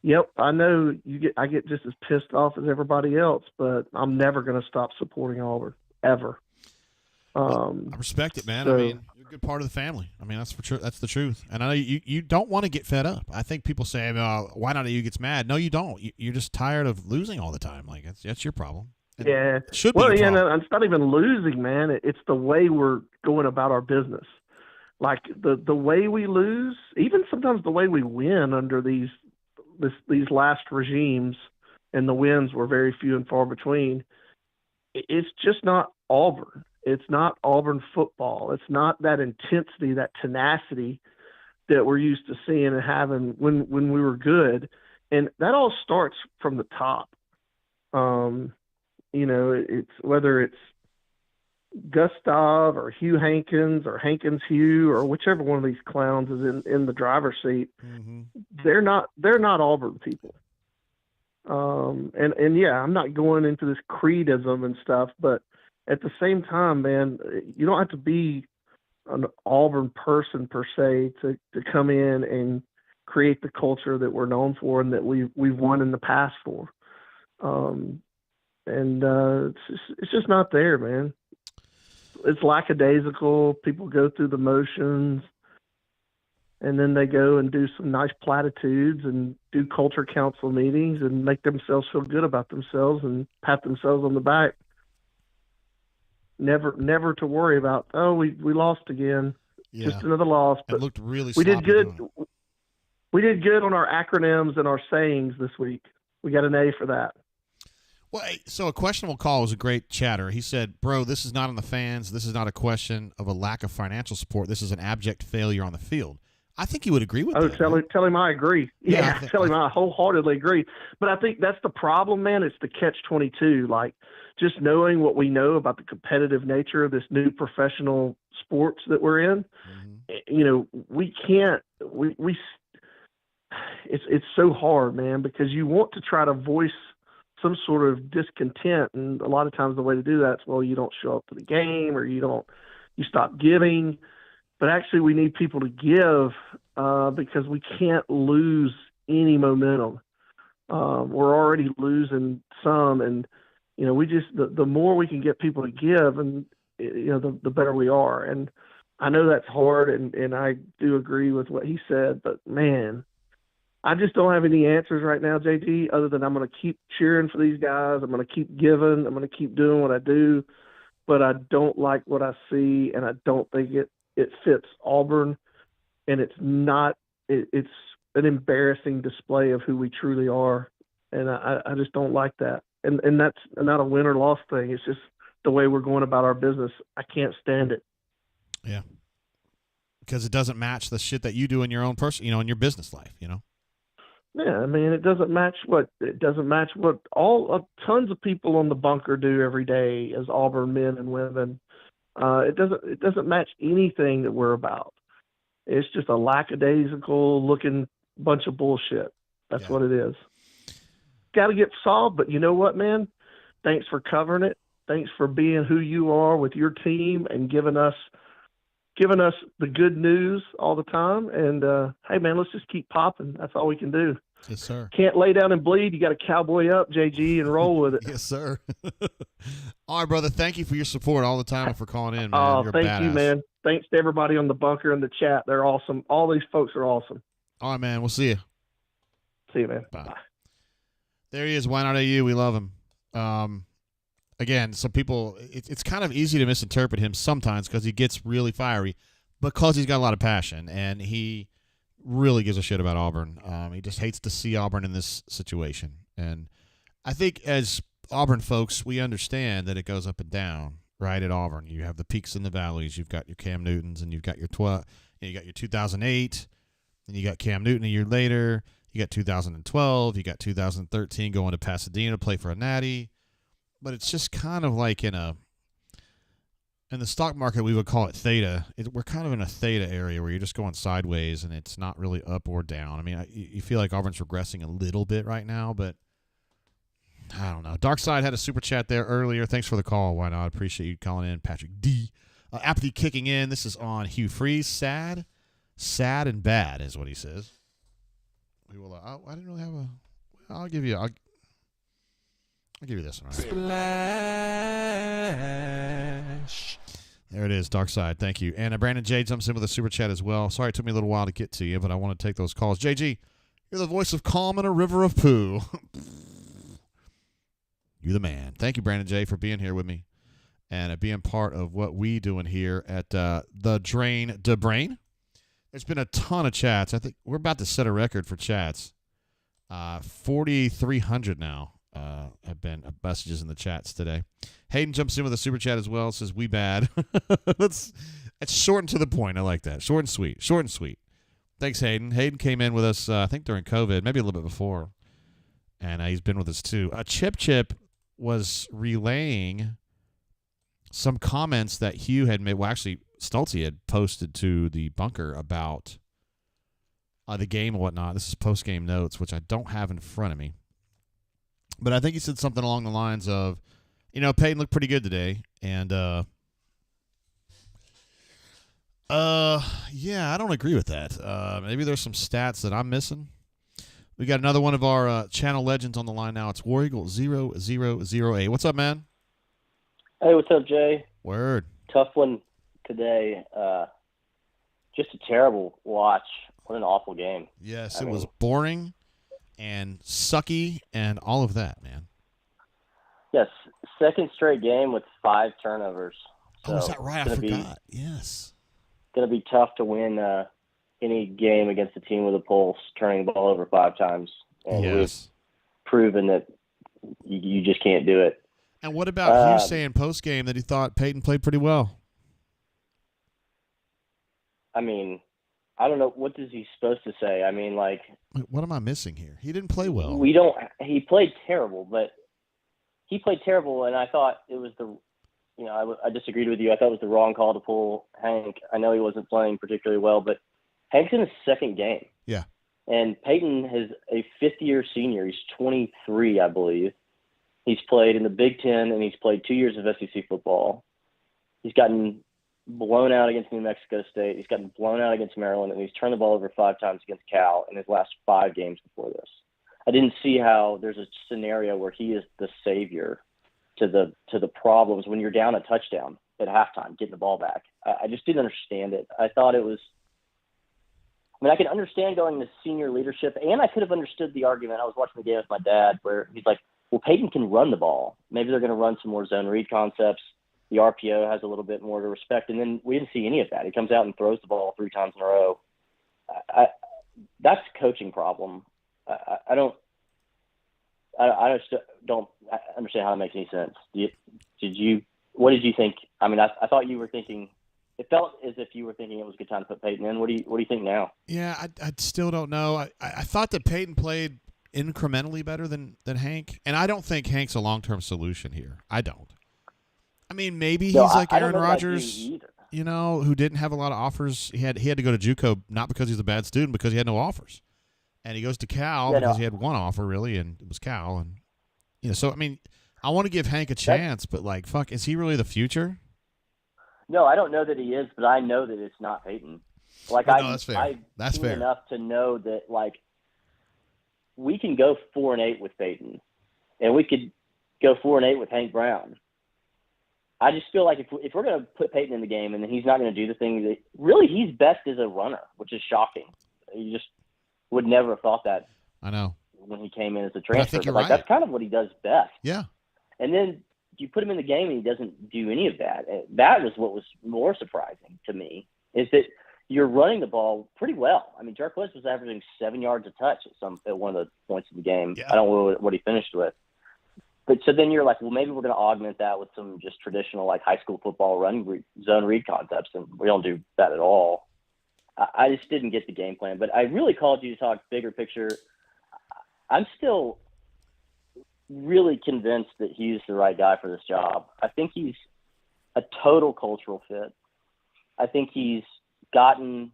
yep, I know I get just as pissed off as everybody else, but I'm never going to stop supporting Auburn ever. I respect it, man. So, I mean, you're a good part of the family. I mean, that's the truth. And I know you don't want to get fed up. I think people say, "Why not?" You gets mad. No, you don't. You're just tired of losing all the time. Like that's your problem. And yeah, it should be your problem. No, it's not even losing, man. It's the way we're going about our business. Like the way we lose, even sometimes the way we win under these last regimes, and the wins were very few and far between. It's just not Auburn. It's not Auburn football. It's not that intensity, that tenacity that we're used to seeing and having when we were good. And that all starts from the top. You know, it's whether it's Gustav or Hugh Hankins or Hankins Hugh or whichever one of these clowns is in the driver's seat. Mm-hmm. They're not Auburn people. And yeah, I'm not going into this creedism and stuff, but at the same time, man, you don't have to be an Auburn person per se to come in and create the culture that we're known for and that we've won in the past for. It's just not there, man. It's lackadaisical. People go through the motions, and then they go and do some nice platitudes and do culture council meetings and make themselves feel good about themselves and pat themselves on the back. Never to worry about, oh, we lost again. Yeah. Just another loss. But it looked really we did good. doing. We did good on our acronyms and our sayings this week. We got an A for that. Well, so a questionable call was a great chatter. He said, "Bro, this is not on the fans. This is not a question of a lack of financial support. This is an abject failure on the field." I think he would agree with that. Tell him I agree. Yeah, tell him I wholeheartedly agree. But I think that's the problem, man. It's the catch-22. Like, just knowing what we know about the competitive nature of this new professional sports that we're in, we can't. It's so hard, man, because you want to try to voice some sort of discontent, and a lot of times the way to do that is, well, you don't show up to the game, or you stop giving. But actually, we need people to give because we can't lose any momentum. We're already losing some, and the more we can get people to give, and the better we are. And I know that's hard, and I do agree with what he said. But man, I just don't have any answers right now, JG, other than I'm going to keep cheering for these guys. I'm going to keep giving. I'm going to keep doing what I do. But I don't like what I see, and I don't think it fits Auburn. And it's not. It's an embarrassing display of who we truly are, and I just don't like that. And that's not a win or loss thing. It's just the way we're going about our business. I can't stand it. Yeah, because it doesn't match the shit that you do in your own in your business life. Yeah, I mean, it doesn't match what tons of people on the bunker do every day as Auburn men and women. It doesn't match anything that we're about. It's just a lackadaisical looking bunch of bullshit. That's what it is. Got to get solved, but you know what, man? Thanks for covering it. Thanks for being who you are with your team and giving us the good news all the time. And hey, man, let's just keep popping. That's all we can do. Yes, sir. Can't lay down and bleed. You got to cowboy up, JG, and roll with it. Yes, sir. All right, brother. Thank you for your support all the time and for calling in, man. Oh, You're thank badass. you, man. Thanks to everybody on the bunker and the chat. They're awesome. All these folks are awesome. All right, man. We'll see you. See you, man. Bye. There he is. Why not AU? We love him. Again, some people, it's kind of easy to misinterpret him sometimes because he gets really fiery because he's got a lot of passion, and he really gives a shit about Auburn. He just hates to see Auburn in this situation. And I think as Auburn folks, we understand that it goes up and down, right, at Auburn. You have the peaks and the valleys. You've got your Cam Newtons, and you've got your 2008, and you got Cam Newton a year later. You got 2012. You got 2013 going to Pasadena to play for a natty. But it's just kind of like in the stock market, we would call it theta. We're kind of in a theta area where you're just going sideways, and it's not really up or down. I mean, you feel like Auburn's regressing a little bit right now, but I don't know. Dark Side had a super chat there earlier. Thanks for the call. Why not? Appreciate you calling in, Patrick D. Apathy kicking in. This is on Hugh Freeze. Sad and bad is what he says. We will. I didn't really have a. I'll give you this one. Right? Splash. There it is, Dark Side. Thank you. And Brandon J jumps in with a super chat as well. Sorry it took me a little while to get to you, but I want to take those calls. JG, you're the voice of calm in a river of poo. You're the man. Thank you, Brandon J, for being here with me and being part of what we doing here at the Drain de Brain. There's been a ton of chats. I think we're about to set a record for chats. 4,300 now. Have been messages in the chats today. Hayden jumps in with a super chat as well. Says we bad. It's short and to the point. I like that. Short and sweet. Short and sweet. Thanks, Hayden. Hayden came in with us, I think during COVID, maybe a little bit before, and he's been with us too. Chip was relaying some comments that Hugh had made. Well, actually, Stoltze had posted to the bunker about the game and whatnot. This is post-game notes, which I don't have in front of me. But I think he said something along the lines of, Peyton looked pretty good today. And, yeah, I don't agree with that. Maybe there's some stats that I'm missing. We got another one of our channel legends on the line now. It's War Eagle 0008. What's up, man? Hey, what's up, Jay? Word. Tough one today. Just a terrible watch. What an awful game. Yes, it was boring and sucky and all of that, man. Yes, second straight game with 5 turnovers. So is that right? I forgot. Yes. Going to be tough to win any game against a team with a pulse, turning the ball over 5 times. And we've proven that you just can't do it. And what about Hugh saying post-game that he thought Peyton played pretty well? I mean, I don't know. What is he supposed to say? I mean, like... What am I missing here? He didn't play well. He played terrible, and I thought it was I disagreed with you. I thought it was the wrong call to pull Hank. I know he wasn't playing particularly well, but Hank's in his second game. Yeah. And Peyton is a fifth-year senior. He's 23, I believe. He's played in the Big Ten, and he's played 2 years of SEC football. He's gotten blown out against New Mexico State. He's gotten blown out against Maryland, and he's turned the ball over 5 times against Cal in his last 5 games before this. I didn't see how there's a scenario where he is the savior to the problems when you're down a touchdown at halftime, getting the ball back. I just didn't understand it. I thought it was – I mean, I can understand going to senior leadership, and I could have understood the argument. I was watching the game with my dad where he's like, well, Peyton can run the ball. Maybe they're going to run some more zone read concepts. The RPO has a little bit more to respect. And then we didn't see any of that. He comes out and throws the ball 3 times in a row. That's a coaching problem. I just don't understand how that makes any sense. What did you think? I mean, I thought you were thinking, it felt as if you were thinking it was a good time to put Peyton in. What do you think now? Yeah, I still don't know. I thought that Peyton played incrementally better than Hank, and I don't think Hank's a long-term solution here. I don't. I mean, maybe he's like Aaron Rodgers, who didn't have a lot of offers. He had to go to JUCO not because he's a bad student, because he had no offers. And he goes to Cal because he had one offer, really, and it was Cal. And so I mean, I want to give Hank a chance, but fuck, is he really the future? No, I don't know that he is, but I know that it's not Peyton. No, that's fair. That's fair. Enough to know that we can go 4-8 with Peyton, and we could go 4-8 with Hank Brown. I just feel like if we're going to put Peyton in the game and then he's not going to do the thing that really he's best as a runner, which is shocking. You just would never have thought that. I know. When he came in as a transfer, but right. That's kind of what he does best. Yeah. And then you put him in the game and he doesn't do any of that. That was what was more surprising to me, is that you're running the ball pretty well. I mean, Jarquez was averaging 7 yards a touch at one of the points of the game. Yeah. I don't know what he finished with. But so then you're like, well, maybe we're going to augment that with some just traditional high school football zone read concepts, and we don't do that at all. I just didn't get the game plan. But I really called you to talk bigger picture. I'm still really convinced that he's the right guy for this job. I think he's a total cultural fit. I think he's gotten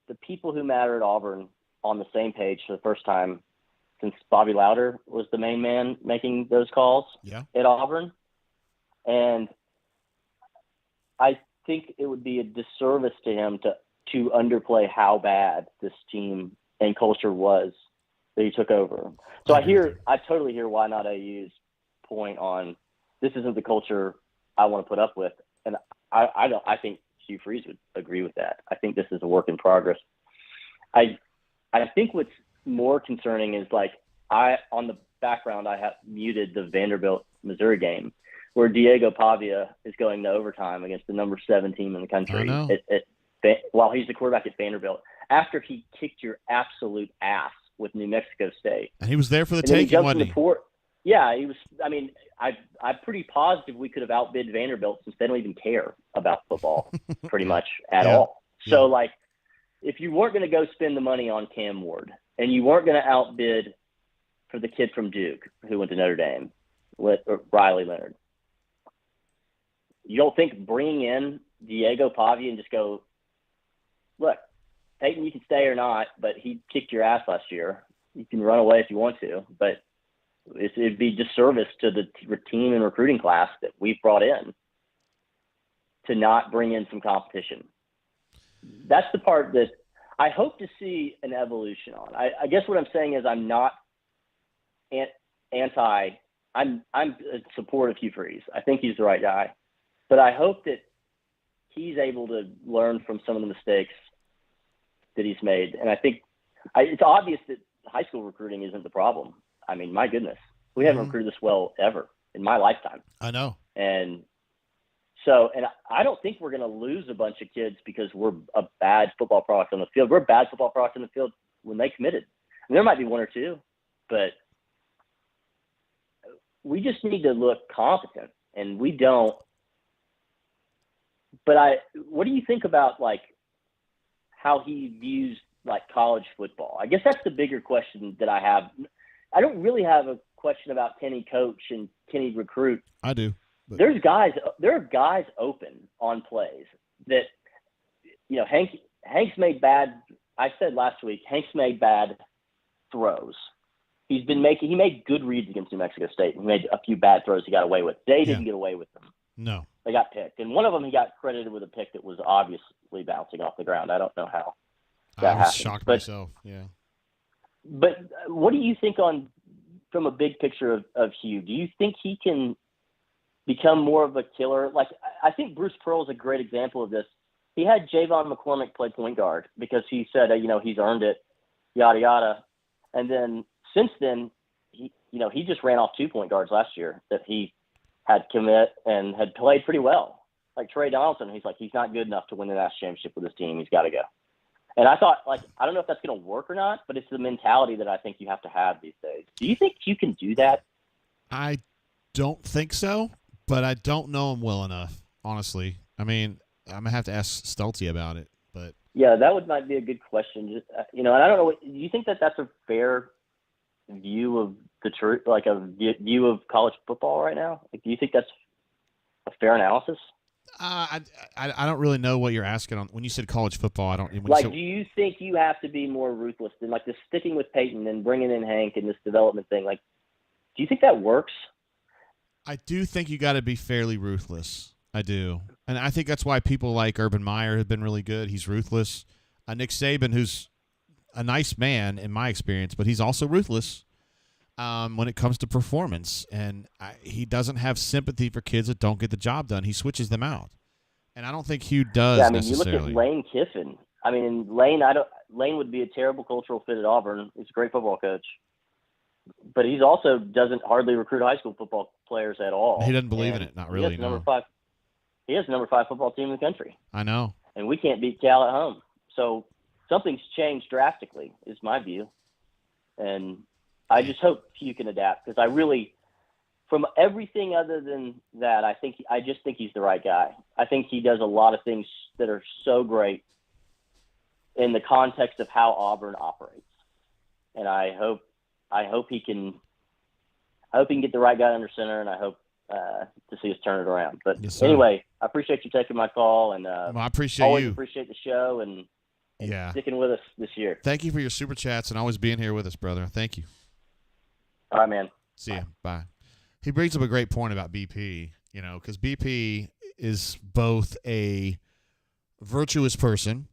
the people who matter at Auburn on the same page for the first time since Bobby Louder was the main man making those calls at Auburn. And I think it would be a disservice to him to underplay how bad this team and culture was that he took over. So I totally hear why not AU's point on this isn't the culture I want to put up with. And I think Hugh Freeze would agree with that. I think this is a work in progress. I think what's more concerning is on the background, I have muted the Vanderbilt Missouri game where Diego Pavia is going to overtime against the number 7 team in the country while he's the quarterback at Vanderbilt after he kicked your absolute ass with New Mexico State. And he was there for the taking, wasn't he? Yeah, he was. I mean, I'm pretty positive we could have outbid Vanderbilt since they don't even care about football pretty much at all. So, if you weren't going to go spend the money on Cam Ward and you weren't going to outbid for the kid from Duke who went to Notre Dame, Riley Leonard, you don't think bringing in Diego Pavia and just go, look, Peyton, you can stay or not, but he kicked your ass last year. You can run away if you want to, but it'd be disservice to the team and recruiting class that we've brought in to not bring in some competition. That's the part that I hope to see an evolution on. I guess what I'm saying is I'm not I'm in support of Hugh Freeze. I think he's the right guy, but I hope that he's able to learn from some of the mistakes that he's made. And I think it's obvious that high school recruiting isn't the problem. I mean, my goodness, we haven't recruited this well ever in my lifetime. I know. And so, and I don't think we're going to lose a bunch of kids because we're a bad football product on the field. We're a bad football product on the field when they committed. And there might be 1 or 2, but we just need to look competent, and we don't. But what do you think about how he views college football? I guess that's the bigger question that I have. I don't really have a question about can he coach and can he recruit. I do. But there are guys open on plays that, Hank's made bad. I said last week, Hank's made bad throws. He made good reads against New Mexico State. He made a few bad throws he got away with. They didn't get away with them. No. They got picked. And one of them he got credited with a pick that was obviously bouncing off the ground. I don't know how that I was happened. shocked myself, yeah. But what do you think from a big picture of Hugh? Do you think he can become more of a killer? Like, I think Bruce Pearl is a great example of this. He had Javon McCormick play point guard because he said, he's earned it, yada, yada. And then since then, he just ran off 2 point guards last year that he had commit and had played pretty well. Like Trey Donaldson, he's not good enough to win the national championship with his team. He's got to go. And I thought, I don't know if that's going to work or not, but it's the mentality that I think you have to have these days. Do you think you can do that? I don't think so, but I don't know him well enough, honestly. I mean, I'm going to have to ask Stelty about it. But yeah, that might be a good question. Just, and I don't know. Do you think that that's a fair view of the truth, like a view of college football right now? Like, do you think that's a fair analysis? I don't really know what you're asking on when you said college football. I don't. Do you think you have to be more ruthless than the sticking with Peyton and bringing in Hank and this development thing? Like, do you think that works? I do think you got to be fairly ruthless. I do, and I think that's why people like Urban Meyer have been really good. He's ruthless. Nick Saban, who's a nice man in my experience, but he's also ruthless when it comes to performance. And he doesn't have sympathy for kids that don't get the job done. He switches them out. And I don't think Hugh does necessarily. You look at Lane Kiffin. I mean, Lane would be a terrible cultural fit at Auburn. He's a great football coach. But he's also doesn't hardly recruit high school football players at all. He doesn't believe in it. Not really. He has the number 5 football team in the country. I know. And we can't beat Cal at home. So something's changed drastically, is my view. And I just hope you can adapt, because I really, from everything other than that, I just think he's the right guy. I think he does a lot of things that are so great in the context of how Auburn operates. And I hope he can get the right guy under center, and I hope to see us turn it around. But anyway, I appreciate you taking my call, and I appreciate always you. Appreciate the show and sticking with us this year. Thank you for your super chats and always being here with us, brother. Thank you. All right, man. See ya. Bye. He brings up a great point about BP, because BP is both a virtuous person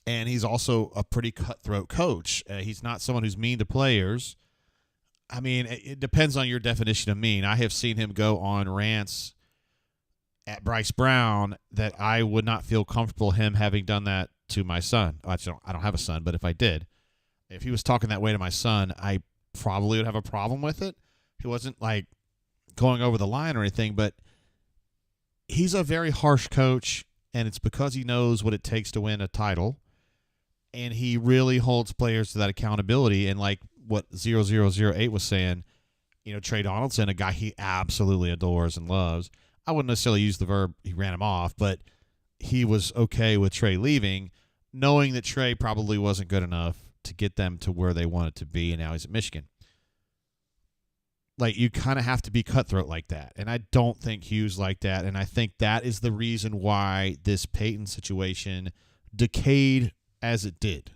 and he's also a pretty cutthroat coach. He's not someone who's mean to players. I mean, it depends on your definition of mean. I have seen him go on rants at Bryce Brown that I would not feel comfortable him having done that to my son. I don't have a son, but if I did, if he was talking that way to my son, I probably would have a problem with it. He wasn't like going over the line or anything, but he's a very harsh coach, and it's because he knows what it takes to win a title, and he really holds players to that accountability. And like what 0008 was saying, Trey Donaldson, a guy he absolutely adores and loves. I wouldn't necessarily use the verb he ran him off, but he was okay with Trey leaving, knowing that Trey probably wasn't good enough to get them to where they wanted to be, and now he's at Michigan. Like, you kind of have to be cutthroat like that, and I don't think Hugh's like that, and I think that is the reason why this Peyton situation decayed as it did.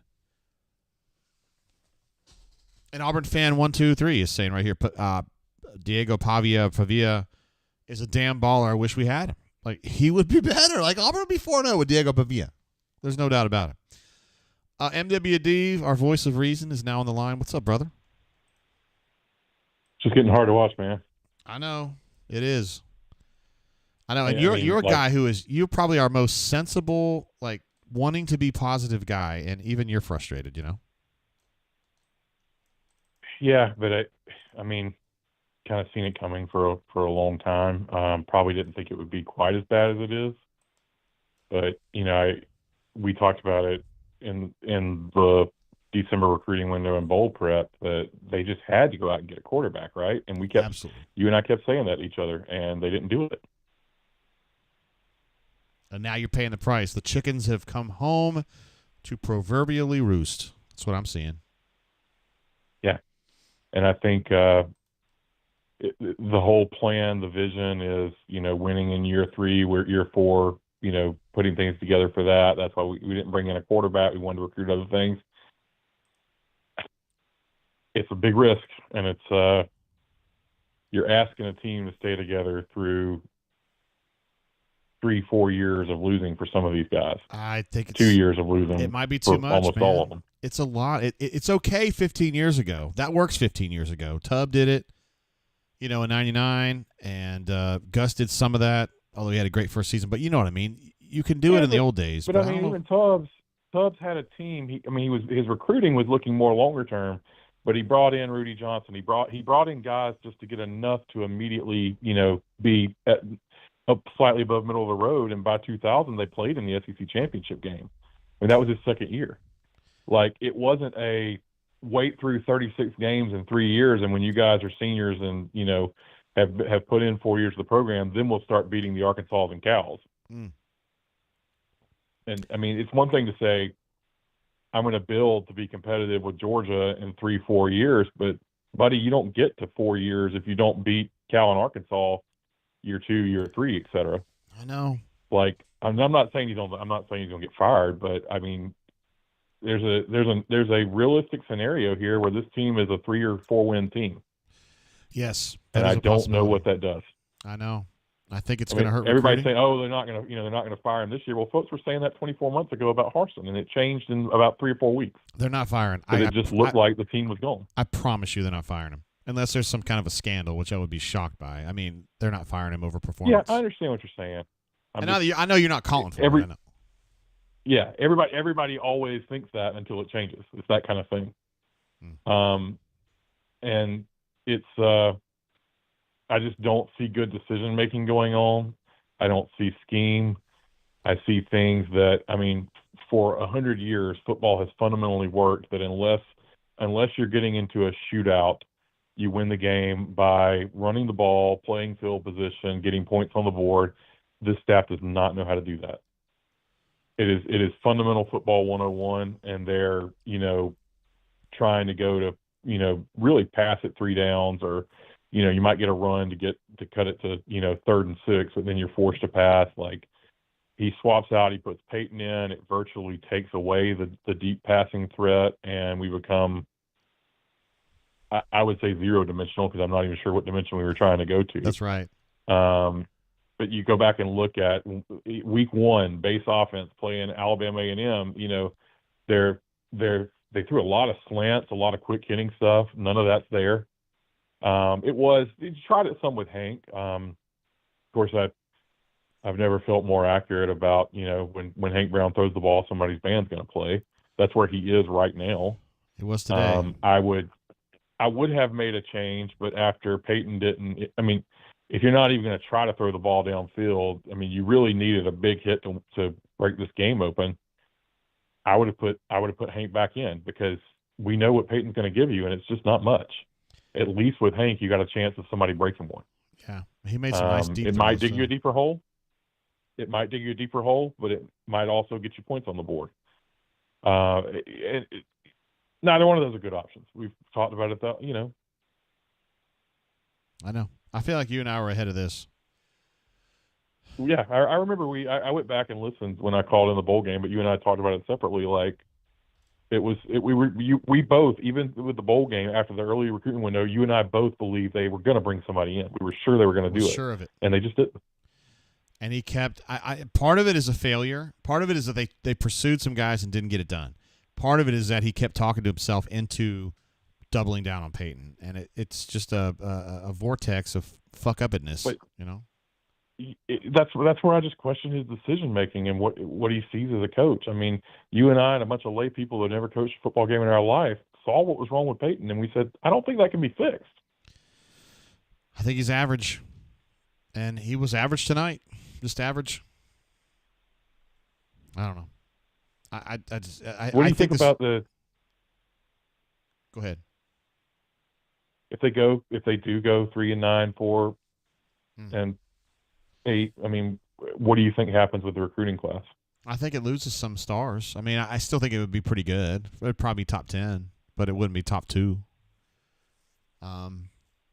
An Auburn fan 123 is saying right here, Diego Pavia is a damn baller. I wish we had him. Like, he would be better. Like, Auburn would be 4-0 with Diego Pavia. There's no doubt about it. MWD, our voice of reason, is now on the line. What's up, brother? Just getting hard to watch, man. I know. It is. I know. And you're a guy who is, you're probably our most sensible, like, wanting to be positive guy, and even you're frustrated, Yeah, but I mean, kind of seen it coming for a long time. Probably didn't think it would be quite as bad as it is. But, we talked about it in the December recruiting window and bowl prep, that they just had to go out and get a quarterback, right? And you and I kept saying that to each other, and they didn't do it. And now you're paying the price. The chickens have come home to proverbially roost. That's what I'm seeing. Yeah. And I think the whole plan, the vision is, winning in year 3, we're year 4, putting things together for that. That's why we didn't bring in a quarterback. We wanted to recruit other things. It's a big risk, and it's you're asking a team to stay together through 3-4 years of losing for some of these guys. I think it's 2 years of losing. It might be too much, almost man. all of them. It's a lot. It's okay 15 years ago. That works 15 years ago. Tubb did it, in 99, and Gus did some of that, although he had a great first season. But you know what I mean. You can do it in the old days. But I mean, even Tubbs had a team. His recruiting was looking more longer term, but he brought in Rudy Johnson. He brought in guys just to get enough to immediately, be up slightly above middle of the road. And by 2000, they played in the SEC championship game. I mean, that was his second year. Like, it wasn't a wait through 36 games in 3 years, and when you guys are seniors and have put in 4 years of the program, then we'll start beating the Arkansas and Cows. And I mean, it's one thing to say I'm going to build to be competitive with Georgia in 3-4 years, but buddy, you don't get to 4 years if you don't beat Cal and Arkansas year 2, year 3, et cetera. I know. Like, I'm not saying he's going to get fired, but I mean, there's a realistic scenario here where this team is a 3 or 4 win team. Yes, and I don't know what that does. I know. I think it's going to hurt. Everybody's saying, "Oh, they're not going to fire him this year." Well, folks were saying that 24 months ago about Harsin, and it changed in about 3 or 4 weeks. They're not firing. It just looked like the team was gone. I promise you, they're not firing him unless there's some kind of a scandal, which I would be shocked by. I mean, they're not firing him over performance. Yeah, I understand what you're saying. I know you're not calling for it. I know. Yeah, everybody always thinks that until it changes. It's that kind of thing. And it's I just don't see good decision making going on. I don't see scheme. I see things that, I mean, for 100 years, football has fundamentally worked that unless you're getting into a shootout, you win the game by running the ball, playing field position, getting points on the board. This staff does not know how to do that. It is fundamental football 101, and they're, trying to go to, really pass it 3 downs, or, you might get a run to cut it to, 3rd and 6, but then you're forced to pass. Like, he swaps out, he puts Peyton in, it virtually takes away the deep passing threat, and we become, I would say, 0-dimensional, because I'm not even sure what dimension we were trying to go to. That's right. But you go back and look at week 1 base offense playing Alabama A&M. They threw a lot of slants, a lot of quick hitting stuff. None of that's there. You tried it some with Hank. Of course, I've never felt more accurate about when Hank Brown throws the ball, somebody's band's going to play. That's where he is right now. It was today. I would have made a change, but after Peyton didn't. If you're not even going to try to throw the ball downfield, you really needed a big hit to break this game open. I would have put Hank back in, because we know what Peyton's going to give you, and it's just not much. At least with Hank, you got a chance of somebody breaking one. Yeah, he made some nice deep. It might dig you a deeper hole. It might dig you a deeper hole, but it might also get you points on the board. Neither one of those are good options. We've talked about it, though. I know. I feel like you and I were ahead of this. Yeah, I remember I went back and listened when I called in the bowl game, but you and I talked about it separately. Like, we both, even with the bowl game after the early recruiting window, you and I both believed they were going to bring somebody in. We were sure they were going to do it. Sure of it. And they just didn't. And he kept. Part of it is a failure. Part of it is that they pursued some guys and didn't get it done. Part of it is that he kept talking to himself into doubling down on Peyton, and it's just a vortex of fuck upness. That's where I just question his decision making and what he sees as a coach. You and I and a bunch of lay people who never coached a football game in our life saw what was wrong with Peyton, and we said, I don't think that can be fixed. I think he's average, and he was average tonight, just average. I don't know. What do you think about the? Go ahead. If they do go 3-9, 4, and 8, what do you think happens with the recruiting class? I think it loses some stars. I still think it would be pretty good. It would probably be top 10, but it wouldn't be top 2.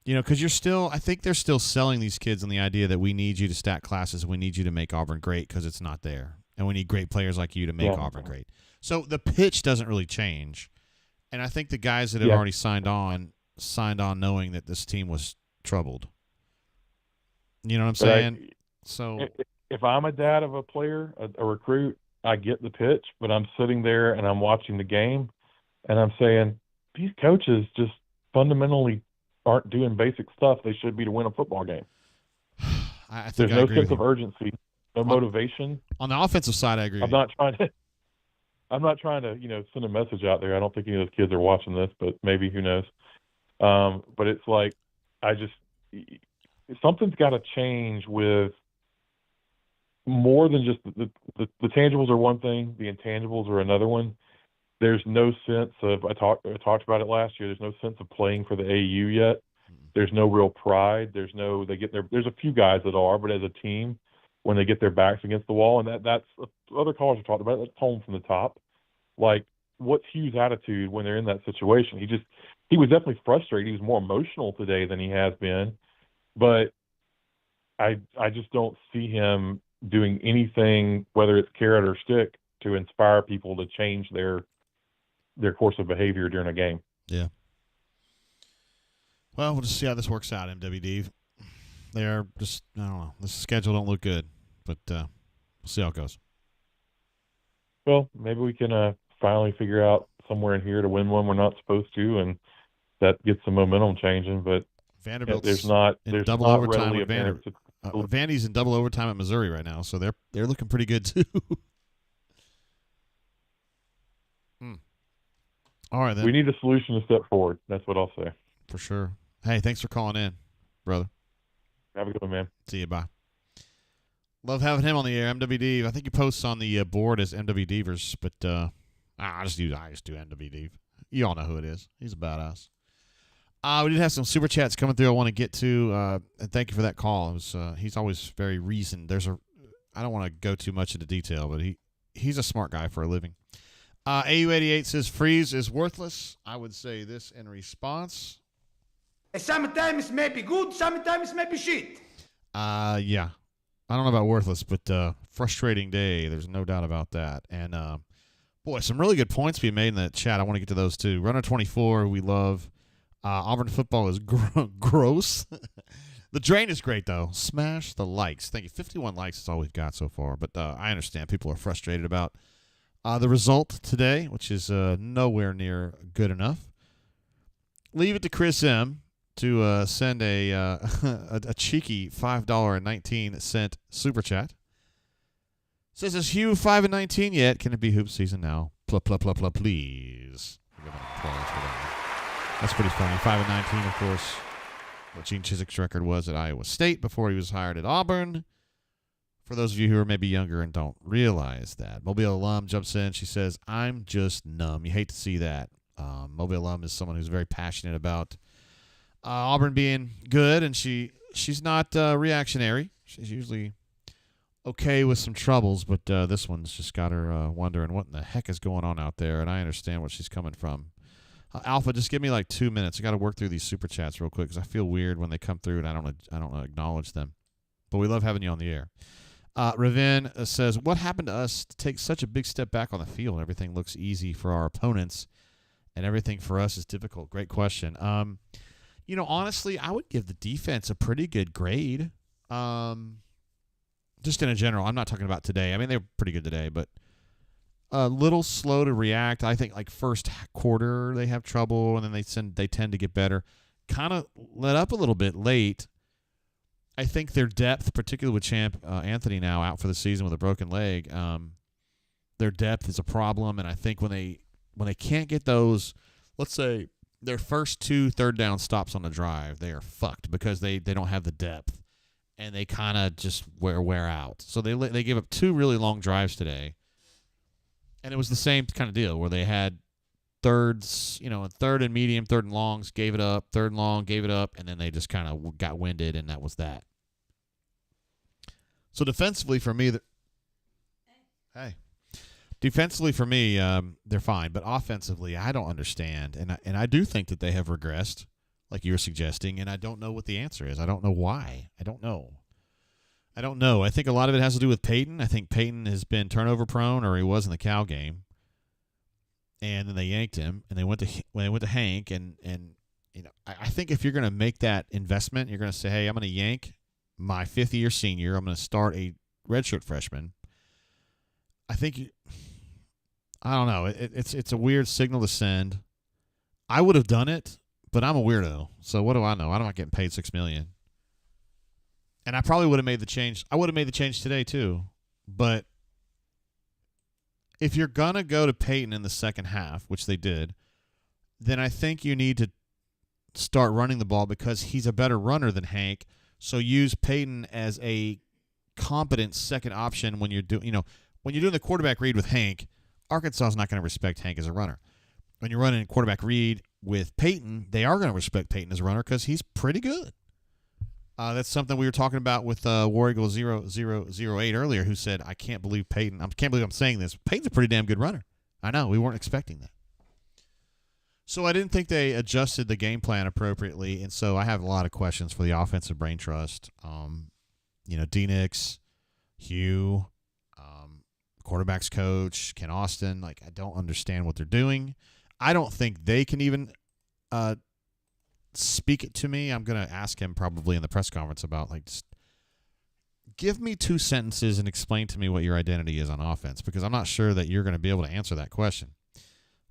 Because I think they're still selling these kids on the idea that we need you to stack classes. We need you to make Auburn great because it's not there. And we need great players like you to make Auburn great. So the pitch doesn't really change. And I think the guys that have already signed on knowing that this team was troubled. You know what I'm saying? So if I'm a dad of a player, a recruit, I get the pitch, but I'm sitting there and I'm watching the game and I'm saying, these coaches just fundamentally aren't doing basic stuff they should be to win a football game. I think There's I no agree sense with of urgency, no motivation. On the offensive side, I agree. I'm not trying to, send a message out there. I don't think any of those kids are watching this, but maybe, who knows? But it's like, something's got to change with more than just the tangibles are one thing, the intangibles are another one. There's no sense of, I talked about it last year, there's no sense of playing for the AU yet. There's no real pride. There's a few guys that are, but as a team, when they get their backs against the wall, and that's other callers have talked about it, that's home from the top. Like, what's Hugh's attitude when they're in that situation? He was definitely frustrated. He was more emotional today than he has been, but I just don't see him doing anything, whether it's carrot or stick, to inspire people to change their course of behavior during a game. Yeah. Well, we'll just see how this works out, MWD. They're just, I don't know. The schedule don't look good, but we'll see how it goes. Well, maybe we can finally figure out somewhere in here to win one we're not supposed to, and that gets some momentum changing. But Vanderbilt's there's not double overtime with Vanderbilt. Vandy's in double overtime at Missouri right now, so they're looking pretty good too. All right, then. We need a solution to step forward. That's what I'll say. For sure. Hey, thanks for calling in, brother. Have a good one, man. See you. Bye. Love having him on the air, MWD. I think he posts on the board as MWDvers, but I just do MWD. You all know who it is. He's a badass. We did have some super chats coming through I want to get to, and thank you for that call. It was, he's always very reasoned. I don't want to go too much into detail, but he's a smart guy for a living. AU88 says freeze is worthless. I would say this in response. Sometimes may be good, sometimes may be shit. Yeah. I don't know about worthless, but frustrating day. There's no doubt about that. And, boy, some really good points being made in the chat. I want to get to those, too. Runner 24, we love. Auburn football is gross. The drain is great, though. Smash the likes. Thank you. 51 likes is all we've got so far. But I understand people are frustrated about the result today, which is nowhere near good enough. Leave it to Chris M. to send a cheeky $5.19 super chat. Says, is Hugh 5-19 yet? Can it be hoop season now? Please. Give an applause for that. That's pretty funny. 5-19, of course, what Gene Chiswick's record was at Iowa State before he was hired at Auburn. For those of you who are maybe younger and don't realize that. Mobile alum jumps in. She says, I'm just numb. You hate to see that. Mobile alum is someone who's very passionate about Auburn being good, and she's not reactionary. She's usually okay with some troubles, but this one's just got her wondering what in the heck is going on out there, and I understand what she's coming from. Alpha, just give me like 2 minutes. I got to work through these super chats real quick because I feel weird when they come through and I don't acknowledge them. But we love having you on the air. Ravin says, what happened to us to take such a big step back on the field? Everything looks easy for our opponents, and everything for us is difficult. Great question. Honestly, I would give the defense a pretty good grade. Just in a general. I'm not talking about today. I mean, they were pretty good today, but a little slow to react. I think like first quarter they have trouble, and then they tend to get better. Kind of let up a little bit late. I think their depth, particularly with Champ Anthony now out for the season with a broken leg, their depth is a problem. And I think when they can't get those, let's say their first 2 third down stops on the drive, they are fucked because they don't have the depth, and they kind of just wear out. So they gave up 2 really long drives today. And it was the same kind of deal where they had thirds, third and medium, third and longs, gave it up, third and long, gave it up, and then they just kind of got winded, and that was that. So defensively for me, they're fine. But offensively, I don't understand. And I do think that they have regressed like you were suggesting, and I don't know what the answer is. I don't know why. I don't know. I think a lot of it has to do with Peyton. I think Peyton has been turnover prone, or he was in the Cal game, and then they yanked him, and they went to Hank, and I think if you're going to make that investment, you're going to say, hey, I'm going to yank my fifth-year senior. I'm going to start a redshirt freshman. I don't know. It's a weird signal to send. I would have done it, but I'm a weirdo. So what do I know? I'm not getting paid $6 million. And I probably would have made the change. I would have made the change today too. But if you're going to go to Peyton in the second half, which they did, then I think you need to start running the ball because he's a better runner than Hank. So use Peyton as a competent second option when you're doing the quarterback read with Hank. Arkansas is not going to respect Hank as a runner. When you're running a quarterback read with Peyton, they are going to respect Peyton as a runner because he's pretty good. That's something we were talking about with War Eagle 0008 earlier, who said, I can't believe I'm saying this. Peyton's a pretty damn good runner. I know. We weren't expecting that. So I didn't think they adjusted the game plan appropriately, and so I have a lot of questions for the offensive brain trust. D-Nix, Hugh, quarterback's coach, Ken Austin. Like, I don't understand what they're doing. I don't think they can even speak it to me. I'm going to ask him probably in the press conference about, just give me 2 sentences and explain to me what your identity is on offense, because I'm not sure that you're going to be able to answer that question.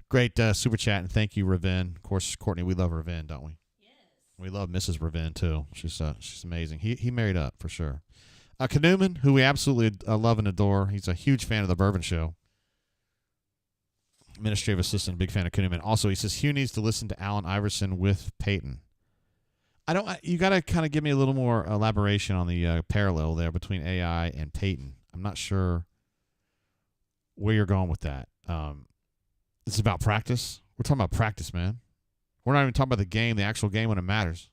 Great super chat, and thank you, Raven. Of course, Courtney, we love Raven, don't we? Yes. We love Mrs. Raven, too. She's amazing. He married up, for sure. Newman, who we absolutely love and adore. He's a huge fan of the Bourbon Show. Administrative assistant, big fan of Newman. Also, he says Hugh needs to listen to Allen Iverson with Peyton. You got to kind of give me a little more elaboration on the parallel there between AI and Peyton. I'm not sure where you're going with that. This is about practice. We're talking about practice, man. We're not even talking about the game, the actual game when it matters.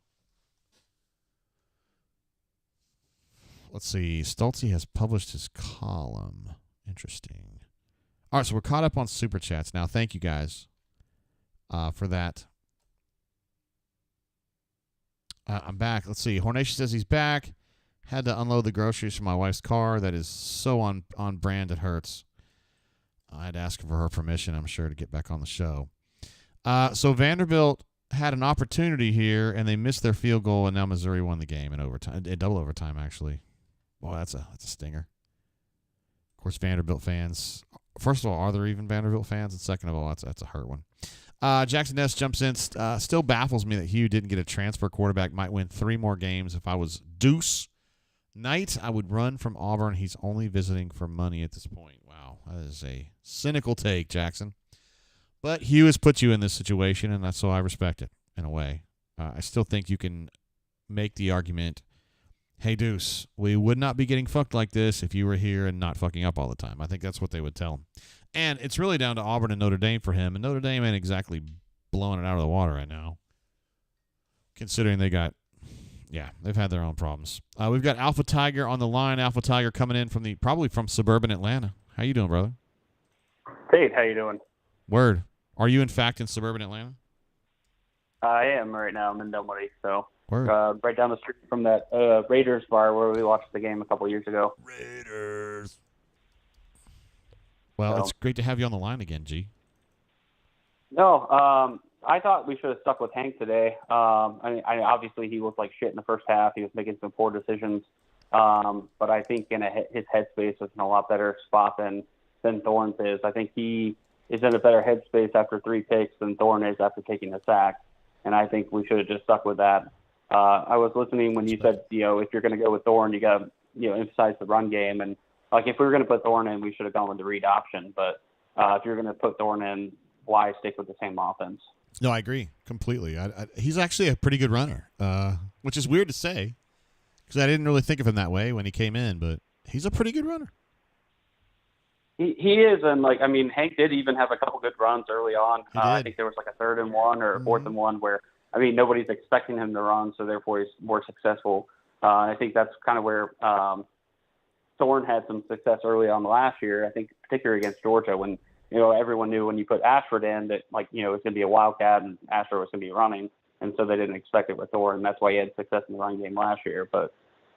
Let's see. Stoltze has published his column. Interesting. All right, so we're caught up on Super Chats now. Thank you, guys, for that. I'm back. Let's see. Hornation says he's back. Had to unload the groceries from my wife's car. That is so on brand it hurts. I had to ask for her permission, I'm sure, to get back on the show. So Vanderbilt had an opportunity here, and they missed their field goal, and now Missouri won the game in overtime, in double overtime, actually. Boy, that's a stinger. Of course, Vanderbilt fans. First of all, are there even Vanderbilt fans? And second of all, that's a hurt one. Jackson Ness jumps in. Still baffles me that Hugh didn't get a transfer quarterback. Might win 3 more games. If I was Deuce Knight, I would run from Auburn. He's only visiting for money at this point. Wow, that is a cynical take, Jackson. But Hugh has put you in this situation, and that's so I respect it in a way. I still think you can make the argument, hey, Deuce, we would not be getting fucked like this if you were here and not fucking up all the time. I think that's what they would tell him. And it's really down to Auburn and Notre Dame for him, and Notre Dame ain't exactly blowing it out of the water right now, considering they've had their own problems. We've got Alpha Tiger on the line. Alpha Tiger coming in probably from suburban Atlanta. How you doing, brother? Tate, how you doing? Word. Are you, in fact, in suburban Atlanta? I am right now. I'm in Dunwoody, so right down the street from that Raiders bar where we watched the game a couple years ago. Raiders. Well, it's great to have you on the line again, G. No, I thought we should have stuck with Hank today. Obviously he looked like shit in the first half. He was making some poor decisions, but I think his headspace was in a lot better spot than Thorne's is. I think he is in a better headspace after 3 picks than Thorne is after taking a sack, and I think we should have just stuck with that. I was listening when you said, if you're going to go with Thorne, you got to, emphasize the run game. And if we were going to put Thorne in, we should have gone with the read option. But if you're going to put Thorne in, why stick with the same offense? No, I agree completely. He's actually a pretty good runner, which is weird to say because I didn't really think of him that way when he came in, but he's a pretty good runner. He is, and Hank did even have a couple good runs early on. I think there was like a 3rd and 1 or a 4th and 1 where nobody's expecting him to run, so therefore he's more successful. I think that's kind of where Thorne had some success early on last year. I think particularly against Georgia when everyone knew when you put Ashford in that it was going to be a wildcat and Ashford was going to be running. and so they didn't expect it with Thorne. That's why he had success in the run game last year. But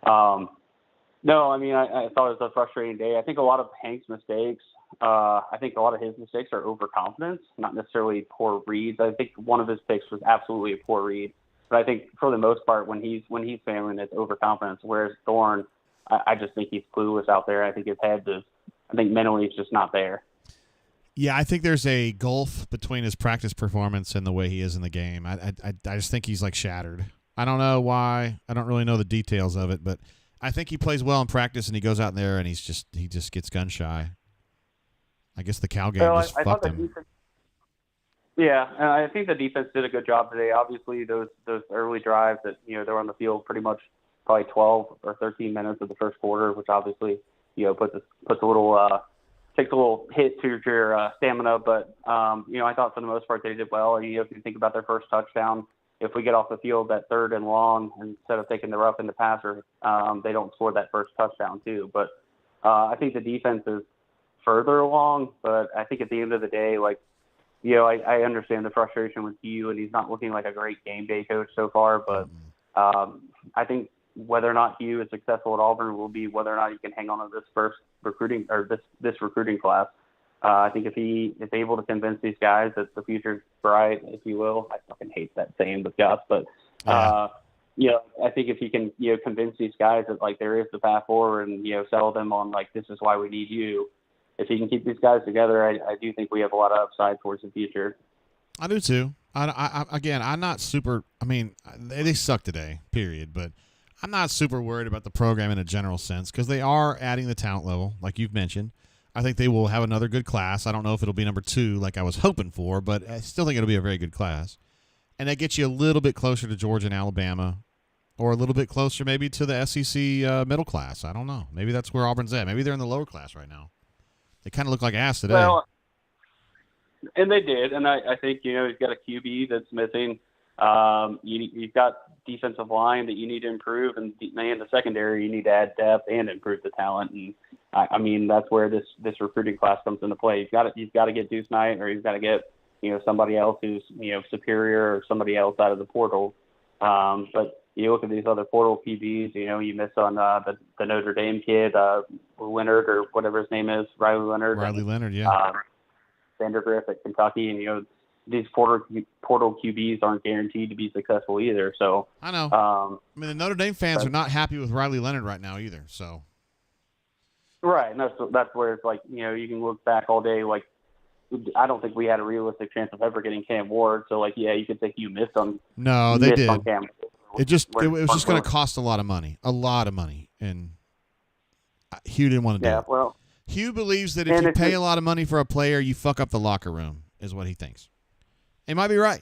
no, I mean, I thought it was a frustrating day. I think a lot of Hank's mistakes, I think a lot of his mistakes are overconfidence, not necessarily poor reads. I think one of his picks was absolutely a poor read. But I think for the most part, when he's failing, it's overconfidence. Whereas Thorne, I just think he's clueless out there. I think his head is, I think mentally it's just not there. Yeah, I think there's a gulf between his practice performance and the way he is in the game. I just think he's like shattered. I don't know why. I don't really know the details of it, but I think he plays well in practice, and he goes out there and he just gets gun shy. I guess the Cal game just fucked him. Yeah, and I think the defense did a good job today. Obviously, those early drives that they're on the field pretty much probably 12 or 13 minutes of the first quarter, which obviously puts a little takes a little hit to your stamina. But I thought for the most part they did well. If you think about their first touchdown, if we get off the field that 3rd and long instead of taking the rough in the passer, they don't score that first touchdown too. But I think the defense is further along. But I think at the end of the day, I understand the frustration with Hugh, and he's not looking like a great game day coach so far. But I think whether or not Hugh is successful at Auburn will be whether or not he can hang on to this first recruiting or this recruiting class. I think if he is able to convince these guys that the future's bright, if you will, I fucking hate that saying with Gus, but I think if he can convince these guys that there is the path forward and sell them on this is why we need you. If he can keep these guys together, I do think we have a lot of upside towards the future. I do too. I'm not super. I mean, they suck today, period. But I'm not super worried about the program in a general sense because they are adding the talent level, like you've mentioned. I think they will have another good class. I don't know if it'll be number 2 like I was hoping for, but I still think it'll be a very good class. And that gets you a little bit closer to Georgia and Alabama, or a little bit closer maybe to the SEC middle class. I don't know. Maybe that's where Auburn's at. Maybe they're in the lower class right now. They kind of look like ass today. Well, and they did, and I think you've got a QB that's missing. You've got defensive line that you need to improve, and in the secondary you need to add depth and improve the talent. And I mean that's where this recruiting class comes into play. You've got to get Deuce Knight, or you've got to get somebody else who's superior, or somebody else out of the portal. But you look at these other portal QBs. You miss on the Notre Dame kid, Leonard or whatever his name is, Riley Leonard. Riley Leonard, yeah. Vandergriff at Kentucky, and these portal QBs aren't guaranteed to be successful either. So I know. I mean, the Notre Dame fans are not happy with Riley Leonard right now either. So right, and that's where it's you can look back all day. I don't think we had a realistic chance of ever getting Cam Ward. So you could say you missed on. No, they did. On Cam. It was just going to cost a lot of money, and Hugh didn't want to do it. Yeah, well, Hugh believes that if you pay a lot of money for a player, you fuck up the locker room, is what he thinks. He might be right.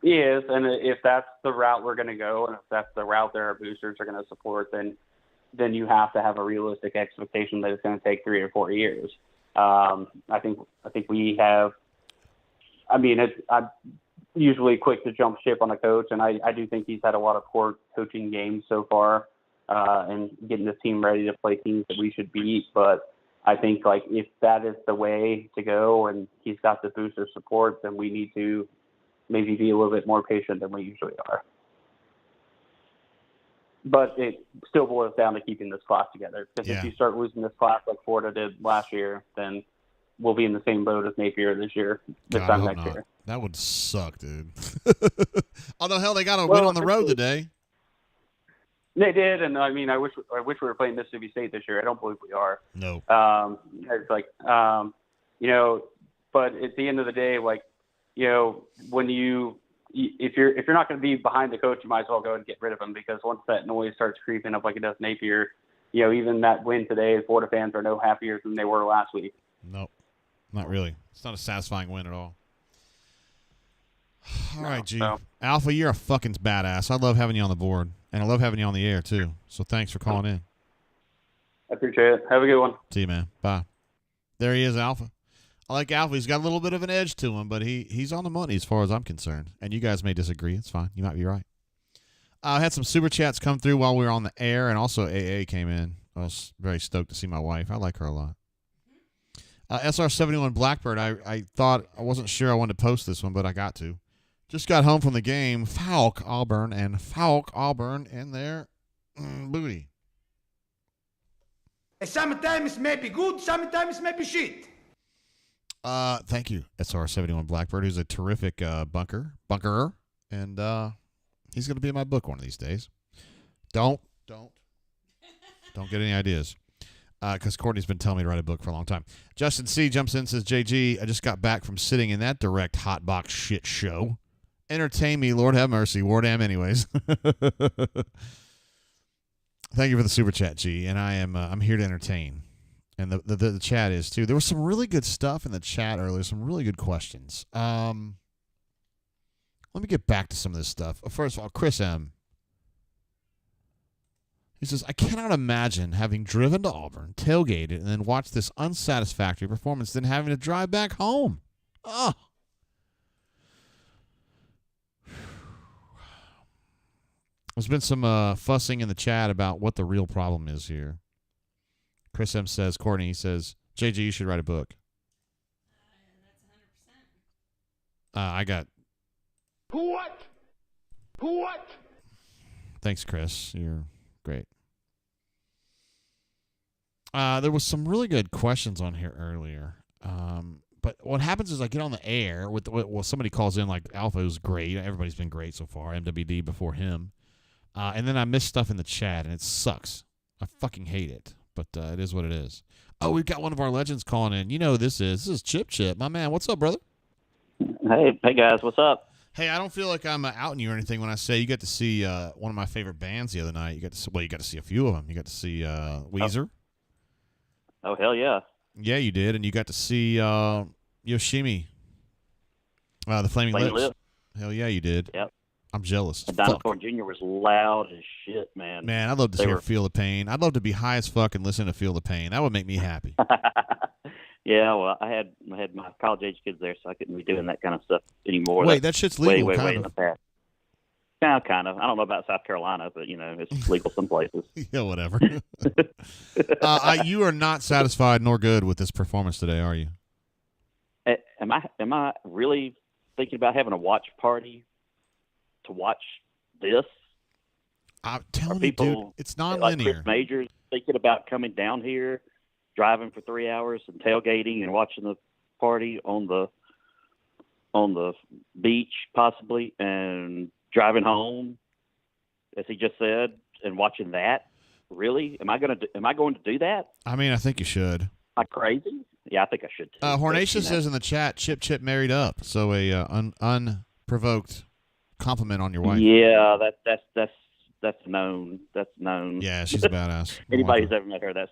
He is, and if that's the route we're going to go, and if that's the route that our boosters are going to support, then you have to have a realistic expectation that it's going to take 3 or 4 years. I think we have. I mean, I'm usually quick to jump ship on a coach, and I do think he's had a lot of poor coaching games so far, and getting this team ready to play teams that we should beat. But I think if that is the way to go, and he's got the booster support, then we need to maybe be a little bit more patient than we usually are. But it still boils down to keeping this class together. Because if you start losing this class like Florida did last year, then we'll be in the same boat as Napier this year, time next year. That would suck, dude. Although, hell, they got a win on the road today. They did, and I mean, I wish we were playing Mississippi State this year. I don't believe we are. No. It's but at the end of the day, when if you're not going to be behind the coach, you might as well go and get rid of him, because once that noise starts creeping up like it does Napier, even that win today, Florida fans are no happier than they were last week. Nope, not really. It's not a satisfying win at all. All right, G. So. Alpha, you're a fucking badass. I love having you on the board, and I love having you on the air, too. So thanks for calling in. I appreciate it. Have a good one. See you, man. Bye. There he is, Alpha. I like Alpha. He's got a little bit of an edge to him, but he's on the money as far as I'm concerned. And you guys may disagree. It's fine. You might be right. I had some super chats come through while we were on the air, and also AA came in. I was very stoked to see my wife. I like her a lot. SR71 Blackbird, I thought, I wasn't sure I wanted to post this one, but I got to. Just got home from the game. Falk Auburn in their booty. Sometimes may be good, sometimes may be shit. Thank you, SR71 Blackbird, who's a terrific bunkerer, and he's going to be in my book one of these days. Don't get any ideas, because Courtney's been telling me to write a book for a long time. Justin C. jumps in and says, JG, I just got back from sitting in that direct hot box shit show. Entertain me, Lord have mercy. War damn anyways. Thank you for the super chat, G, and I'm here to entertain. And the chat is, too. There was some really good stuff in the chat earlier, some really good questions. Let me get back to some of this stuff. First of all, Chris M. He says, I cannot imagine having driven to Auburn, tailgated, and then watched this unsatisfactory performance, then having to drive back home. Oh. There's been some fussing in the chat about what the real problem is here. Chris M says, Courtney, he says, JG, you should write a book. That's 100%. I got. What? Thanks, Chris. You're great. There was some really good questions on here earlier. But what happens is I get on the air with somebody calls in like Alpha is great. Everybody's been great so far. MWD before him. And then I miss stuff in the chat, and it sucks. I fucking hate it. But it is what it is. Oh, we've got one of our legends calling in. You know who this is. This is Chip. My man. What's up, brother? Hey guys. What's up? Hey, I don't feel like I'm outing you or anything when I say you got to see one of my favorite bands the other night. You got to see a few of them. You got to see Weezer. Oh, hell yeah. Yeah, you did. And you got to see Yoshimi, the Flaming Lips. Hell yeah, you did. Yep. I'm jealous. Dinosaur Jr. was loud as shit, man. Man, I'd love to hear Feel the Pain. I'd love to be high as fuck and listen to Feel the Pain. That would make me happy. Yeah, well, I had my college age kids there, so I couldn't be doing that kind of stuff anymore. Wait, that shit's legal, way kind of. in the past. Yeah, kind of. I don't know about South Carolina, but it's legal some places. Yeah, whatever. You are not satisfied nor good with this performance today, are you? Am I really thinking about having a watch party to watch this? I'm telling you, dude, it's non-linear. Like Chris Majors thinking about coming down here, driving for 3 hours and tailgating and watching the party on the beach, possibly, and driving home, as he just said, and watching that. Really? Am I going to do that? I mean, I think you should. Am I crazy? Yeah, I think I should too. Hornacia says in the chat, Chip married up, so a unprovoked compliment on your wife. Yeah, that's known. That's known. Yeah, she's a badass. Anybody who's ever met her, that's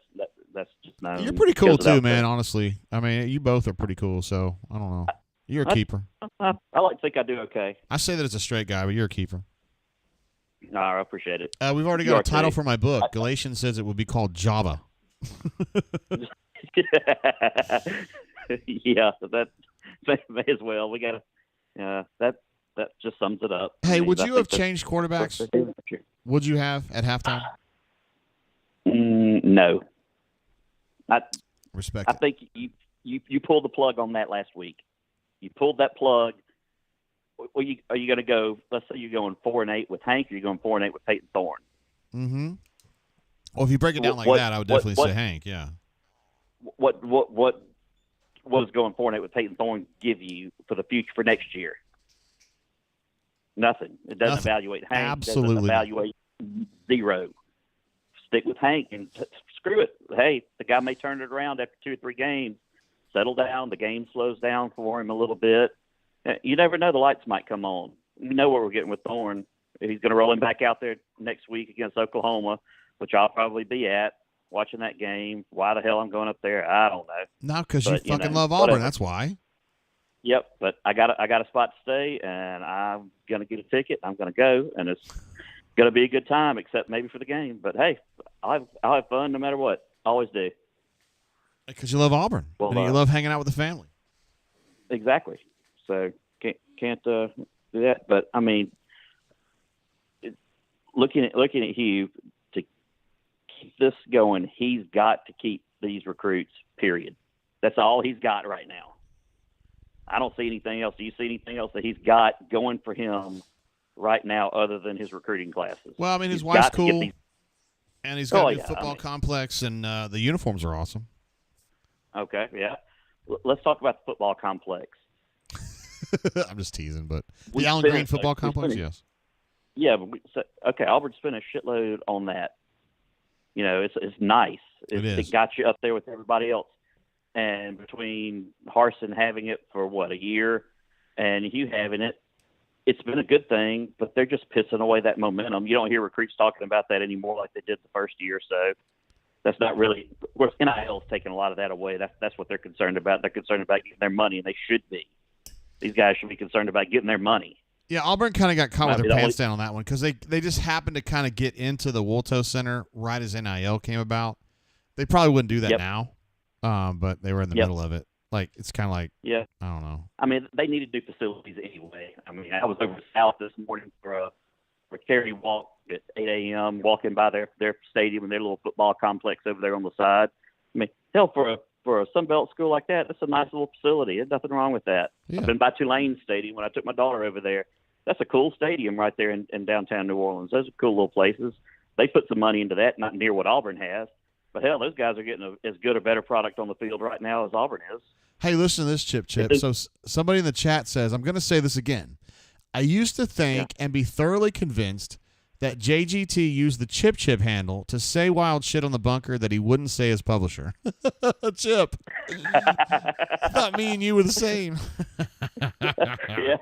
just known. You're pretty cool too, man. Honestly, I mean, you both are pretty cool. So I don't know. You're a keeper. I like to think I do okay. I say that as a straight guy, but you're a keeper. No, I appreciate it. We've already got a title for my book. Galatians says it would be called Java. Yeah, that may as well. We got to. That just sums it up. Hey, would you have changed quarterbacks? Would you have at halftime? No. Respect. I think you pulled the plug on that last week. You pulled that plug. Are you going to go? Let's say you're going 4-8 with Hank, or you're going 4-8 with Peyton Thorne. Mm-hmm. Well, if you break it down like that, I would definitely say Hank. Yeah. What does going 4-8 with Peyton Thorne give you for the future for next year? Nothing. It doesn't evaluate Hank. Absolutely. It doesn't evaluate zero. Stick with Hank and screw it. Hey, the guy may turn it around after 2 or 3 games. Settle down. The game slows down for him a little bit. You never know. The lights might come on. You know what we're getting with Thorne. He's going to roll him back out there next week against Oklahoma, which I'll probably be at, watching that game. Why the hell I'm going up there, I don't know. Not because you fucking love Auburn. That's why. Yep, but I got a spot to stay, and I'm going to get a ticket. I'm going to go, and it's going to be a good time, except maybe for the game. But, hey, I'll have fun no matter what. Always do. Because you love Auburn, and you love hanging out with the family. Exactly. So can't do that. But, I mean, looking at Hugh, to keep this going, he's got to keep these recruits, period. That's all he's got right now. I don't see anything else. Do you see anything else that he's got going for him right now other than his recruiting classes? Well, I mean, his He's wife's got to get cool, these- and he's got a new yeah, football complex, and the uniforms are awesome. Okay, yeah. Let's talk about the football complex. I'm just teasing, but We the Allen spent- Green football we complex, spent- yes. Yeah, but okay, Auburn spent a shitload on that. You know, it's nice. It got you up there with everybody else. And between Harsin having it for, a year, and you having it, it's been a good thing, but they're just pissing away that momentum. You don't hear recruits talking about that anymore like they did the first year or so. That's not really – of course, NIL is taking a lot of that away. That's what they're concerned about. They're concerned about getting their money, and they should be. These guys should be concerned about getting their money. Yeah, Auburn kind of got caught with Might be their the pants down on that one because they just happened to kind of get into the Wolto Center right as NIL came about. They probably wouldn't do that now, but they were in the middle of it. Like, it's kind of like, I don't know. I mean, they needed new facilities anyway. I mean, I was over south this morning for a charity walk at 8 a.m., walking by their stadium and their little football complex over there on the side. I mean, hell, for a Sunbelt school like that, that's a nice little facility. There's nothing wrong with that. I've been by Tulane Stadium when I took my daughter over there. That's a cool stadium right there in downtown New Orleans. Those are cool little places. They put some money into that, not near what Auburn has. But, hell, those guys are getting as good or better product on the field right now as Auburn is. Hey, listen to this, Chip. So somebody in the chat says, I'm going to say this again. I used to think and be thoroughly convinced that JGT used the Chip handle to say wild shit on the bunker that he wouldn't say as publisher. Chip. I thought me and you were the same. Yeah.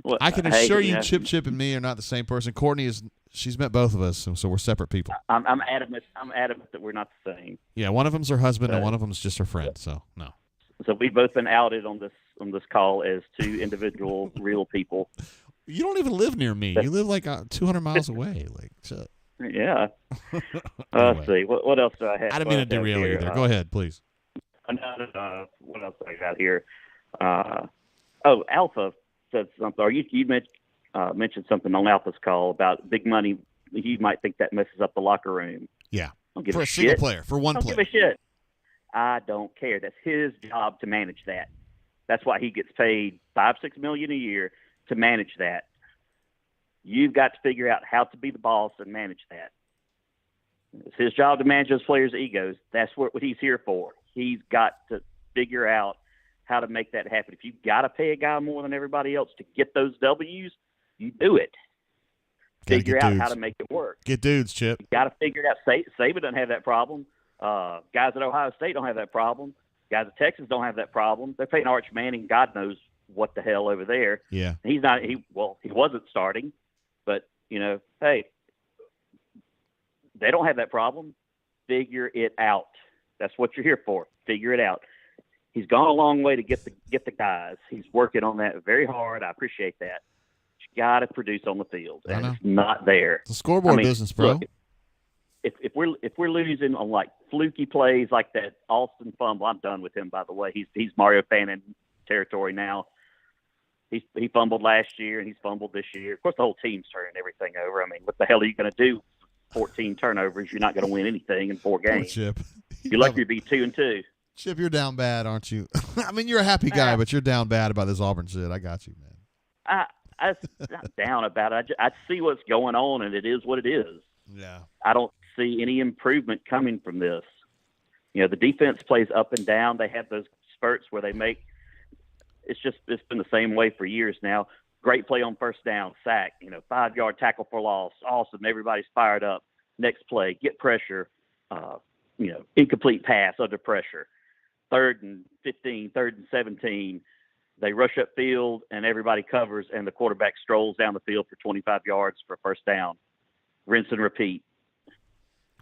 Well, I can assure you, Chip and me are not the same person. Courtney she's met both of us, so we're separate people. I'm adamant that we're not the same. Yeah, one of them's her husband and one of them's just her friend. So no. So we've both been outed on this call as two individual real people. You don't even live near me. You live like 200 miles away. Like, shit. Yeah. Anyway. Let's see. What else do I have? I didn't mean to derail you there. Go ahead, please. No. What else do I got here? Alpha said something, or you mentioned something on Alpha's call about big money. You might think that messes up the locker room. Yeah. Don't give for a single shit. player, for one Don't player. give a shit. I don't care. That's his job to manage that. That's why he gets paid $5-6 million a year to manage that. You've got to figure out how to be the boss and manage that. It's his job to manage those players' egos. That's what he's here for. He's got to figure out how to make that happen. If you've got to pay a guy more than everybody else to get those W's, you do it. Figure out how to make it work. Get dudes, Chip. You got to figure it out. Saban doesn't have that problem. Guys at Ohio State don't have that problem. Guys at Texas don't have that problem. They're paying Arch Manning, God knows what the hell over there. Yeah. He's not. He wasn't starting, but hey, they don't have that problem. Figure it out. That's what you're here for. Figure it out. He's gone a long way to get the guys. He's working on that very hard. I appreciate that. You got to produce on the field, and it's not there. It's a scoreboard business, bro. Look, if we're losing on like fluky plays like that Alston fumble, I'm done with him. By the way, he's Mario Fannin territory now. He fumbled last year and he's fumbled this year. Of course, the whole team's turning everything over. I mean, what the hell are you going to do? 14 turnovers. You're not going to win anything in 4 games. Chip. You're lucky to be 2-2. Chip, you're down bad, aren't you? I mean, you're a happy guy, but you're down bad about this Auburn shit. I got you, man. I'm not down about it. I see what's going on, and it is what it is. Yeah. I don't see any improvement coming from this. The defense plays up and down. They have those spurts where they make – it's been the same way for years now. Great play on first down, sack, 5-yard tackle for loss. Awesome. Everybody's fired up. Next play, get pressure, incomplete pass under pressure. 3rd and 15, 3rd and 17. They rush up field and everybody covers and the quarterback strolls down the field for 25 yards for a first down. Rinse and repeat.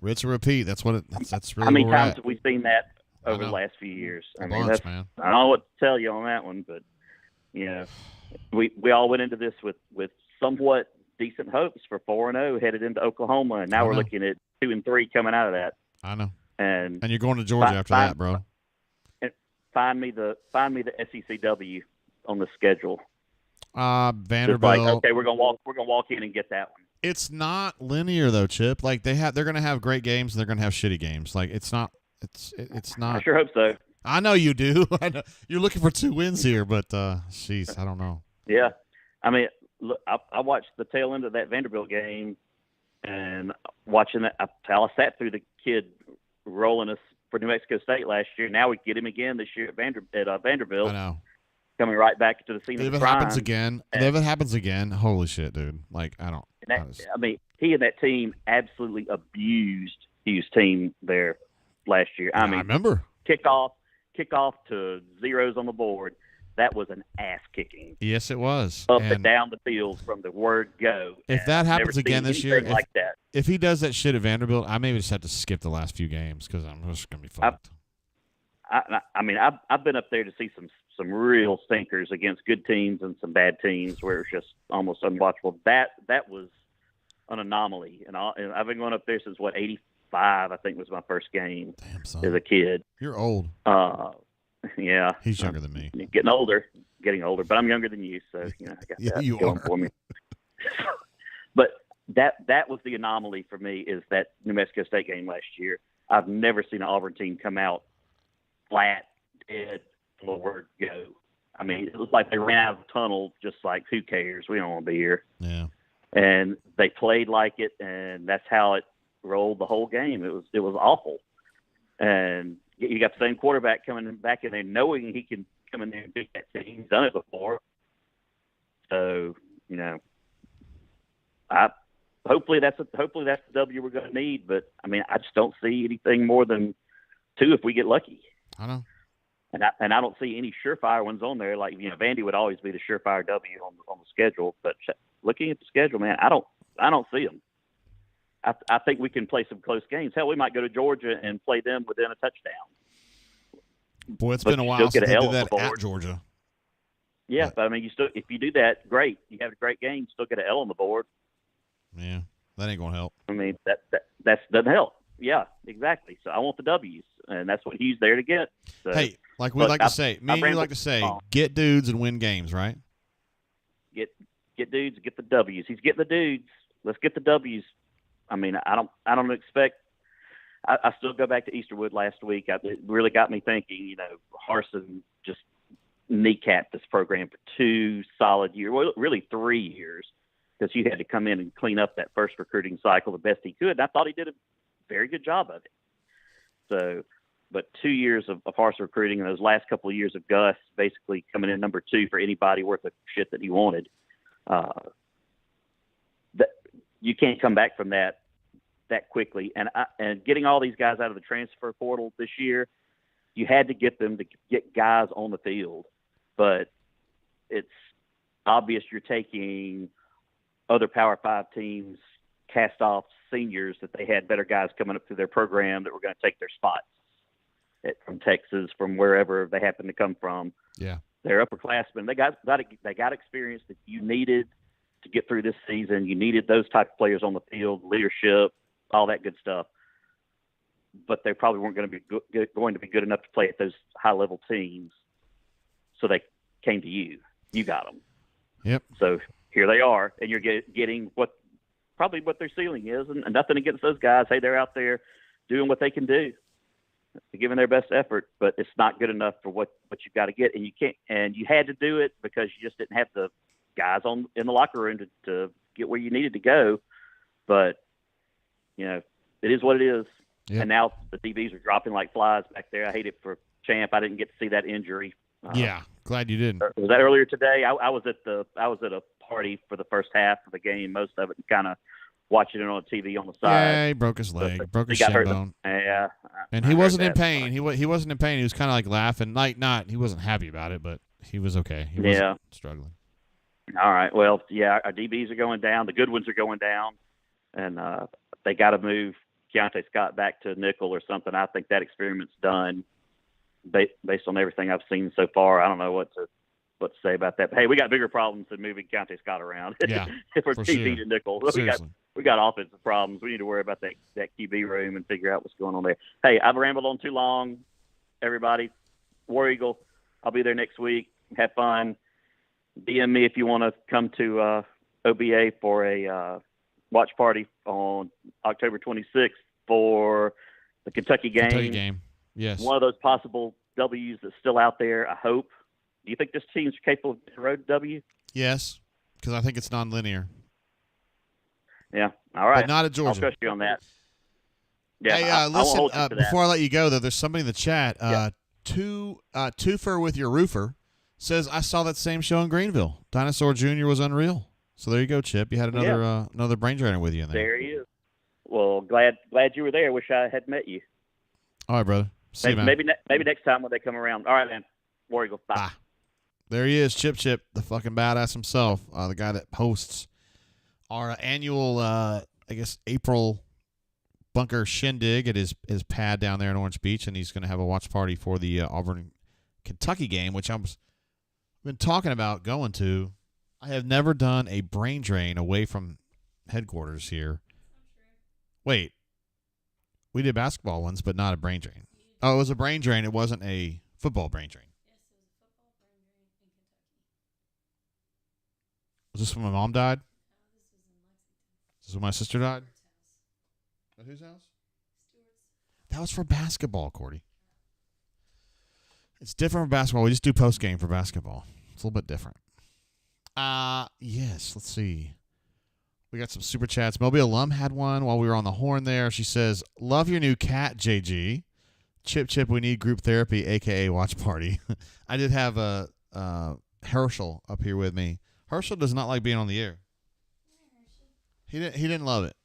Rinse and repeat. That's what that's really. How many where we're times at. have we seen that over the last few years? A bunch, man. I don't know what to tell you on that one, but we all went into this with somewhat decent hopes for 4-0 headed into Oklahoma, and now we're looking at 2-3 coming out of that. I know. And you're going to Georgia after that, bro. And find me the SECW on the schedule. Vanderbilt. Just okay, we're gonna walk in and get that one. It's not linear though, Chip. Like they're gonna have great games and they're gonna have shitty games. Like it's not. I sure hope so. I know you do. I know. You're looking for 2 wins here, but jeez, I don't know. Yeah, I mean, look, I watched the tail end of that Vanderbilt game, and watching that, I sat through the kid rolling us for New Mexico State last year. Now we get him again this year at Vanderbilt. I know. Coming right back to the scene of the crime. If it happens again, holy shit, dude! Like I don't. I mean, he and that team absolutely abused Hughes' team there last year. I mean, I remember kickoff to zeros on the board. That was an ass kicking. Yes, it was. Up and down the field from the word go. If that happens again this year, like that. If he does that shit at Vanderbilt, I maybe just have to skip the last few games because I'm just gonna be fucked. I mean, I've been up there to see some real stinkers against good teams and some bad teams where it's just almost unwatchable. That was an anomaly, and I've been going up there since '85. I think was my first game. Damn, son. As a kid. You're old. Yeah. He's younger than me. Getting older, but I'm younger than you, so I got that going for me. But that was the anomaly for me is that New Mexico State game last year. I've never seen an Auburn team come out flat, dead, from the word go. I mean, it was like they ran out of the tunnel, just like, who cares? We don't want to be here. Yeah. And they played like it, and that's how it rolled the whole game. It was awful. And you got the same quarterback coming back in there, knowing he can come in there and beat that team. He's done it before. So, hopefully that's the W we're going to need. But I mean, I just don't see anything more than 2 if we get lucky. I know. And I don't see any surefire ones on there. Like Vandy would always be the surefire W on the schedule. But looking at the schedule, man, I don't see them. I think we can play some close games. Hell, we might go to Georgia and play them within a touchdown. Boy, it's been a while since they did that at Georgia. Yeah, but I mean, if you do that, great. You have a great game, you still get an L on the board. Yeah, that ain't gonna help. I mean, that doesn't help. Yeah, exactly. So I want the W's, and that's what he's there to get. So, hey, like we like to say, get dudes and win games, right? Get dudes, get the W's. He's getting the dudes. Let's get the W's. I mean, I don't expect. I still go back to Easterwood last week. It really got me thinking. Harsin just kneecapped this program for 2 solid years. Well, really 3 years, because you had to come in and clean up that first recruiting cycle the best he could. And I thought he did a very good job of it. So, but 2 years of Harsin recruiting, and those last couple of years of Gus basically coming in number 2 for anybody worth of shit that he wanted. You can't come back from that quickly. And getting all these guys out of the transfer portal this year, you had to get them to get guys on the field. But it's obvious you're taking other Power 5 teams, cast-off seniors, that they had better guys coming up through their program that were going to take their spots from Texas, from wherever they happen to come from. Yeah. They're upperclassmen. They got experience that you needed to get through this season. You needed those type of players on the field, leadership, all that good stuff. But they probably weren't going to be good enough to play at those high-level teams. So they came to you. You got them. Yep. So here they are, and you're getting probably what their ceiling is, and nothing against those guys. Hey, they're out there doing what they can do, giving their best effort, but it's not good enough for what you've got to get, and you can't. And you had to do it because you just didn't have the guys in the locker room to get where you needed to go. But it is what it is. Yep. And now the DBs are dropping like flies back there. I hate it for Champ. I didn't get to see that injury. Yeah, glad you didn't. Was that earlier today? I was at a party for the first half of the game, most of it, and kind of watching it on TV on the side. Yeah, he broke his leg, broke his shin bone. Yeah, and he wasn't in pain. He wasn't in pain. He was kind of like laughing, he wasn't happy about it, but he was okay. He wasn't struggling. All right. Well, yeah, our DBs are going down. The good ones are going down, and they got to move Keontae Scott back to nickel or something. I think that experiment's done based on everything I've seen so far. I don't know what to say about that. But, hey, we got bigger problems than moving Keontae Scott around. Yeah, if we're for DB sure. to nickel. Seriously. We got offensive problems. We need to worry about that QB room and figure out what's going on there. Hey, I've rambled on too long. Everybody, War Eagle, I'll be there next week. Have fun. DM me if you want to come to OBA for a watch party on October 26th for the Kentucky game. Yes. One of those possible W's that's still out there. I hope. Do you think this team's capable of getting a road W? Yes, because I think it's nonlinear. Yeah. All right. But not at Georgia. I'll trust you on that. Yeah. Hey, I won't listen, hold you to that. before I let you go, though, there's somebody in the chat. Twofer with your roofer says, I saw that same show in Greenville. Dinosaur Jr. was unreal. So there you go, Chip. You had another brain drainer with you in there. There he is. Well, glad you were there. Wish I had met you. All right, brother. See you, man. Maybe next time when they come around. All right, man. War Eagle. Bye. There he is, Chip, the fucking badass himself, the guy that hosts our annual, April bunker shindig at his pad down there in Orange Beach, and he's going to have a watch party for the Auburn, Kentucky game, which I've been talking about going to. I have never done a brain drain away from headquarters here. Wait. We did basketball ones, but not a brain drain. Oh, it was a brain drain. It wasn't a football brain drain. Was this when my mom died? Is this when my sister died? At whose house? That was for basketball, Cordy. It's different for basketball. We just do post game for basketball. It's a little bit different. Yes, let's see. We got some super chats. Mobile Alum had one while we were on the horn there. She says, love your new cat, JG. Chip, we need group therapy, a.k.a. watch party. I did have Herschel up here with me. Herschel does not like being on the air. He didn't love it.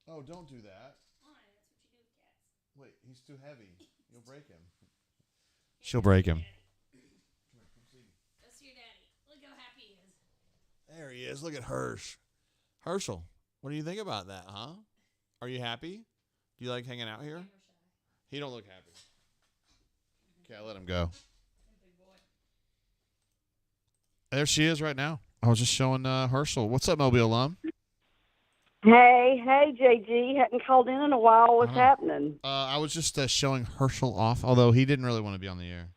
Oh, don't do that. Wait, he's too heavy. You'll break him. She'll break him. That's your daddy. Look how happy he is. There he is. Look at Herschel, what do you think about that, huh? Are you happy? Do you like hanging out here? He don't look happy. Okay, I'll let him go. There she is right now. I was just showing Herschel. What's up, Mobile Alum? Hey, JG. Hadn't called in a while. What's happening? I was just showing Herschel off, although he didn't really want to be on the air.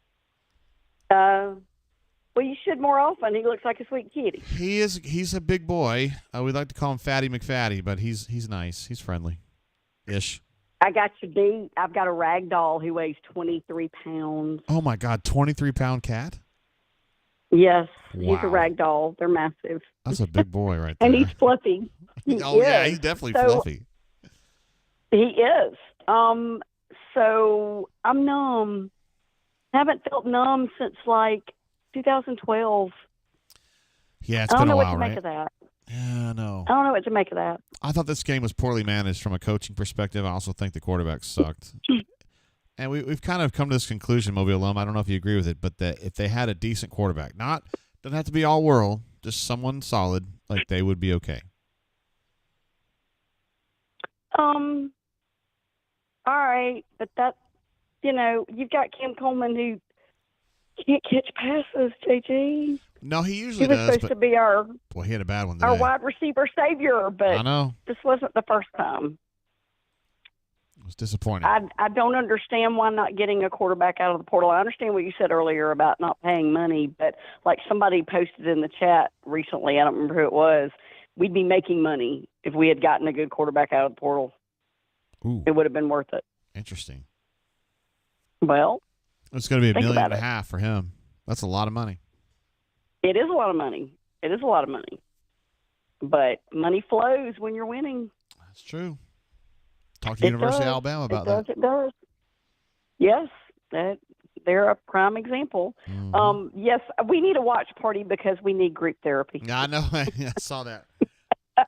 Well, you should more often. He looks like a sweet kitty. He's a big boy. We'd like to call him Fatty McFatty, but he's nice. He's friendly-ish. I got you beat. I've got a rag doll who weighs 23 pounds. Oh, my God. 23-pound cat? Yes. Wow. He's a rag doll. They're massive. That's a big boy right there. And he's fluffy. Yeah, he's definitely fluffy. He is. So I'm numb. Haven't felt numb since, 2012. Yeah, it's been a while, right? I don't know what to make of that. Yeah, I know. I don't know what to make of that. I thought this game was poorly managed from a coaching perspective. I also think the quarterback sucked. And we've kind of come to this conclusion, Mobile Alum. I don't know if you agree with it, but that if they had a decent quarterback, doesn't have to be all world, just someone solid, they would be okay. All right, but you've got Cam Coleman who can't catch passes, JG. No, he usually does. He was supposed to be our he had a bad one today. Our wide receiver savior, but I know. This wasn't the first time. It was disappointing. I don't understand why not getting a quarterback out of the portal. I understand what you said earlier about not paying money, but somebody posted in the chat recently, I don't remember who it was, we'd be making money if we had gotten a good quarterback out of the portal. Ooh. It would have been worth it. Interesting. Well, it's going to be $1.5 million for him. That's a lot of money. It is a lot of money. But money flows when you're winning. That's true. Talk to University of Alabama about that. It does. Yes, they're a prime example. Mm-hmm. Yes, we need a watch party because we need group therapy. Yeah, I know. I saw that.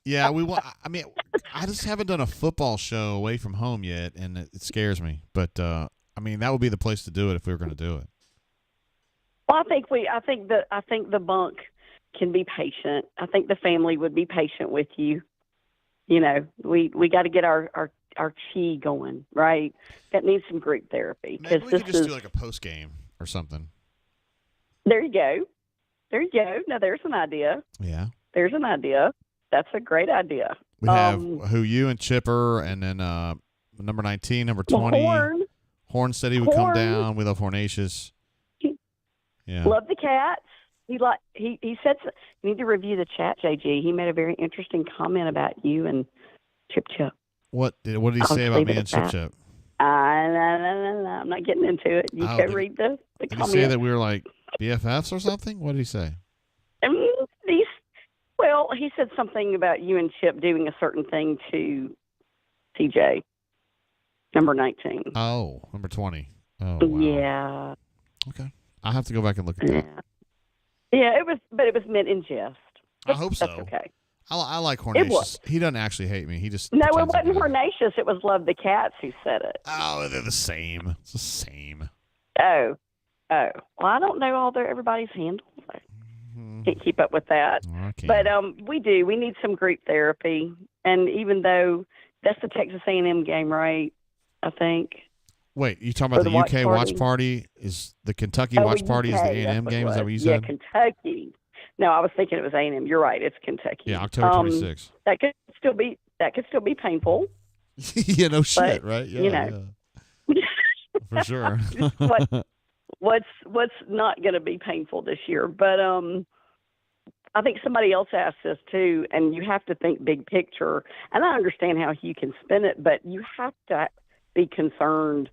Yeah, we want. I mean, I just haven't done a football show away from home yet, and it scares me. But that would be the place to do it if we were going to do it. Well, I think the bunk can be patient. I think the family would be patient with you. We got to get our chi going, right? That needs some group therapy. Maybe we could just do a post game or something. There you go. Now there's an idea. Yeah. There's an idea. That's a great idea. We have you and Chipper, and then number 19, number 20. Horn said he would come down. We love Hornacious. Yeah. Love the cats. He said you need to review the chat, JG. He made a very interesting comment about you and Chip. What did he say about me and Chip? I I'm not getting into it. You can read the Did comment. he say that we were like BFFs or something? What did he say? Well, he said something about you and Chip doing a certain thing to TJ, number 19. Oh, number 20. Oh, wow. Yeah. Okay. I'll have to go back and look at that. Yeah, it was meant in jest. I hope so. That's okay. I like It Hornatius. was. He doesn't actually hate me. He just No, it pretends wasn't he does. Hornatius. It was Love the Cats who said it. Oh, they're the same. It's the same. Oh. Well, I don't know everybody's handles. Can't keep up with that. Okay. But we do. We need some group therapy. And even though that's the Texas A&M game, right? I think. Wait, you talking about the UK watch party? Is the Kentucky watch party is the A&M game? Is that what you said? Yeah, Kentucky. No, I was thinking it was A&M. You're right. It's Kentucky. Yeah, October 26th. That could still be painful. Yeah, no shit, but, right? Yeah, you know. For sure. What's not going to be painful this year? But I think somebody else asked this too, and you have to think big picture. And I understand how you can spin it, but you have to be concerned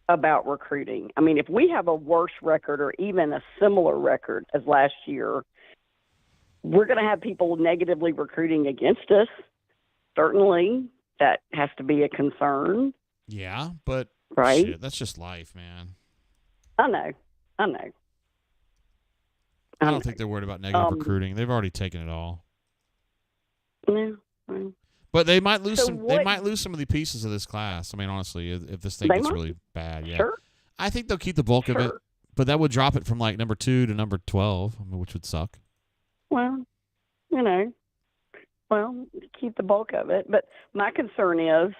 about recruiting. I mean, if we have a worse record or even a similar record as last year, we're going to have people negatively recruiting against us. Certainly, that has to be a concern. Yeah, but right? Shit, that's just life, man. I know. I don't think they're worried about negative recruiting. They've already taken it all. Yeah. But they might lose They might lose some of the pieces of this class. I mean, honestly, if this thing gets really bad, yeah. Sure. I think they'll keep the bulk of it, but that would drop it from like number 2 to number 12, which would suck. Well, keep the bulk of it. But my concern is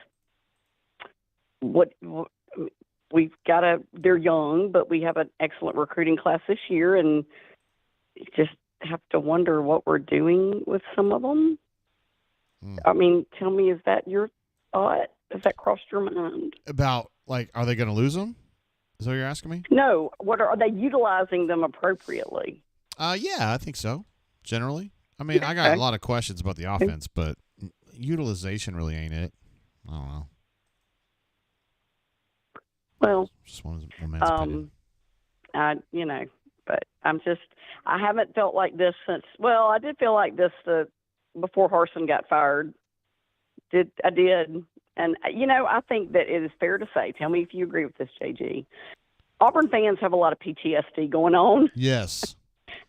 what we've got they're young, but we have an excellent recruiting class this year, and you just have to wonder what we're doing with some of them. I mean, tell me, is that your thought? Has that crossed your mind? About, like, are they going to lose them? Is that what you're asking me? No. Are they utilizing them appropriately? Yeah, I think so, generally. I mean, I got a lot of questions about the offense, but utilization really ain't it. I don't know. Well, just one man's opinion. But I haven't felt like this since, I did feel like this before Harsin got fired. I did. And, I think that it is fair to say, tell me if you agree with this, JG. Auburn fans have a lot of PTSD going on. Yes.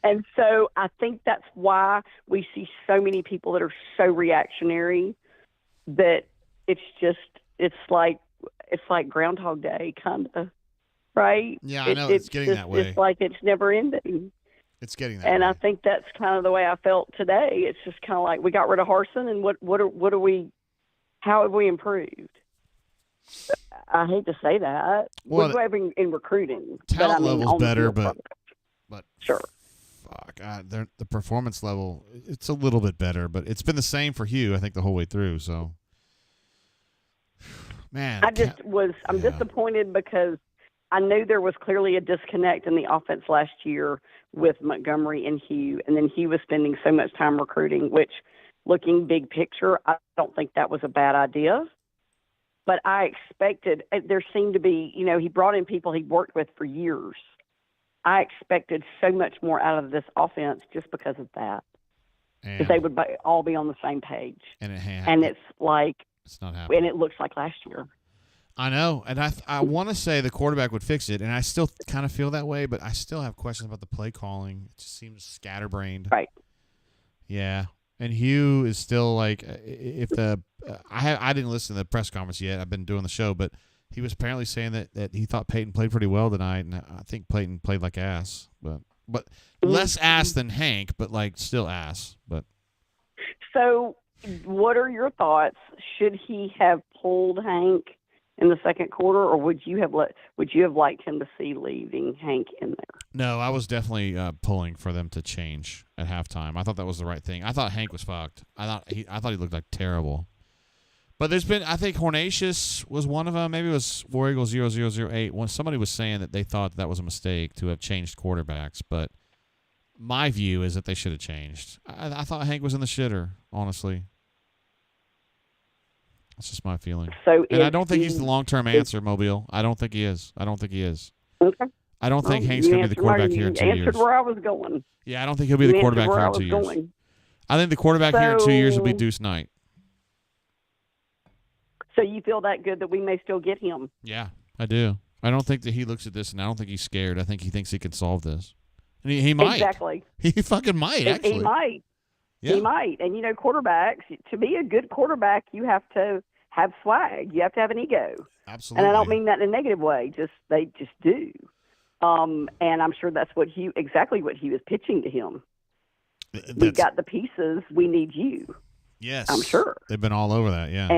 And so I think that's why we see so many people that are so reactionary that it's like Groundhog Day, kind of, right? Yeah, I know. It's getting that way. It's like it's never ending. It's getting that and way. I think that's kind of the way I felt today. It's just kind of like we got rid of Harsin, and how have we improved? I hate to say that. Well, what do I have in recruiting? Talent level's better, but sure. Fuck, the performance level, it's a little bit better, but it's been the same for Hugh, I think, the whole way through. So, man, I'm disappointed because I knew there was clearly a disconnect in the offense last year with Montgomery and Hugh, and then Hugh was spending so much time recruiting, which, looking big picture, I don't think that was a bad idea. But I expected, there seemed to be, he brought in people he'd worked with for years. I expected so much more out of this offense just because of that. Because they would all be on the same page. And it's like, it's not happening. And it looks like last year. I know. And I want to say the quarterback would fix it. And I still kind of feel that way, but I still have questions about the play calling. It just seems scatterbrained. Right. Yeah. And Hugh is still like, I didn't listen to the press conference yet. I've been doing the show, but he was apparently saying that he thought Peyton played pretty well tonight, and I think Peyton played like ass, but less ass than Hank, but like still ass. But so, what are your thoughts? Should he have pulled Hank in the second quarter, or would you have liked him to see leaving Hank in there? No, I was definitely pulling for them to change at halftime. I thought that was the right thing. I thought Hank was fucked. I thought he looked like terrible. But there's been, I think Hornatius was one of them. Maybe it was War Eagle 0008. When somebody was saying that they thought that was a mistake to have changed quarterbacks. But my view is that they should have changed. I thought Hank was in the shitter, honestly. That's just my feeling. So and I don't think he's the long-term answer, Mobile. I don't think he is. Okay. I don't think Hank's going to be the quarterback here in 2 years. You answered where I was going. Yeah, I don't think he'll be the quarterback here in 2 years. Going. I think the quarterback here in 2 years will be Deuce Knight. So you feel that good that we may still get him? Yeah, I do. I don't think that he looks at this and I don't think he's scared. I think he thinks he can solve this. And he might. Exactly. He fucking might, actually. He might. Yeah. He might. And, quarterbacks, to be a good quarterback, you have to have swag. You have to have an ego. Absolutely. And I don't mean that in a negative way. They just do. And I'm sure that's exactly what he was pitching to him. We've got the pieces. We need you. Yes. I'm sure. They've been all over that, yeah.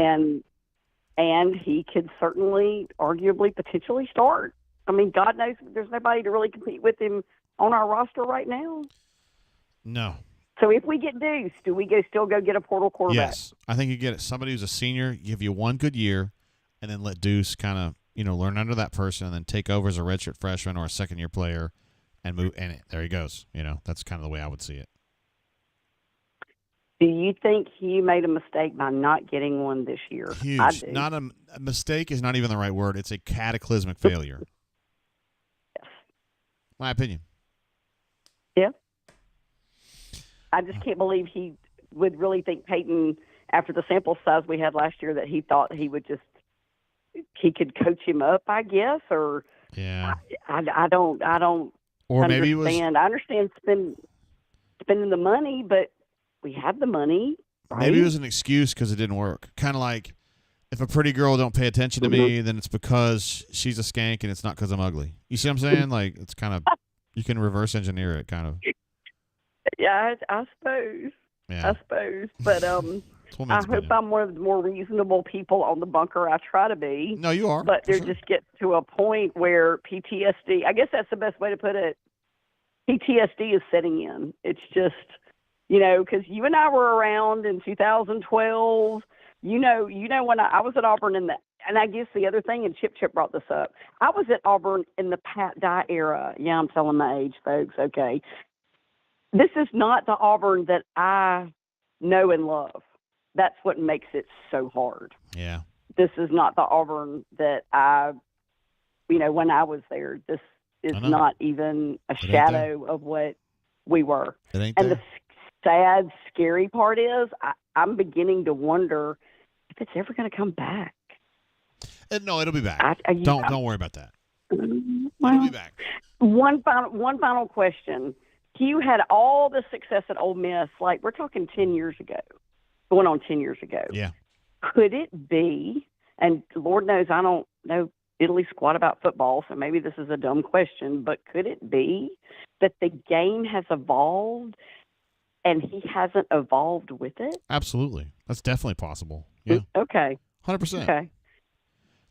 And he could certainly, arguably, potentially start. I mean, God knows there's nobody to really compete with him on our roster right now. No. So if we get Deuce, do we still go get a portal quarterback? Yes. I think you get somebody who's a senior, give you one good year, and then let Deuce kind of, learn under that person and then take over as a redshirt freshman or a second-year player and move. And there he goes. That's kind of the way I would see it. Do you think he made a mistake by not getting one this year? Huge. I do. Not a mistake is not even the right word. It's a cataclysmic failure. Yes. My opinion. Yeah. I just can't believe he would really think Peyton, after the sample size we had last year, that he thought he could coach him up, I guess, or yeah. I don't or understand. Maybe it was, I understand spending the money, but we have the money. Right? Maybe it was an excuse because it didn't work. Kind of like if a pretty girl don't pay attention to me, then it's because she's a skank and it's not because I'm ugly. You see what I'm saying? Like it's kind of you can reverse engineer it, kind of. Yeah, I suppose. Yeah. I suppose, but I hope I'm one of the more reasonable people on the bunker. I try to be. No, you are. But there just gets to a point where PTSD. I guess that's the best way to put it. PTSD is setting in. It's just. Because you and I were around in 2012. When I was at Auburn and I guess the other thing, and Chip brought this up, I was at Auburn in the Pat Dye era. Yeah, I'm telling my age, folks. Okay. This is not the Auburn that I know and love. That's what makes it so hard. Yeah. This is not the Auburn that when I was there. This is not even a shadow of what we were. It ain't and there. The sad, scary part is I'm beginning to wonder if it's ever going to come back. No, it'll be back. Don't worry about that. Well, it'll be back. One final question. Hugh had all the success at Ole Miss, like we're talking 10 years ago, going on 10 years ago. Yeah. Could it be, and Lord knows I don't know diddly squat about football, so maybe this is a dumb question, but could it be that the game has evolved and he hasn't evolved with it? Absolutely. That's definitely possible. Yeah. Okay. 100%. Okay.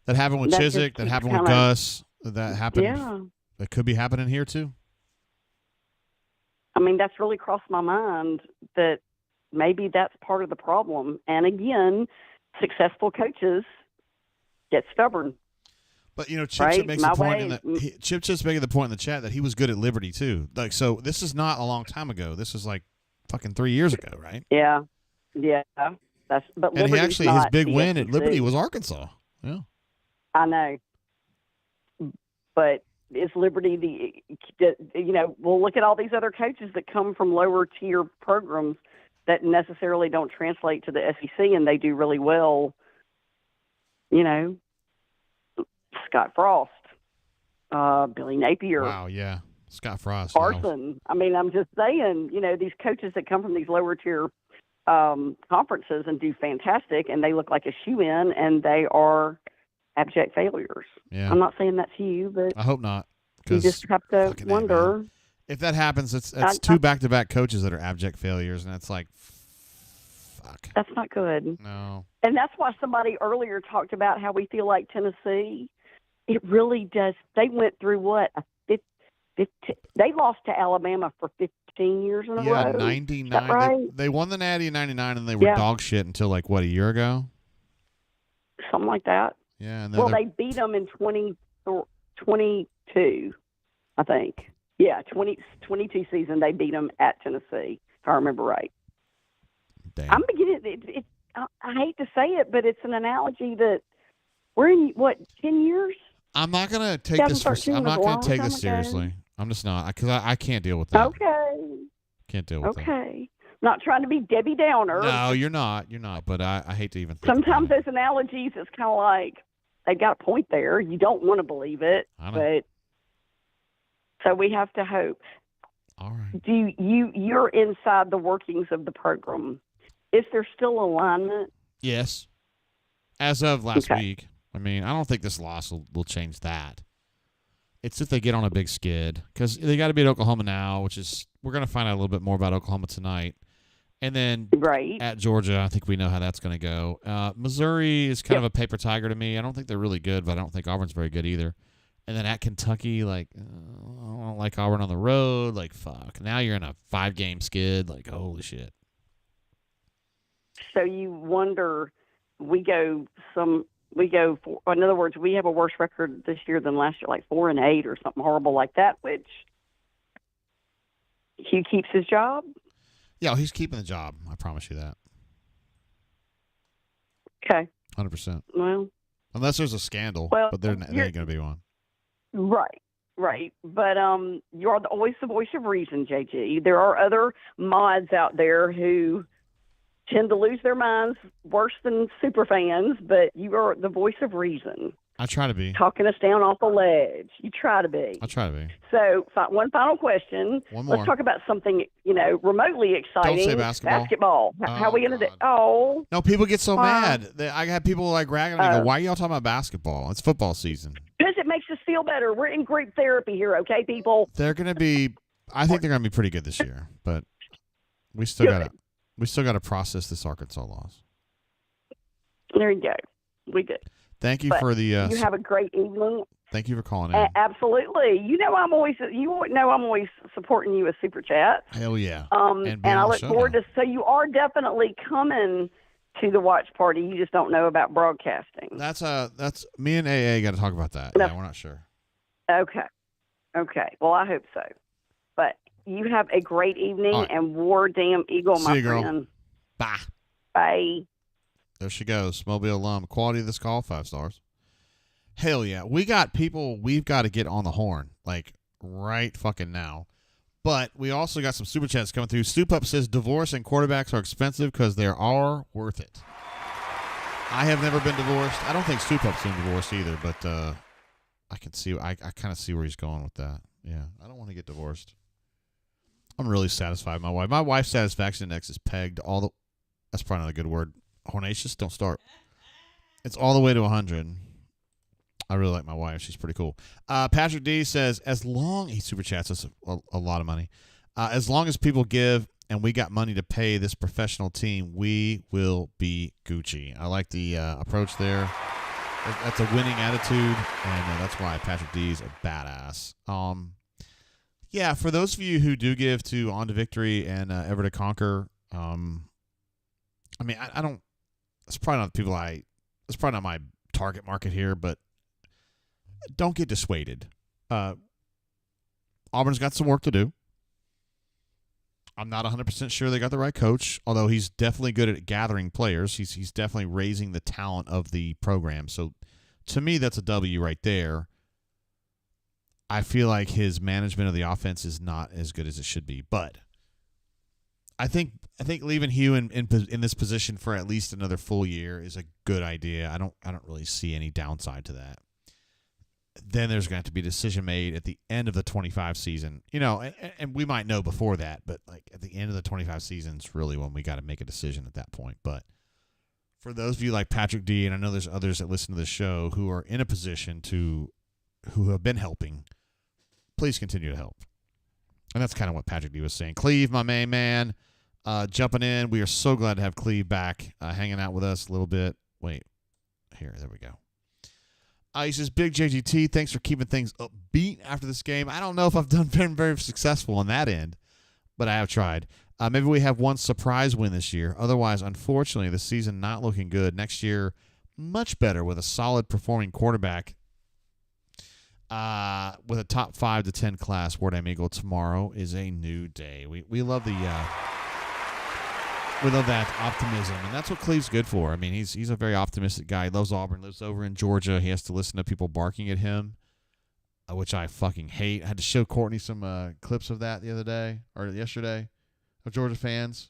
That happened with Chizik. That happened with Gus. That happened. Yeah. That could be happening here too. I mean, that's really crossed my mind that maybe that's part of the problem. And again, successful coaches get stubborn. But Chip right? makes the point Chip just making the point in the chat that he was good at Liberty too. Like, so this is not a long time ago. This is like fucking 3 years ago, right? Yeah. But and Liberty's his big the win SEC. at Liberty was Arkansas. Yeah. I know. But is Liberty we'll look at all these other coaches that come from lower tier programs that necessarily don't translate to the SEC and they do really well. Scott Frost, Billy Napier. Wow, yeah. Scott Frost. Carson. Wow. I mean, I'm just saying, these coaches that come from these lower tier conferences and do fantastic and they look like a shoe-in and they are abject failures. Yeah. I'm not saying that's you, but I hope not. You just have to wonder. If that happens, it's two back-to-back coaches that are abject failures, and it's like, fuck. That's not good. No. And that's why somebody earlier talked about how we feel like Tennessee. It really does. They went through what? They lost to Alabama for 15 years in a row. Yeah, 99. Right? They won the Natty in 99, and they were dog shit until, a year ago? Something like that. Yeah. And they beat them in 2022, I think. Yeah, 22 season, they beat them at Tennessee, if I remember right. Damn. I'm beginning. I hate to say it, but it's an analogy that we're in, 10 years? I'm not going to take this seriously. Ago. I'm just not, because I can't deal with that. Okay. Can't deal with that. Okay. Not trying to be Debbie Downer. No, you're not. You're not. But I hate to even think Sometimes those analogies, it's kind of like they got a point there. You don't want to believe it, but so we have to hope. All right. You're inside the workings of the program. Is there still alignment? Yes. As of last week. I mean, I don't think this loss will change that. It's if they get on a big skid, because they got to beat Oklahoma now, which is we're going to find out a little bit more about Oklahoma tonight. And then at Georgia, I think we know how that's going to go. Missouri is kind of a paper tiger to me. I don't think they're really good, but I don't think Auburn's very good either. And then at Kentucky, like, I don't like Auburn on the road. Like, fuck. Now you're in a 5-game skid. Like, holy shit. So you wonder, in other words, we have a worse record this year than last year, like 4-8 or something horrible like that, which Hugh keeps his job. Yeah, he's keeping the job. I promise you that. Okay. 100%. Well, unless there's a scandal, but there ain't going to be one. Right. But you are always the voice of reason, JG. There are other mods out there who tend to lose their minds worse than super fans, but you are the voice of reason. I try to be. Talking us down off the ledge. You try to be. I try to be. So, one final question. One more. Let's talk about something, remotely exciting. Don't say basketball. Basketball. How are we going to do? Oh. No, people get so mad. I have people like ragging on me. Go, why are y'all talking about basketball? It's football season. Because it makes us feel better. We're in group therapy here, okay, people? They're going to be. I think they're going to be pretty good this year, but we still got to process this Arkansas loss. There you go. We good. Thank you for the. You have a great evening. Thank you for calling in. Absolutely. I'm always supporting you with Super Chat. Hell yeah. And I look forward to. So you are definitely coming to the watch party. You just don't know about broadcasting. That's me and AA got to talk about that. No. Yeah, we're not sure. Okay. Well, I hope so. But you have a great evening and war damn eagle, my friend. Bye. Bye. There she goes. Mobile alum. Quality of this call, 5 stars. Hell yeah. We got people we've got to get on the horn, like right fucking now. But we also got some super chats coming through. Stoop Up says divorce and quarterbacks are expensive because they are worth it. I have never been divorced. I don't think Stoop Up's been divorced either, but I can see. I kind of see where he's going with that. Yeah, I don't want to get divorced. I'm really satisfied with my wife. My wife's satisfaction index is pegged all the. That's probably not a good word. Hornacious, don't start. It's all the way to 100. I really like my wife. She's pretty cool. Patrick D says, he super chats us a lot of money. As long as people give and we got money to pay this professional team, we will be Gucci. I like the approach there. That's a winning attitude, and that's why Patrick D is a badass. Yeah, for those of you who do give to On to Victory and Ever to Conquer, I mean, I don't. It's probably not the people it's probably not my target market here, but don't get dissuaded. Auburn's got some work to do. I'm not 100% sure they got the right coach, although he's definitely good at gathering players. He's definitely raising the talent of the program. So to me, that's a W right there. I feel like his management of the offense is not as good as it should be, but I think leaving Hugh in this position for at least another full year is a good idea. I don't really see any downside to that. Then there's going to have to be a decision made at the end of the 25 season, and we might know before that, but like at the end of the 25 season is really when we got to make a decision at that point. But for those of you like Patrick D, and I know there's others that listen to this show who are in a position who have been helping, please continue to help. And that's kind of what Patrick D was saying. Cleve, my main man, jumping in. We are so glad to have Cleve back, hanging out with us a little bit. Wait, there we go. He says, Big JGT, thanks for keeping things upbeat after this game. I don't know if I've been very successful on that end, but I have tried. Maybe we have one surprise win this year. Otherwise, unfortunately, the season not looking good. Next year, much better with a solid performing quarterback. With a top 5 to 10 class, Ward Amigo, tomorrow is a new day. We love the with all that optimism, and that's what Cleve's good for. I mean, he's a very optimistic guy. He loves Auburn, lives over in Georgia. He has to listen to people barking at him, which I fucking hate. I had to show Courtney some clips of that the other day or yesterday of Georgia fans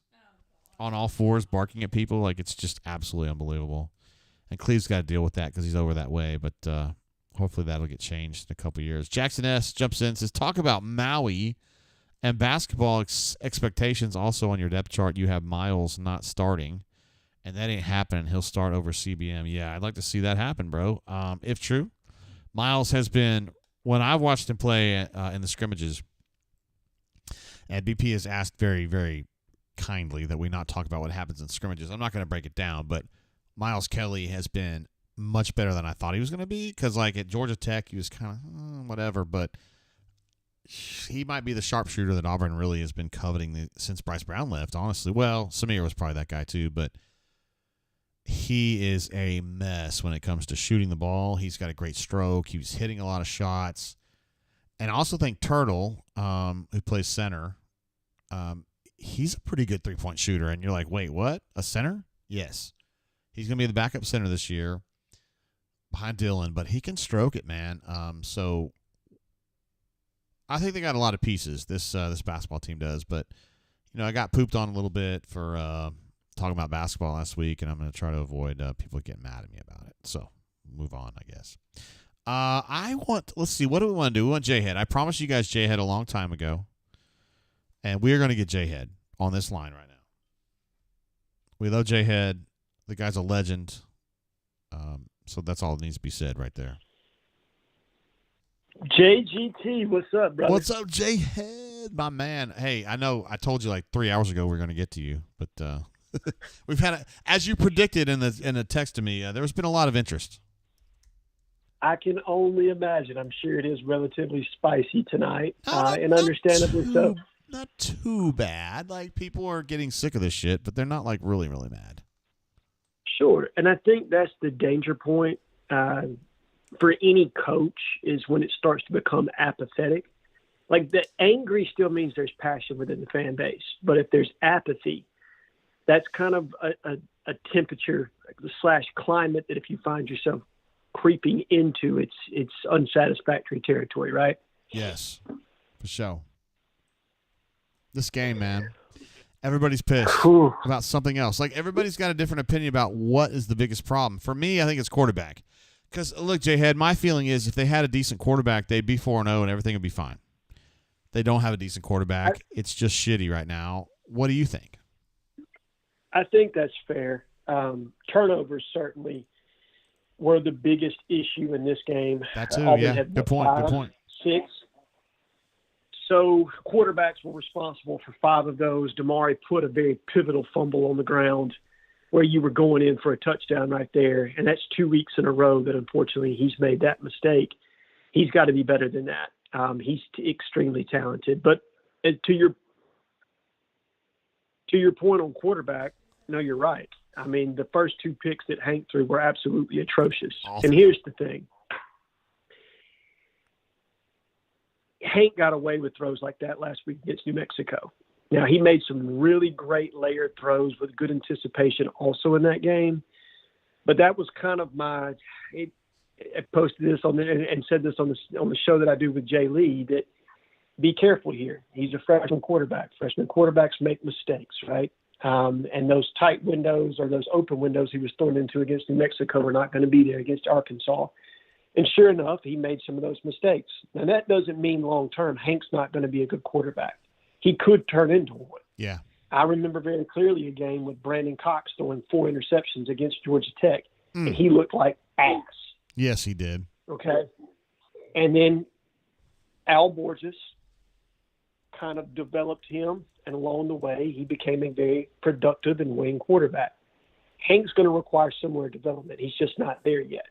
on all fours barking at people. Like, it's just absolutely unbelievable. And Cleve's got to deal with that because he's over that way, but hopefully that'll get changed in a couple years. Jackson S. jumps in and says, talk about Maui and basketball expectations. Also on your depth chart, you have Miles not starting, and that ain't happening. He'll start over CBM. Yeah, I'd like to see that happen, bro. If true. Miles has been, when I've watched him play in the scrimmages, and BP has asked very, very kindly that we not talk about what happens in scrimmages. I'm not going to break it down, but Miles Kelly has been much better than I thought he was going to be, because like at Georgia Tech, he was kind of whatever, but he might be the sharpshooter that Auburn really has been coveting since Bryce Brown left, honestly. Well, Samir was probably that guy too, but he is a mess when it comes to shooting the ball. He's got a great stroke. He was hitting a lot of shots. And I also think Turtle, who plays center, he's a pretty good three-point shooter. And you're like, wait, what? A center? Yes. He's going to be the backup center this year behind Dylan, but he can stroke it, man. So I think they got a lot of pieces, this basketball team does. But, I got pooped on a little bit for talking about basketball last week, and I'm going to try to avoid people getting mad at me about it. So move on, I guess. Let's see, what do we want to do? We want J-Head. I promised you guys J-Head a long time ago, and we are going to get J-Head on this line right now. We love J-Head. The guy's a legend. So that's all that needs to be said right there. JGT, what's up, brother? What's up, J-Head, my man? Hey, I know I told you like 3 hours ago we are going to get to you, but we've had, as you predicted in a text to me, there's been a lot of interest. I can only imagine. I'm sure it is relatively spicy tonight, and understandably so. Not too bad. Like, people are getting sick of this shit, but they're not like really, really mad. Sure, and I think that's the danger point for any coach, is when it starts to become apathetic. Like, the angry still means there's passion within the fan base, but if there's apathy, that's kind of a temperature / climate that if you find yourself creeping into, it's unsatisfactory territory, right? Yes, for sure. This game, man, everybody's pissed about something else. Like, everybody's got a different opinion about what is the biggest problem. For me, I think it's quarterback. Because, look, J-Head, my feeling is if they had a decent quarterback, they'd be 4-0 and everything would be fine. They don't have a decent quarterback. It's just shitty right now. What do you think? I think that's fair. Turnovers certainly were the biggest issue in this game. That too, yeah. Good point. 6. So quarterbacks were responsible for 5 of those. Damari put a very pivotal fumble on the ground where you were going in for a touchdown right there. And that's 2 weeks in a row that, unfortunately, he's made that mistake. He's got to be better than that. He's extremely talented. But to your point on quarterback, no, you're right. I mean, the first 2 picks that Hank threw were absolutely atrocious. Awesome. And here's the thing. Hank got away with throws like that last week against New Mexico. Now, he made some really great layered throws with good anticipation also in that game. But that was kind of I posted this and said this on the show that I do with Jay Lee, that be careful here. He's a freshman quarterback. Freshman quarterbacks make mistakes, right? And those tight windows or those open windows he was thrown into against New Mexico were not going to be there against Arkansas. And sure enough, he made some of those mistakes. Now, that doesn't mean long-term Hank's not going to be a good quarterback. He could turn into one. Yeah. I remember very clearly a game with Brandon Cox throwing 4 interceptions against Georgia Tech, and he looked like ass. Yes, he did. Okay. And then Al Borges kind of developed him, and along the way, he became a very productive and winning quarterback. Hank's going to require similar development. He's just not there yet.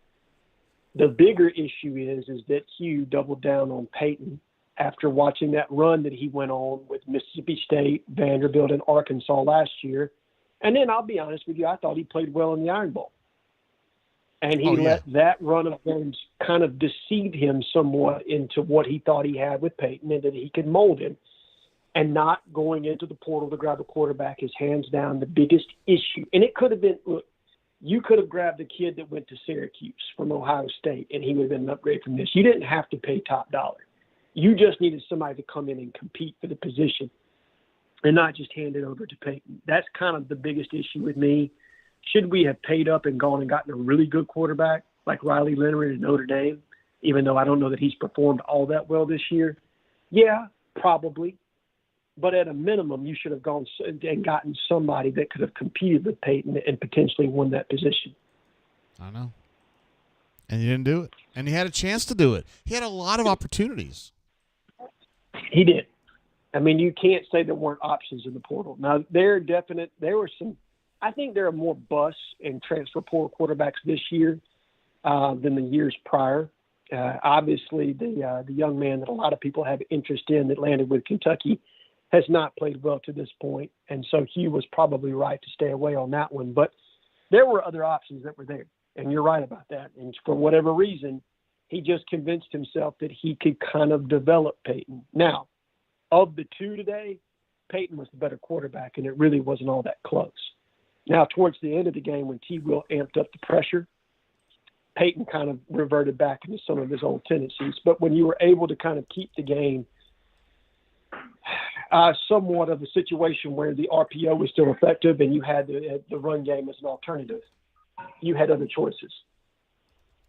The bigger issue is that Hugh doubled down on Peyton after watching that run that he went on with Mississippi State, Vanderbilt, and Arkansas last year. And then I'll be honest with you, I thought he played well in the Iron Bowl. And he let that run of games kind of deceive him somewhat into what he thought he had with Peyton and that he could mold him. and not going into the portal to grab a quarterback is hands down the biggest issue. And it could have been, look, you could have grabbed a kid that went to Syracuse from Ohio State, and he would have been an upgrade from this. You didn't have to pay top dollar. You just needed somebody to come in and compete for the position and not just hand it over to Peyton. That's kind of the biggest issue with me. Should we have paid up and gone and gotten a really good quarterback like Riley Leonard at Notre Dame, even though I don't know that he's performed all that well this year? Yeah, probably. But at a minimum, you should have gone and gotten somebody that could have competed with Peyton and potentially won that position. I know. And you didn't do it. And he had a chance to do it. He had a lot of opportunities. He did. I mean, you can't say there weren't options in the portal. Now, there were some, I think there are more busts and transfer portal quarterbacks this year than the years prior. Obviously, the young man that a lot of people have interest in that landed with Kentucky has not played well to this point, and so Hugh was probably right to stay away on that one. But there were other options that were there, and you're right about that. And for whatever reason, he just convinced himself that he could kind of develop Peyton. Now, of the two today, Peyton was the better quarterback, and it really wasn't all that close. Now, towards the end of the game, when T. Will amped up the pressure, Peyton kind of reverted back into some of his old tendencies. But when you were able to kind of keep the game somewhat of a situation where the RPO was still effective and you had the run game as an alternative, you had other choices.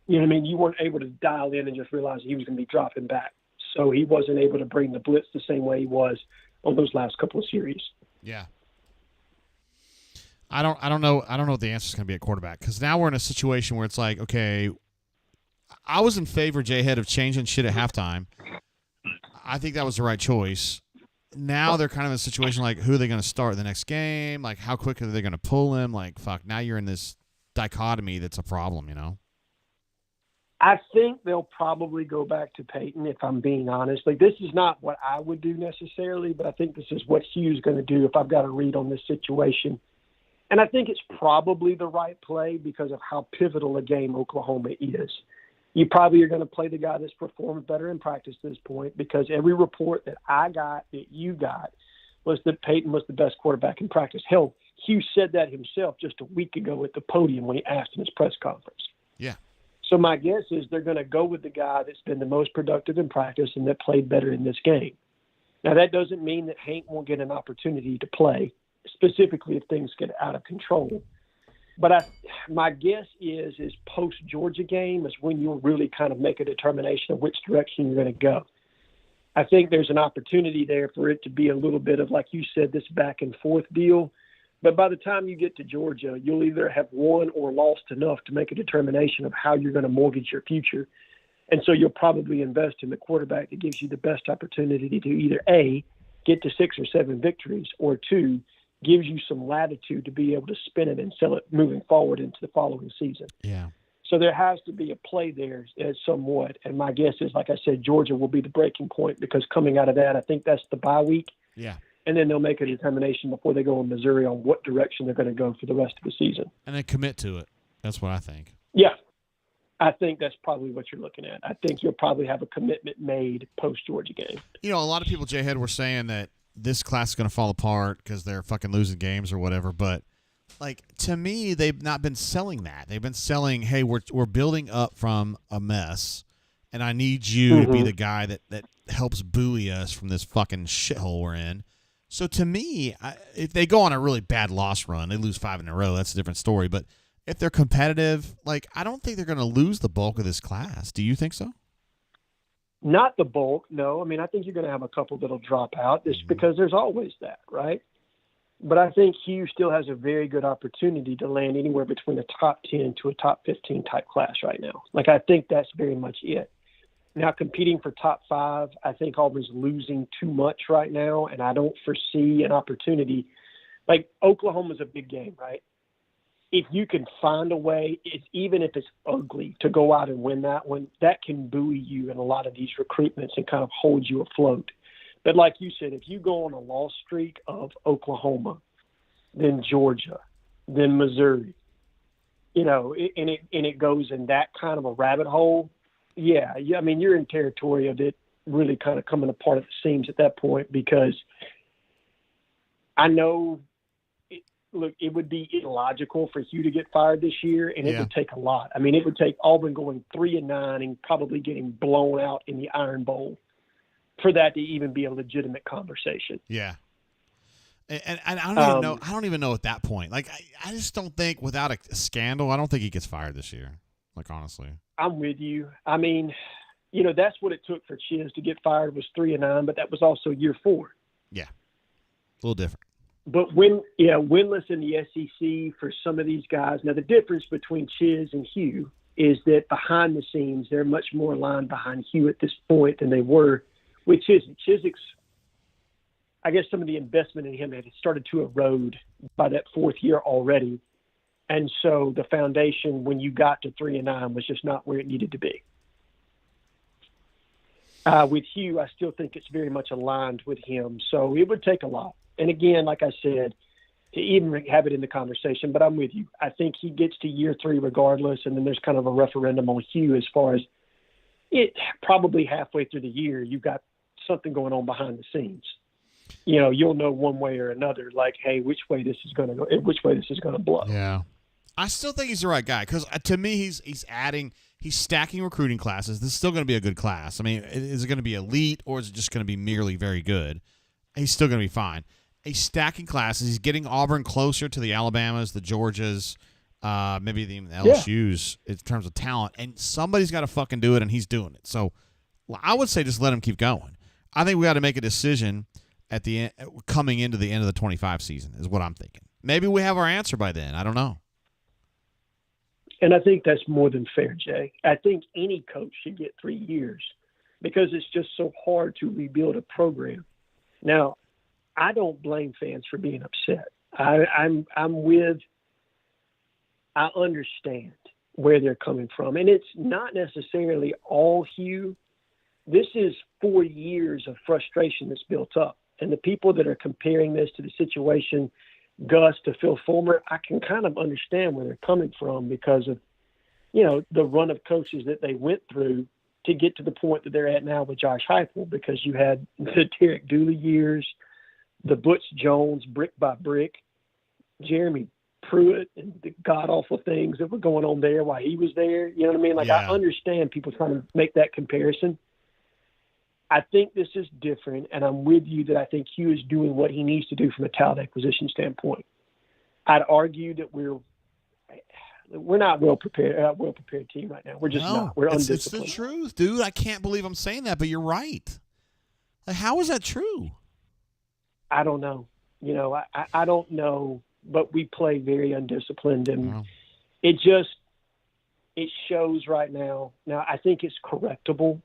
You know what I mean? You weren't able to dial in and just realize he was going to be dropping back. So he wasn't able to bring the blitz the same way he was on those last couple of series. Yeah. I don't know what the answer is going to be at quarterback, because now we're in a situation where it's like, okay, I was in favor, J-Head, of changing shit at halftime. I think that was the right choice. Now they're kind of in a situation like, who are they going to start the next game? Like, how quick are they going to pull him? Like, fuck, now you're in this dichotomy that's a problem, you know? I think they'll probably go back to Peyton, if I'm being honest. Like, this is not what I would do necessarily, but I think this is what Hugh's going to do if I've got to read on this situation. And I think it's probably the right play because of how pivotal a game Oklahoma is. You probably are going to play the guy that's performed better in practice at this point, because every report that I got, that you got, was that Peyton was the best quarterback in practice. Hell, Hugh said that himself just a week ago at the podium when he asked in his press conference. Yeah. So my guess is they're going to go with the guy that's been the most productive in practice and that played better in this game. Now, that doesn't mean that Hank won't get an opportunity to play, specifically if things get out of control. But my guess is post-Georgia game is when you'll really kind of make a determination of which direction you're going to go. I think there's an opportunity there for it to be a little bit of, like you said, this back and forth deal. But by the time you get to Georgia, you'll either have won or lost enough to make a determination of how you're going to mortgage your future. And so you'll probably invest in the quarterback that gives you the best opportunity to either A, get to 6 or 7 victories, or 2, gives you some latitude to be able to spin it and sell it moving forward into the following season. Yeah. So there has to be a play there somewhat. And my guess is, like I said, Georgia will be the breaking point, because coming out of that, I think that's the bye week. Yeah. And then they'll make a determination before they go in Missouri on what direction they're going to go for the rest of the season. And then commit to it. That's what I think. Yeah. I think that's probably what you're looking at. I think you'll probably have a commitment made post-Georgia game. You know, a lot of people, J-Head, were saying that this class is going to fall apart because they're fucking losing games or whatever. But, like, to me, they've not been selling that. They've been selling, hey, we're building up from a mess, and I need you to be the guy that helps buoy us from this fucking shithole we're in. So to me, if they go on a really bad loss run, they lose 5 in a row, that's a different story. But if they're competitive, like, I don't think they're going to lose the bulk of this class. Do you think so? Not the bulk, no. I mean, I think you're going to have a couple that'll drop out, just because there's always that, right? But I think Hugh still has a very good opportunity to land anywhere between a top 10 to a top 15 type class right now. Like, I think that's very much it. Now, competing for top 5, I think Auburn's losing too much right now, and I don't foresee an opportunity. Like, Oklahoma's a big game, right? If you can find a way, even if it's ugly, to go out and win that one, that can buoy you in a lot of these recruitments and kind of hold you afloat. But like you said, if you go on a loss streak of Oklahoma, then Georgia, then Missouri, you know, and it goes in that kind of a rabbit hole, yeah, I mean, you're in territory of it. really kind of coming apart at the seams at that point, because I know, it would be illogical for Hugh to get fired this year, and it would take a lot. I mean, it would take Auburn going 3-9 and probably getting blown out in the Iron Bowl for that to even be a legitimate conversation. Yeah. And I don't even know. I don't even know at that point. Like, I just don't think without a scandal, I don't think he gets fired this year. Like, honestly, I'm with you. I mean, that's what it took for Chiz to get fired, was 3-9, but that was also year 4. Yeah, a little different. But winless in the SEC for some of these guys. Now, the difference between Chiz and Hugh is that behind the scenes, they're much more aligned behind Hugh at this point than they were with Chiswick. Chiswick's, I guess, some of the investment in him had started to erode by that 4th year already. And so the foundation, when you got to 3-9, was just not where it needed to be. With Hugh, I still think it's very much aligned with him. So it would take a lot. And again, like I said, to even have it in the conversation, but I'm with you. I think he gets to year 3 regardless, and then there's kind of a referendum on Hugh as far as it. Probably halfway through the year, you've got something going on behind the scenes. You'll know one way or another, like, hey, which way this is going to go, which way this is going to blow. Yeah. I still think he's the right guy, because to me, he's stacking recruiting classes. This is still going to be a good class. I mean, is it going to be elite, or is it just going to be merely very good? He's still going to be fine. He's stacking classes. He's getting Auburn closer to the Alabamas, the Georgias, maybe even the LSUs in terms of talent. And somebody's got to fucking do it, and he's doing it. So I would say just let him keep going. I think we got to make a decision at the end, coming into the end of the 25 season, is what I'm thinking. Maybe we have our answer by then. I don't know. And I think that's more than fair, Jay. I think any coach should get 3 years, because it's just so hard to rebuild a program. Now, I don't blame fans for being upset. I understand where they're coming from. And it's not necessarily all Hugh. This is 4 years of frustration that's built up. And the people that are comparing this to the situation, Gus to Phil Fulmer, I can kind of understand where they're coming from, because of, the run of coaches that they went through to get to the point that they're at now with Josh Heupel, because you had the Derek Dooley years, the Butch Jones brick by brick, Jeremy Pruitt, and the god-awful things that were going on there while he was there. You know what I mean? Like, I understand people trying to make that comparison. I think this is different, and I'm with you that I think Hugh is doing what he needs to do from a talent acquisition standpoint. I'd argue that we're not well-prepared team right now. We're just not. We're undisciplined. It's the truth, dude. I can't believe I'm saying that, but you're right. Like, how is that true? I don't know. I don't know, but we play very undisciplined, and it shows right now. Now, I think it's correctable,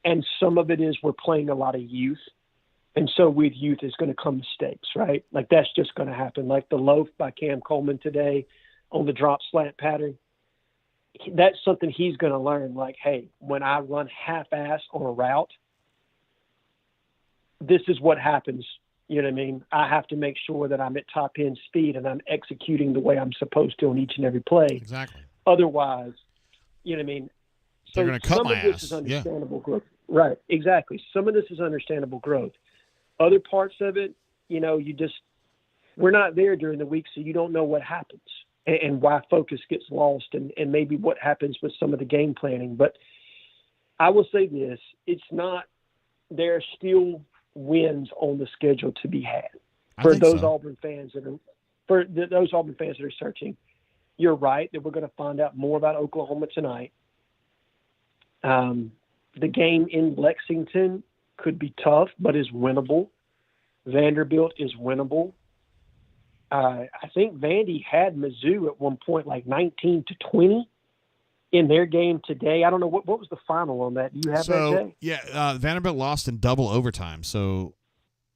and some of it is we're playing a lot of youth, and so with youth is going to come mistakes, right? Like, that's just going to happen. Like the loaf by Cam Coleman today on the drop slant pattern, that's something he's going to learn. Like, hey, when I run half-ass on a route, this is what happens. You know what I mean? I have to make sure that I'm at top end speed and I'm executing the way I'm supposed to on each and every play. Exactly. Otherwise, you know what I mean? So they're going to cut my ass. Some of this is understandable growth. Right. Exactly. Some of this is understandable growth. Other parts of it, we're not there during the week, so you don't know what happens and why focus gets lost and maybe what happens with some of the game planning. But I will say this, there are still wins on the schedule to be had for those Auburn fans that are searching. You're right that we're going to find out more about Oklahoma tonight. The game in Lexington could be tough, but is winnable. Vanderbilt is winnable. I think Vandy had Mizzou at one point like 19-20 in their game today. I don't know what was the final on that. Do you have that, Jay? Yeah, Vanderbilt lost in double overtime. So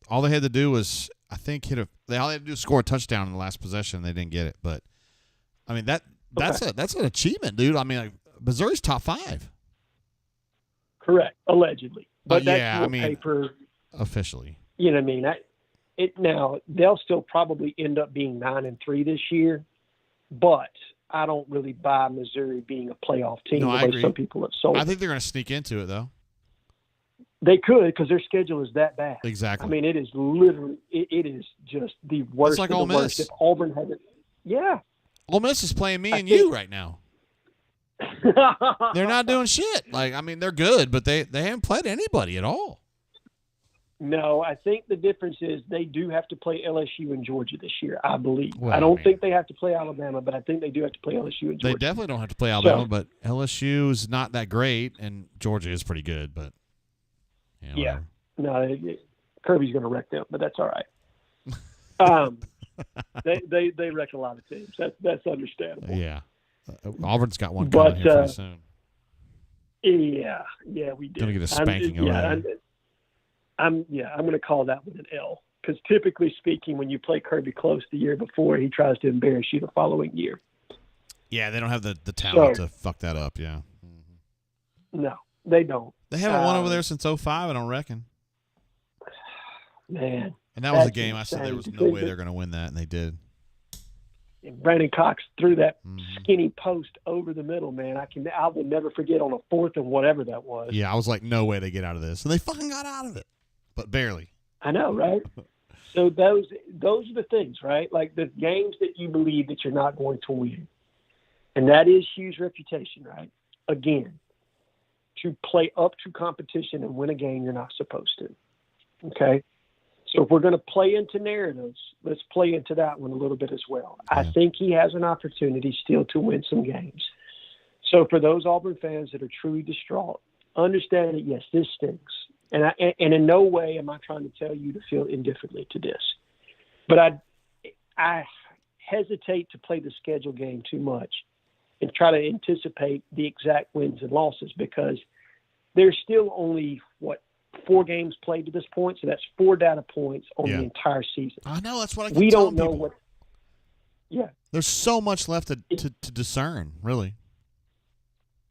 all they had to do was, I think, all they had to do was score a touchdown in the last possession. They didn't get it, but I mean that's an achievement, dude. I mean, like, Missouri's top 5. Correct, allegedly, but that's paper officially. You know what I mean? Now they'll still probably end up being 9-3 this year, but I don't really buy Missouri being a playoff team the way some people have sold. I think they're going to sneak into it, though. They could, because their schedule is that bad. Exactly. I mean, it is literally, it is just the worst It's like of Ole the worst. Miss. If Auburn hadn't, yeah. Ole Miss is playing me and you right now. They're not doing shit. Like, I mean, they're good, but they haven't played anybody at all. No, I think the difference is they do have to play LSU and Georgia this year, I believe. Well, I don't I mean, think they have to play Alabama, but I think they do have to play LSU and Georgia. They definitely don't have to play Alabama, So- but LSU is not that great, and Georgia is pretty good. But Yeah. No, Kirby's going to wreck them, but that's all right. They wreck a lot of teams. That's understandable. yeah, Auburn's got one But, coming here pretty soon. Yeah, we did. Gonna get a spanking already. I'm going to call that one an L, because typically speaking, when you play Kirby close the year before, he tries to embarrass you the following year. Yeah, they don't have the talent So- to fuck that up. Yeah, No, they don't. they haven't won over there since 05, I don't reckon. Man, And that was a that's game I said there insane was to no think way that- they're going to win that, and they did. And Brandon Cox threw that Mm-hmm. skinny post over the middle, man. I will never forget on a 4th and whatever that was. Yeah, I was like, no way they get out of this, and they fucking got out of it, but barely. I know, right? So those are the things, right? Like the games that you believe that you're not going to win. And that is Hugh's reputation, right? Again, to play up to competition and win a game you're not supposed to. Okay? So if we're going to play into narratives, let's play into that one a little bit as well. I think he has an opportunity still to win some games. So for those Auburn fans that are truly distraught, understand that, yes, this stinks. And in no way am I trying to tell you to feel indifferently to this. But I hesitate to play the schedule game too much and try to anticipate the exact wins and losses, because there's still only, 4 games played to this point, so that's 4 data points on the entire season. I know, that's what I keep We telling don't know people. what. Yeah, There's so much left to discern, really.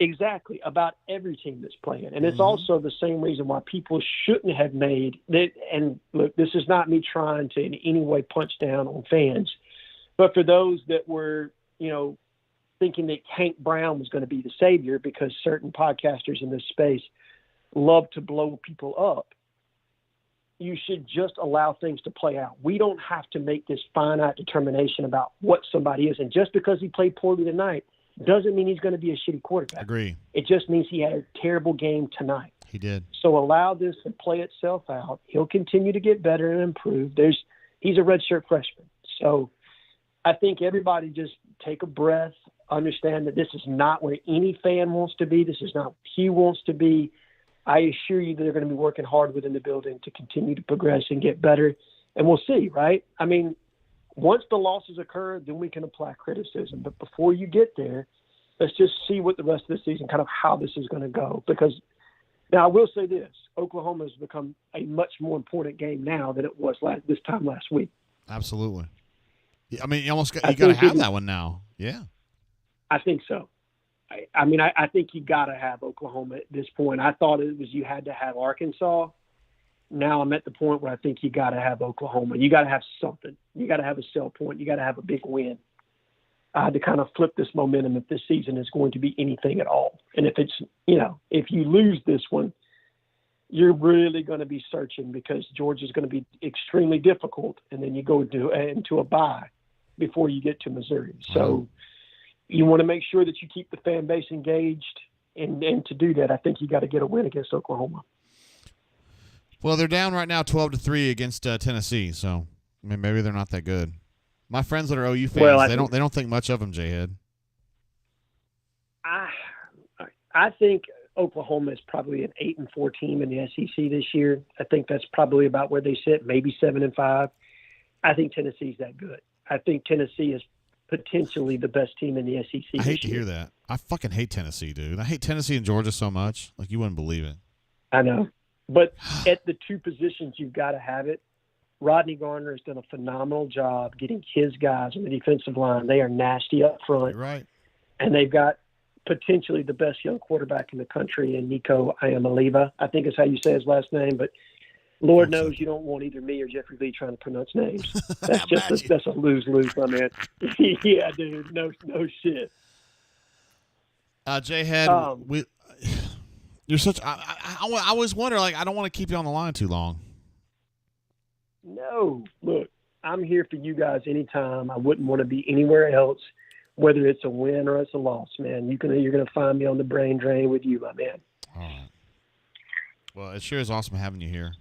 exactly, about every team that's playing, and it's also the same reason why people shouldn't have made that. And look, this is not me trying to in any way punch down on fans, but for those that were, thinking that Hank Brown was going to be the savior because certain podcasters in this space love to blow people up, you should just allow things to play out. We don't have to make this finite determination about what somebody is. And just because he played poorly tonight doesn't mean he's going to be a shitty quarterback. Agree. It just means he had a terrible game tonight. He did. So allow this to play itself out. He'll continue to get better and improve. He's a redshirt freshman. So I think everybody just take a breath, understand that this is not where any fan wants to be. This is not what he wants to be. I assure you that they're going to be working hard within the building to continue to progress and get better. And we'll see, right? I mean, once the losses occur, then we can apply criticism. But before you get there, let's just see what the rest of the season, kind of how this is going to go. Because now I will say this, Oklahoma has become a much more important game now than it was this time last week. Absolutely. I mean, you got to have that one now. Yeah. I think so. I think you got to have Oklahoma at this point. I thought it was you had to have Arkansas. Now I'm at the point where I think you got to have Oklahoma. You got to have something. You got to have a sell point. You got to have a big win to kind of flip this momentum if this season is going to be anything at all. And if it's, if you lose this one, you're really going to be searching, because Georgia's going to be extremely difficult. And then you go into a bye before you get to Missouri. So you want to make sure that you keep the fan base engaged. And to do that, I think you got to get a win against Oklahoma. Well, they're down right now 12-3 against Tennessee, so I mean, maybe they're not that good. My friends that are OU fans, they don't think much of them, J-Head. I think Oklahoma is probably an 8-4 team in the SEC this year. I think that's probably about where they sit, maybe 7-5. I think Tennessee's that good. I think Tennessee is potentially the best team in the SEC. I hate to hear that. I fucking hate Tennessee, dude. I hate Tennessee and Georgia so much. Like, you wouldn't believe it. I know. But at the two positions, you've got to have it. Rodney Garner has done a phenomenal job getting his guys on the defensive line. They are nasty up front. You're right. And they've got potentially the best young quarterback in the country in Nico Iamaleava. I think is how you say his last name. But Lord knows you don't want either me or Jeffrey Lee trying to pronounce names. That's just that's a lose-lose, my man. Yeah, dude. No shit. J-Head, You're such. I always wonder. Like, I don't want to keep you on the line too long. No, look, I'm here for you guys anytime. I wouldn't want to be anywhere else, whether it's a win or it's a loss, man. You're gonna find me on the brain drain with you, my man. All right. Well, it sure is awesome having you here.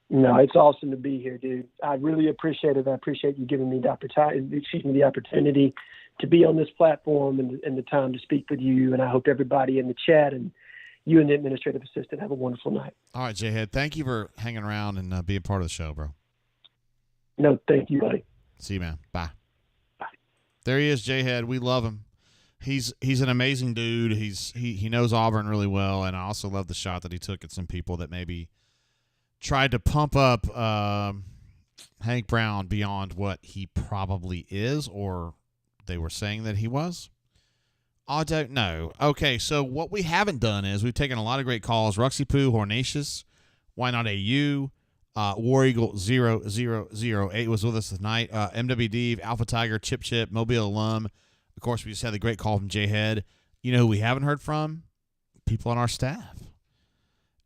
No, it's awesome to be here, dude. I really appreciate it. I appreciate you giving me the opportunity to be on this platform and the time to speak with you. And I hope everybody in the chat and you and the administrative assistant have a wonderful night. All right, J-Head. Thank you for hanging around and being part of the show, bro. No, thank you, buddy. See you, man. Bye. Bye. There he is, J-Head. We love him. He's an amazing dude. He knows Auburn really well, and I also love the shot that he took at some people that maybe tried to pump up Hank Brown beyond what he probably is, or they were saying that he was. I don't know. Okay, so what we haven't done is we've taken a lot of great calls. Ruxy Poo, Hornatius, Why Not AU, War Eagle 0008 was with us tonight. MWD, Alpha Tiger, Chip, Mobile Alum. Of course, we just had the great call from J-Head. You know who we haven't heard from? People on our staff.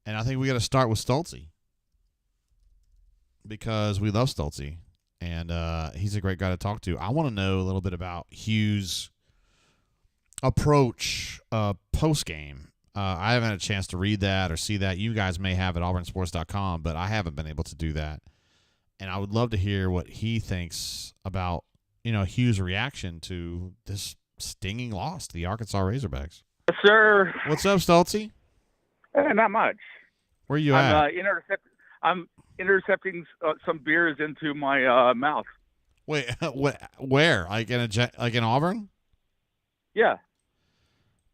And I think we got to start with Stoltzy, because we love Stoltzy, and he's a great guy to talk to. I want to know a little bit about Hugh's approach post-game. I haven't had a chance to read that or see that. You guys may have at auburnsports.com, but I haven't been able to do that. And I would love to hear what he thinks about, Hugh's reaction to this stinging loss to the Arkansas Razorbacks. Yes, sir. What's up, Stoltzy? Not much. Where you at? I'm intercepting some beers into my mouth. Wait, where? Like in Auburn? Yeah,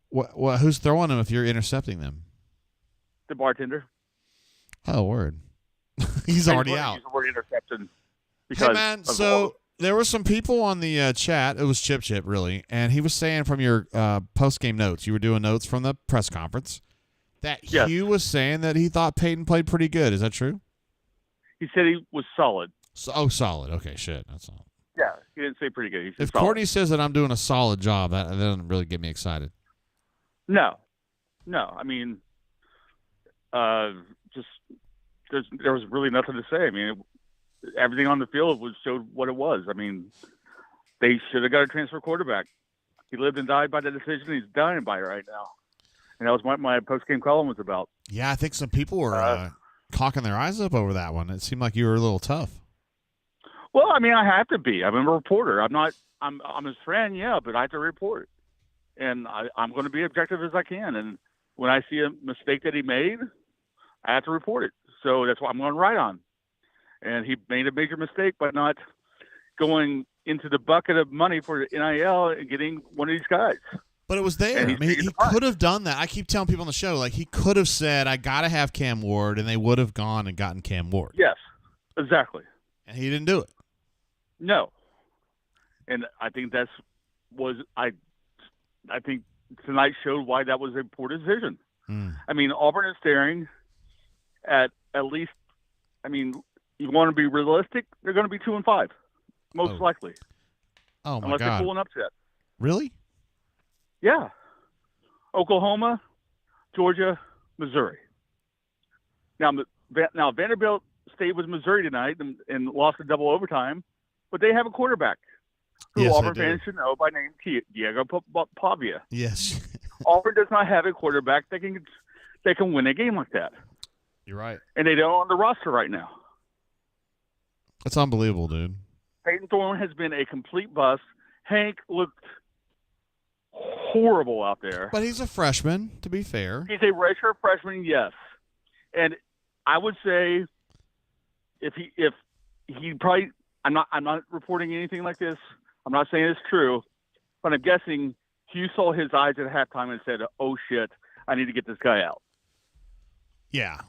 What? Who's throwing them if you're intercepting them? the bartender. Oh, word. He's already out. Use the word interception. Hey, man, so there were some people on the chat. It was Chip, really. And he was saying from your post-game notes, you were doing notes from the press conference, that Hugh was saying that he thought Peyton played pretty good. Is that true? He said he was solid. Solid. Okay, shit. That's all. Yeah, he didn't say pretty good. He said If solid. Courtney says that I'm doing a solid job, that doesn't really get me excited. No. I mean, there was really nothing to say. I mean, everything on the field showed what it was. I mean, they should have got a transfer quarterback. He lived and died by the decision. He's dying by it right now. And that was what my post-game column was about. Yeah, I think some people were cocking their eyes up over that one. It seemed like you were a little tough. Well, I mean, I have to be. I'm a reporter. I'm his friend, yeah, but I have to report. And I'm going to be objective as I can. And when I see a mistake that he made, I have to report it. So that's what I'm going to write on. And he made a major mistake by not going into the bucket of money for NIL and getting one of these guys. But it was there. I mean, he could have done that. I keep telling people on the show, like, he could have said, I got to have Cam Ward, and they would have gone and gotten Cam Ward. Yes, exactly. And he didn't do it. No. And I think I think tonight showed why that was a poor decision. I mean, Auburn is staring at least, I mean, you want to be realistic, they're going to be 2-5, most likely. Oh, my unless God. they pull an upset. Really? Yeah. Oklahoma, Georgia, Missouri. Now Vanderbilt stayed with Missouri tonight and lost in double overtime, but they have a quarterback who Auburn fans should know by name, Diego Pavia. Yes. Auburn does not have a quarterback that can win a game like that. You're right. And they don't on the roster right now. It's unbelievable, dude. Peyton Thorne has been a complete bust. Hank looked horrible out there. But he's a freshman, to be fair. He's a redshirt freshman, yes. And I would say if he probably, I'm not reporting anything like this. I'm not saying it's true, but I'm guessing Hugh saw his eyes at halftime and said, "Oh shit, I need to get this guy out." Yeah.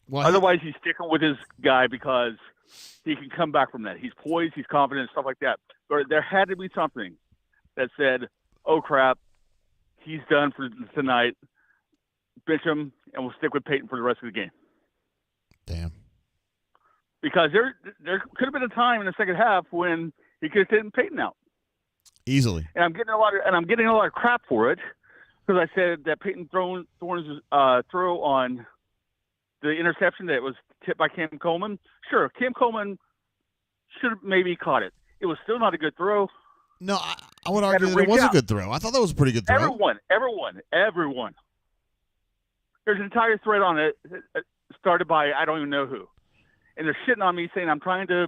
Well, otherwise, he's sticking with his guy because he can come back from that. He's poised, he's confident, stuff like that. But there had to be something that said, "Oh crap, he's done for tonight. Bench him, and we'll stick with Peyton for the rest of the game." Damn. Because there could have been a time in the second half when he could have taken Peyton out easily. And I'm getting a lot of crap for it, because I said that Peyton Thorne's throw on the interception that was tipped by Cam Coleman. Sure, Cam Coleman should have maybe caught it. It was still not a good throw. No, I would argue that it was a good throw. I thought that was a pretty good throw. Everyone. There's an entire thread on it started by I don't even know who, and they're shitting on me saying I'm trying to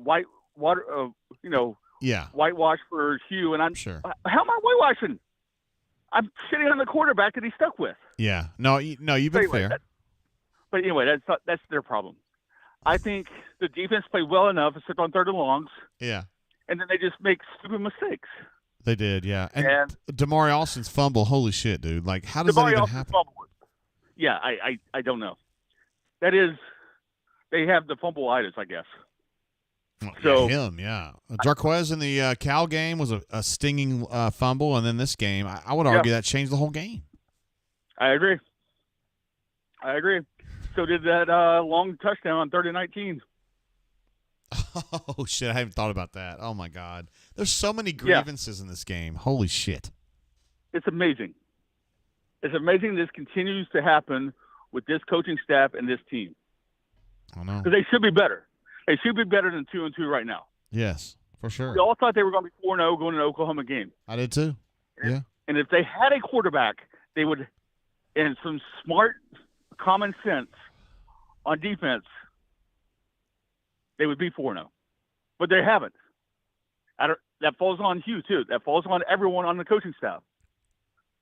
whitewash for Hugh, and I'm sure. How am I whitewashing? I'm shitting on the quarterback that he stuck with. Yeah, no, you've been fair. But anyway, that's their problem. I think the defense played well enough, except on 3rd and longs. Yeah. And then they just make stupid mistakes. They did, yeah. And Damari Alston's fumble, holy shit, dude. Like, how does that even happen? Yeah, I don't know. That is, they have the fumble-itis, I guess. So yeah. Jarquez in the Cal game was a stinging fumble, and then this game, I would argue that changed the whole game. I agree. So did that long touchdown on 3rd and 19. Oh, shit. I haven't thought about that. Oh, my God. There's so many grievances in this game. Holy shit. It's amazing. It's amazing this continues to happen with this coaching staff and this team. I know. Because they should be better. They should be better than 2-2 right now. Yes, for sure. We all thought they were going to be 4-0 going to the Oklahoma game. I did too. Yeah. And if they had a quarterback, they would, and some smart, common sense on defense, they would be 4-0. But they haven't. That falls on Hugh, too. That falls on everyone on the coaching staff.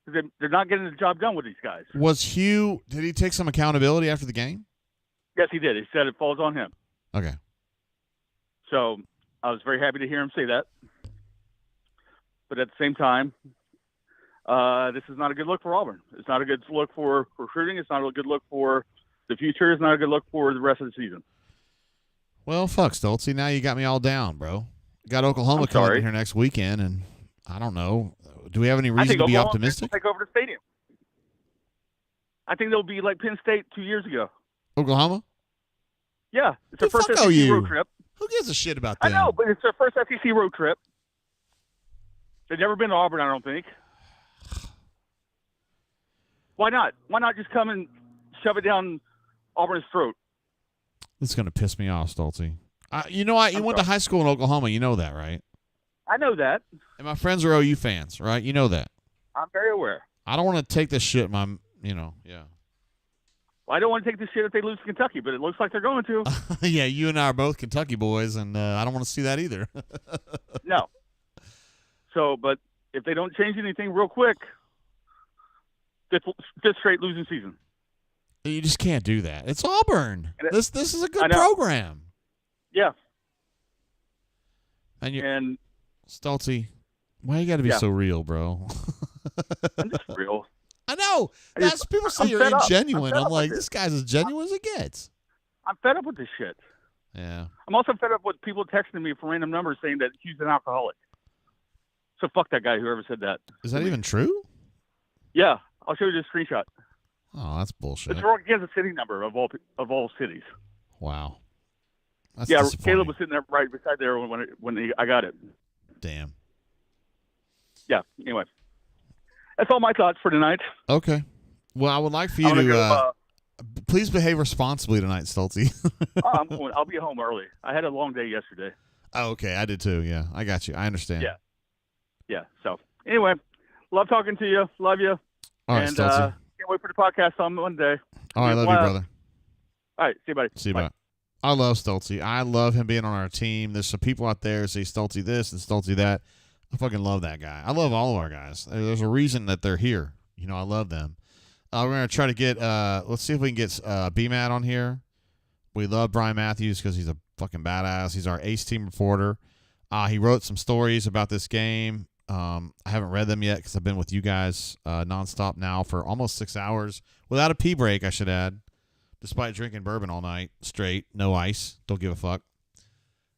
They're not getting the job done with these guys. Was Hugh, did he take some accountability after the game? Yes, he did. He said it falls on him. Okay. So I was very happy to hear him say that. But at the same time, this is not a good look for Auburn. It's not a good look for recruiting. It's not a good look for the future. It's not a good look for the rest of the season. Well, fuck, Stoltzy. Now you got me all down, bro. Got Oklahoma coming in here next weekend, and I don't know. Do we have any reason to be optimistic? Take over the stadium. I think they'll be like Penn State 2 years ago. Oklahoma? Yeah. It's their first SEC road trip. Who gives a shit about them? I know, but it's their first SEC road trip. They've never been to Auburn, I don't think. Why not? Why not just come and shove it down Auburn's throat? This is going to piss me off, Stoltzy. You know what? You went to high school in Oklahoma. You know that, right? I know that. And my friends are OU fans, right? You know that. I'm very aware. I don't want to take this shit, yeah. Well, I don't want to take this shit if they lose to Kentucky, but it looks like they're going to. Yeah, you and I are both Kentucky boys, and I don't want to see that either. No. So, but if they don't change anything real quick, fifth straight losing season. You just can't do that. It's Auburn. This is a good program. Yeah. And Stoltzy, why you got to be so real, bro? I'm just real. I know. People say you're ingenuine. I'm like, this guy's as genuine as it gets. I'm fed up with this shit. Yeah. I'm also fed up with people texting me from random numbers saying that he's an alcoholic. So fuck that guy, whoever said that. Is that even true? Yeah. I'll show you this screenshot. Oh, that's bullshit. It's wrong Kansas City number of all cities. Wow. That's Caleb was sitting there right beside there when I got it. Damn. Yeah. Anyway, that's all my thoughts for tonight. Okay. Well, I would like for you to please behave responsibly tonight, Stoltzy. I'll be home early. I had a long day yesterday. Oh, okay. I did too. Yeah, I got you. I understand. Yeah. Yeah. So anyway, love talking to you. Love you. All right, Stoltzy. Can't wait for the podcast on Monday. All right, love you, brother. All right, see you, buddy. See you, bye. I love Stoltzy. I love him being on our team. There's some people out there who say Stoltzy this and Stoltzy that. I fucking love that guy. I love all of our guys. There's a reason that they're here. You know, I love them. We're going to try to get, let's see if we can get B-Matt on here. We love Brian Matthews because he's a fucking badass. He's our ace team reporter. He wrote some stories about this game. I haven't read them yet because I've been with you guys nonstop now for almost 6 hours without a pee break, I should add, despite drinking bourbon all night straight, no ice, don't give a fuck.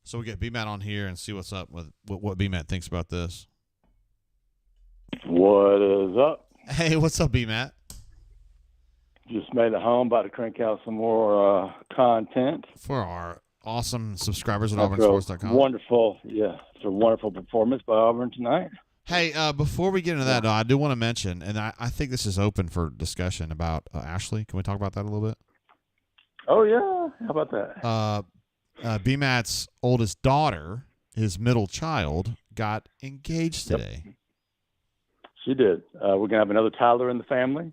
So we get B-Matt on here and see what's up with what B-Matt thinks about this. What is up? Hey, what's up, B-Matt? Just made it home, about to crank out some more content. For our awesome subscribers at auburnsports.com. Wonderful, it's a wonderful performance by Auburn tonight. Hey, before we get into that, though, I do want to mention, and I think this is open for discussion about Ashley. Can we talk about that a little bit? Oh, yeah. How about that? BMAT's oldest daughter, his middle child, got engaged today. Yep. She did. We're going to have another Tyler in the family.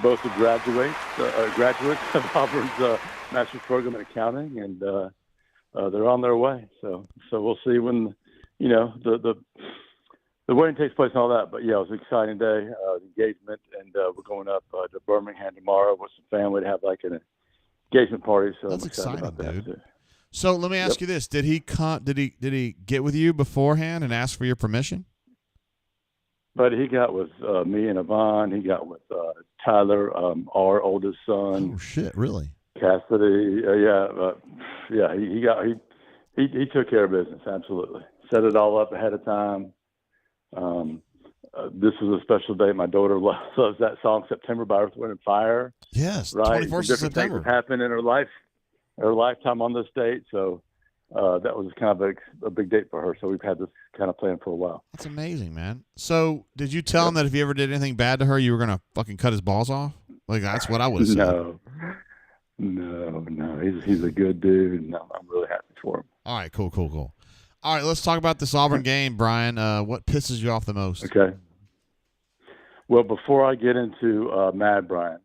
Both are graduates of Auburn's master's program in accounting, and they're on their way. So we'll see when, the wedding takes place and all that. But, yeah, it was an exciting day, engagement, and we're going up to Birmingham tomorrow with some family to have like an engagement party. So that's I'm excited exciting, about dude. That too. So let me ask you this: Did he get with you beforehand and ask for your permission? But he got with me and Yvonne. He got with Tyler, our oldest son. Oh shit! Really? Cassidy. He took care of business. Absolutely. Set it all up ahead of time. This was a special day. My daughter loves that song "September" by Earth, Wind and Fire. Yes, right. 24th of Different September. things have happened in her lifetime on this date. So that was kind of a big date for her. So we've had this kind of plan for a while. That's amazing, man. So did you tell him that if he ever did anything bad to her, you were gonna fucking cut his balls off? Like that's what I would say. No. He's a good dude, and I'm really happy for him. All right, cool. All right, let's talk about this Auburn game, Brian. What pisses you off the most? Okay. Well, before I get into Mad Brian,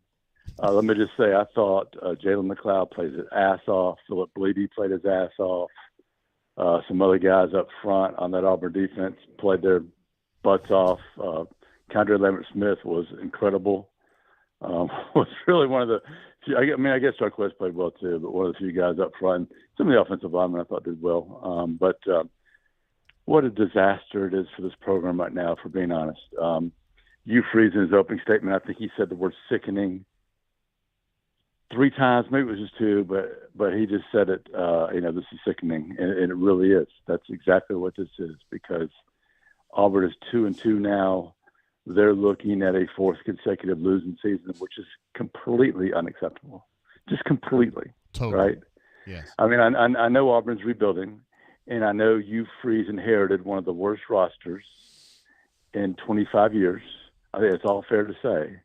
let me just say I thought Jalen McLeod played his ass off. Philip Bleedy played his ass off. Some other guys up front on that Auburn defense played their butts off. Condre Lambert-Smith was incredible. Was really one of the few, I guess Jarquez played well too, but one of the few guys up front. Some of the offensive linemen I thought did well. But what a disaster it is for this program right now, for being honest. Hugh Freeze in his opening statement, I think he said the word sickening 3 times, maybe it was just 2, but he just said it, this is sickening, and it really is. That's exactly what this is, because Auburn is 2-2 now. They're looking at a 4th consecutive losing season, which is completely unacceptable. Just completely. Totally. Right? Yes. I mean, I know Auburn's rebuilding, and I know Hugh Freeze inherited one of the worst rosters in 25 years. I think it's all fair to say.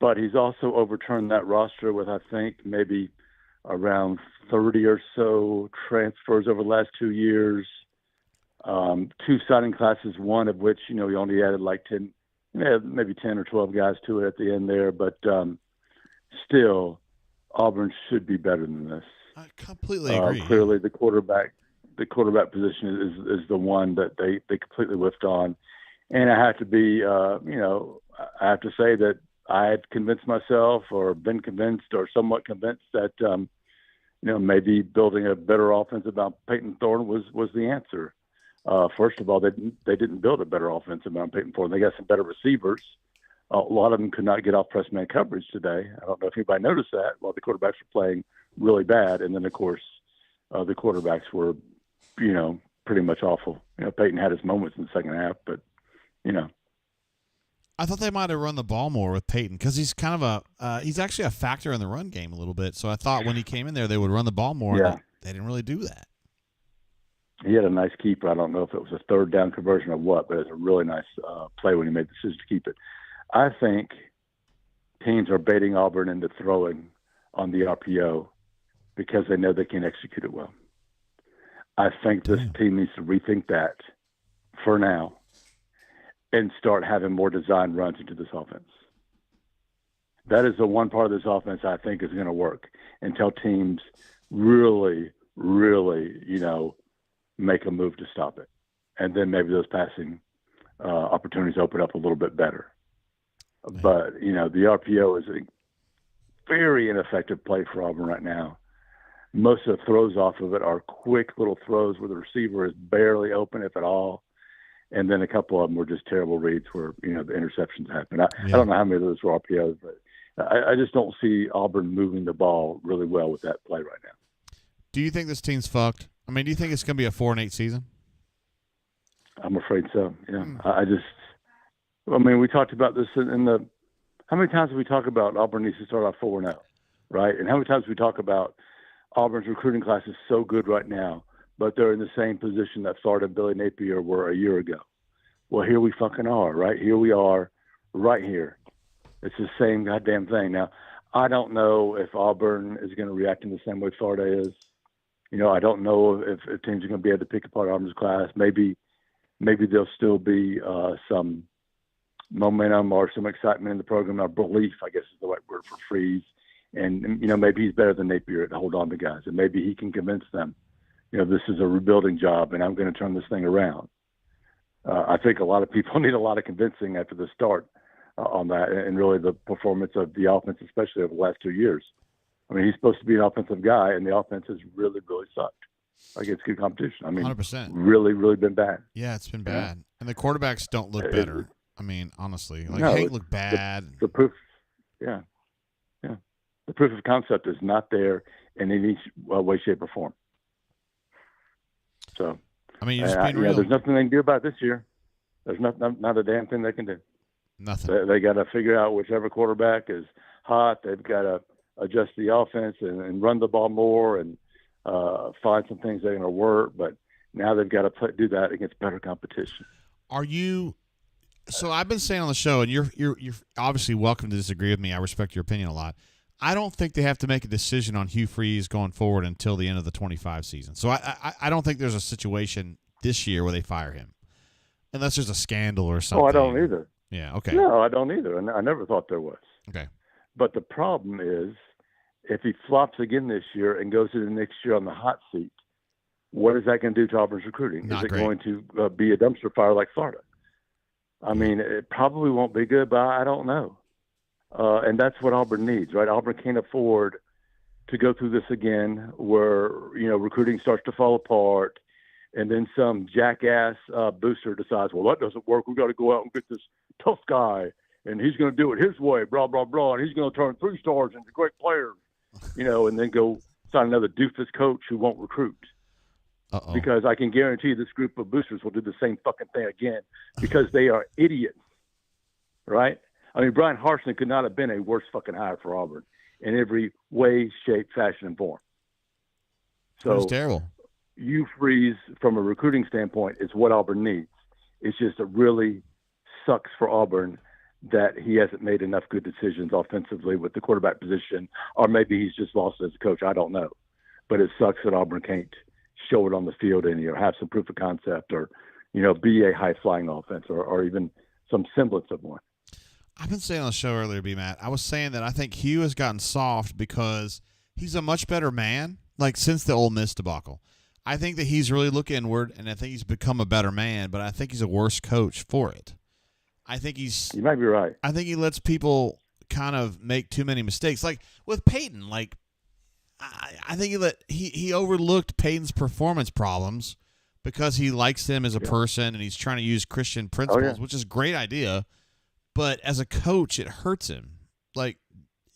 But he's also overturned that roster with, I think, maybe around 30 or so transfers over the last 2 years. 2 signing classes, one of which, he only added like 10, maybe 10 or 12 guys to it at the end there. But still, Auburn should be better than this. I completely agree. Clearly, the quarterback position is the one that they completely whiffed on. And I have to be, I have to say that I had convinced myself, or been convinced, or somewhat convinced that, maybe building a better offense about Peyton Thorne was the answer. First of all, they didn't build a better offense about Peyton Thorne. They got some better receivers. A lot of them could not get off press man coverage today. I don't know if anybody noticed that. While the quarterbacks were playing really bad, and then of course the quarterbacks were, pretty much awful. Peyton had his moments in the second half, but I thought they might have run the ball more with Peyton, because he's kind of he's actually a factor in the run game a little bit. So I thought when he came in there, they would run the ball more. Yeah. And they didn't really do that. He had a nice keeper. I don't know if it was a 3rd down conversion or what, but it was a really nice play when he made the decision to keep it. I think teams are baiting Auburn into throwing on the RPO because they know they can execute it well. I think this team needs to rethink that for now and start having more design runs into this offense. That is the one part of this offense I think is going to work until teams really, make a move to stop it. And then maybe those passing opportunities open up a little bit better. Right. But, the RPO is a very ineffective play for Auburn right now. Most of the throws off of it are quick little throws where the receiver is barely open, if at all. And then a couple of them were just terrible reads where, the interceptions happen. I don't know how many of those were RPOs, but I just don't see Auburn moving the ball really well with that play right now. Do you think this team's fucked? I mean, do you think it's going to be a 4-8 season? I'm afraid so, yeah. We talked about this in the – how many times have we talked about Auburn needs to start off 4-0, right? And how many times have we talk about Auburn's recruiting class is so good right now, but they're in the same position that Florida and Billy Napier were a year ago. Well, here we fucking are, right? Here we are, right here. It's the same goddamn thing. Now, I don't know if Auburn is going to react in the same way Florida is. I don't know if teams are going to be able to pick apart Auburn's class. Maybe there'll still be some momentum or some excitement in the program, or belief, I guess is the right word for Freeze. And maybe he's better than Napier to hold on to guys, and maybe he can convince them, this is a rebuilding job, and I'm going to turn this thing around. I think a lot of people need a lot of convincing after the start on that, and really the performance of the offense, especially over the last 2 years. I mean, he's supposed to be an offensive guy, and the offense has really, really sucked against good competition. I mean, 100%. Really, really been bad. Yeah, it's been bad. And the quarterbacks don't look better. I mean, honestly. No, Hank looked bad. The proof, yeah. The proof of concept is not there in any way, shape, or form. So, I mean, you're just being real. There's nothing they can do about it this year. There's not a damn thing they can do. Nothing. They got to figure out whichever quarterback is hot. They've got to adjust the offense and run the ball more and find some things that are going to work. But now they've got to do that against better competition. Are you? So I've been saying on the show, and you're obviously welcome to disagree with me. I respect your opinion a lot. I don't think they have to make a decision on Hugh Freeze going forward until the end of the 25 season. So I don't think there's a situation this year where they fire him, unless there's a scandal or something. Oh, I don't either. Yeah. Okay. No, I don't either, and I never thought there was. Okay. But the problem is, if he flops again this year and goes into next year on the hot seat, what is that going to do to Auburn's recruiting? Not is it great. going to be a dumpster fire like Florida? I mean, it probably won't be good, but I don't know. And that's what Auburn needs, right? Auburn can't afford to go through this again where, recruiting starts to fall apart and then some jackass booster decides, well, that doesn't work. We got to go out and get this tough guy, and he's going to do it his way, blah, blah, blah, and he's going to turn 3 stars into great players, and then go sign another doofus coach who won't recruit. Uh-oh. Because I can guarantee this group of boosters will do the same fucking thing again because they are idiots, right? I mean, Brian Harsin could not have been a worse fucking hire for Auburn in every way, shape, fashion, and form. So it was terrible. You Freeze, from a recruiting standpoint, is what Auburn needs. It's just it really sucks for Auburn that he hasn't made enough good decisions offensively with the quarterback position, or maybe he's just lost as a coach. I don't know. But it sucks that Auburn can't show it on the field and have some proof of concept or, be a high-flying offense or even some semblance of one. I've been saying on the show earlier, Matt, I was saying that I think Hugh has gotten soft because he's a much better man, since the Ole Miss debacle. I think that he's really looked inward, and I think he's become a better man, but I think he's a worse coach for it. I think You might be right. I think he lets people kind of make too many mistakes. Like with Peyton, I think he overlooked Peyton's performance problems because he likes him as a person and he's trying to use Christian principles, which is a great idea. But as a coach, it hurts him.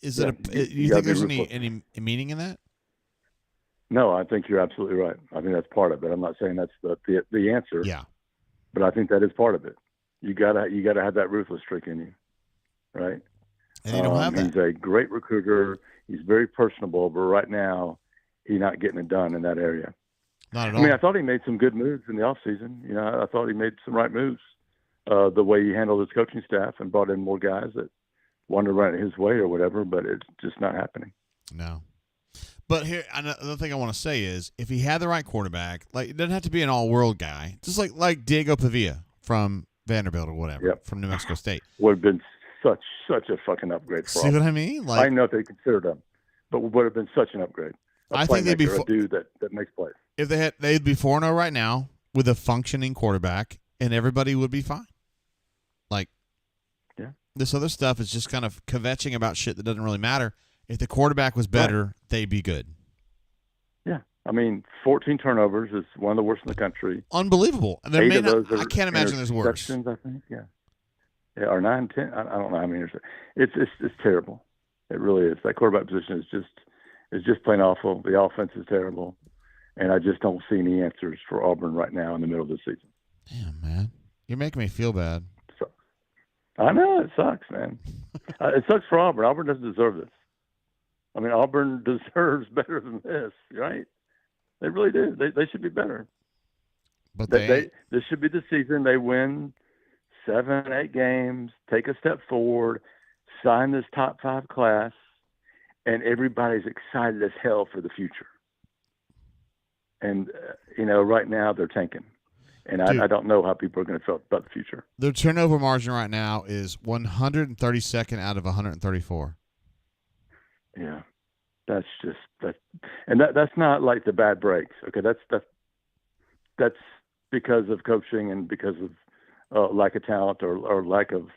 Is it? Do you think there's any meaning in that? No, I think you're absolutely right. I think that's part of it. I'm not saying that's the answer. Yeah. But I think that is part of it. You gotta have that ruthless streak in you, right? And you don't have that. He's a great recruiter. He's very personable, but right now he's not getting it done in that area. Not at all. I mean, I thought he made some good moves in the offseason. I thought he made some right moves. The way he handled his coaching staff and brought in more guys that wanted to run it his way or whatever, but it's just not happening. No. But here, another thing I want to say is, if he had the right quarterback, it doesn't have to be an all-world guy, just like Diego Pavia from Vanderbilt or whatever, from New Mexico State. Would have been such a fucking upgrade for See what I mean? I know if they considered him, but would have been such an upgrade. I think they'd be a dude that makes plays. If they'd be 4-0 right now with a functioning quarterback, and everybody would be fine. This other stuff is just kind of kvetching about shit that doesn't really matter. If the quarterback was better, they'd be good. Yeah. I mean, 14 turnovers is one of the worst in the country. Unbelievable. And I can't imagine there's worse. I think, yeah, or 9, 10. I don't know how many. It's terrible. It really is. That quarterback position is just plain awful. The offense is terrible, and I just don't see any answers for Auburn right now in the middle of the season. Damn, man, you're making me feel bad. I know it sucks, man. It sucks for Auburn. Auburn doesn't deserve this. I mean, Auburn deserves better than this, right? They really do. They should be better. But this should be the season they win 7, 8 games, take a step forward, sign this top 5 class, and everybody's excited as hell for the future. And, right now they're tanking. And I don't know how people are going to feel about the future. Their turnover margin right now is 132nd out of 134. Yeah. That's not like the bad breaks. Okay. That's because of coaching and because of lack of talent or lack of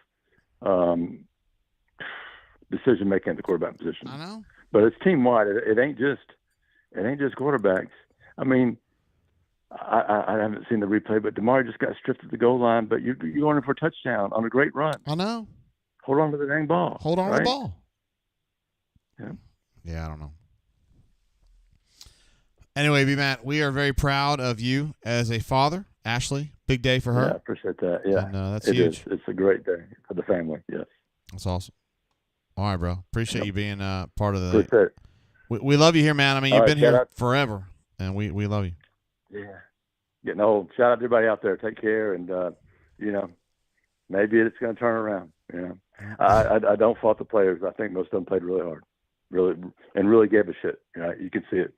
decision making at the quarterback position. I know. But it's team wide. It ain't just quarterbacks. I mean, I haven't seen the replay, but DeMar just got stripped at the goal line. But you're going in for a touchdown on a great run. I know. Hold on to the dang ball. Hold on to the ball. Yeah. Yeah, I don't know. Anyway, B-Matt, we are very proud of you as a father. Ashley, big day for her. Yeah, I appreciate that. Yeah, and, that's it huge. is. It's a great day for the family. Yes. That's awesome. All right, bro. Appreciate you being part of the. Appreciate it. We love you here, man. I mean, you've All been right, here forever, and we love you. Yeah. Getting old. Shout out to everybody out there. Take care, and maybe it's going to turn around. I don't fault the players. I think most of them played really hard, really gave a shit. You can see it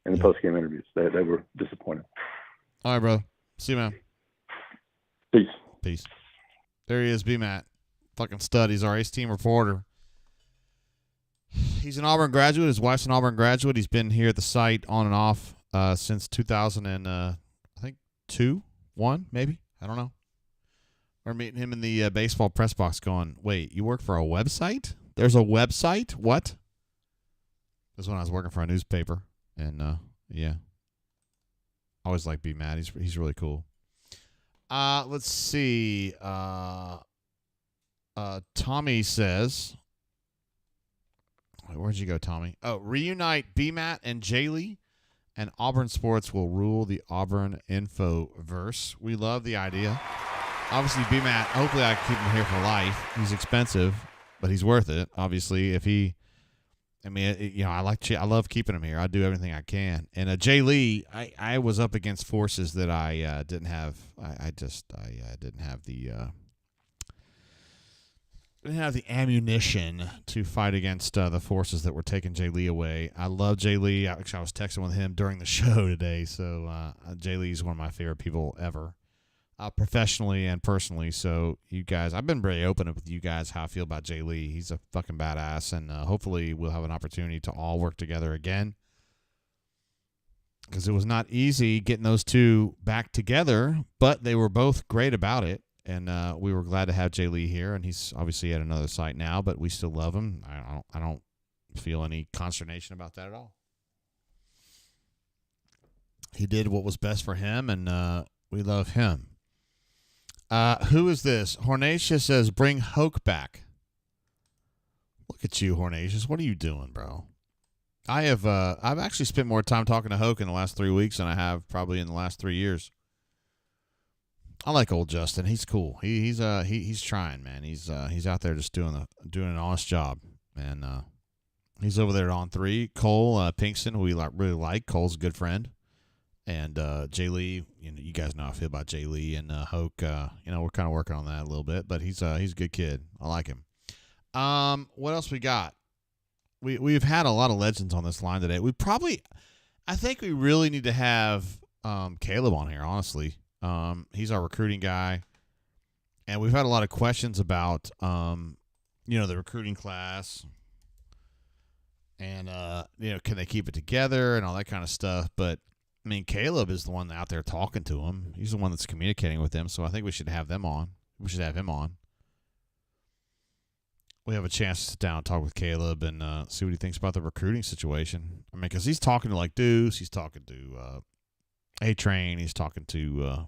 in the post game interviews. They were disappointed. All right, bro. See you, man. Peace. There he is, B-Matt. Fucking stud. He's our Ace Team reporter. He's an Auburn graduate. His wife's an Auburn graduate. He's been here at the site on and off since 2000 and I think 1 maybe. I don't know. We're meeting him in the baseball press box going, wait, you work for a website? There's a website? What? This is when I was working for a newspaper. And, yeah. I always like B-Matt. He's really cool. Let's see. Tommy says... Where'd you go, Tommy? Oh, reunite B-Matt and Jaylee, and Auburn sports will rule the Auburn Infoverse. We love the idea. Obviously, B-Matt, hopefully I can keep him here for life. He's expensive, but he's worth it. Obviously, I love keeping him here. I do everything I can. And Jaylee, I was up against forces that I didn't have. I didn't have the... didn't have the ammunition to fight against the forces that were taking Jay Lee away. I love Jay Lee. Actually, I was texting with him during the show today. So Jay Lee is one of my favorite people ever, professionally and personally. So you guys, I've been very open with you guys how I feel about Jay Lee. He's a fucking badass, and hopefully we'll have an opportunity to all work together again. Because it was not easy getting those two back together, but they were both great about it. And we were glad to have Jay Lee here, and he's obviously at another site now, but we still love him. I don't feel any consternation about that at all. He did what was best for him, and we love him. Who is this? Hornatius says, bring Hoke back. Look at you, Hornatius. What are you doing, bro? I've actually spent more time talking to Hoke in the last 3 weeks than I have probably in the last 3 years. I like old Justin. He's cool. He's trying, man. He's out there just doing an honest job, and he's over there on 3. Cole Pinkston, who we really like. Cole's a good friend, and Jay Lee. You guys know how I feel about Jay Lee and Hoke. We're kind of working on that a little bit, but he's a good kid. I like him. What else we got? We've had a lot of legends on this line today. I think we really need to have Caleb on here. Honestly. He's our recruiting guy, and we've had a lot of questions about, the recruiting class and, can they keep it together and all that kind of stuff. But, I mean, Caleb is the one out there talking to him. He's the one that's communicating with them, so I think we should have them on. We should have him on. We have a chance to sit down and talk with Caleb and see what he thinks about the recruiting situation. I mean, because he's talking to, Deuce, he's talking to A-Train, he's talking to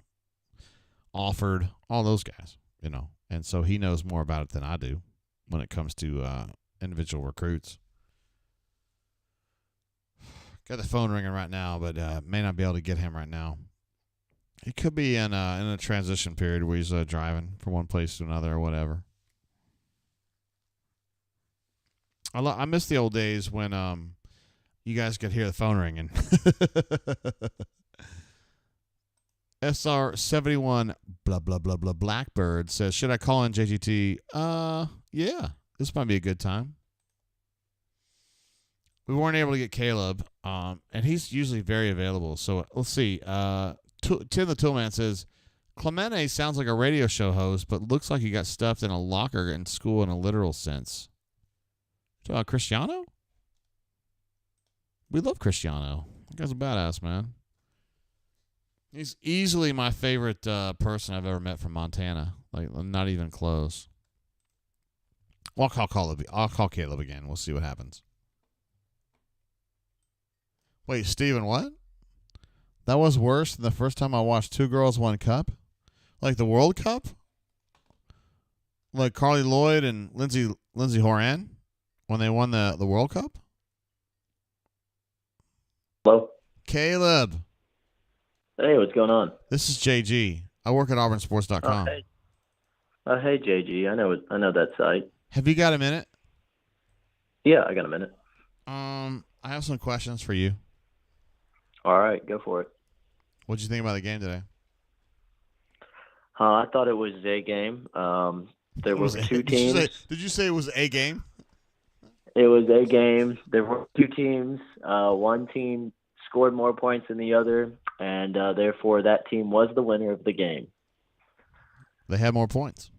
Alford, all those guys, and so he knows more about it than I do when it comes to individual recruits. Got the phone ringing right now, but may not be able to get him right now. He could be in a transition period where he's driving from one place to another or whatever. I miss the old days when you guys could hear the phone ringing. SR71 blah blah blah blah Blackbird says, should I call in JGT? Yeah, this might be a good time. We weren't able to get Caleb, and he's usually very available. So let's see. Tim the Toolman says, Clemente sounds like a radio show host, but looks like he got stuffed in a locker in school in a literal sense. Cristiano? We love Cristiano. That guy's a badass, man. He's easily my favorite person I've ever met from Montana. Like, not even close. Well, I'll call Caleb again. We'll see what happens. Wait, Steven, what? That was worse than the first time I watched Two Girls, One Cup? Like the World Cup? Like Carly Lloyd and Lindsay Horan when they won the World Cup? Hello? Caleb. Hey, what's going on? This is JG. I work at auburnsports.com. Hey, JG. I know that site. Have you got a minute? Yeah, I got a minute. I have some questions for you. All right, go for it. What'd you think about the game today? I thought it was a game. There were two teams. Did you say it was a game? It was a game. There were two teams. One team scored more points than the other, and therefore that team was the winner of the game. They had more points.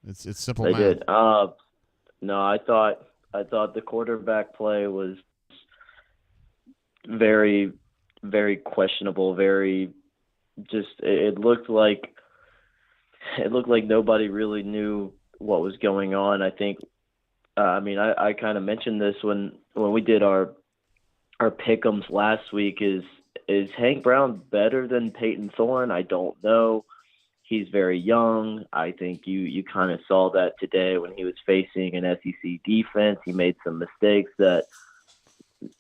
It's simple They math. did. No, I thought the quarterback play was very, very questionable. Very, just it looked like nobody really knew what was going on. I think. I kind of mentioned this when we did our pick'ems last week. Is Hank Brown better than Peyton Thorne? I don't know. He's very young. I think you kind of saw that today when he was facing an SEC defense. He made some mistakes that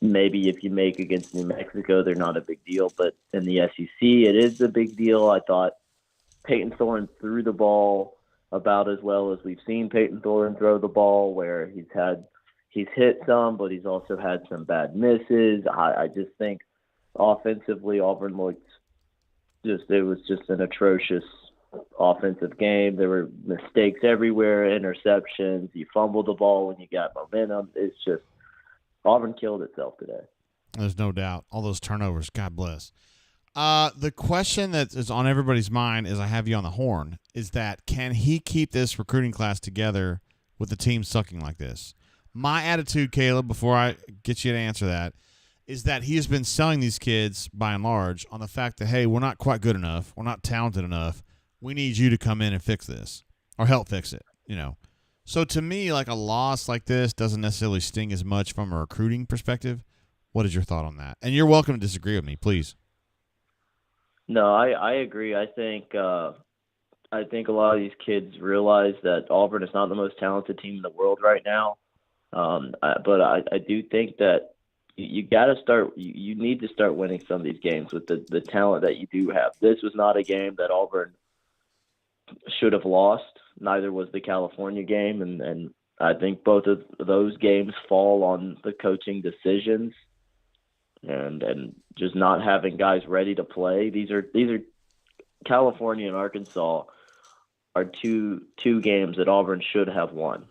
maybe if you make against New Mexico, they're not a big deal. But in the SEC, it is a big deal. I thought Peyton Thorne threw the ball about as well as we've seen Peyton Thorne throw the ball, where he's hit some, but he's also had some bad misses. I just think offensively, Auburn looked it was just an atrocious offensive game. There were mistakes everywhere, interceptions. You fumbled the ball when you got momentum. It's just Auburn killed itself today. There's no doubt. All those turnovers, God bless. The question that is on everybody's mind as I have you on the horn is that can he keep this recruiting class together with the team sucking like this? My attitude, Caleb, before I get you to answer that, is that he has been selling these kids, by and large, on the fact that, hey, we're not quite good enough. We're not talented enough. We need you to come in and fix this or help fix it, So to me, like a loss like this doesn't necessarily sting as much from a recruiting perspective. What is your thought on that? And you're welcome to disagree with me, please. No, I agree. I think a lot of these kids realize that Auburn is not the most talented team in the world right now. But I do think that you got to start. You need to start winning some of these games with the talent that you do have. This was not a game that Auburn should have lost. Neither was the California game, and I think both of those games fall on the coaching decisions and just not having guys ready to play. These are California and Arkansas are two games that Auburn should have won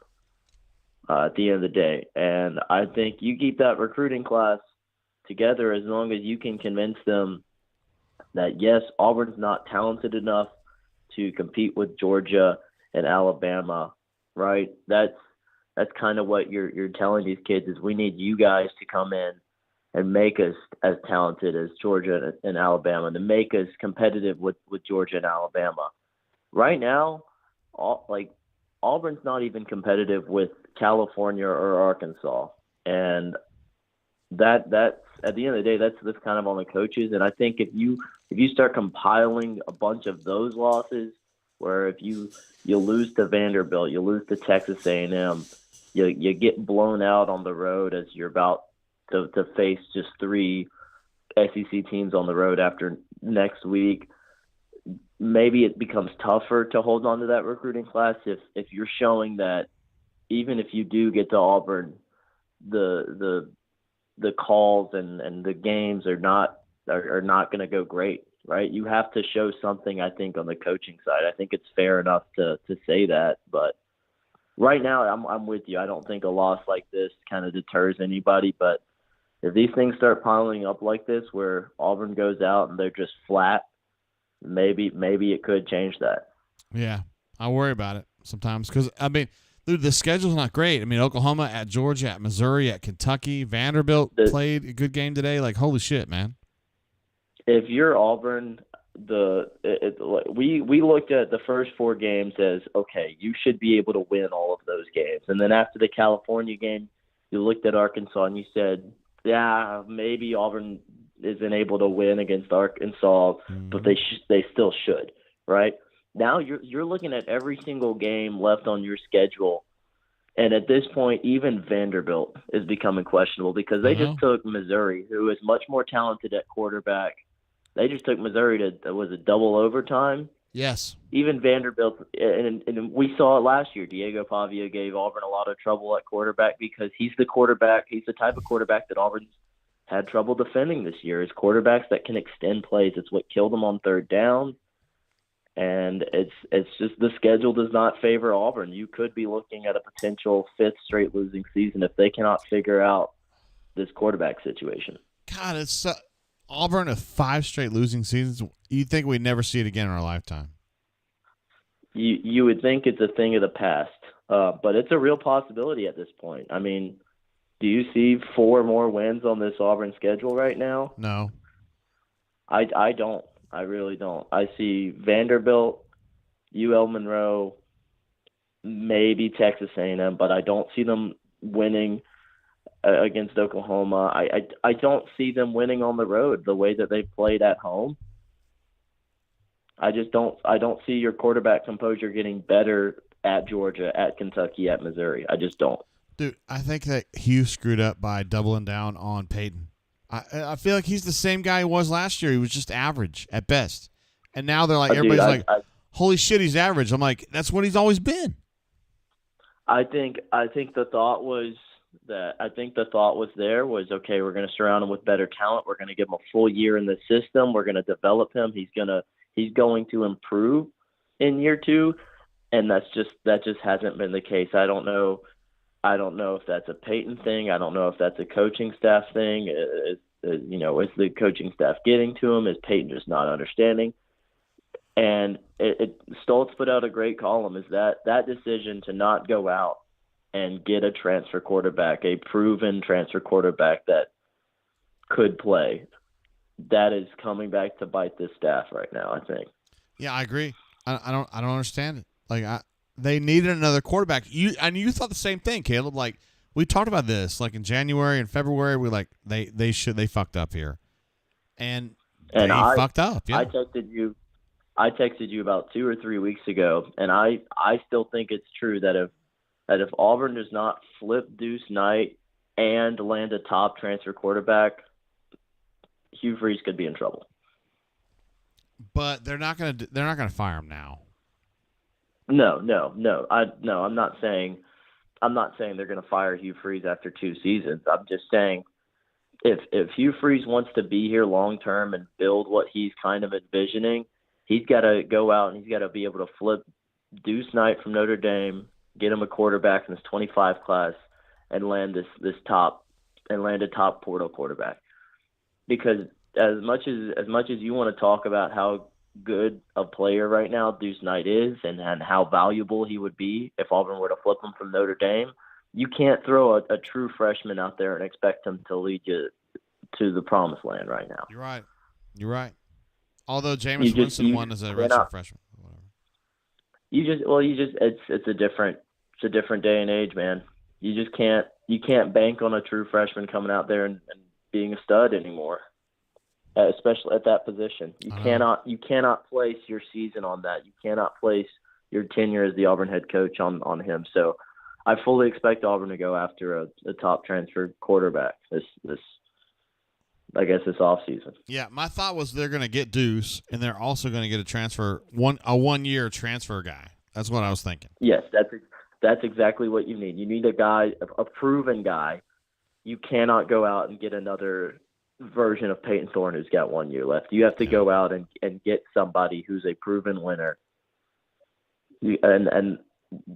at the end of the day. And I think you keep that recruiting class together as long as you can convince them that, yes, Auburn's not talented enough to compete with Georgia and Alabama, right? That's kind of what you're telling these kids is we need you guys to come in and make us as talented as Georgia and Alabama, to make us competitive with Georgia and Alabama. Right now, Auburn's not even competitive with California or Arkansas, and that's at the end of the day, that's kind of on the coaches. And I think if you start compiling a bunch of those losses, where if you lose to Vanderbilt, you lose to Texas A&M, you get blown out on the road as you're about to face just 3 SEC teams on the road after next week, maybe it becomes tougher to hold on to that recruiting class if you're showing that even if you do get to Auburn, the calls and the games are not going to go great. right? You have to show something, I think, on the coaching side. I think it's fair enough to say that, but right now I'm with you. I don't think a loss like this kind of deters anybody, but if these things start piling up like this where Auburn goes out and they're just flat, maybe it could change that. Yeah, I worry about it sometimes because, I mean, dude, the schedule's not great. I mean, Oklahoma at Georgia, at Missouri, at Kentucky. Vanderbilt played a good game today. Like, holy shit, man. If you're Auburn, we looked at the first 4 games as, okay, you should be able to win all of those games. And then after the California game, you looked at Arkansas and you said, yeah, maybe Auburn isn't able to win against Arkansas, but they still should, right? Now you're looking at every single game left on your schedule, and at this point, even Vanderbilt is becoming questionable because they just took Missouri, who is much more talented at quarterback. They just took Missouri to, was it double overtime? Yes. Even Vanderbilt, and we saw it last year. Diego Pavia gave Auburn a lot of trouble at quarterback because he's the quarterback. He's the type of quarterback that Auburn's had trouble defending this year. Is quarterbacks that can extend plays. It's what killed them on third down. And it's just the schedule does not favor Auburn. You could be looking at a potential 5th straight losing season if they cannot figure out this quarterback situation. God, it's Auburn of 5 straight losing seasons. You'd think we'd never see it again in our lifetime. You would think it's a thing of the past, but it's a real possibility at this point. I mean, do you see 4 more wins on this Auburn schedule right now? No. I don't. I really don't. I see Vanderbilt, UL Monroe, maybe Texas A&M, but I don't see them winning against Oklahoma. I don't see them winning on the road the way that they played at home. I don't see your quarterback composure getting better at Georgia, at Kentucky, at Missouri. I just don't. Dude, I think that Hugh screwed up by doubling down on Peyton. I feel like he's the same guy he was last year. He was just average at best. And now they're like, everybody's holy shit, he's average. I'm like, that's what he's always been. I think the thought was okay, we're going to surround him with better talent. We're going to give him a full year in the system. We're going to develop him. He's going to improve in year 2. And that just hasn't been the case. I don't know if that's a Peyton thing. I don't know if that's a coaching staff thing. Is the coaching staff getting to him? Is Peyton just not understanding? And Stoltz put out a great column. Is that decision to not go out and get a transfer quarterback, a proven transfer quarterback that could play, that is coming back to bite this staff right now, I think. Yeah, I agree. I don't understand it. Like they needed another quarterback. You thought the same thing, Caleb. Like we talked about this, like in January and February. We like they fucked up here, and they fucked up. Yeah. I texted you about 2 or 3 weeks ago, and I still think it's true that if Auburn does not flip Deuce Knight and land a top transfer quarterback, Hugh Freeze could be in trouble. But they're not gonna fire him now. No. I'm not saying they're going to fire Hugh Freeze after 2 seasons. I'm just saying if Hugh Freeze wants to be here long term and build what he's kind of envisioning, he's got to go out and he's got to be able to flip Deuce Knight from Notre Dame, get him a quarterback in this 25 class, and land a top portal quarterback. Because as much as you want to talk about how good a player right now Deuce Knight is and how valuable he would be if Auburn were to flip him from Notre Dame, you can't throw a true freshman out there and expect him to lead you to the promised land right now. You're right. Although Jameis Winston won as a redshirt freshman. It's a different day and age, man. You can't bank on a true freshman coming out there and being a stud anymore. Especially at that position. You cannot place your season on that. You cannot place your tenure as the Auburn head coach on him. So I fully expect Auburn to go after a top transfer quarterback this offseason. Yeah, my thought was they're going to get Deuce, and they're also going to get a 1-year transfer guy. That's what I was thinking. Yes, that's exactly what you need. You need a guy, a proven guy. You cannot go out and get another version of Peyton Thorne who's got 1 year left. You have to go out and get somebody who's a proven winner. And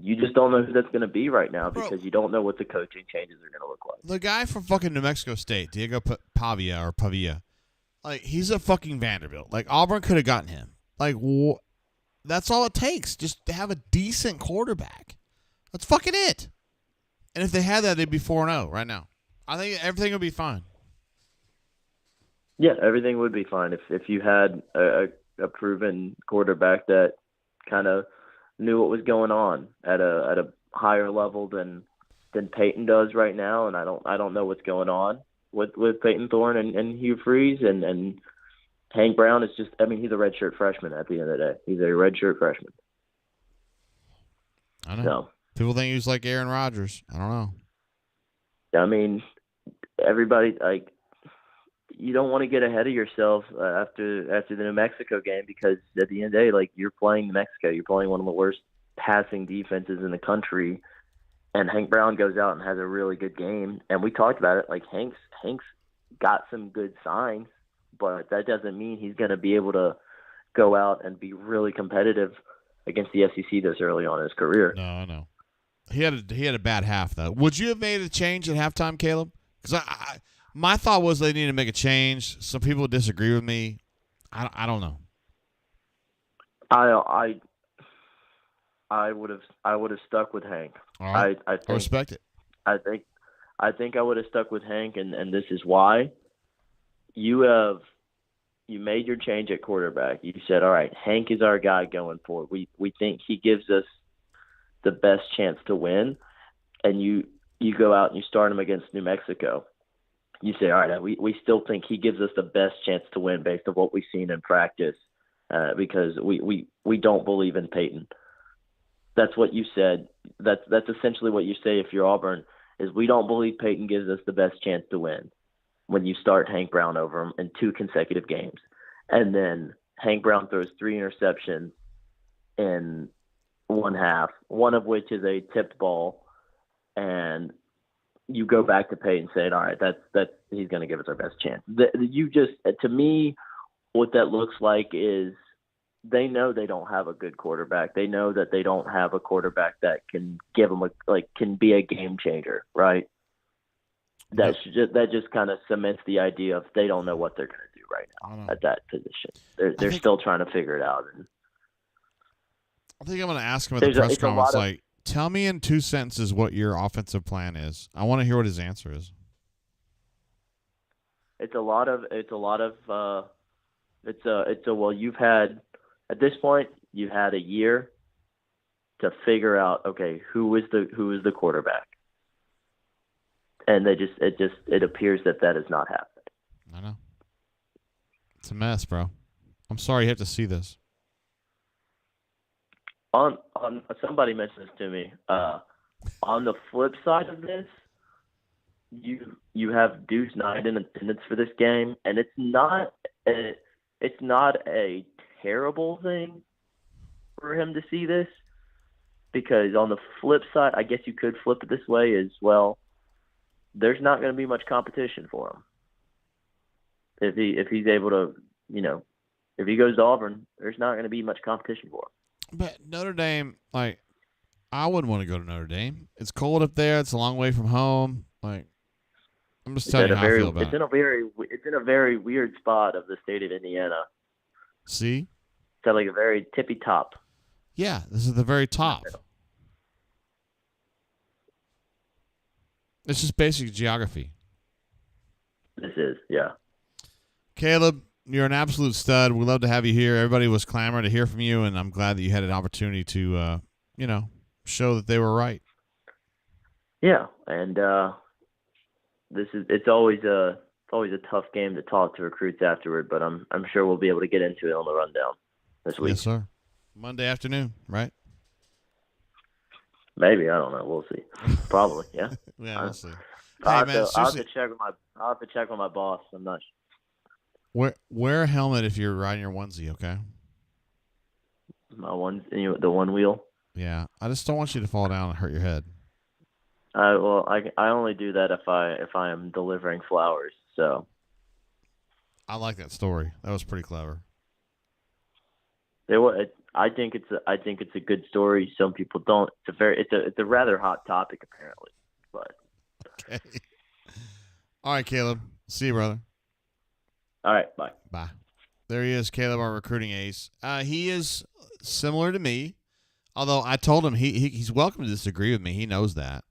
you just don't know who that's going to be right now because you don't know what the coaching changes are going to look like. The guy from fucking New Mexico State, Diego Pavia, like, he's a fucking Vanderbilt. Like, Auburn could have gotten him. Like, that's all it takes, just to have a decent quarterback. That's fucking it. And if they had that, they'd be 4-0 right now. I think everything would be fine. Yeah, everything would be fine if you had a proven quarterback that kind of knew what was going on at a higher level than Peyton does right now. And I don't know what's going on with Peyton Thorne and Hugh Freeze and Hank Brown is just, I mean, he's a redshirt freshman at the end of the day. He's a redshirt freshman. I know. So, people think he's like Aaron Rodgers. I don't know. I mean, everybody, like, you don't want to get ahead of yourself after the New Mexico game because at the end of the day, like, you're playing New Mexico. You're playing one of the worst passing defenses in the country. And Hank Brown goes out and has a really good game. And we talked about it. Like, Hank's got some good signs, but that doesn't mean he's going to be able to go out and be really competitive against the SEC this early on in his career. No, I know. He had a bad half, though. Would you have made a change at halftime, Caleb? Because my thought was they needed to make a change. Some people disagree with me. I don't know. I would have stuck with Hank. All right. I think, respect it. I think I would have stuck with Hank, and this is why. You made your change at quarterback. You said, all right, Hank is our guy going forward. We think he gives us the best chance to win. And you go out and you start him against New Mexico. You say, all right, we still think he gives us the best chance to win based on what we've seen in practice because we don't believe in Peyton. That's what you said. That's essentially what you say if you're Auburn is we don't believe Peyton gives us the best chance to win when you start Hank Brown over him in 2 consecutive games. And then Hank Brown throws 3 interceptions in one half, one of which is a tipped ball. And you go back to Peyton saying, all right, that's he's going to give us our best chance. To me, what that looks like is they know they don't have a good quarterback. They know that they don't have a quarterback that can give them can be a game changer, right? That just kind of cements the idea of they don't know what they're going to do right now at that position. They're still trying to figure it out. And I think I'm going to ask him at the press conference, tell me in 2 sentences what your offensive plan is. I want to hear what his answer is. Well, you've had, at this point, you had a year to figure out, okay, who is the quarterback? And it appears that has not happened. I know. It's a mess, bro. I'm sorry you have to see this. On somebody mentioned this to me. On the flip side of this, you have Deuce Knight in attendance for this game, and it's not a terrible thing for him to see this, because on the flip side, I guess you could flip it this way as well. There's not going to be much competition for him if he's able to, if he goes to Auburn, there's not going to be much competition for him. But Notre Dame, I wouldn't want to go to Notre Dame. It's cold up there. It's a long way from home. I'm just telling you how I feel about it. It's in a very weird spot of the state of Indiana. See? It's at a very tippy top. Yeah, this is the very top. It's just basic geography. This is, yeah. Caleb, you're an absolute stud. We'd love to have you here. Everybody was clamoring to hear from you, and I'm glad that you had an opportunity to, show that they were right. Yeah, and it's always a tough game to talk to recruits afterward, but I'm sure we'll be able to get into it on the rundown this week. Yes, sir. Monday afternoon, right? Maybe, I don't know. We'll see. Probably, yeah. Yeah, we'll see. I'll have to check with my boss. I'm not sure. Wear a helmet if you're riding your onesie, okay? My the one wheel. Yeah, I just don't want you to fall down and hurt your head. I only do that if I am delivering flowers. So I like that story. That was pretty clever. I think it's a good story. Some people don't. It's a rather hot topic apparently. But okay. All right, Caleb. See you, brother. All right, bye. Bye. There he is, Caleb, our recruiting ace. He is similar to me, although I told him he's welcome to disagree with me. He knows that.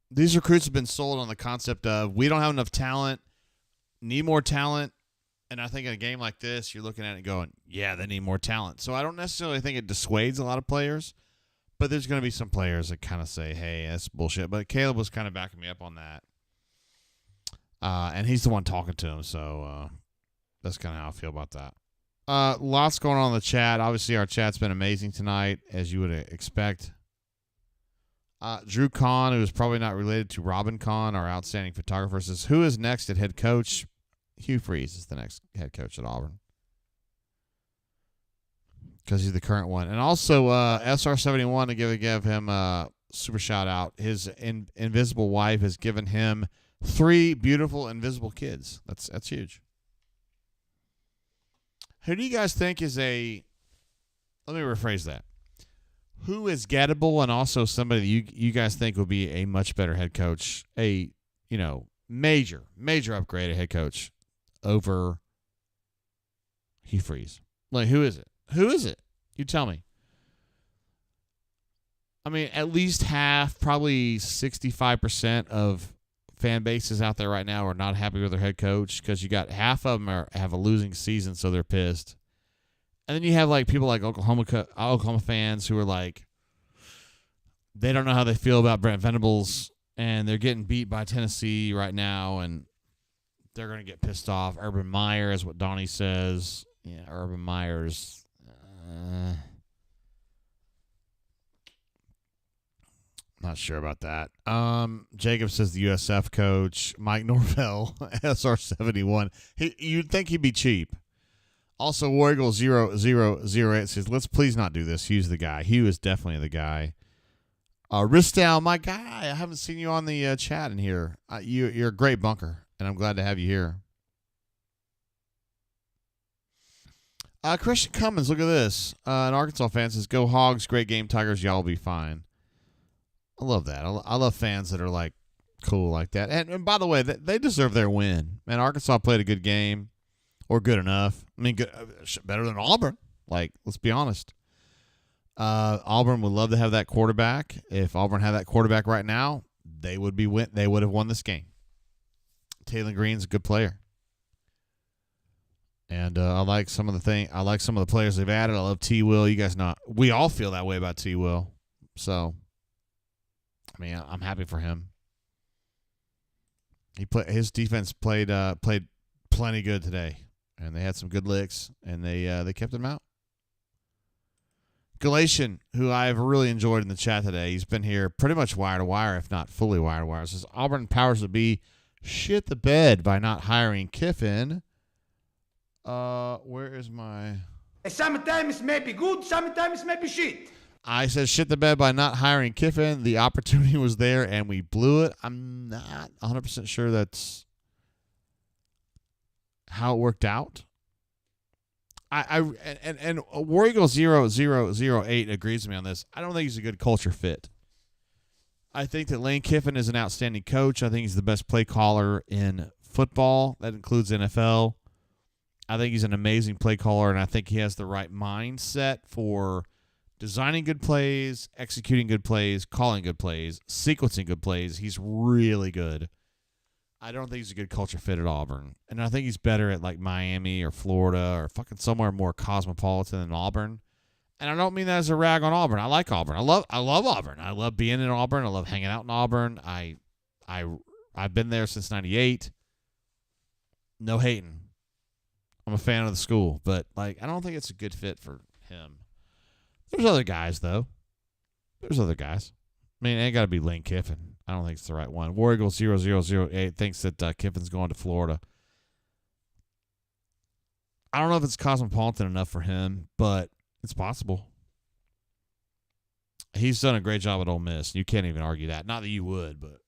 These recruits have been sold on the concept of we don't have enough talent, need more talent, and I think in a game like this, you're looking at it going, yeah, they need more talent. So I don't necessarily think it dissuades a lot of players, but there's going to be some players that kind of say, hey, that's bullshit. But Caleb was kind of backing me up on that. And he's the one talking to him, so that's kind of how I feel about that. Lots going on in the chat. Obviously, our chat's been amazing tonight, as you would expect. Drew Kahn, who is probably not related to Robin Kahn, our outstanding photographer, says, who is next at head coach? Hugh Freeze is the next head coach at Auburn, because he's the current one. And also SR71, to give him a super shout out. His invisible wife has given him 3 beautiful invisible kids. That's huge. Who do you guys think is let me rephrase that. Who is gettable and also somebody that you guys think will be a much better head coach, major upgrade at head coach over Hugh Freeze? Like, who is it? Who is it? You tell me. I mean, at least half, probably 65% of fan bases out there right now are not happy with their head coach, because you got half of them have a losing season, so they're pissed. And then you have like people like Oklahoma fans who are like, they don't know how they feel about Brent Venables, and they're getting beat by Tennessee right now, and they're going to get pissed off. Urban Meyer is what Donnie says. Yeah, Urban Meyer's. Not sure about that. Jacob says the USF coach, Mike Norvell, SR71. You'd think he'd be cheap. Also, Warrigal 0008 says, let's please not do this. Hugh's the guy. Hugh is definitely the guy. Ristow, my guy. I haven't seen you on the chat in here. You're a great bunker, and I'm glad to have you here. Christian Cummins, look at this. An Arkansas fan says, go Hogs, great game, Tigers, y'all will be fine. I love that. I love fans that are like cool like that. And by the way, they deserve their win. Man, Arkansas played a good game, or good enough. I mean, good, better than Auburn. Like, let's be honest. Auburn would love to have that quarterback. If Auburn had that quarterback right now, they would have won this game. Taylor Green's a good player. And I like some of the players they've added. I love T. Will. You guys know we all feel that way about T. Will. So, I mean, I'm happy for him. His defense played plenty good today, and they had some good licks, and they kept him out. Galatian, who I've really enjoyed in the chat today, he's been here pretty much wire to wire, if not fully wire to wire. Says Auburn powers to be shit the bed by not hiring Kiffin. Where is my? Sometimes may be good, sometimes may be shit. I said shit the bed by not hiring Kiffin. The opportunity was there, and we blew it. I'm not 100% sure that's how it worked out. And War Eagle 0008 agrees with me on this. I don't think he's a good culture fit. I think that Lane Kiffin is an outstanding coach. I think he's the best play caller in football. That includes NFL. I think he's an amazing play caller, and I think he has the right mindset for designing good plays, executing good plays, calling good plays, sequencing good plays. He's really good. I don't think he's a good culture fit at Auburn. And I think he's better at like Miami or Florida or fucking somewhere more cosmopolitan than Auburn. And I don't mean that as a rag on Auburn. I like Auburn. I love Auburn. I love being in Auburn. I love hanging out in Auburn. I've been there since 98. No hating. I'm a fan of the school, but like I don't think it's a good fit for him. There's other guys though. There's other guys. I mean, it ain't got to be Lane Kiffin. I don't think it's the right one. War Eagle 0008 thinks that Kiffin's going to Florida. I don't know if it's cosmopolitan enough for him, but it's possible. He's done a great job at Ole Miss. You can't even argue that. Not that you would, but.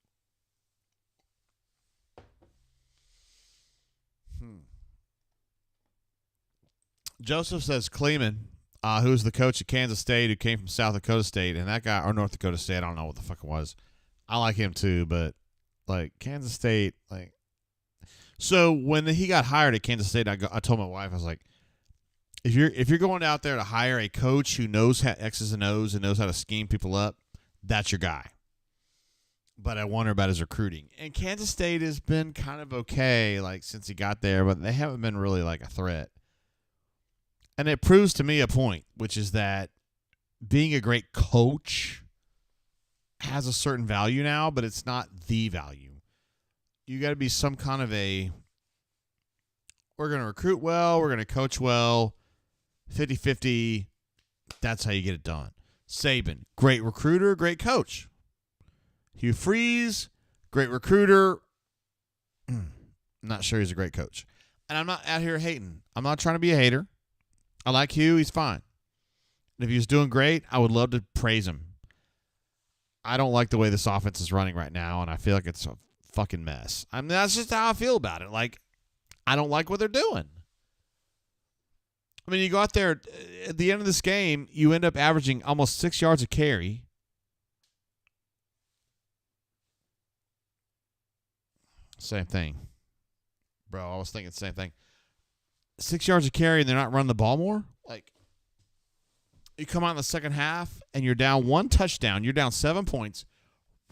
Joseph says Kleeman, who's the coach at Kansas State, who came from South Dakota State, and that guy, or North Dakota State, I don't know what the fuck it was. I like him too, but like Kansas State, like. So when he got hired at Kansas State, I told my wife, I was like, if you're going out there to hire a coach who knows how X's and O's and knows how to scheme people up, that's your guy. But I wonder about his recruiting. And Kansas State has been kind of okay, like, since he got there, but they haven't been really like a threat. And it proves to me a point, which is that being a great coach has a certain value now, but it's not the value. You got to be some kind of we're going to recruit well, we're going to coach well, 50-50. That's how you get it done. Saban, great recruiter, great coach. Hugh Freeze, great recruiter. Not sure he's a great coach. And I'm not out here hating. I'm not trying to be a hater. I like Hugh. He's fine. And if he was doing great, I would love to praise him. I don't like the way this offense is running right now, and I feel like it's a fucking mess. I mean, that's just how I feel about it. Like, I don't like what they're doing. I mean, you go out there, at the end of this game, you end up averaging almost 6 yards a carry. Same thing. Bro, I was thinking the same thing. 6 yards a carry and they're not running the ball more? Like, you come out in the second half and you're down 1 touchdown. You're down 7 points.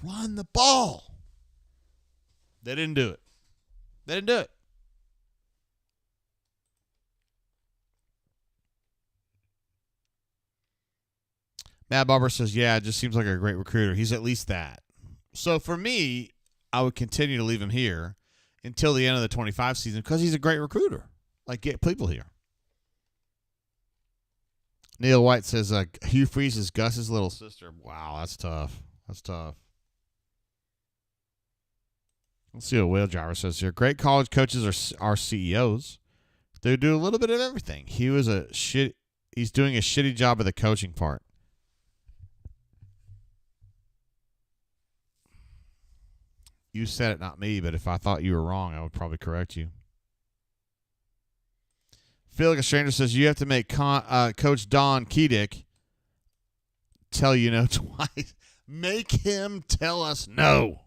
Run the ball. They didn't do it. They didn't do it. Matt Barber says, yeah, it just seems like a great recruiter. He's at least that. So for me, I would continue to leave him here until the end of the 25 season because he's a great recruiter. Like, get people here. Neil White says, Hugh Freeze is Gus's little sister. Wow, that's tough. That's tough. Let's see what Whale Driver says here. Great college coaches are CEOs. They do a little bit of everything. He's doing a shitty job of the coaching part. You said it, not me, but if I thought you were wrong, I would probably correct you. Feel Like a Stranger says, you have to make Coach Don Kedick tell you no twice. Make him tell us no.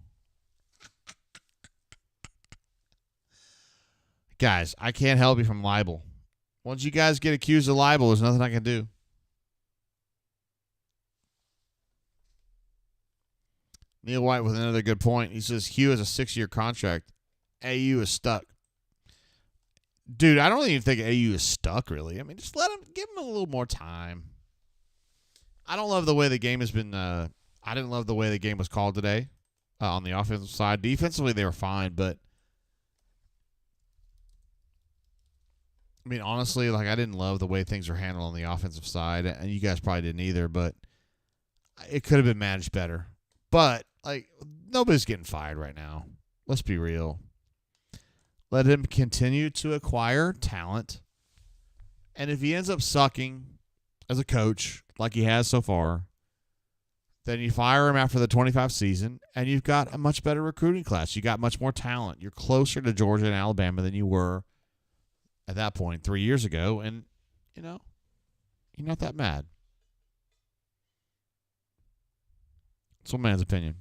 Guys, I can't help you from libel. Once you guys get accused of libel, there's nothing I can do. Neil White with another good point. He says Hugh has a 6-year contract. AU is stuck. Dude, I don't even think AU is stuck, really. I mean, just give him a little more time. I don't love the way the game has been. I didn't love the way the game was called today on the offensive side. Defensively, they were fine, but I mean, honestly, like, I didn't love the way things were handled on the offensive side, and you guys probably didn't either, but it could have been managed better. But, like, nobody's getting fired right now. Let's be real. Let him continue to acquire talent. And if he ends up sucking as a coach, like he has so far, then you fire him after the 25 season, and you've got a much better recruiting class. You got much more talent. You're closer to Georgia and Alabama than you were at that point 3 years ago. And, you know, you're not that mad. It's one man's opinion.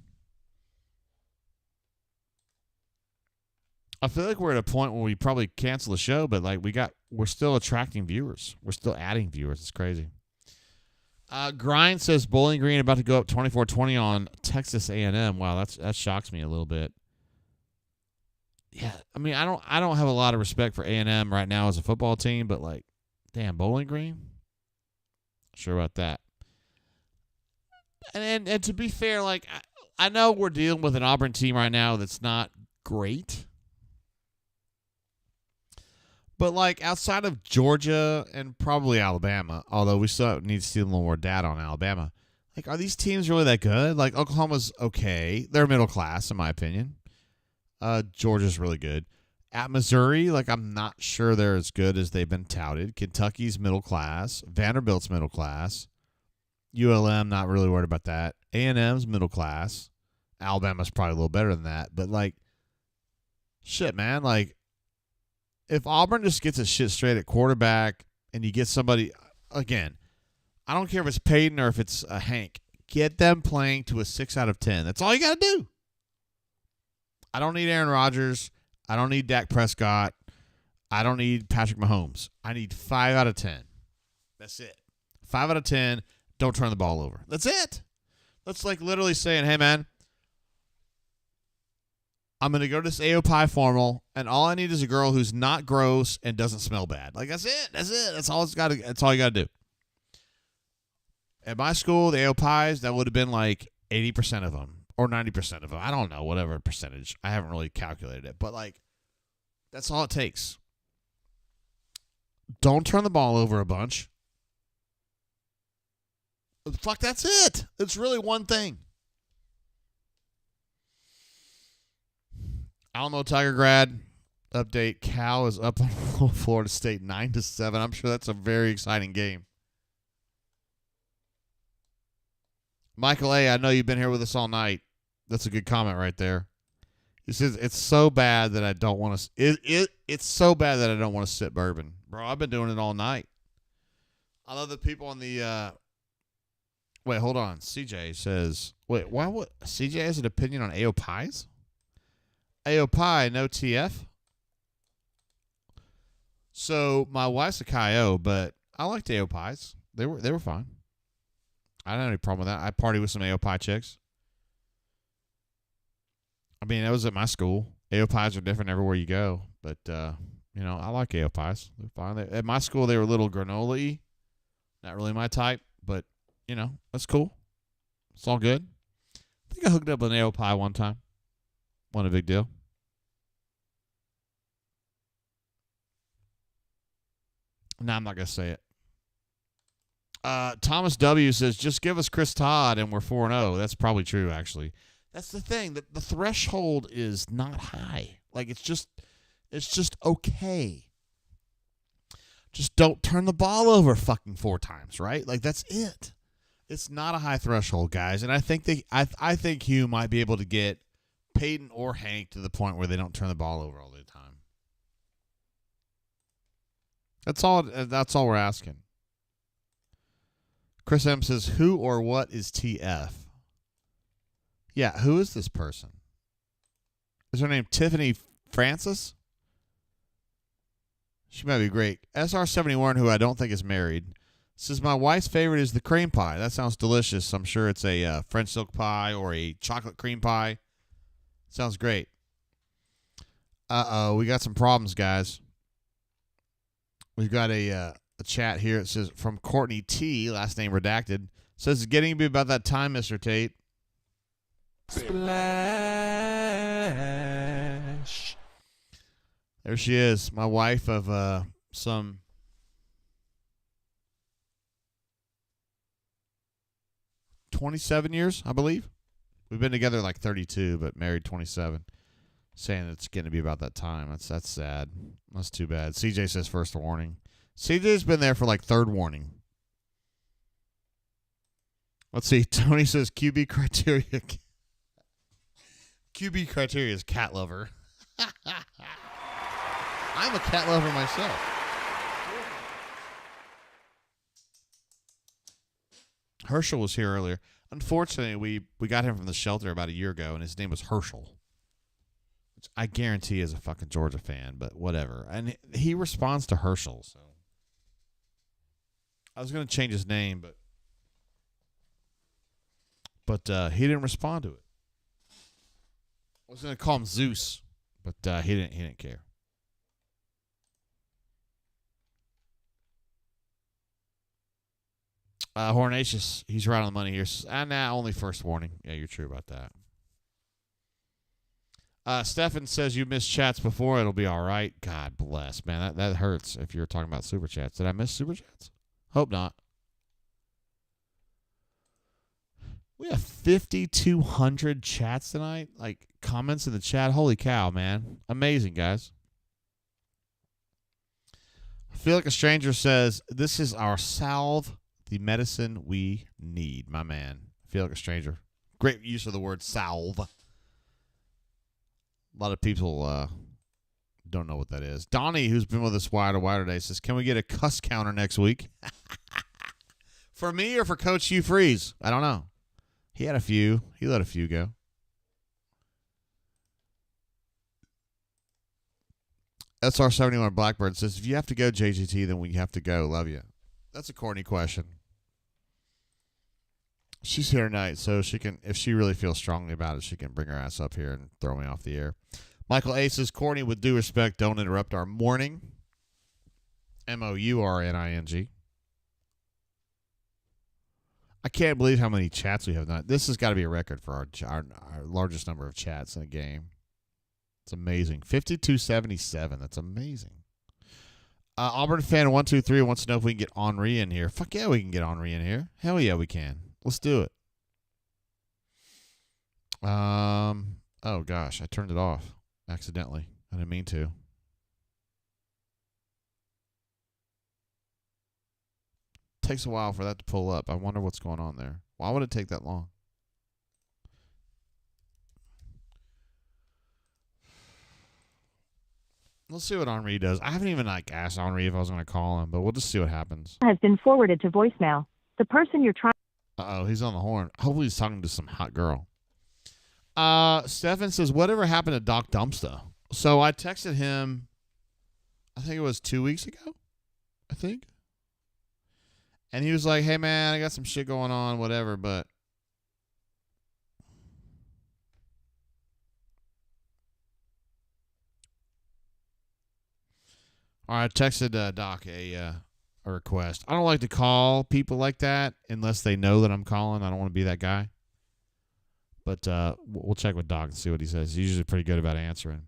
I feel like we're at a point where we probably cancel the show, but like we're still attracting viewers. We're still adding viewers. It's crazy. Grind says Bowling Green about to go up 24-20 on Texas A&M. Wow, that shocks me a little bit. Yeah, I mean, I don't have a lot of respect for A&M right now as a football team, but like, damn, Bowling Green? Sure about that. And to be fair, like, I know we're dealing with an Auburn team right now that's not great. But, like, outside of Georgia and probably Alabama, although we still need to see a little more data on Alabama, like, are these teams really that good? Like, Oklahoma's okay. They're middle class, in my opinion. Georgia's really good. At Missouri, like, I'm not sure they're as good as they've been touted. Kentucky's middle class. Vanderbilt's middle class. ULM, not really worried about that. A&M's middle class. Alabama's probably a little better than that. But, like, shit, man. Like, if Auburn just gets its shit straight at quarterback and you get somebody, again, I don't care if it's Peyton or if it's Hank. Get them playing to a 6 out of 10. That's all you got to do. I don't need Aaron Rodgers. I don't need Dak Prescott. I don't need Patrick Mahomes. I need 5 out of 10. That's it. 5 out of 10. Don't turn the ball over. That's it. That's like literally saying, hey, man, I'm going to go to this AOPI formal, and all I need is a girl who's not gross and doesn't smell bad. Like, that's it. That's it. That's all you got to do. At my school, the AOPIs, that would have been like 80% of them or 90% of them. I don't know, whatever percentage. I haven't really calculated it. But, like, that's all it takes. Don't turn the ball over a bunch. Fuck, that's it. It's really one thing. Alamo Tiger grad update. Cal is up on Florida State 9-7. I'm sure that's a very exciting game. Michael A., I know you've been here with us all night. That's a good comment right there. He says, it's so bad that I don't want to it's so bad that I don't want to sip bourbon. Bro, I've been doing it all night. I love the people on the wait, hold on. CJ says, wait, why would CJ has an opinion on AOPIs? AOPI, no TF. So my wife's a KIO, but I liked AOPIs. They were fine. I don't have any problem with that. I party with some AOPI chicks. I mean, that was at my school. AOPIs are different everywhere you go, but you know, I like AOPIs. They're fine. At my school, they were a little granola-y. Not really my type, but you know, that's cool. It's all good. I think I hooked up with an AOPI one time. Wasn't a big deal. No, I'm not going to say it. Thomas W. says, just give us Chris Todd and we're 4-0. That's probably true, actually. That's the thing. The threshold is not high. Like, it's just okay. Just don't turn the ball over fucking 4 times, right? Like, that's it. It's not a high threshold, guys. And I think I think Hugh might be able to get Peyton or Hank to the point where they don't turn the ball over all the time. That's all we're asking. Chris M says, who or what is TF? Yeah, who is this person? Is her name Tiffany Francis? She might be great. SR71, who I don't think is married, says, my wife's favorite is the cream pie. That sounds delicious. I'm sure it's a French silk pie or a chocolate cream pie. Sounds great. Uh-oh, we got some problems, guys. We've got a chat here. It says, from Courtney T, last name redacted, says, it's getting to be about that time, Mr. Tate. Splash. There she is, my wife of some 27 years, I believe. We've been together like 32, but married 27. Saying it's going to be about that time. That's sad. That's too bad. CJ says first warning. CJ's been there for like third warning. Let's see. Tony says QB criteria. QB criteria is cat lover. I'm a cat lover myself. Herschel was here earlier. Unfortunately, we got him from the shelter about a year ago, and his name was Herschel. Which I guarantee is a fucking Georgia fan, but whatever. And he responds to Herschel, so. I was going to change his name, but he didn't respond to it. I was going to call him Zeus, but he didn't care. Hornatius, he's right on the money here. Nah, only first warning. Yeah, you're true about that. Stefan says you missed chats before. It'll be all right. God bless, man. That hurts if you're talking about super chats. Did I miss super chats? Hope not. We have 5,200 chats tonight. Like, comments in the chat. Holy cow, man. Amazing, guys. I feel like a stranger says, this is our salve, the medicine we need. My man. I feel like a stranger. Great use of the word salve. A lot of people Don't know what that is. Donnie, who's been with us wire to wire today, says, can we get a cuss counter next week? For me or for Coach Hugh Freeze? I don't know. He had a few. He let a few go. SR71 Blackbird says, if you have to go, JGT, then we have to go. Love you. That's a corny question. She's here tonight, so she can, if she really feels strongly about it, she can bring her ass up here and throw me off the air. Michael A says, corny, with due respect, don't interrupt our morning. MOURNING. I can't believe how many chats we have done. This has got to be a record for our largest number of chats in a game. It's amazing. 5277. That's amazing. Auburn fan 123 wants to know if we can get Henri in here. Fuck yeah, we can get Henri in here. Hell yeah, we can. Let's do it. Oh gosh, I turned it off accidentally. I didn't mean to. Takes a while for that to pull up. I wonder what's going on there. Why would it take that long? Let's see what Henri does. I haven't even asked Henri if I was going to call him, but we'll just see what happens. Has been forwarded to voicemail. The person you're trying. Uh-oh, he's on the horn. Hopefully he's talking to some hot girl. Stefan says, whatever happened to Doc Dumpster? So I texted him, I think it was 2 weeks ago, I think. And he was like, hey, man, I got some shit going on, whatever, but. All right, I texted Doc a request. I don't like to call people like that unless they know that I'm calling. I don't want to be that guy. But we'll check with Doc and see what he says. He's usually pretty good about answering.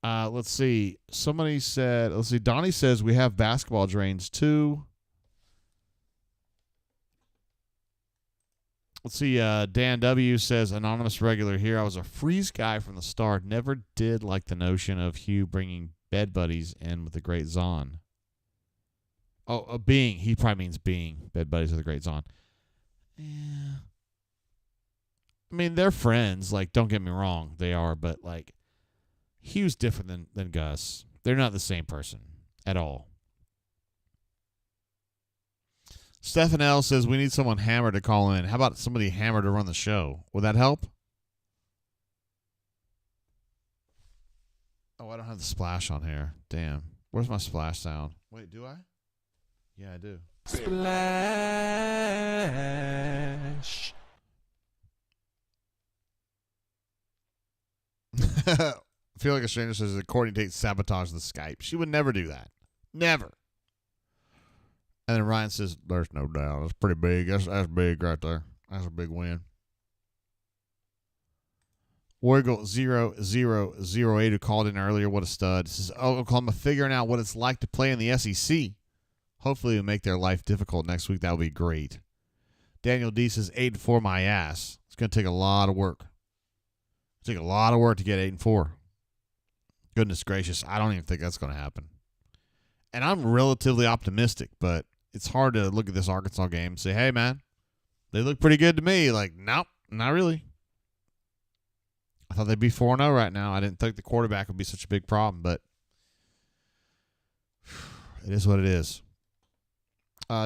Let's see. Somebody said, let's see. Donnie says we have basketball drains too. Let's see. Dan W says, anonymous regular here. I was a Freeze guy from the start. Never did like the notion of Hugh bringing bed buddies in with the great Zahn. Oh, being. He probably means being bed buddies with the great Zahn. Yeah. I mean, they're friends. Like, don't get me wrong. They are. But, like, Hugh's different than Gus. They're not the same person at all. Stephen L. says we need someone hammered to call in. How about somebody hammered to run the show? Would that help? Oh, I don't have the splash on here. Damn. Where's my splash sound? Wait, do I? Yeah, I do. Splash. I feel like a stranger says that Courtney Tate sabotaged the Skype. She would never do that. Never. And then Ryan says, there's no doubt. That's pretty big. That's big right there. That's a big win. Wiggle 0008 who called in earlier. What a stud. Says, Oklahoma figuring out what it's like to play in the SEC. Hopefully it'll make their life difficult next week. That would be great. Daniel D says 8-4 my ass. It's going to take a lot of work. It'll take a lot of work to get 8-4. Goodness gracious. I don't even think that's going to happen. And I'm relatively optimistic, but it's hard to look at this Arkansas game and say, hey, man, they look pretty good to me. Like, nope, not really. I thought they'd be 4-0 right now. I didn't think the quarterback would be such a big problem, but it is what it is.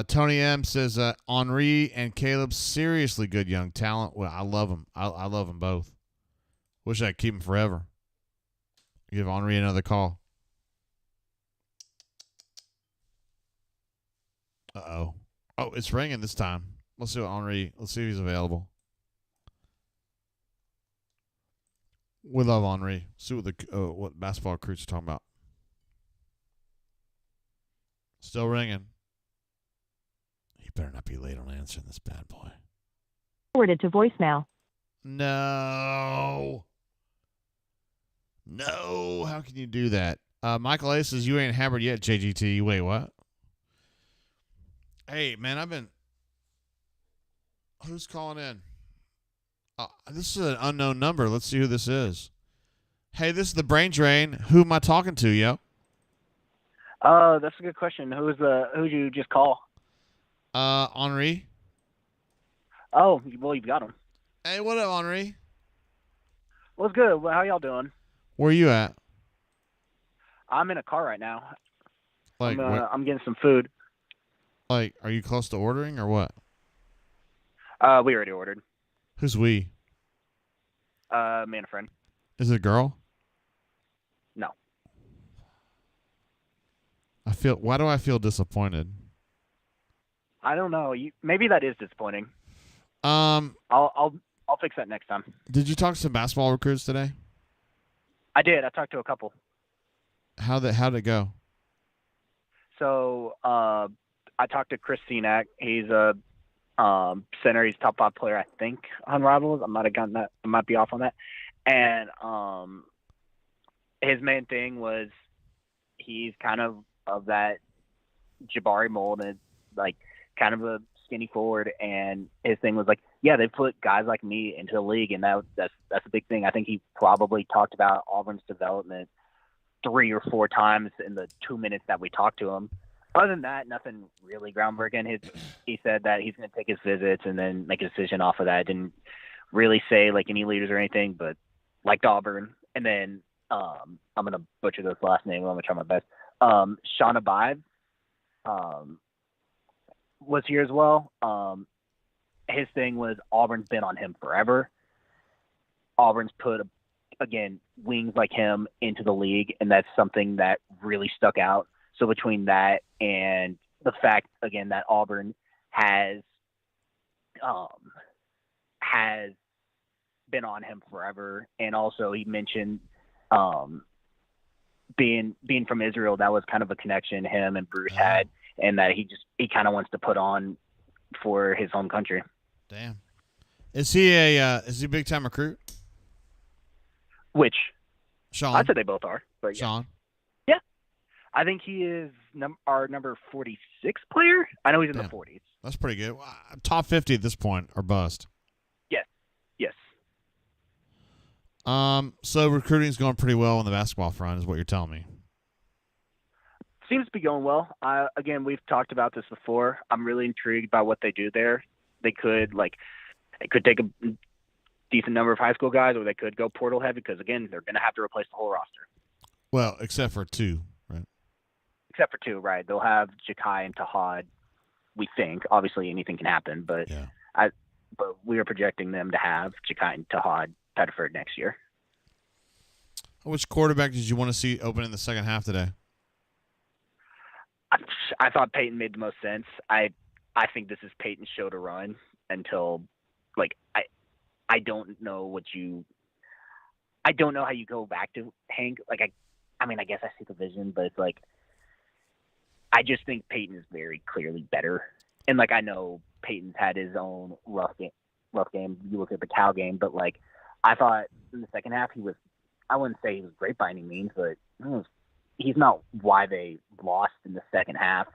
Tony M says, Henri and Caleb, seriously good young talent. Well, I love them. I love them both. Wish I could keep them forever. Give Henri another call. Uh-oh. Oh, it's ringing this time. Let's see what Henri. Let's see if he's available. We love Henri. See what basketball recruits are talking about. Still ringing. He better not be late on answering this bad boy. Forwarded to voicemail. No. No. How can you do that? Michael A says, you ain't hammered yet, JGT. Wait, what? Hey, man, who's calling in? This is an unknown number. Let's see who this is. Hey, this is the Brain Drain. Who am I talking to, yo? That's a good question. Who'd you just call? Henri. Oh, well, you've got him. Hey, what up, Henri? What's good? How y'all doing? Where are you at? I'm in a car right now. Like, I'm getting some food. Like, are you close to ordering or what? We already ordered. Who's we? Me and a friend. Is it a girl? No. Why do I feel disappointed? I don't know. Maybe that is disappointing. I'll fix that next time. Did you talk to some basketball recruits today? I did. I talked to a couple. How'd it go? So I talked to Chris Cenac. He's a center. He's top 5 player, I think, on Rivals. I might have gotten that. I might be off on that. And his main thing was he's kind of that Jabari mold, and like kind of a skinny forward. And his thing was like, yeah, they put guys like me into the league, and that's a big thing. I think he probably talked about Auburn's development 3 or 4 times in the 2 minutes that we talked to him. Other than that, nothing really groundbreaking. He said that he's going to take his visits and then make a decision off of that. Didn't really say like any leaders or anything, but liked Auburn. And then I'm going to butcher this last name. I'm going to try my best. Shauna Bibe was here as well. His thing was Auburn's been on him forever. Auburn's put again, wings like him into the league, and that's something that really stuck out. So between that and the fact, again, that Auburn has been on him forever, and also he mentioned being from Israel, that was kind of a connection him and Bruce had, and that he kind of wants to put on for his home country. Damn. Is he a big time recruit? Which? Sean. I'd say they both are. But yeah. Sean. Yeah. I think he is our number 46 player. I know he's in the 40s. That's pretty good. Top 50 at this point, or bust. Yes. Yes. So recruiting's going pretty well on the basketball front, is what you're telling me. Seems to be going well. Again, we've talked about this before. I'm really intrigued by what they do there. They could take a decent number of high school guys, or they could go portal heavy because, again, they're going to have to replace the whole roster. Well, except for 2, right? Except for 2, right? They'll have Jakai and Tahad, we think. Obviously, anything can happen, but but we are projecting them to have Jakai and Tahad Pettiford next year. Which quarterback did you want to see open in the second half today? I thought Peyton made the most sense. I think this is Peyton's show to run until, I don't know I don't know how you go back to Hank. I mean, I guess I see the vision, but it's I just think Peyton is very clearly better. And I know Peyton's had his own rough game. You look at the Cal game, but I thought in the second half I wouldn't say he was great by any means, but he's not why they lost in the second half.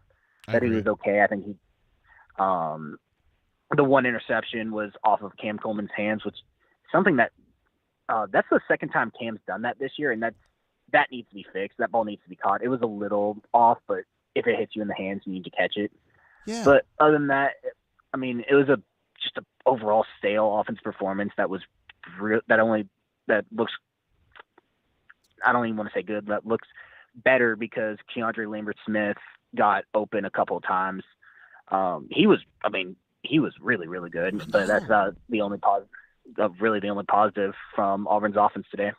He was okay. I think the one interception was off of Cam Coleman's hands, which something that that's the second time Cam's done that this year, and that needs to be fixed. That ball needs to be caught. It was a little off, but if it hits you in the hands, you need to catch it. Yeah. But other than that, I mean, it was just an overall stale offense performance that was that looks. I don't even want to say good. That looks better because Keandre Lambert-Smith got open a couple of times. He was really, really good, but that's the only positive from Auburn's offense today.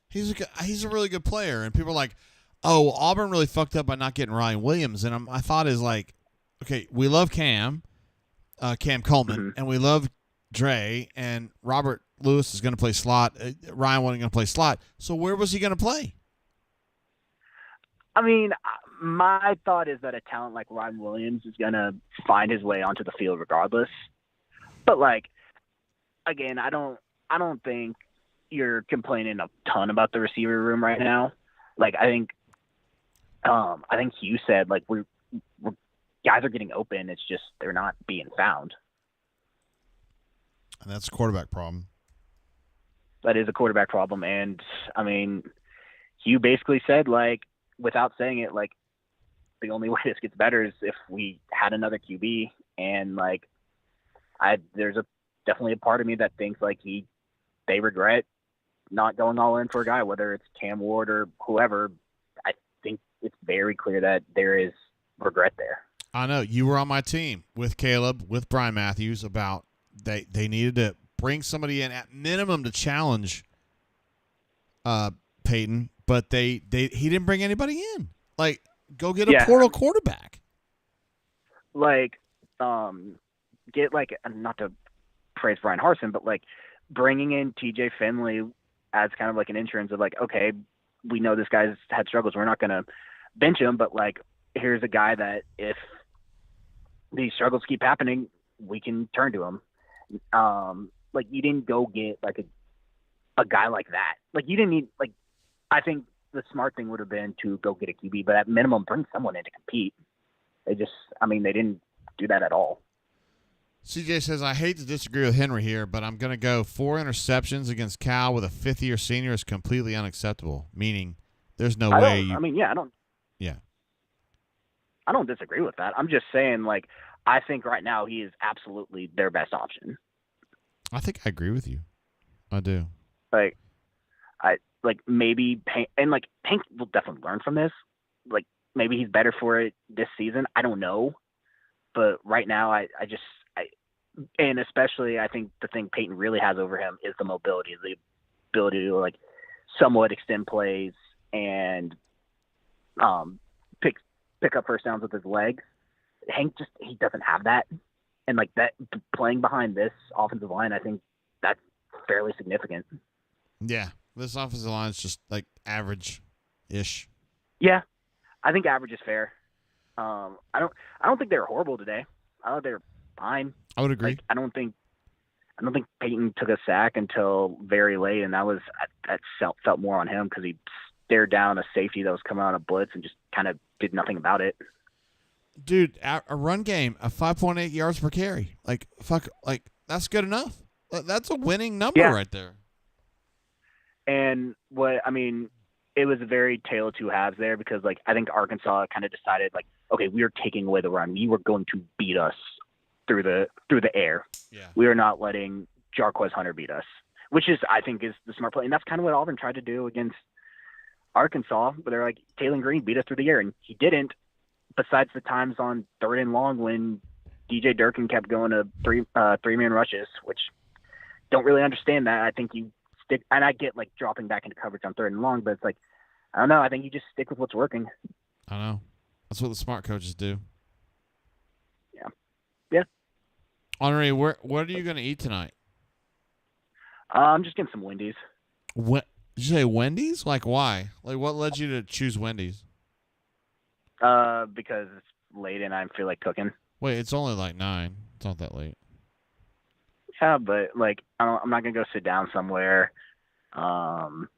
He's a really good player, and people are like, oh, Auburn really fucked up by not getting Ryan Williams. And my thought is okay, we love Cam Coleman, and we love Dre, and Robert Lewis is going to play slot. Ryan wasn't going to play slot. So where was he going to play? I mean, my thought is that a talent like Ryan Williams is going to find his way onto the field regardless. But again, I don't think you're complaining a ton about the receiver room right now. I think Hugh said we're guys are getting open. It's just they're not being found. And that's a quarterback problem. That is a quarterback problem. And I mean, Hugh basically said without saying it, the only way this gets better is if we had another QB. And there's definitely a part of me that thinks they regret not going all in for a guy, whether it's Cam Ward or whoever, I think it's very clear that there is regret there. I know. You were on my team with Caleb, with Brian Matthews, about they needed to bring somebody in at minimum to challenge Peyton, but he didn't bring anybody in. Like, go get a portal quarterback. Like, get, like, not to praise Brian Harsin, but, like, bringing in TJ Finley as kind of like an insurance of, like, okay, we know this guy's had struggles. We're not going to bench him, but, like, here's a guy that if these struggles keep happening, we can turn to him. Like, you didn't go get, like, a guy like that. Like, you didn't need, like, I think the smart thing would have been to go get a QB, but at minimum, bring someone in to compete. They didn't do that at all. CJ says, I hate to disagree with Henry here, but I'm going to go 4 interceptions against Cal with a fifth-year senior is completely unacceptable, meaning there's no way you – I don't disagree with that. I'm just saying, like, I think right now he is absolutely their best option. I think I agree with you. I do. Like, maybe Hank will definitely learn from this. Like, maybe he's better for it this season. I don't know. But right now, and especially I think the thing Peyton really has over him is the mobility, the ability to, like, somewhat extend plays and pick up first downs with his legs. Hank he doesn't have that. And, like, that playing behind this offensive line, I think that's fairly significant. Yeah. This offensive line is just, like, average-ish. Yeah. I think average is fair. I don't think they were horrible today. I thought they were fine. I would agree. Like, I don't think Peyton took a sack until very late, and that felt more on him because he stared down a safety that was coming on a blitz and just kind of did nothing about it. Dude, a run game of 5.8 yards per carry. Like, that's good enough. That's a winning number right there. And it was a very tale of two halves there because, like, I think Arkansas kind of decided, like, okay, we are taking away the run. You were going to beat us through the air. Yeah. We are not letting Jarquez Hunter beat us, which is, I think, is the smart play. And that's kind of what Auburn tried to do against Arkansas, but they're like, Taylon Green beat us through the air, and he didn't, besides the times on 3rd and long when DJ Durkin kept going to three-man rushes, which don't really understand that. I think you stick, and I get, like, dropping back into coverage on 3rd and long, but it's like, I don't know. I think you just stick with what's working. I know. That's what the smart coaches do. Yeah. Yeah. Henri, what are you going to eat tonight? I'm just getting some Wendy's. What did you say? Wendy's? Like, why? Like, what led you to choose Wendy's? Because it's late and I feel like cooking. Wait, it's only like 9. It's not that late. Yeah, but, like, I'm not gonna go sit down somewhere. And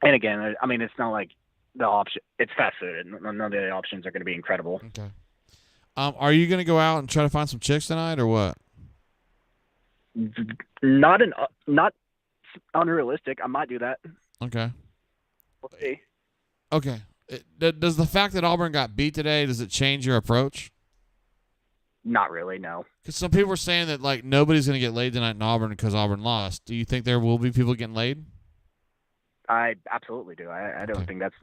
again, I mean, it's not like the option. It's fast food, and none of the options are going to be incredible. Okay. Are you going to go out and try to find some chicks tonight, or what? Not unrealistic. I might do that. Okay. We'll see. Okay. Does the fact that Auburn got beat today, does it change your approach? Not really, no. Because some people are saying that, like, nobody's going to get laid tonight in Auburn because Auburn lost. Do you think there will be people getting laid? I absolutely do. I don't think that's.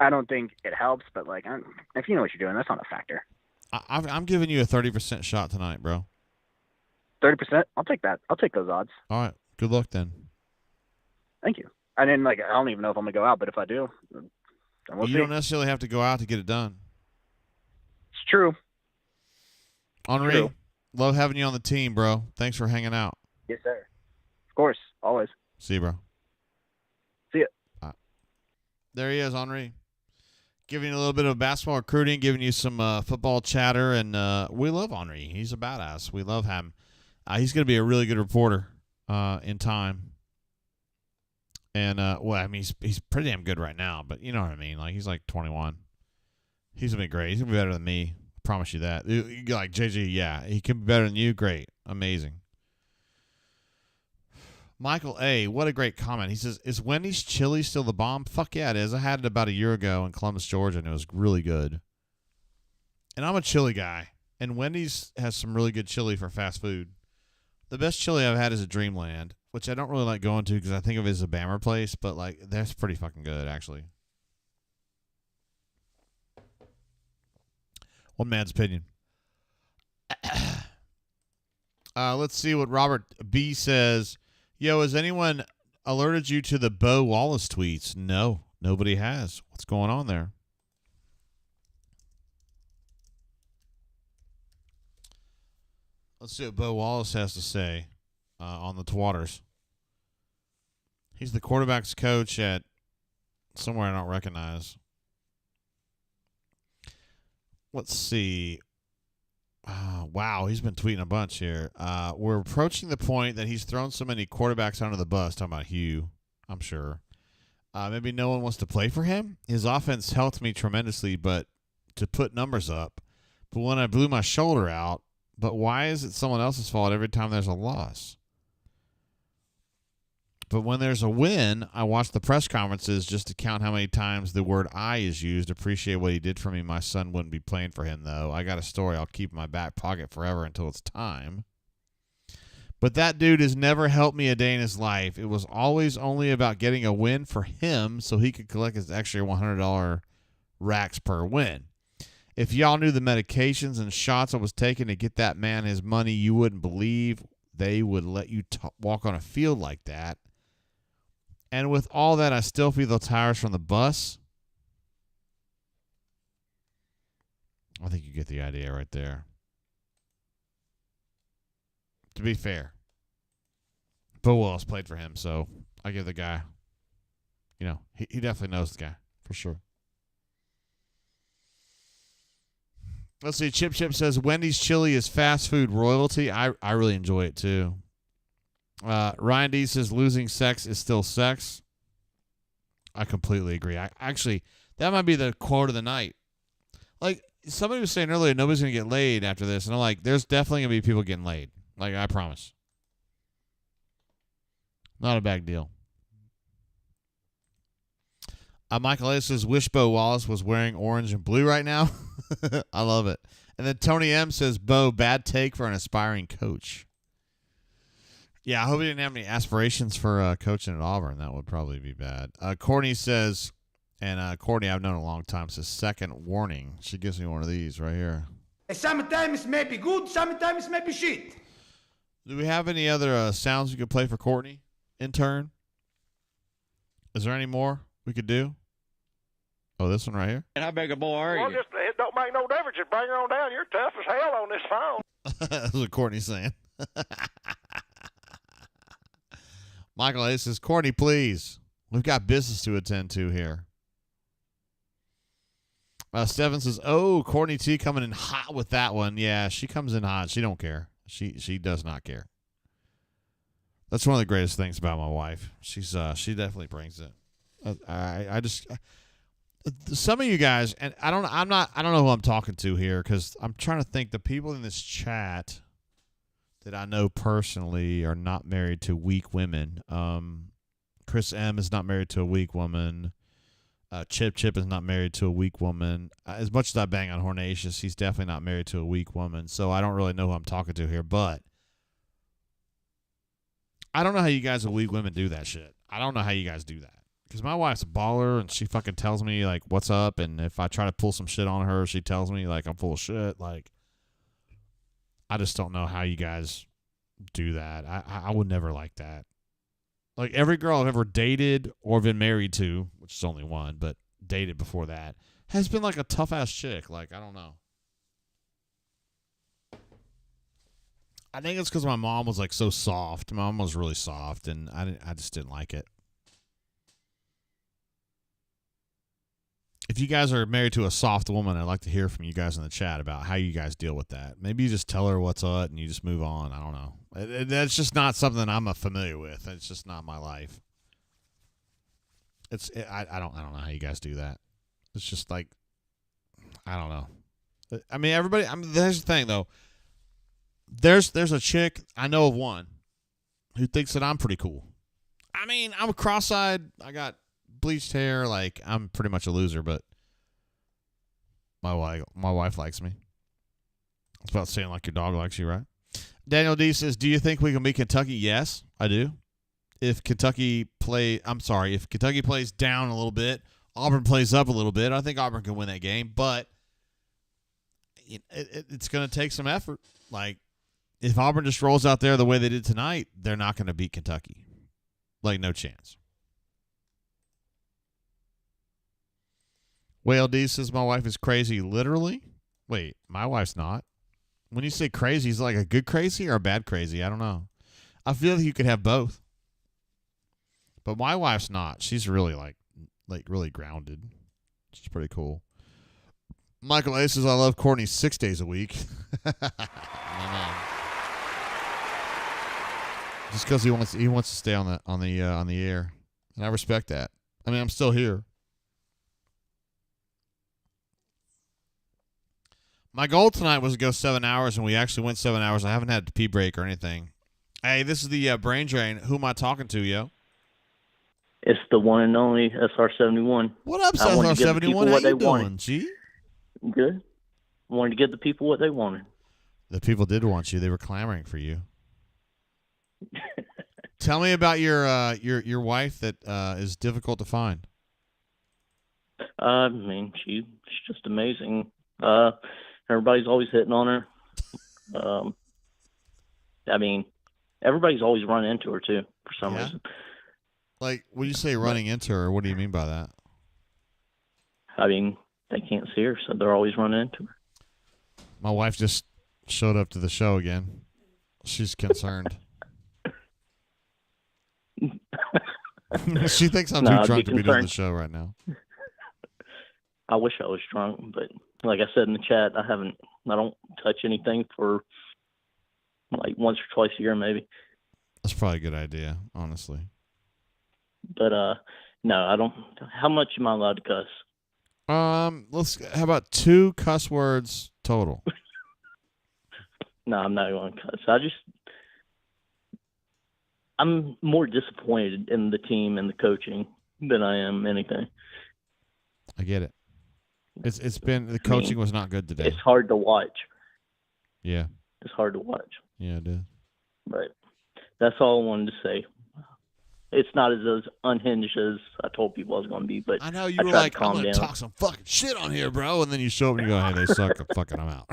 I don't think it helps, but, like, if you know what you're doing, that's not a factor. I'm giving you a 30% shot tonight, bro. 30%? I'll take that. I'll take those odds. All right. Good luck then. Thank you. I didn't, like, I don't even know if I'm gonna go out, but if I do, then we'll see. You don't necessarily have to go out to get it done. It's true. Henri, love having you on the team, bro. Thanks for hanging out. Yes, sir. Of course, always. See you, bro. See ya. There he is, Henri. Giving you a little bit of basketball recruiting, giving you some football chatter, and we love Henri. He's a badass. We love him. He's going to be a really good reporter in time. And, well, I mean, he's pretty damn good right now, but you know what I mean. Like, he's like 21. He's going to be great. He's going to be better than me. I promise you that. Like, JG, yeah, he can be better than you. Great. Amazing. Michael A., what a great comment. He says, is Wendy's chili still the bomb? Fuck yeah, it is. I had it about a year ago in Columbus, Georgia, and it was really good. And I'm a chili guy, and Wendy's has some really good chili for fast food. The best chili I've had is at Dreamland. which I don't really like going to because I think of it as a Bammer place, but like that's pretty fucking good actually. One man's opinion. Let's see what Robert B says. Yo, has anyone alerted you to the Bo Wallace tweets? No, nobody has. What's going on there? Let's see what Bo Wallace has to say on the Twatters. He's the quarterback's coach at somewhere I don't recognize. Let's see. Wow, he's been tweeting a bunch here. We're approaching the point that he's thrown so many quarterbacks under the bus. Talking about Hugh, I'm sure. Maybe no one wants to play for him. His offense helped me tremendously, but to put numbers up. But when I blew my shoulder out, but why is it someone else's fault every time there's a loss? But when there's a win, I watch the press conferences just to count how many times the word I is used. Appreciate what he did for me. My son wouldn't be playing for him, though. I got a story I'll keep in my back pocket forever until it's time. But that dude has never helped me a day in his life. It was always only about getting a win for him so he could collect his extra $100 racks per win. If y'all knew the medications and shots I was taking to get that man his money, you wouldn't believe they would let you walk on a field like that. And with all that, I still feel the tires from the bus. I think you get the idea right there. To be fair, Bo Wallace played for him, so I give the guy, he definitely knows the guy, for sure. Let's see, Chip says, Wendy's chili is fast food royalty. I really enjoy it, too. Ryan D says losing sex is still sex. I completely agree. That might be the quote of the night. Like somebody was saying earlier, nobody's going to get laid after this. And I'm like, there's definitely going to be people getting laid. Like, I promise. Not a bad deal. Michael A. says, wish Bo Wallace was wearing orange and blue right now. I love it. And then Tony M. says, Bo, bad take for an aspiring coach. Yeah, I hope he didn't have any aspirations for coaching at Auburn. That would probably be bad. Courtney says, and Courtney I've known a long time, says, second warning. She gives me one of these right here. Sometimes may be good, sometimes may be shit. Do we have any other sounds we could play for Courtney in turn? Is there any more we could do? Oh, this one right here? And how big a boy are you? Well, it don't make no difference. Just bring her on down. You're tough as hell on this phone. That's what Courtney's saying. Michael A. says, Courtney, please. We've got business to attend to here. Steven says, oh, Courtney T coming in hot with that one. Yeah, she comes in hot. She don't care. She does not care. That's one of the greatest things about my wife. She definitely brings it. I just some of you guys, and I don't know who I'm talking to here because I'm trying to think. The people in this chat that I know personally are not married to weak women. Chris M is not married to a weak woman. Chip is not married to a weak woman. As much as I bang on Hornatius, he's definitely not married to a weak woman. So I don't really know who I'm talking to here, but I don't know how you guys with weak women do that shit. I don't know how you guys do that. Because my wife's a baller, and she fucking tells me, like, what's up, and if I try to pull some shit on her, she tells me, like, I'm full of shit. Like, I just don't know how you guys do that. I would never like that. Like, every girl I've ever dated or been married to, which is only one, but dated before that, has been, like, a tough-ass chick. Like, I don't know. I think it's because my mom was, like, so soft. My mom was really soft, and I just didn't like it. If you guys are married to a soft woman, I'd like to hear from you guys in the chat about how you guys deal with that. Maybe you just tell her what's up and you just move on. I don't know. That's just not something I'm familiar with. It's just not my life. I don't know how you guys do that. It's just like, I don't know. I mean, everybody. There's the thing though. There's a chick I know of one who thinks that I'm pretty cool. I mean, I'm cross-eyed. I got bleached hair. Like, I'm pretty much a loser, but my wife likes me. It's about saying like your dog likes you, right? Daniel D says, do you think we can beat Kentucky? Yes, I do. if Kentucky plays down a little bit, Auburn plays up a little bit. I think Auburn can win that game, but it's going to take some effort. Like, if Auburn just rolls out there the way they did tonight, they're not going to beat Kentucky. Like, no chance. Whale D says my wife is crazy, literally. Wait, my wife's not. When you say crazy, is it like a good crazy or a bad crazy? I don't know. I feel like you could have both. But my wife's not. She's really like really grounded. She's pretty cool. Michael A says I love Courtney 6 days a week. Just because he wants to stay on the air, and I respect that. I mean, I'm still here. My goal tonight was to go 7 hours, and we actually went 7 hours. I haven't had a pee break or anything. Hey, this is the Brain Drain. Who am I talking to, yo? It's the one and only SR71. What up, SR71? How you doing, G? Good. Wanted to give the people what they wanted. The people did want you. They were clamoring for you. Tell me about your wife that is difficult to find. I mean, she's just amazing. Everybody's always hitting on her. I mean, everybody's always running into her too for some reason. Like, when you say running into her, what do you mean by that? I mean, they can't see her, so they're always running into her. My wife just showed up to the show again. She's concerned. She thinks I'm too drunk to be doing the show right now. I wish I was drunk, but like I said in the chat, I don't touch anything for like once or twice a year, maybe. That's probably a good idea, honestly. But no, I don't. How much am I allowed to cuss? How about 2 cuss words total? No, I'm not going to cuss. I'm more disappointed in the team and the coaching than I am anything. I get it. It's been the coaching was not good today. It's hard to watch. Yeah. It's hard to watch. Yeah, it is. But that's all I wanted to say. It's not as unhinged as I told people I was going to be, but I know you were like, I'm going to talk some fucking shit on here, bro, and then you show up and you go, hey, they suck. Fucking, I'm out.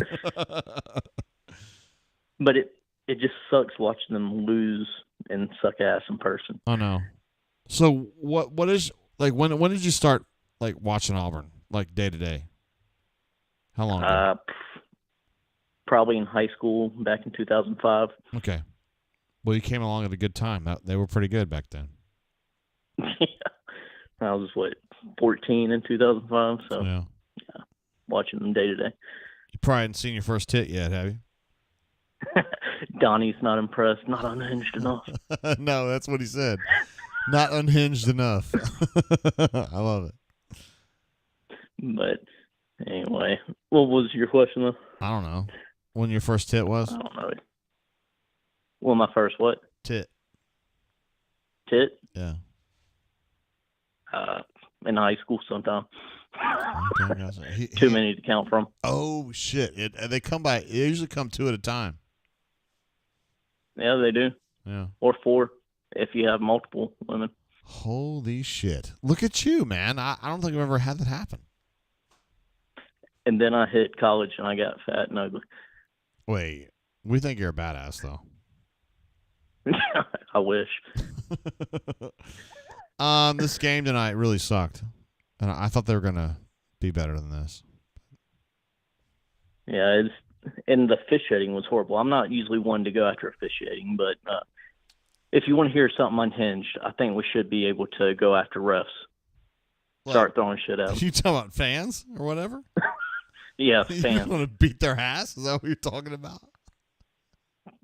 But it just sucks watching them lose and suck ass in person. I know. So what is like when did you start like watching Auburn like day to day? How long ago? Probably in high school back in 2005. Okay. Well, you came along at a good time. They were pretty good back then. Yeah. I was 14 in 2005, so yeah, watching them day to day. You probably hadn't seen your first tit yet, have you? Donnie's not impressed. Not unhinged enough. No, that's what he said. Not unhinged enough. I love it. But anyway, what was your question though? I don't know. When your first tit was? I don't know. Well, my first what? Tit. Tit? Yeah. In high school sometime. Okay, Too many to count from. Oh shit! They usually come 2 at a time. Yeah, they do. Yeah. Or 4 if you have multiple women. Holy shit! Look at you, man. I don't think I've ever had that happen. And then I hit college and I got fat and ugly. Wait, we think you're a badass though. I wish. This game tonight really sucked, and I thought they were gonna be better than this. Yeah, and the officiating was horrible. I'm not usually one to go after officiating, but if you want to hear something unhinged, I think we should be able to go after refs. Start throwing shit out. You talking about fans or whatever? Yeah, You fans. want to beat their ass? Is that what you're talking about?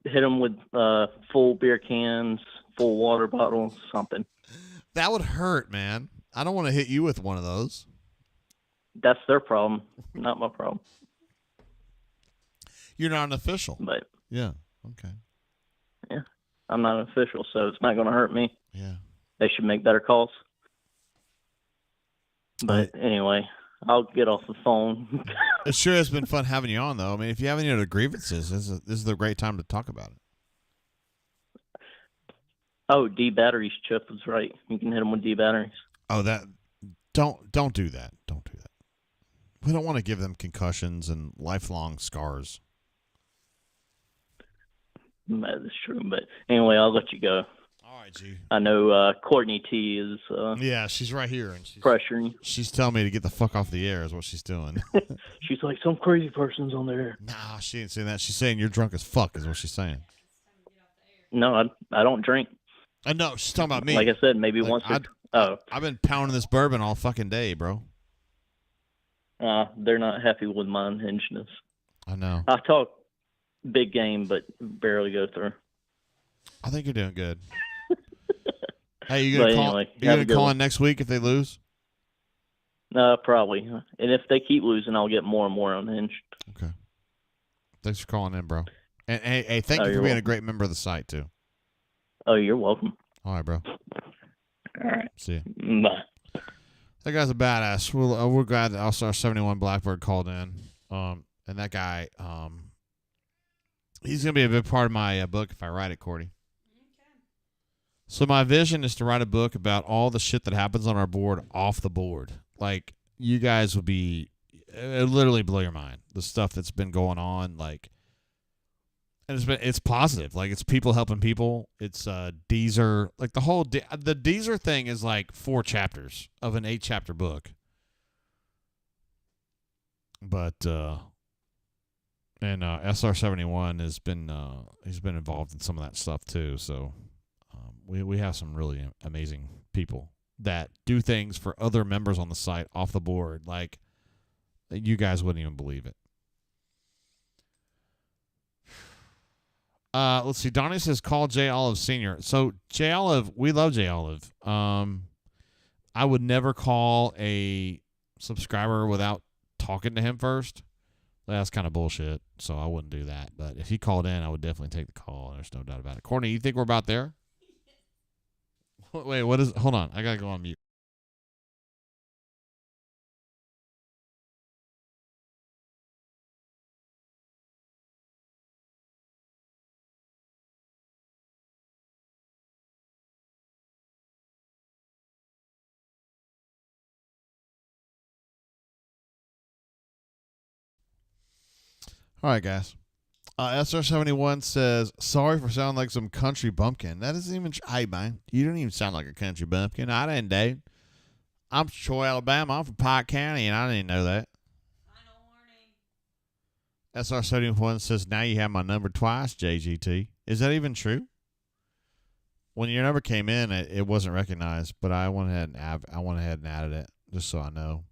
Hit them with full beer cans, full water bottles, something. That would hurt, man. I don't want to hit you with one of those. That's their problem, not my problem. You're not an official. But yeah, okay. Yeah, I'm not an official, so it's not going to hurt me. Yeah. They should make better calls. But anyway, I'll get off the phone. It sure has been fun having you on, though. I mean, if you have any other grievances, this is the great time to talk about it. Oh, D batteries. Chip was right. You can hit them with D batteries. Oh, don't do that. Don't do that. We don't want to give them concussions and lifelong scars. That is true. But anyway, I'll let you go. All right, G. I know Courtney T is. Yeah, she's right here, and she's pressuring. She's telling me to get the fuck off the air. Is what she's doing. She's like, some crazy person's on there. Nah, she ain't saying that. She's saying you're drunk as fuck. Is what she's saying. No, I don't drink. No, she's talking about me. Like I said, maybe once. I've been pounding this bourbon all fucking day, bro. They're not happy with my unhingedness. I know. I talk big game, but barely go through. I think you're doing good. Hey, you gonna call in next week if they lose? Probably. And if they keep losing, I'll get more and more unhinged. Okay. Thanks for calling in, bro. And hey, thank you for being a great member of the site too. Oh, you're welcome. All right, bro. All right. See you. Bye. That guy's a badass. We're glad that also our 71 Blackbird called in. And that guy, he's gonna be a big part of my book if I write it, Cordy. So my vision is to write a book about all the shit that happens on our board off the board. Like, you guys would be, it would literally blow your mind. The stuff that's been going on, like, and it's positive. Like, it's people helping people. It's Deezer. Like, the whole, the Deezer thing is like 4 chapters of an 8-chapter book. But, and SR71 has been, he's been involved in some of that stuff too, so. We have some really amazing people that do things for other members on the site off the board. Like, you guys wouldn't even believe it. Let's see. Donnie says, call J. Olive Sr. So, J. Olive, we love J. Olive. I would never call a subscriber without talking to him first. That's kind of bullshit, so I wouldn't do that. But if he called in, I would definitely take the call. There's no doubt about it. Courtney, you think we're about there? Wait, what is... Hold on. I got to go on mute. All right, guys. SR71 says, sorry for sounding like some country bumpkin. That isn't even... Hey, man, you don't even sound like a country bumpkin. I didn't, Dave. I'm from Troy, Alabama. I'm from Pike County, and I didn't know that. SR71 says, now you have my number twice, JGT. Is that even true? When your number came in, it wasn't recognized, but I went ahead and added it, just so I know.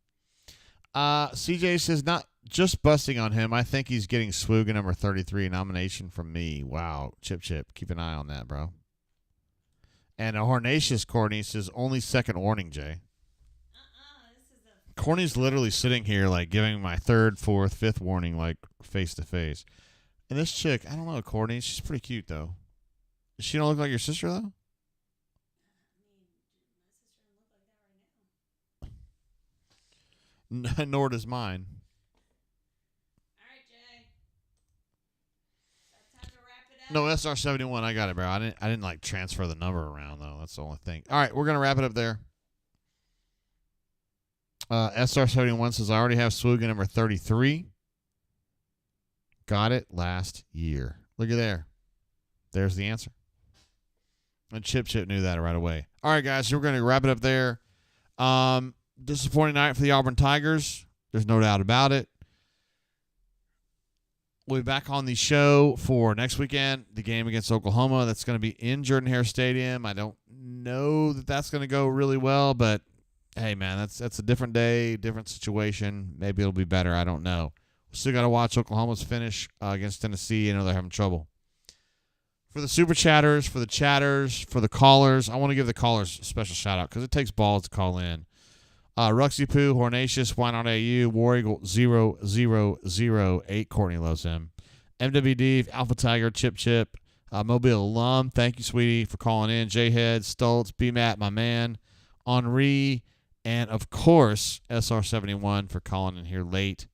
CJ says, not just busting on him. I think he's getting Swooga number 33, nomination from me. Wow. Chip. Keep an eye on that, bro. And a Hornatius Courtney says, only second warning, Jay. Courtney's literally sitting here, like, giving my 3rd, 4th, 5th warning, like, face to face. And this chick, I don't know, Courtney, she's pretty cute, though. She don't look like your sister, though? Nor does mine. All right, Jay. Is that time to wrap it up? No, SR71, I got it, bro. I didn't like transfer the number around though. That's the only thing. All right, we're gonna wrap it up there. SR71 says I already have Swooga number 33. Got it last year. Look at there. There's the answer. And Chip knew that right away. All right, guys, so we're gonna wrap it up there. Disappointing night for the Auburn Tigers. There's no doubt about it. We'll be back on the show for next weekend, the game against Oklahoma. That's going to be in Jordan-Hare Stadium. I don't know that that's going to go really well, but hey, man, that's a different day, different situation. Maybe it'll be better. I don't know. We still got to watch Oklahoma's finish against Tennessee. I know they're having trouble. For the super chatters, for the callers, I want to give the callers a special shout out because it takes balls to call in. Ruxy Poo, Hornatius, Why Not AU, War Eagle 0008, Courtney loves him. MWD, Alpha Tiger, Chip, Mobile Alum, thank you, sweetie, for calling in. J-Head, Stoltz, B-Matt, my man, Henri, and of course, SR71 for calling in here late.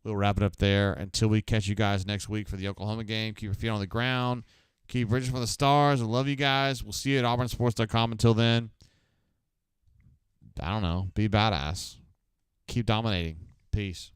We'll wrap it up there until we catch you guys next week for the Oklahoma game. Keep your feet on the ground. Keep reaching for the stars. I love you guys. We'll see you at auburnsports.com. Until then, I don't know. Be badass. Keep dominating. Peace.